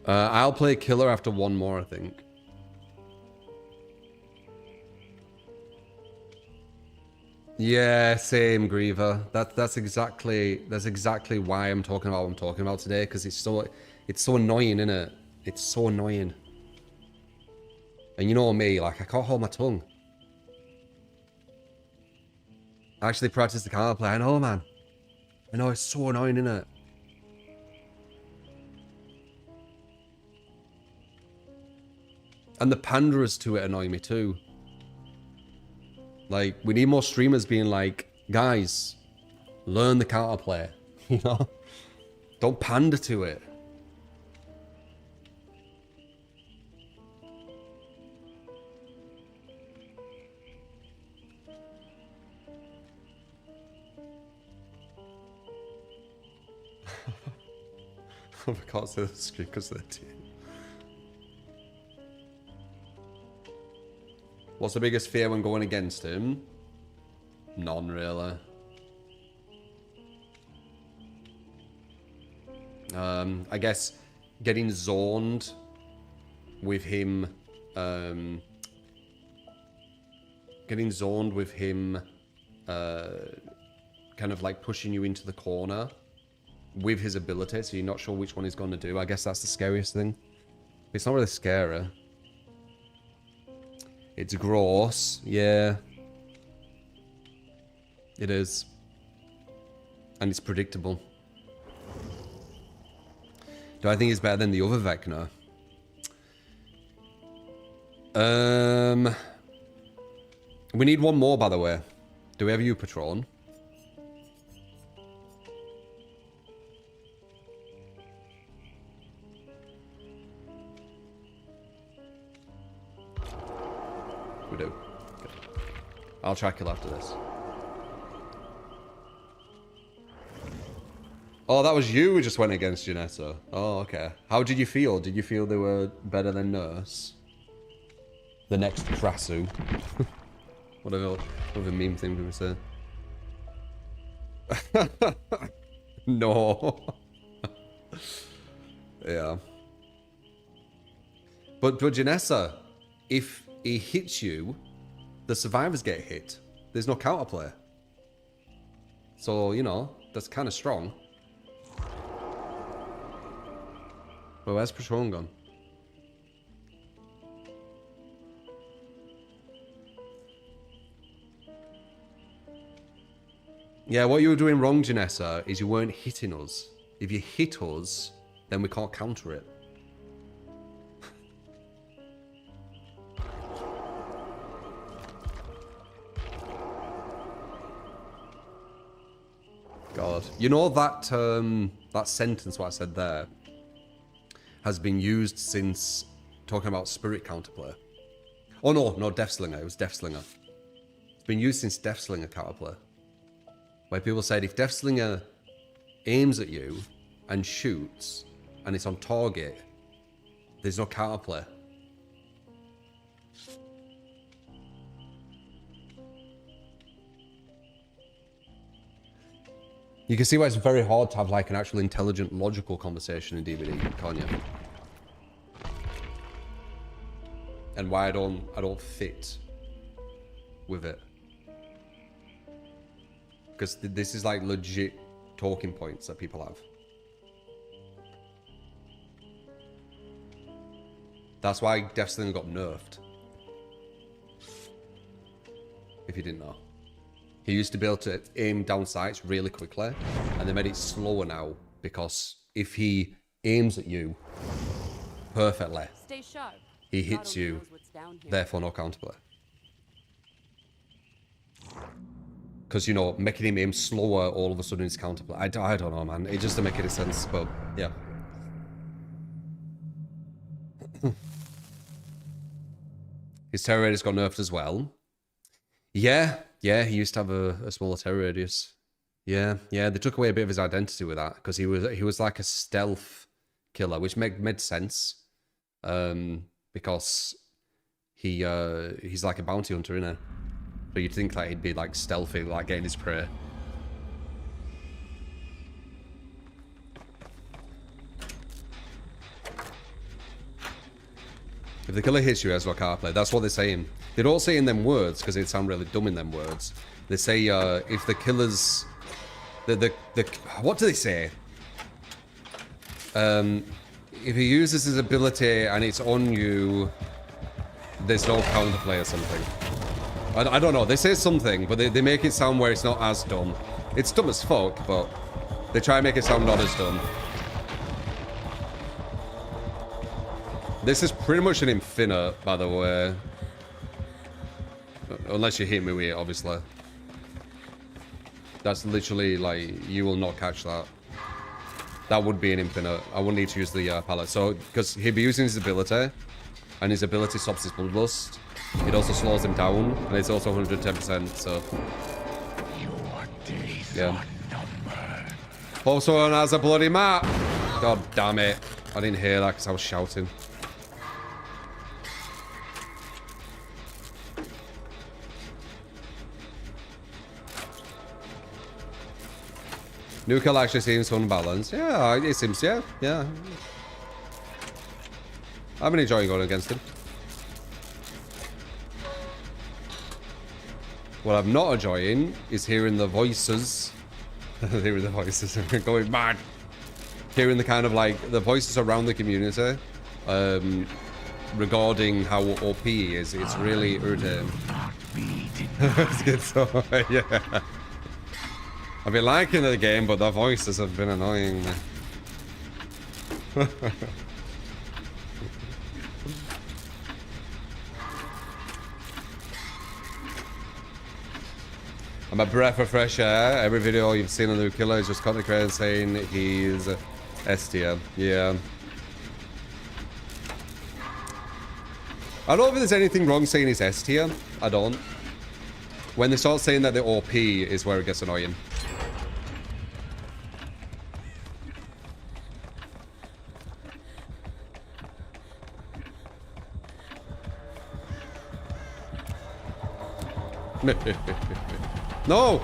I'll play killer after one more, I think. Yeah, same, Griever. That's exactly why I'm talking about what I'm talking about today, because it's so annoying, isn't it? It's so annoying. And you know me, like, I can't hold my tongue. I actually practice the counterplay. I know, man. I know, it's so annoying, isn't it? And the panderers to it annoy me too. Like, we need more streamers being like, guys, learn the counterplay. You know? Don't pander to it. I can't say the screen because they're team. What's the biggest fear when going against him? None, really. I guess getting zoned with him, kind of like pushing you into the corner with his ability, so you're not sure which one he's going to do. I guess that's the scariest thing. It's not really scary. It's gross, yeah. It is. And it's predictable. Do I think it's better than the other Vecna? We need one more, by the way. Do we have you, Patron? We do. Good. I'll try kill after this. Oh, that was you who just went against Janessa. Oh, okay. How did you feel? Did you feel they were better than Nurse? The next Krasu. whatever meme thing we say. No. Yeah. But Janessa, if he hits you, the survivors get hit. There's no counterplay. So, you know, that's kind of strong. Well, where's Patron gone? Yeah, what you were doing wrong, Janessa, is you weren't hitting us. If you hit us, then we can't counter it. God. You know that that sentence what I said there has been used since talking about spirit counterplay. Oh no, Deathslinger. It was Deathslinger. It's been used since Deathslinger counterplay. Where people said if Deathslinger aims at you and shoots and it's on target, there's no counterplay. You can see why it's very hard to have like an actual intelligent, logical conversation in DBD, can't you? And why I don't fit with it. Because this is like legit talking points that people have. That's why Deathslinger got nerfed. If you didn't know. He used to be able to aim down sights really quickly, and they made it slower now, because if he aims at you perfectly. Stay sharp. He God hits only you, knows what's down here. therefore no counterplay. Because, you know, making him aim slower all of a sudden is counterplay. I don't know, man. It just doesn't make any sense, but yeah. His terror radius got nerfed as well. Yeah, he used to have a smaller terror radius. Yeah, they took away a bit of his identity with that because he was like a stealth killer, which made sense. Because he's like a bounty hunter, isn't he? So you'd think like he'd be like stealthy, like getting his prey. If the killer hits you, as well, can't play. That's what they're saying. They don't say in them words because they sound really dumb in them words. They say if the killer's what do they say? If he uses his ability and it's on you, there's no counterplay or something. I don't know. They say something, but they make it sound where it's not as dumb. It's dumb as fuck, but they try and make it sound not as dumb. This is pretty much an infinite, by the way. Unless you hit me with it, obviously. That's literally, like, you will not catch that. That would be an infinite. I wouldn't need to use the pallet. So, because he'd be using his ability, and his ability stops his bloodlust. It also slows him down, and it's also 110%, so... Your days yeah. are numbered. Also has a bloody map! God damn it. I didn't hear that because I was shouting. Nukel actually seems unbalanced. Yeah, it seems, yeah. I've been enjoying going against him. What I'm not enjoying is hearing the voices. Hearing the voices. Going mad. Hearing the kind of like, the voices around the community. Regarding how OP he is. It's really irritating. It's good, so, yeah. I've been liking the game, but the voices have been annoying me. I'm a breath of fresh air. Every video you've seen on the killer is just content creator saying he's S tier. Yeah. I don't think there's anything wrong saying he's S tier. I don't. When they start saying that they're OP is where it gets annoying. No!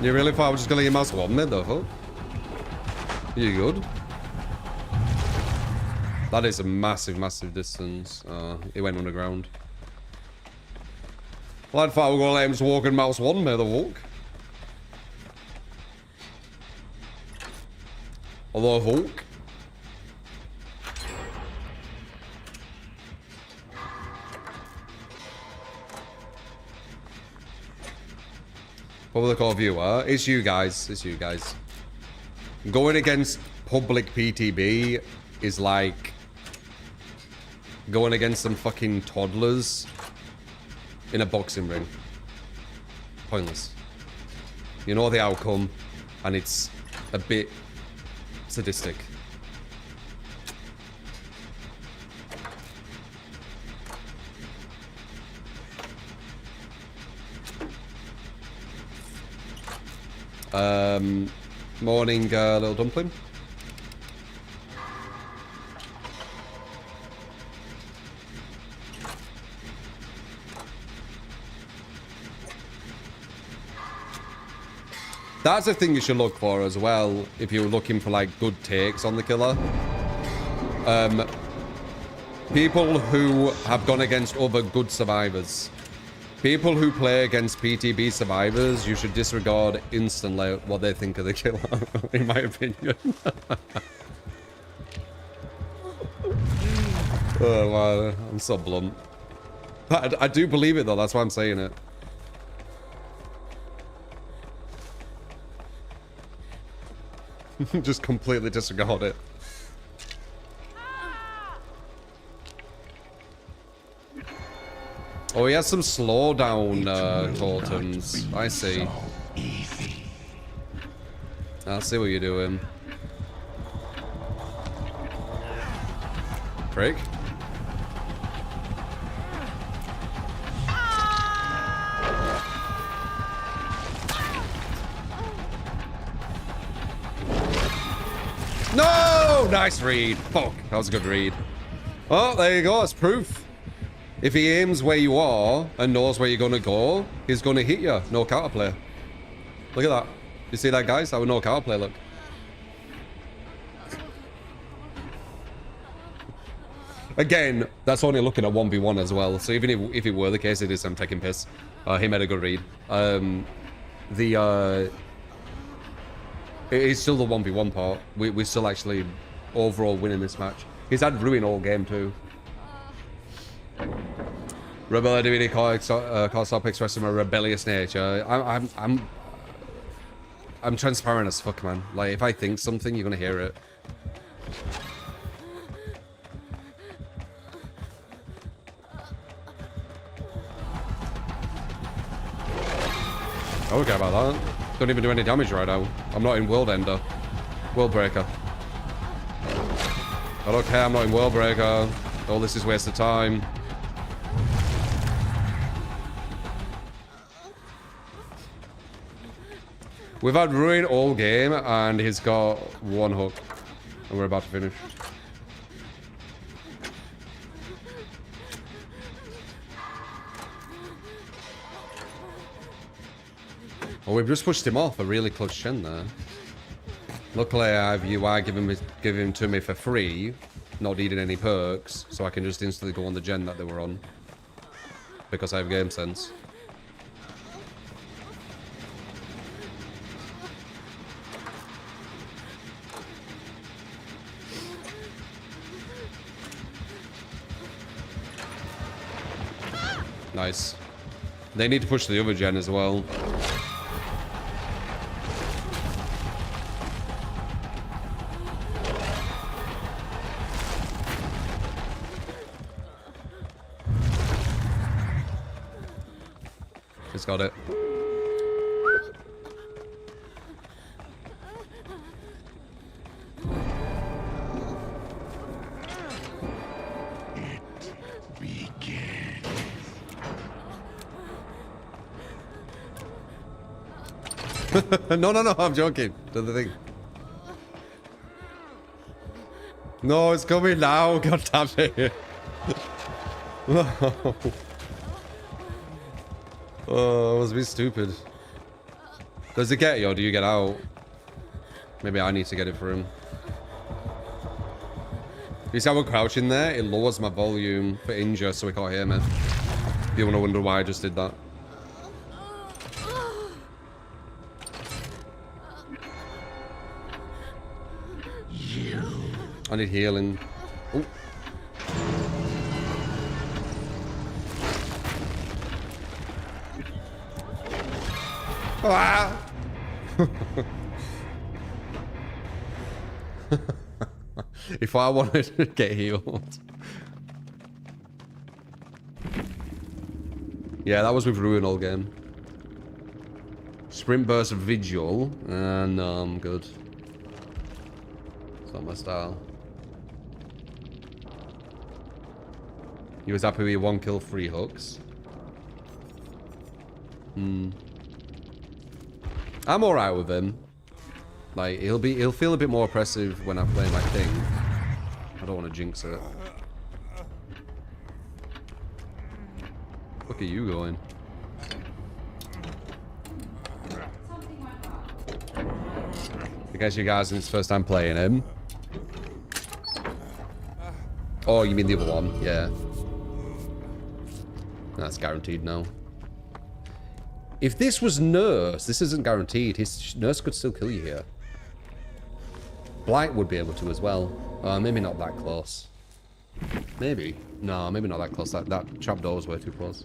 You really thought I was just gonna let your mouse one mid though, huh? You good? That is a massive distance. It went underground. Well, I thought we were gonna let him just walk in mouse one mid the walk. Although Hulk. Public or viewer, it's you guys. It's you guys. Going against public PTB is like going against some fucking toddlers in a boxing ring. Pointless. You know the outcome, and it's a bit sadistic. Morning, little dumpling. That's a thing you should look for as well if you're looking for like good takes on the killer. People who have gone against other good survivors. People who play against PTB survivors, you should disregard instantly what they think of the killer, in my opinion. Oh, wow. I'm so blunt. I do believe it, though. That's why I'm saying it. Just completely disregard it. Oh, he has some slowdown totems. I see. I see what you're doing. Prick. No! Nice read. Fuck. That was a good read. Oh, there you go. It's proof. If he aims where you are and knows where you're going to go, he's going to hit you. No counterplay. Look at that. You see that, guys? That was no counterplay, look. Again, that's only looking at 1v1 as well. So even if it were the case, it is I'm taking piss. He made a good read. It is still the 1v1 part. We're still actually overall winning this match. He's had ruin all game too. Rebel DBD can't stop expressing my rebellious nature. I'm transparent as fuck, man. Like, if I think something, you're gonna hear it. I don't care about that. Don't even do any damage right now. I'm not in World Ender. World Breaker. I don't care, I'm not in World Breaker. All this is waste of time. We've had ruin all game, and he's got one hook. And we're about to finish. Oh, we've just pushed him off a really close chin there. Luckily, I have UI give him to me for free, not needing any perks, so I can just instantly go on the gen that they were on. Because I have game sense. Nice. They need to push the other gen as well. Just got it. No, I'm joking. Do the thing. No, it's coming now. God damn it. No. Oh, I was a bit stupid. Does it get you or do you get out? Maybe I need to get it for him. You see how we're crouching there? It lowers my volume for injure so he can't hear me. If you want to wonder why I just did that. I need healing. Ooh. Ah! If I wanted to get healed. Yeah, that was with Ruin all game. Sprint burst vigil. No, I'm good. It's not my style. He was happy with 1 kill 3 hooks. I'm alright with him. Like he'll feel a bit more oppressive when I play my thing. I don't want to jinx it. Look at you going. I guess you guys, it's first time playing him. Oh, you mean the other one? Yeah. That's guaranteed now. If this was Nurse, this isn't guaranteed. His Nurse could still kill you here. Blight would be able to as well. Maybe not that close. Maybe. No, maybe not that close. That trapdoor was way too close.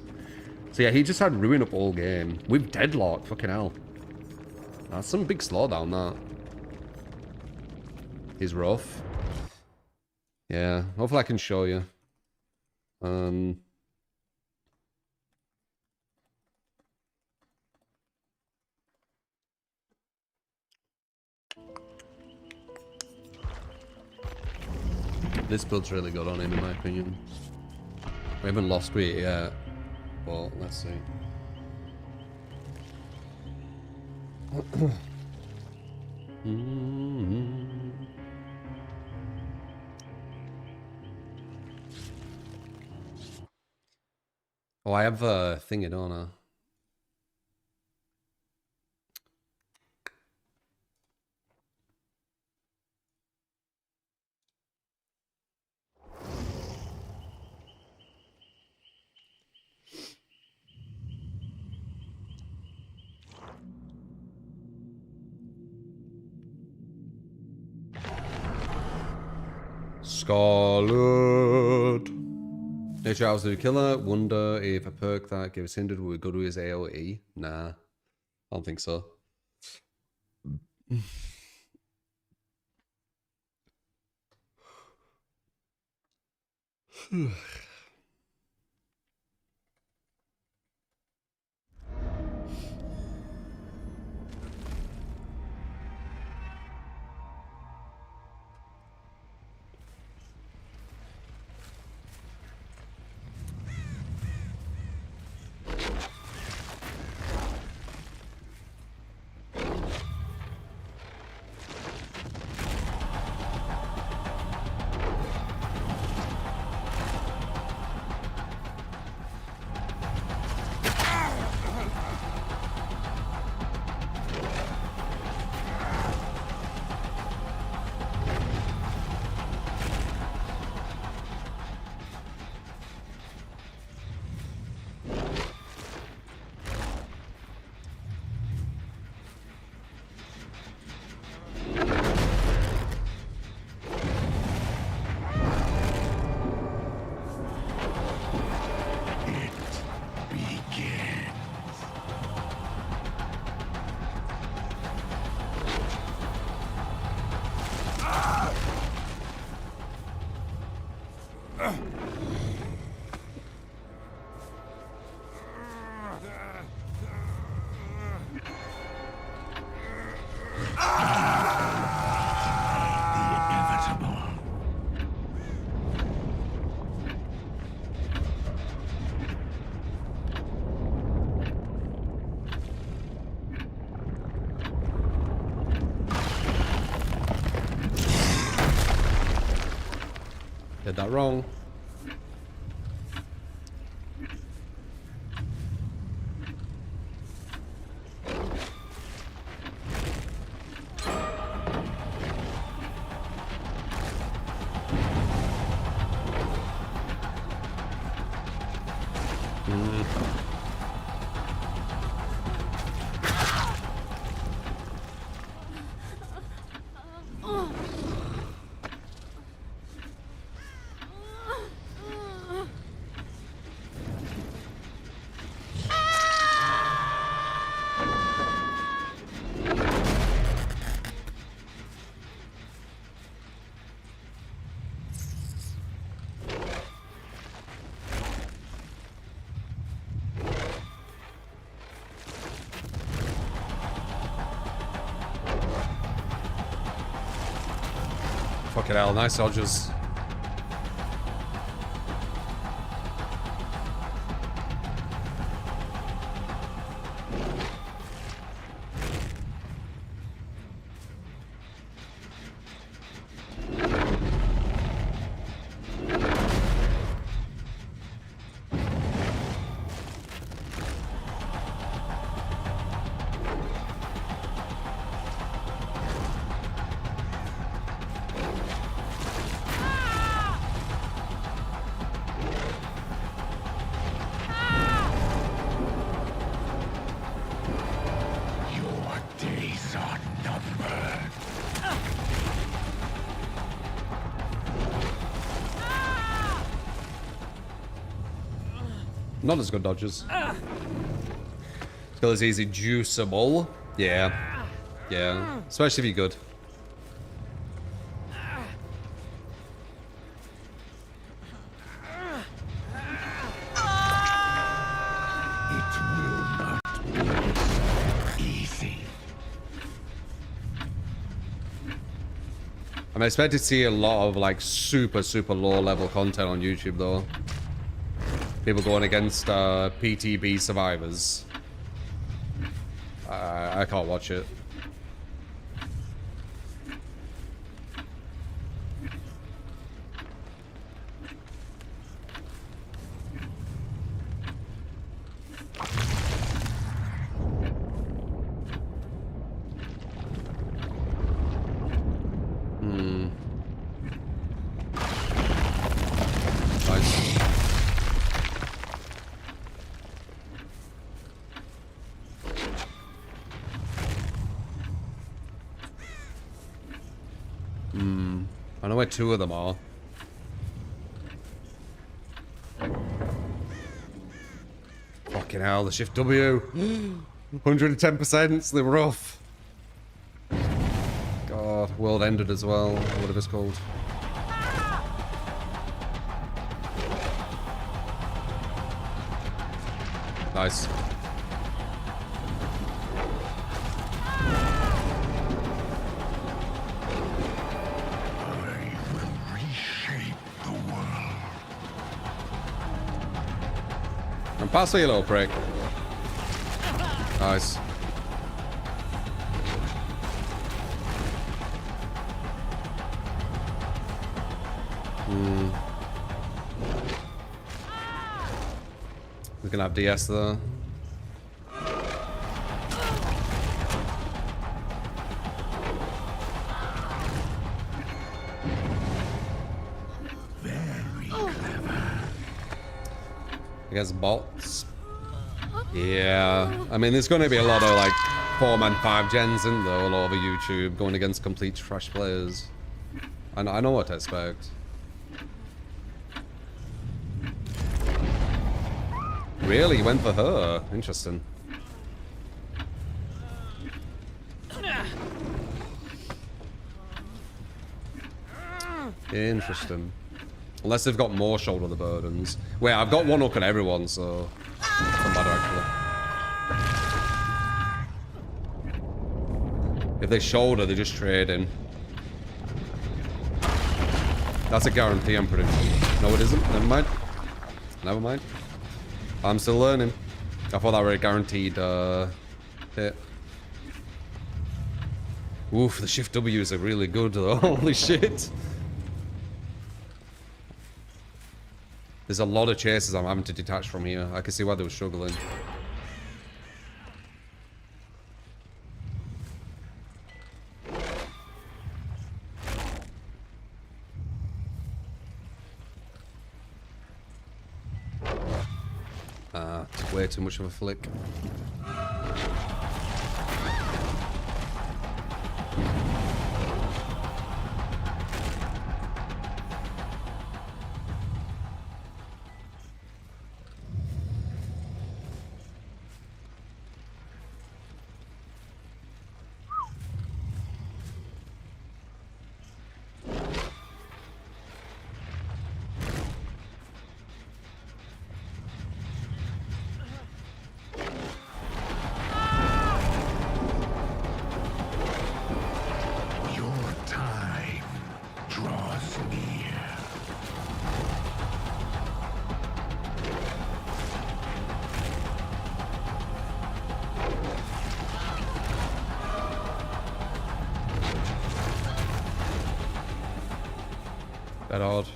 So yeah, he just had Ruin up all game. With Deadlock, fucking hell. That's some big slowdown, that. He's rough. Yeah, hopefully I can show you. This build's really good on him, in my opinion. We haven't lost with it yet, but let's see. Oh, I have a thingy, don't I? Scarlet. Nature House the killer. Wonder if a perk that gives hindered would go to his AOE. Nah, I don't think so. Did that wrong. Fucking hell, nice dodges. Not as good dodges. Still as easy juiceable. Yeah. Yeah. Especially if you're good. I expect to see a lot of like super low level content on YouTube though. People going against PTB survivors. I can't watch it. Nice. I know where two of them are. Fucking hell, the shift W. 110%, they're rough. God, world ended as well, whatever it's called. Nice. And pass you, little prick. Nice. We're gonna have DS though. Against bots. Yeah. I mean, there's going to be a lot of like 4-man 5 gens in there all over YouTube going against complete trash players. I know what to expect. Really? You went for her? Interesting. Interesting. Unless they've got more shoulder burdens. Wait, I've got one hook on everyone, so... Doesn't matter, actually. If they shoulder, they're just trading. That's a guarantee, I'm pretty sure. No, it isn't. Never mind. Never mind. I'm still learning. I thought that were a guaranteed hit. Oof, the shift W's are really good, though. Holy shit. There's a lot of chases I'm having to detach from here. I can see why they were struggling. It's way too much of a flick. That odd.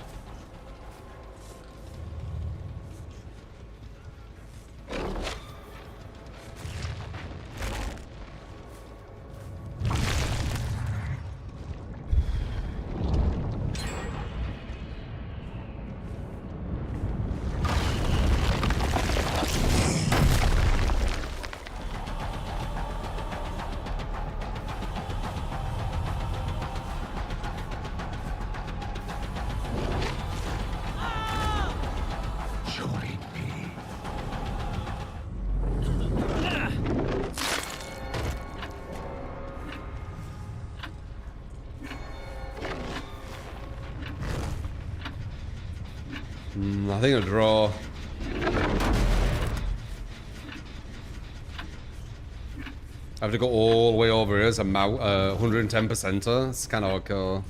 I think a draw. I have to go all the way over here as a 110%er. It's kind of hardcore.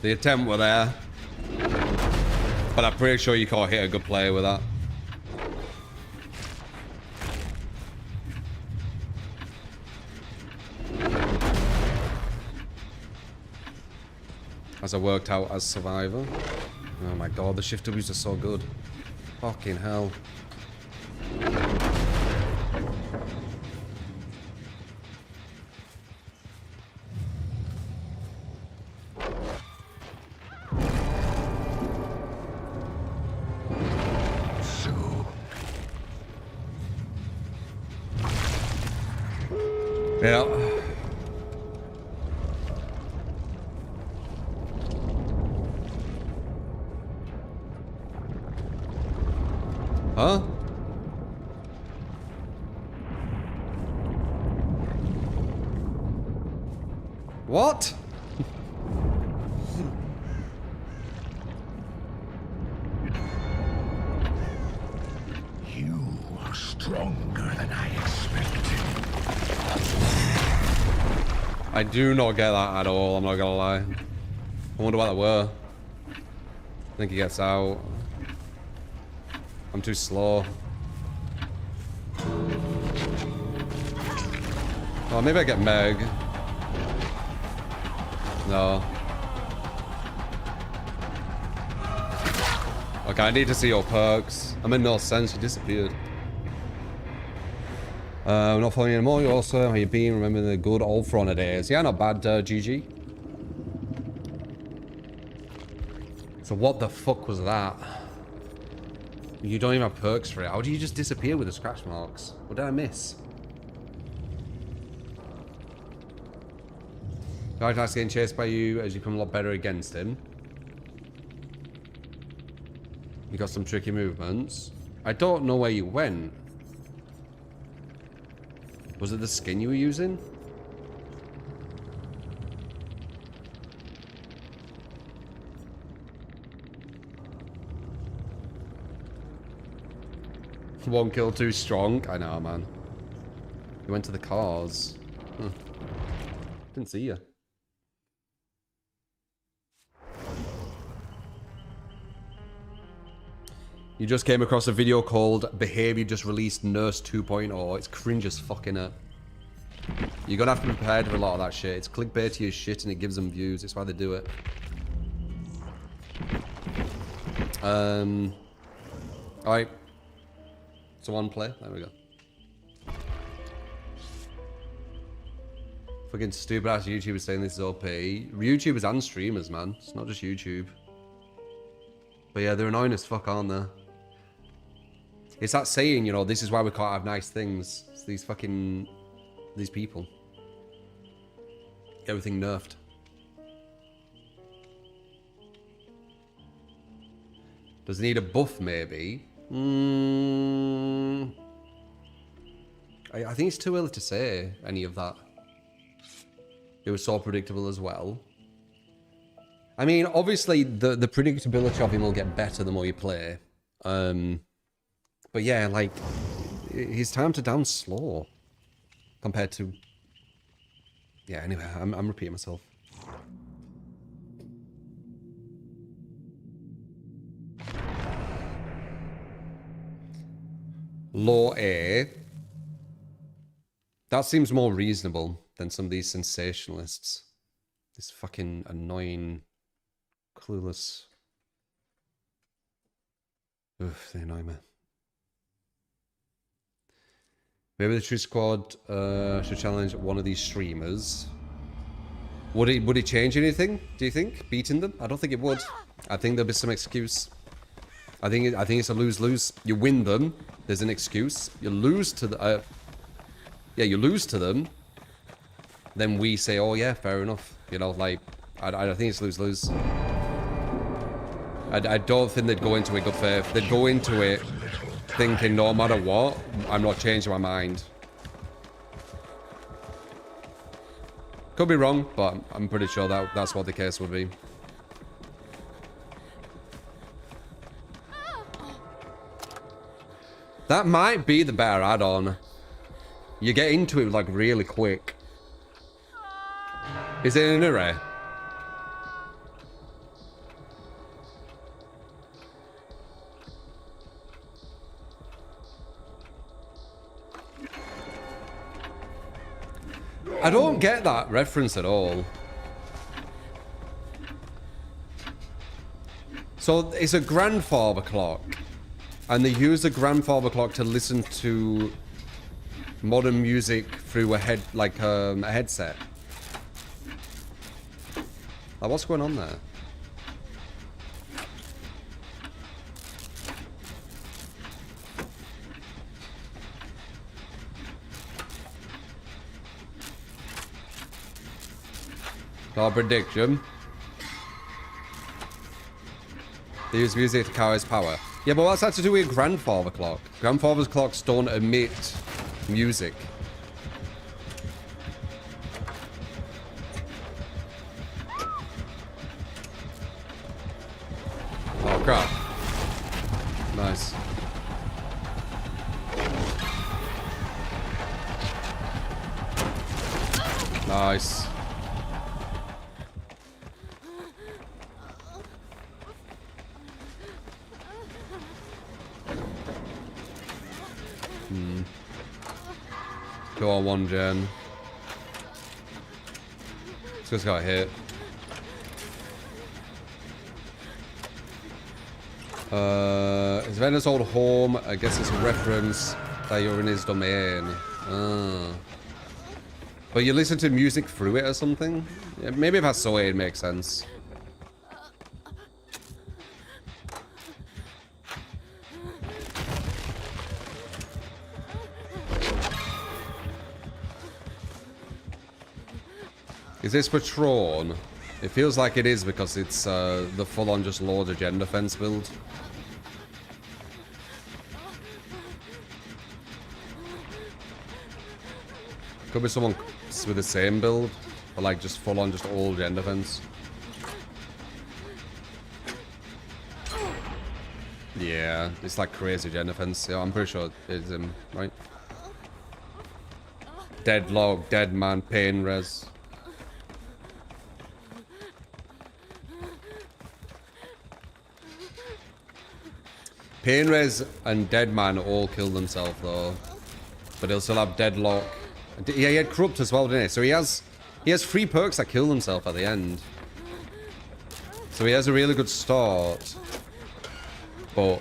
The attempt were there. But I'm pretty sure you can't hit a good player with that. As I worked out as Survivor. Oh my god, the shift W's are so good. Fucking hell. Yeah. Huh? What? You are stronger than I expected. I do not get that at all, I'm not gonna lie. I wonder what they were. I think he gets out. I'm too slow. Oh, maybe I get Meg. No. Okay, I need to see your perks. I'm in no sense, you disappeared. I'm not following you anymore. You're also, how you been? Remember the good old Frona days. Yeah, not bad, GG. So what the fuck was that? You don't even have perks for it. How do you just disappear with the scratch marks? What did I miss? Guys, nice getting chased by you as you become a lot better against him. You got some tricky movements. I don't know where you went. Was it the skin you were using? One kill too strong. I know, man. You went to the cars. Huh. Didn't see you. You just came across a video called Behavior Just Released Nurse 2.0. It's cringe as fucking it. You're gonna have to be prepared for a lot of that shit. It's clickbaity as shit and it gives them views. That's why they do it. Alright. So one play. There we go. Fucking stupid ass YouTubers saying this is OP. YouTubers and streamers, man. It's not just YouTube. But yeah, they're annoying as fuck, aren't they? It's that saying, you know, this is why we can't have nice things. It's these fucking... these people. Everything nerfed. Does it need a buff, maybe? I think it's too early to say any of that. It was so predictable as well. I mean, obviously, the predictability of him will get better the more you play. But yeah, like, his time to down's slow. Compared to... Yeah, anyway, I'm repeating myself. Low A. That seems more reasonable than some of these sensationalists. This fucking annoying, clueless... Oof, they annoy me. Maybe the True Squad should challenge one of these streamers. Would it change anything, do you think? Beating them? I don't think it would. I think there'll be some excuse. I think it's a lose-lose. You win them, there's an excuse. You lose to the... yeah, you lose to them. Then we say, oh yeah, fair enough. You know, like, I think it's lose-lose. I don't think they'd go into it good faith. They'd go into it thinking no matter what, I'm not changing my mind. Could be wrong, but I'm pretty sure that's what the case would be. That might be the better add-on. You get into it like really quick. Is it an array? I don't get that reference at all. So it's a grandfather clock, and they use the grandfather clock to listen to modern music through a headset. Like, what's going on there? Our prediction. They use music to carry his power. Yeah, but what's that to do with a grandfather clock? Grandfather's clocks don't emit music. Oh, crap. Nice. Nice. Go on, one gen. This guy's got hit. His Vecna's old home. I guess it's a reference that you're in his domain. But you listen to music through it or something? Yeah, maybe if I saw it, it makes sense. Is this Patron? It feels like it is because it's the full-on just Lord Agenda Fence build. Could be someone with the same build, or like just full-on just all Agenda Fence. Yeah, it's like crazy Agenda Fence. Yeah, I'm pretty sure it's him, right? Deadlock, Dead Man, Pain Res. Pain Res and Dead Man all killed themselves though, but he'll still have Deadlock. Yeah, he had Corrupt as well, didn't he? So he has 3 perks that kill himself at the end. So he has a really good start, but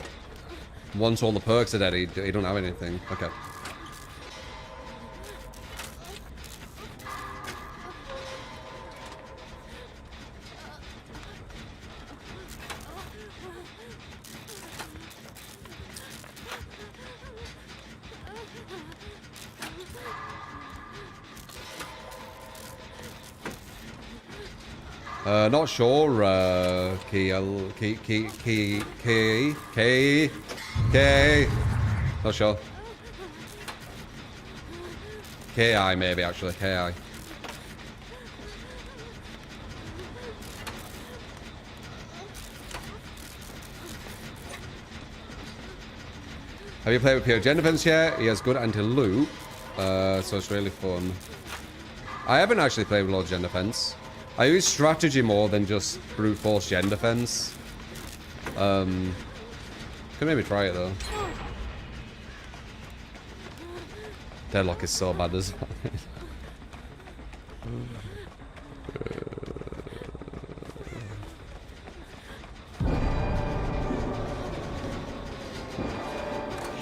once all the perks are dead, he don't have anything. Okay. Not sure, not sure. KI maybe, actually, KI. Have you played with Pure Agenda Fence yet? He has good anti-loop, so it's really fun. I haven't actually played with Lord Agenda Fence. I use strategy more than just brute force gen defense. Could maybe try it though. Deadlock is so bad as well.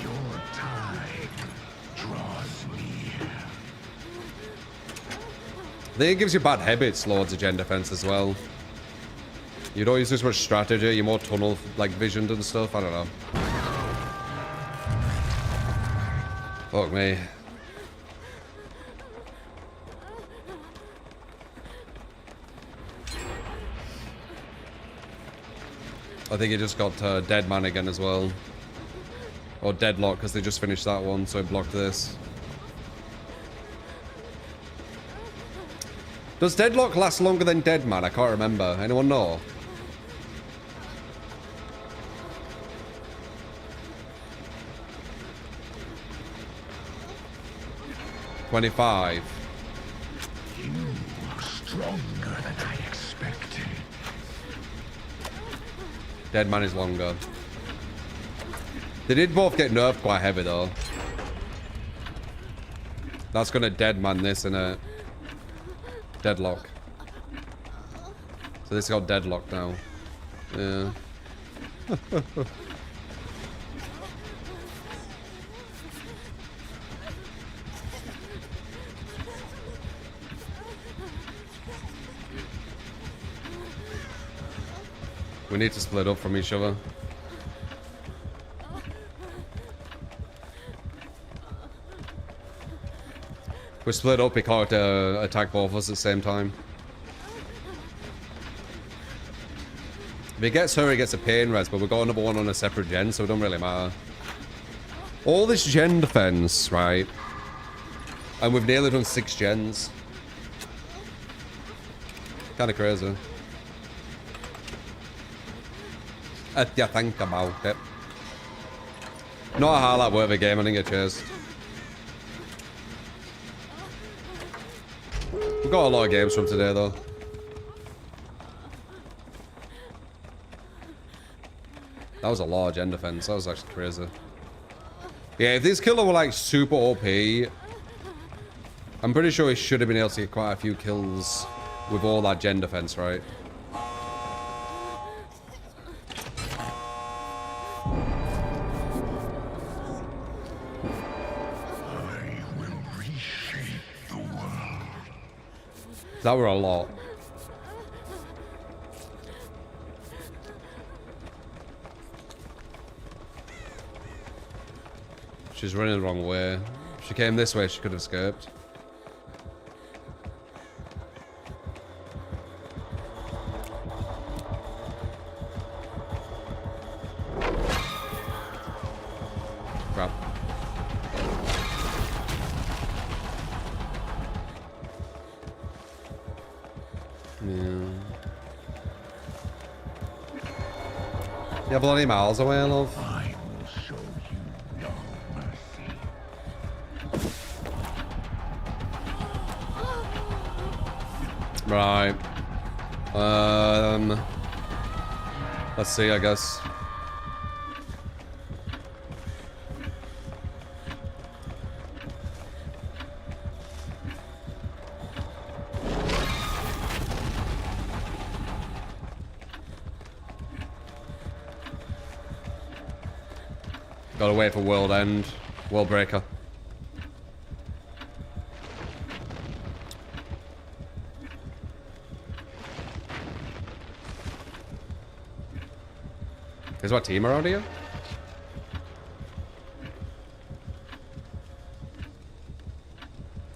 Your time draws near. I think it gives you bad habits, Lord's Agenda Defense as well. You don't use as much strategy, you're more tunnel like visioned and stuff, I don't know. Fuck me. I think he just got Dead Man again as well. Or Deadlock, because they just finished that one, so he blocked this. Does Deadlock last longer than Dead Man? I can't remember. Anyone know? $25. You are stronger than I expected. Dead Man is longer. They did both get nerfed quite heavy though. That's gonna Dead Man this, innit? Deadlock. So this got deadlocked now. Yeah. We need to split up from each other. If we split up, we can't attack both of us at the same time. If he gets her, he gets a pain res, but we've got another one on a separate gen, so it don't really matter. All this gen defense, right? And we've nearly done 6 gens. Kinda crazy. If you think about it. Not a highlight worthy game, I didn't get chased. We've got a lot of games from today though. That was a large end defense. That was actually crazy. Yeah, if this killer were like super OP, I'm pretty sure he should have been able to get quite a few kills with all that gen defense, right? That were a lot. She's running the wrong way. If she came this way, she could have escaped. Crap. Yeah, bloody miles away, love. I will show you no mercy. Right. Let's see, I guess. Gotta wait for World End. World Breaker. Is what team around here?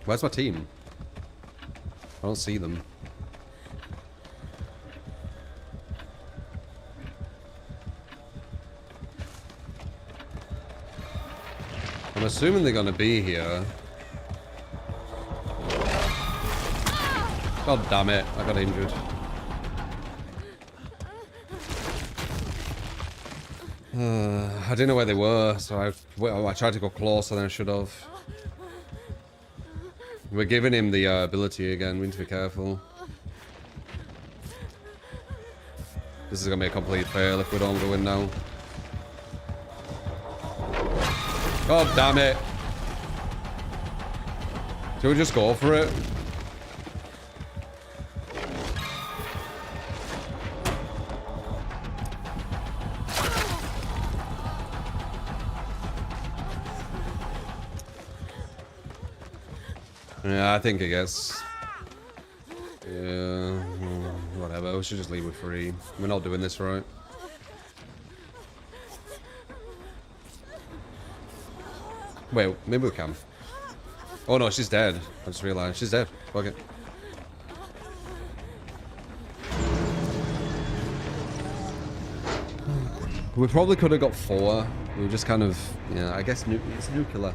Where's my team? I don't see them. I'm assuming they're gonna be here. God damn it, I got injured. I didn't know where they were, so I tried to go closer than I should have. We're giving him the ability again, we need to be careful. This is gonna be a complete fail if we don't go in now. God damn it. Should we just go for it? Yeah, I think it gets... Yeah, whatever. We should just leave with 3. We're not doing this right. Wait, maybe we can. Oh no, she's dead. I just realized she's dead. Fuck it. We probably could have got 4. We were just kind of, yeah, I guess it's nuclear.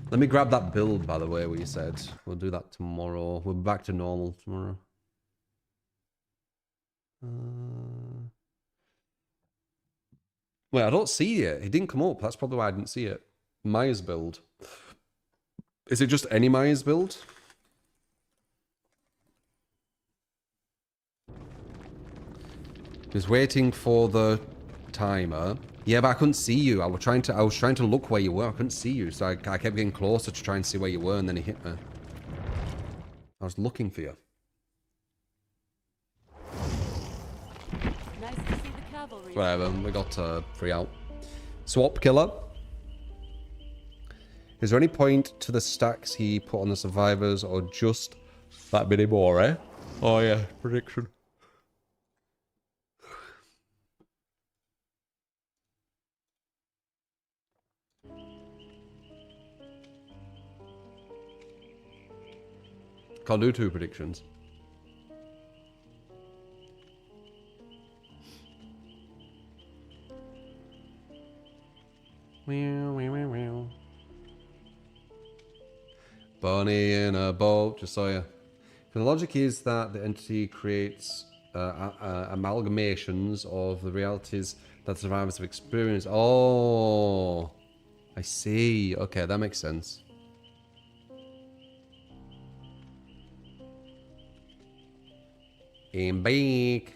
Let me grab that build, by the way, what you said. We'll do that tomorrow. We're back to normal tomorrow. Wait, I don't see it. It didn't come up. That's probably why I didn't see it. Myers build. Is it just any Myers build? Just waiting for the timer. Yeah, but I couldn't see you. I was trying to look where you were. I couldn't see you, so I kept getting closer to try and see where you were, and then he hit me. I was looking for you. Nice to see the cavalry. Whatever, we got 3 out. Swap killer. Is there any point to the stacks he put on the survivors or just that many more, eh? Oh yeah, prediction. Can't do 2 predictions. Bunny in a boat, just saw you. The logic is that the entity creates amalgamations of the realities that survivors have experienced. Oh, I see. Okay, that makes sense. Aim back.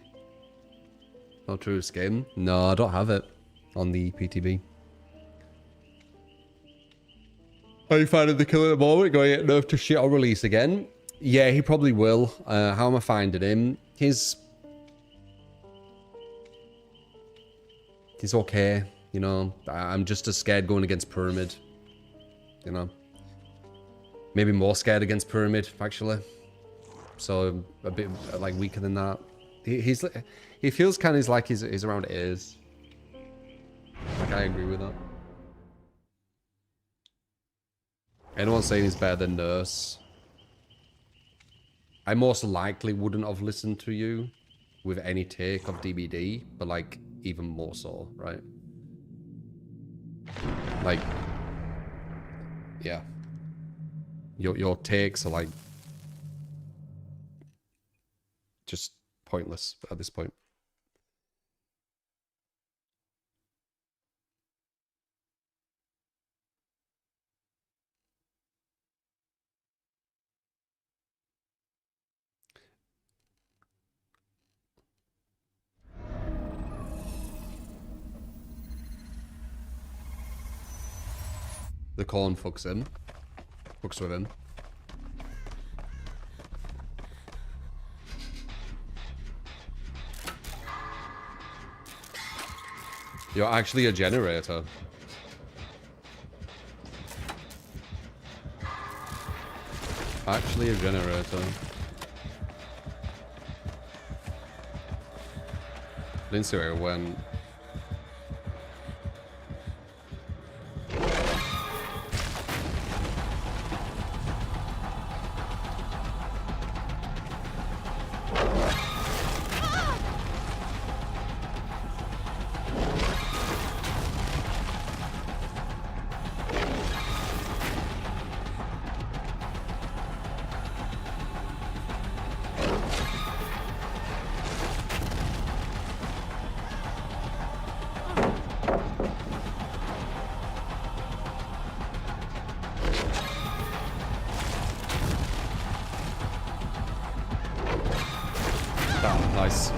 Not true skin. No, I don't have it on the PTB. Are you finding the killer at the moment? Going to get nerfed to shit on release again? Yeah, he probably will. How am I finding him? He's okay, you know. I'm just as scared going against Pyramid, you know. Maybe more scared against Pyramid, actually. So a bit like weaker than that. He feels kind of like he's around A's. Like I agree with that. Anyone saying he's better than Nurse? I most likely wouldn't have listened to you with any take of DBD, but like even more so, right? Like, yeah. Your takes are like just pointless at this point. The corn fucks him. Fucks with him. You're actually a generator. Actually a generator. Didn't see where it went. Nice.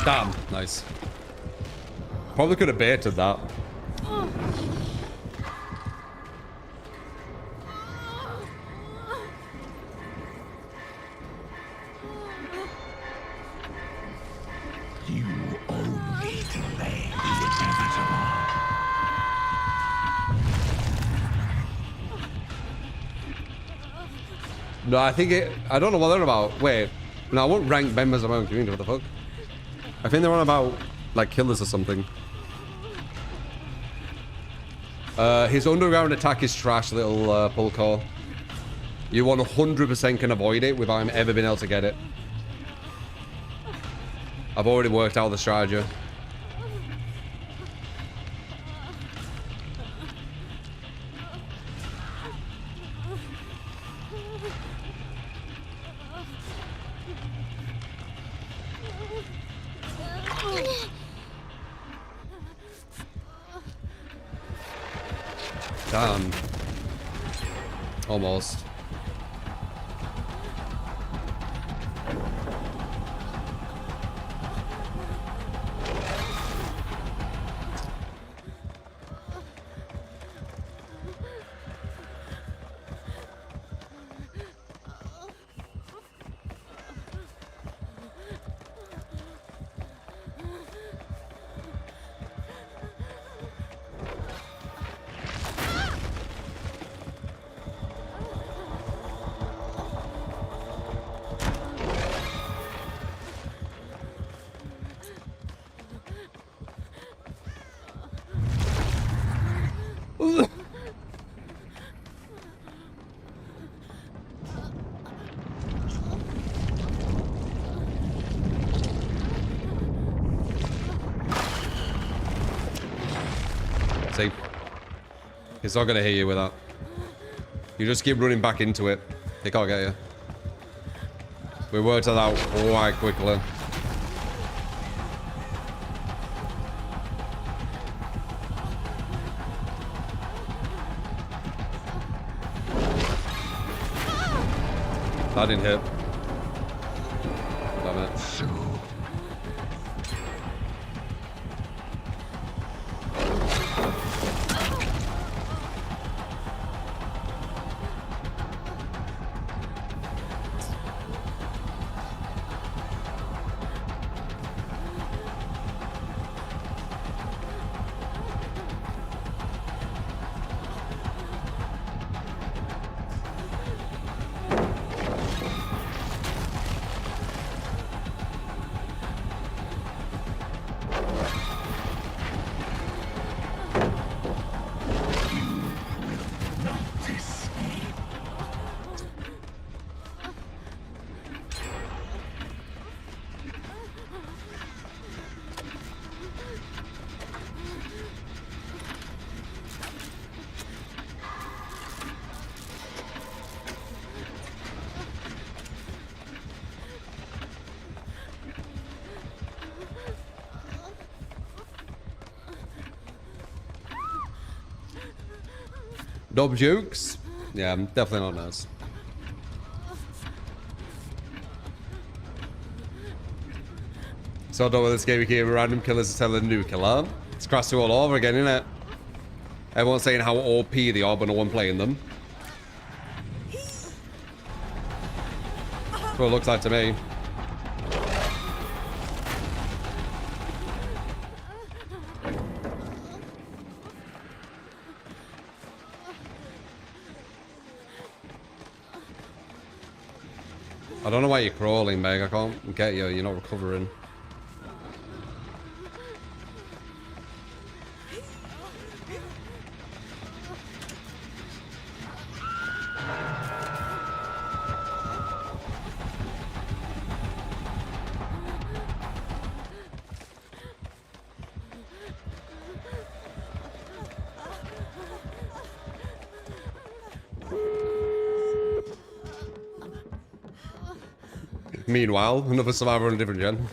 Damn, nice. Probably could have baited that. You only delay the inevitable. No, I think it... I don't know what they're about. Wait. No, I won't rank members of my own community. What the fuck? I think they're on about, like, killers or something. His underground attack is trash, little Pulko. You 100% can avoid it without him ever being able to get it. I've already worked out the strategy. Damn. Almost. See? It's not gonna hit you with that. You just keep running back into it. They can't get you. We worked that out quite quickly. That didn't hit. Damn it. Dub jukes? Yeah, I'm definitely not nice. So I don't know this game became a random killers to tell a new killer. It's Crash all over again, isn't it? Everyone's saying how OP they are, but no one playing them. That's what it looks like to me. I don't know why you're crawling, Meg. I can't get you. You're not recovering. Meanwhile, another survivor on a different gen.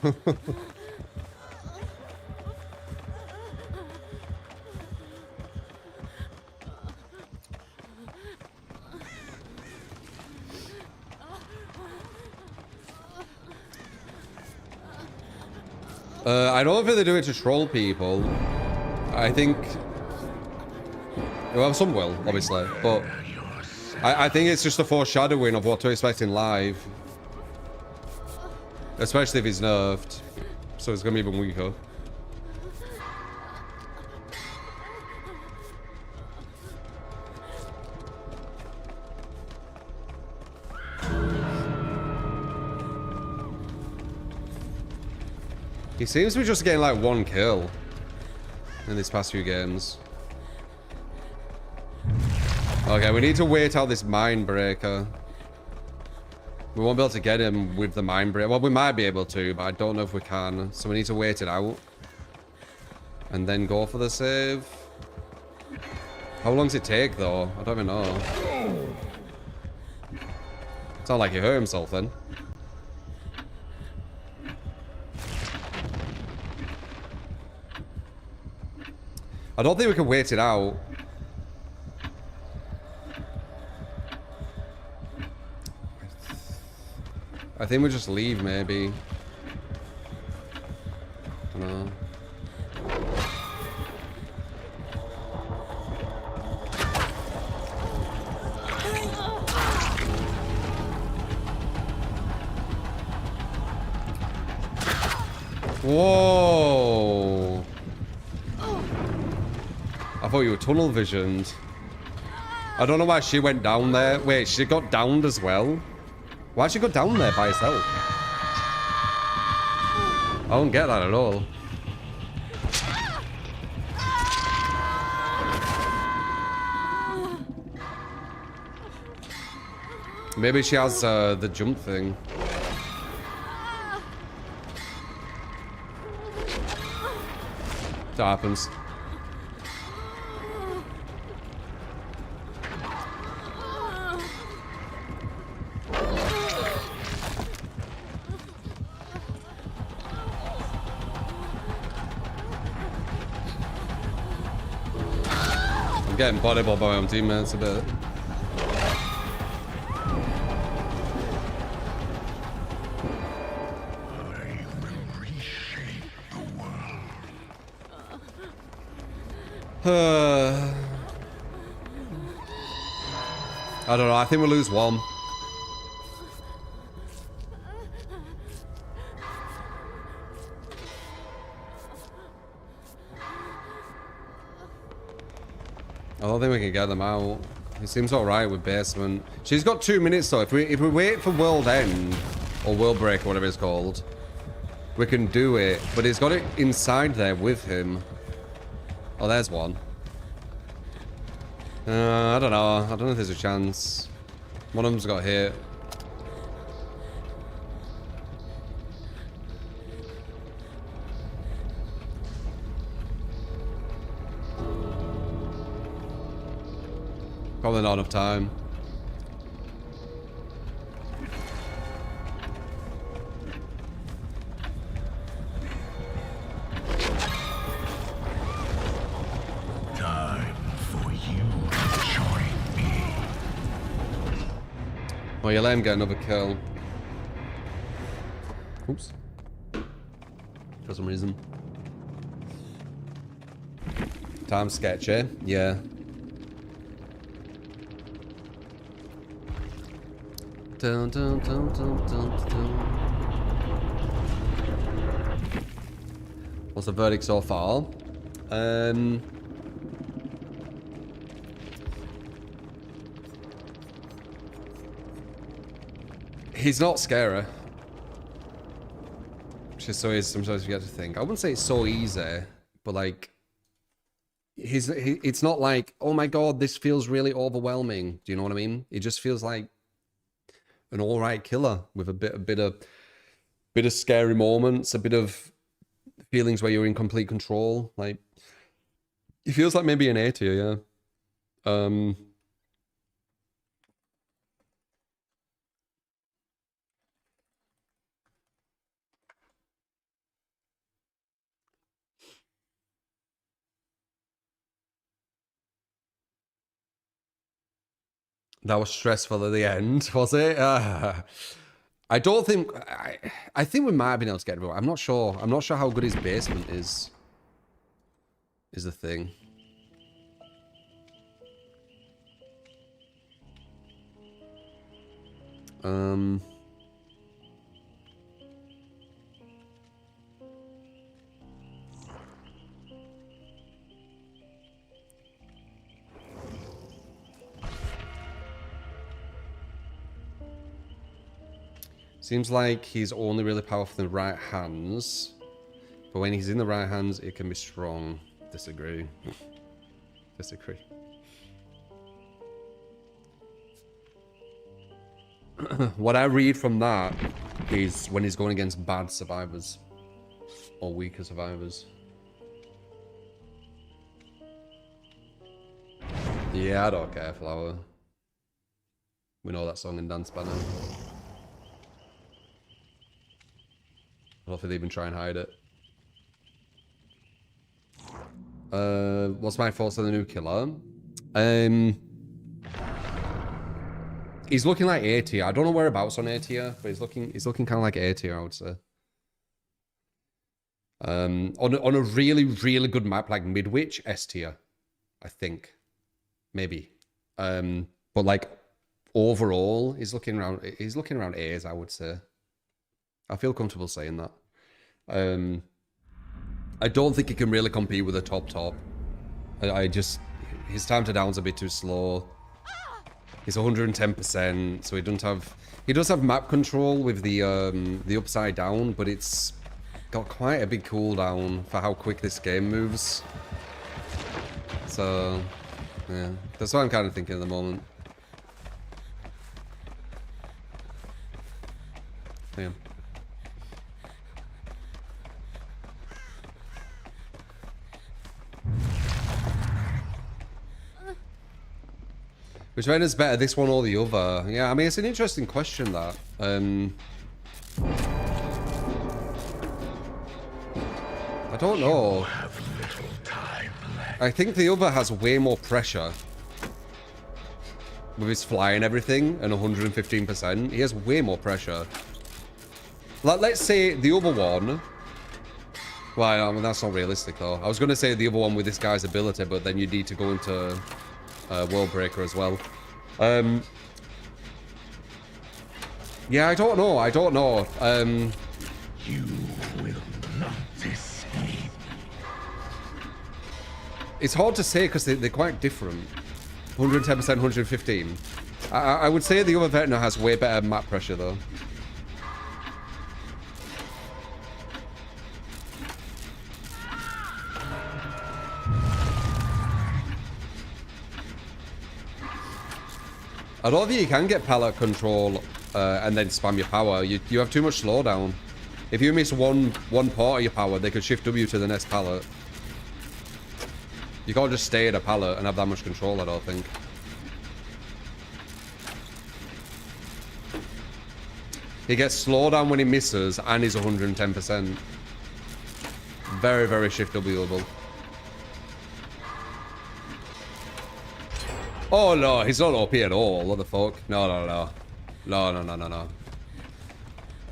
I don't think they do it to troll people. I think... Well, some will, obviously, but... I think it's just a foreshadowing of what to expect in live. Especially if he's nerfed. So it's gonna be even weaker. He seems to be just getting like one kill in these past few games. Okay, we need to wait out this mine breaker. We won't be able to get him with the mine break. Well, we might be able to, but I don't know if we can. So we need to wait it out. And then go for the save. How long does it take, though? I don't even know. It's not like he hurt himself, then. I don't think we can wait it out. I think we just leave, maybe. I don't know. Whoa! I thought you were tunnel visioned. I don't know why she went down there. Wait, she got downed as well? Why'd she go down there by herself? I don't get that at all. Maybe she has the jump thing. That happens. I'm getting bodybuilded by my own teammates a bit. I don't know. I think we'll lose one. I don't think we can get them out. He seems alright with basement. She's got 2 minutes though. If we wait for World End or World Break or whatever it's called, we can do it. But he's got it inside there with him. Oh, there's one. I don't know. I don't know if there's a chance. One of them's got hit. Probably not enough time. Oh, you let him get another kill. Oops. For some reason. Time sketchy. Yeah. Dun, dun, dun, dun, dun, dun. What's the verdict so far? He's not scary. Which is so easy sometimes you get to think. I wouldn't say it's so easy, but like, it's not like, oh my god, this feels really overwhelming. Do you know what I mean? It just feels like an alright killer with a bit of scary moments, a bit of feelings where you're in complete control. Like, it feels like maybe an A tier, yeah. That was stressful at the end, was it? I don't think... I think we might have been able to get it, but I'm not sure. I'm not sure how good his basement is the thing. Seems like he's only really powerful in the right hands. But when he's in the right hands, it can be strong. Disagree. Disagree. What I read from that is when he's going against bad survivors. Or weaker survivors. Yeah, I don't care, Flower. We know that song and dance by now. I don't think they even try and hide it. What's my thoughts on the new killer? He's looking like A tier. I don't know whereabouts on A tier, but he's looking kind of like A tier, I would say. On a really, really good map like Midwich, S tier, I think. Maybe. But like overall, he's looking around A's, I would say. I feel comfortable saying that. I don't think he can really compete with the top. I just, his time to down's a bit too slow. He's 110%, so he does have map control with the upside down, but it's got quite a big cooldown for how quick this game moves. So yeah, that's what I'm kind of thinking at the moment. Yeah. Which one is better, this one or the other? Yeah, I mean, it's an interesting question, that. I don't know. I think the other has way more pressure. With his fly and everything, and 115%. He has way more pressure. Like, let's say the other one... Well, I mean, that's not realistic, though. I was going to say the other one with this guy's ability, but then you need to go into... World Breaker as well. Yeah, I don't know. You will not escape. It's hard to say because they're quite different. 110%, 115. I would say the other Vecna has way better map pressure, though. I don't think you can get pallet control and then spam your power. You have too much slowdown. If you miss one part of your power, they could shift W to the next pallet. You can't just stay at a pallet and have that much control, I don't think. He gets slowdown when he misses and he's 110%. Very, very shift Wable. Oh no, he's not OP at all. What the fuck? No.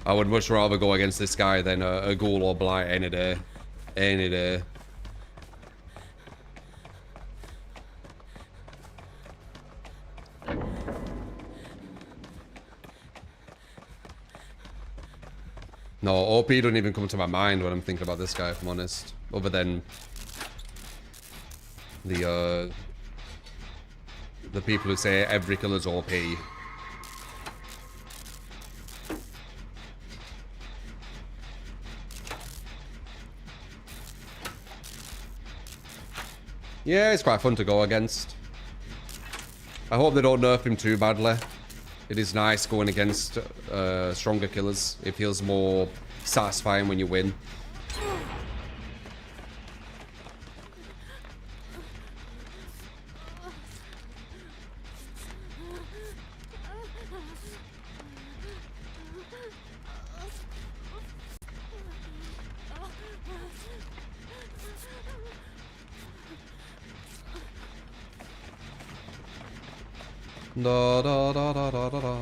I would much rather go against this guy than a Ghoul or Blight any day. Any day. No, OP don't even come to my mind when I'm thinking about this guy, if I'm honest. Other than the people who say every killer's OP. Yeah, it's quite fun to go against. I hope they don't nerf him too badly. It is nice going against stronger killers. It feels more satisfying when you win. Da da da da da da da.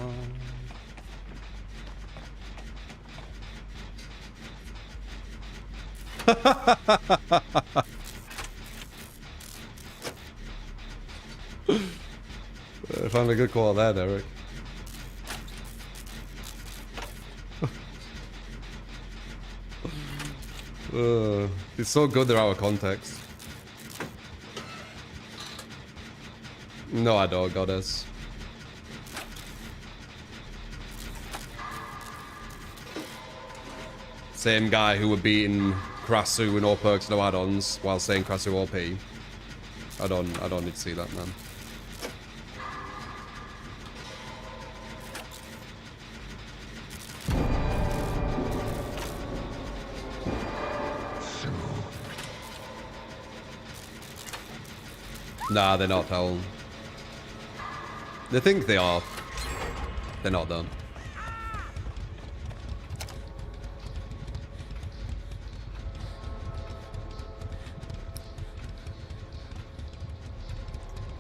I found a good call there, Derek. It's so good they're out of context. No, I don't, Goddess. Same guy who were beating Krasu with no perks, no add-ons, while saying Krasu OP. I don't need to see that, man. Nah, they're not, Howell. They think they are. They're not, though.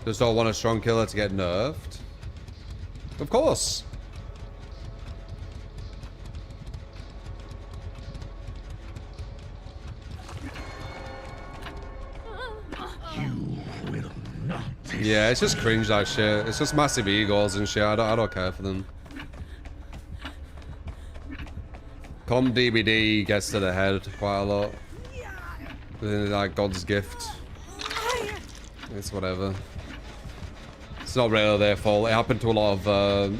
Just don't want a strong killer to get nerfed. Of course. You will not. Yeah, it's just cringe that shit. It's just massive egos and shit. I don't care for them. DBD gets to the head quite a lot. Like God's gift. It's whatever. It's not really their fault. It happened to a lot of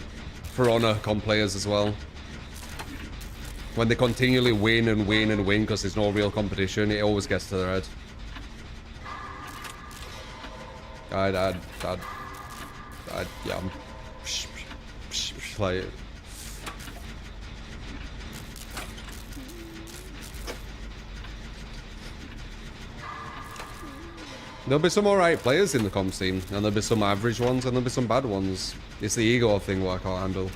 For Honor comp players as well. When they continually win and win and win because there's no real competition, it always gets to their head. Yeah, like, there'll be some alright players in the comp scene, and there'll be some average ones, and there'll be some bad ones. It's the ego thing what I can't handle.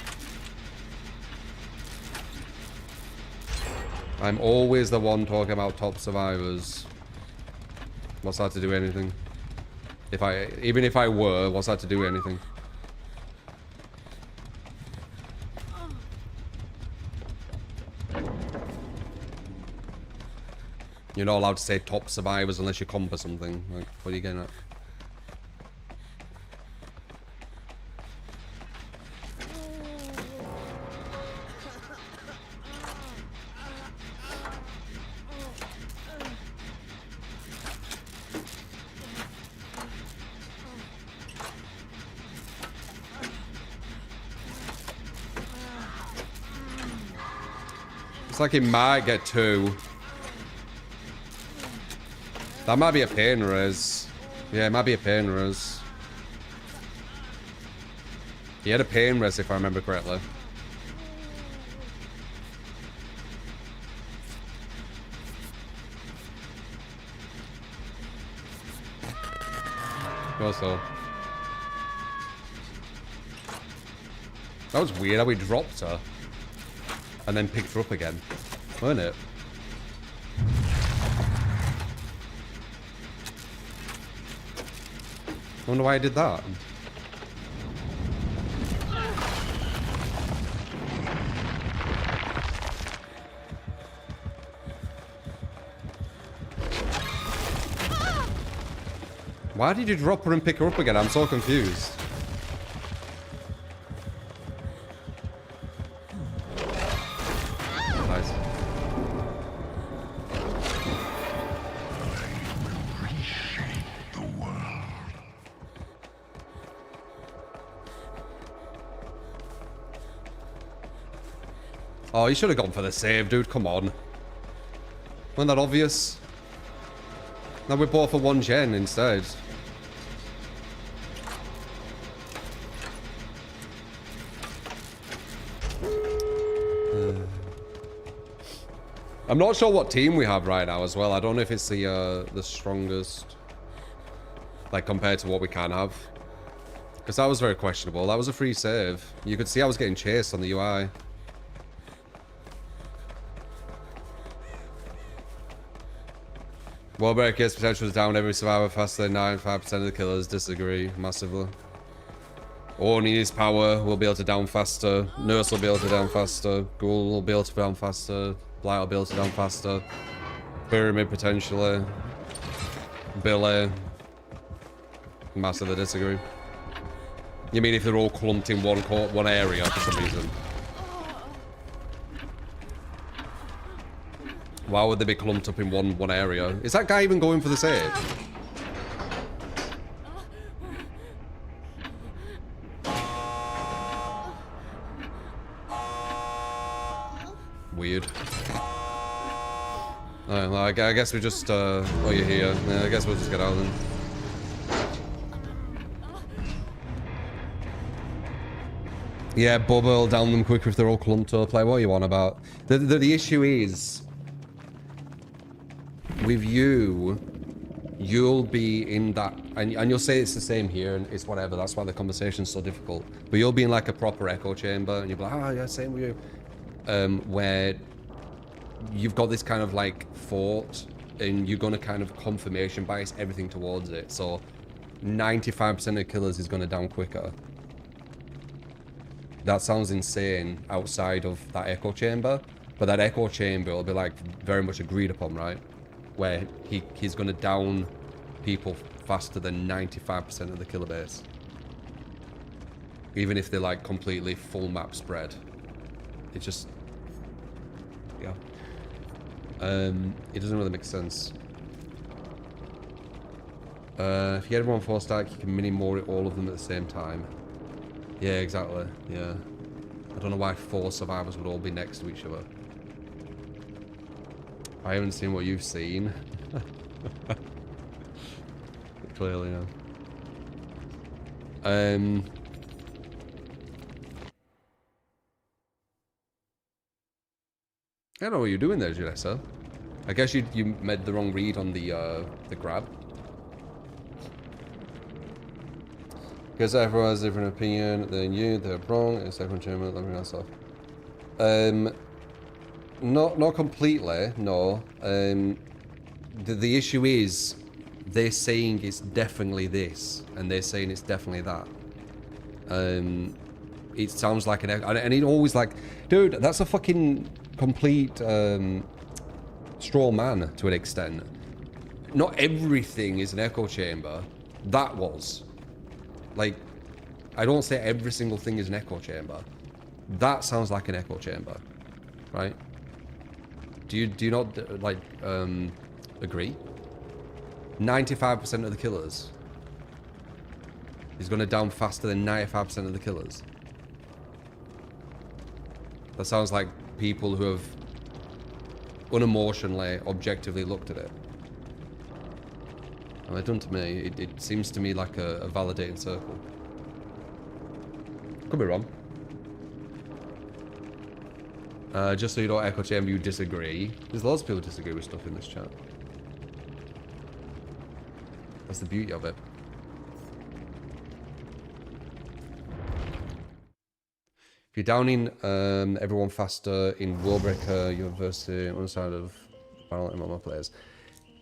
I'm always the one talking about top survivors. What's that to do anything? Even if I were, what's that to do anything? You're not allowed to say top survivors unless you comp or something. Like, what are you getting at? It's like he might get 2. That might be a pain res. Yeah, it might be a pain res. He had a pain res if I remember correctly. Also, that was weird how we dropped her and then picked her up again, wasn't it? I wonder why I did that. Why did you drop her and pick her up again? I'm so confused. Nice. Oh, you should have gone for the save, dude. Come on. Wasn't that obvious? Now we're bought for 1 gen instead. I'm not sure what team we have right now as well. I don't know if it's the strongest, like, compared to what we can have. Because that was very questionable. That was a free save. You could see I was getting chased on the UI. Warbear gets potential to down every survivor faster than 95% of the killers. Disagree massively. Orny needs power, will be able to down faster. Nurse will be able to down faster. Ghoul will be able to down faster. Blight will be able to down faster. Pyramid potentially. Billy. Massively disagree. You mean if they're all clumped in one area for some reason? Why would they be clumped up in one area? Is that guy even going for the save? Weird. Well, I guess we just, oh, you're here. Yeah, I guess we'll just get out then. Yeah, Bubba will down them quicker if they're all clumped up. Like, what are you on about? The issue is, with you'll be in that, and you'll say it's the same here, and it's whatever. That's why the conversation's so difficult. But you'll be in like a proper echo chamber, and you'll be like, oh yeah, same with you. Where you've got this kind of like fort, and you're gonna kind of confirmation bias everything towards it. So 95% of killers is gonna down quicker. that sounds insane outside of that echo chamber. But that echo chamber will be like very much agreed upon, right? Where he's going to down people faster than 95% of the killer base. Even if they're like completely full map spread. It just... yeah. It doesn't really make sense. If you get everyone 4-stack, you can mini-more all of them at the same time. Yeah, exactly. Yeah. I don't know why 4 survivors would all be next to each other. I haven't seen what you've seen. Clearly, no. I don't know what you're doing there, Janessa. I guess you made the wrong read on the grab. Because everyone has a different opinion than you, they're wrong, it's everyone German, let me know stuff. Not completely, no. The issue is, they're saying it's definitely this, and they're saying it's definitely that. It sounds like an... and it always like... Dude, that's a fucking complete straw man to an extent. Not everything is an echo chamber. That was. Like, I don't say every single thing is an echo chamber. That sounds like an echo chamber. Right? Do you not, like, agree? 95% of the killers is going to down faster than 95% of the killers. That sounds like people who have unemotionally, objectively looked at it. And it done to me, it seems to me like a validating circle. Could be wrong. Just so you don't echo chamber, you disagree. There's lots of people who disagree with stuff in this chat. That's the beauty of it. If you're downing everyone faster in Willbreaker University on the side of violent MMO players.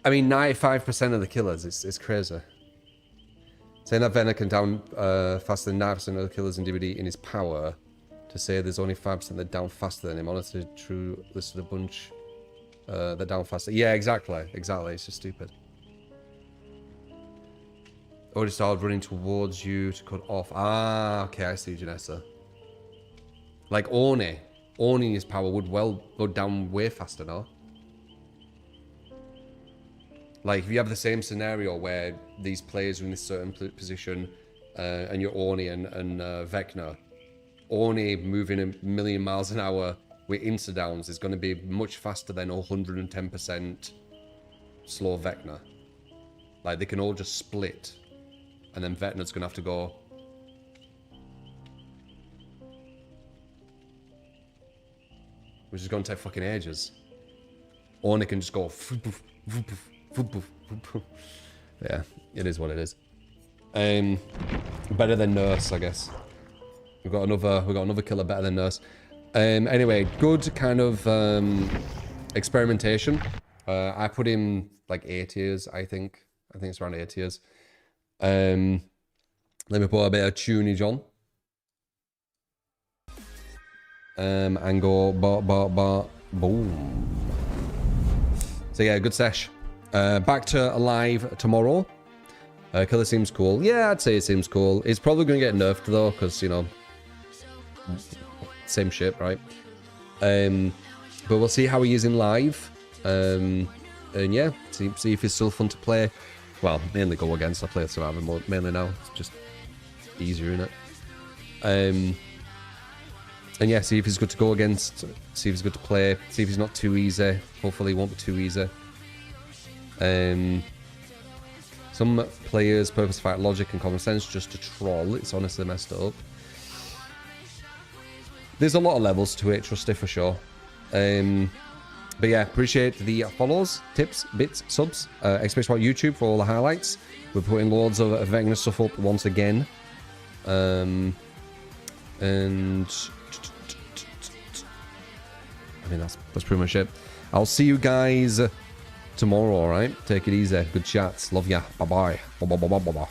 I mean, 95% of the killers, it's crazy. Saying that Vecna can down faster than 9% of the killers in DBD in his power, to say there's only 5% that down faster than him. Honestly, true, listed a bunch that down faster. Yeah, exactly. It's just stupid. Already started running towards you to cut off. Ah, okay, I see, Janessa. Like Orne in his power would well go down way faster now. Like, if you have the same scenario where these players are in this certain position, and you're Orne and Vecna, Orne moving a million miles an hour with insta-downs is going to be much faster than 110% slow Vecna. Like, they can all just split, and then Vecna's going to have to go... which is going to take fucking ages. Orne can just go... yeah, it is what it is. Better than Nurse, I guess. We've got another killer better than Nurse. Anyway, good kind of experimentation. I put him like 8 years, I think. I think it's around 8 years. Let me put a bit of tunage on. And go boom. So yeah, good sesh. Back to alive tomorrow. Killer seems cool. Yeah, I'd say it seems cool. It's probably going to get nerfed though, because, you know, same shit, right? But we'll see how he is in live. And yeah, see if he's still fun to play. Well, mainly go against. I play survivor mode mainly now. It's just easier, isn't it? And yeah, see if he's good to go against. See if he's good to play. See if he's not too easy. Hopefully he won't be too easy. Some players purpose fight logic and common sense just to troll. It's honestly messed up. There's a lot of levels to it, trust it for sure. But yeah, appreciate the follows, tips, bits, subs. Especially on YouTube for all the highlights. We're putting loads of Vecna stuff up once again. And I mean, that's pretty much it. I'll see you guys tomorrow, alright? Take it easy. Good chats. Love ya. Bye-bye. Bye-bye. Bye-bye. Bye-bye.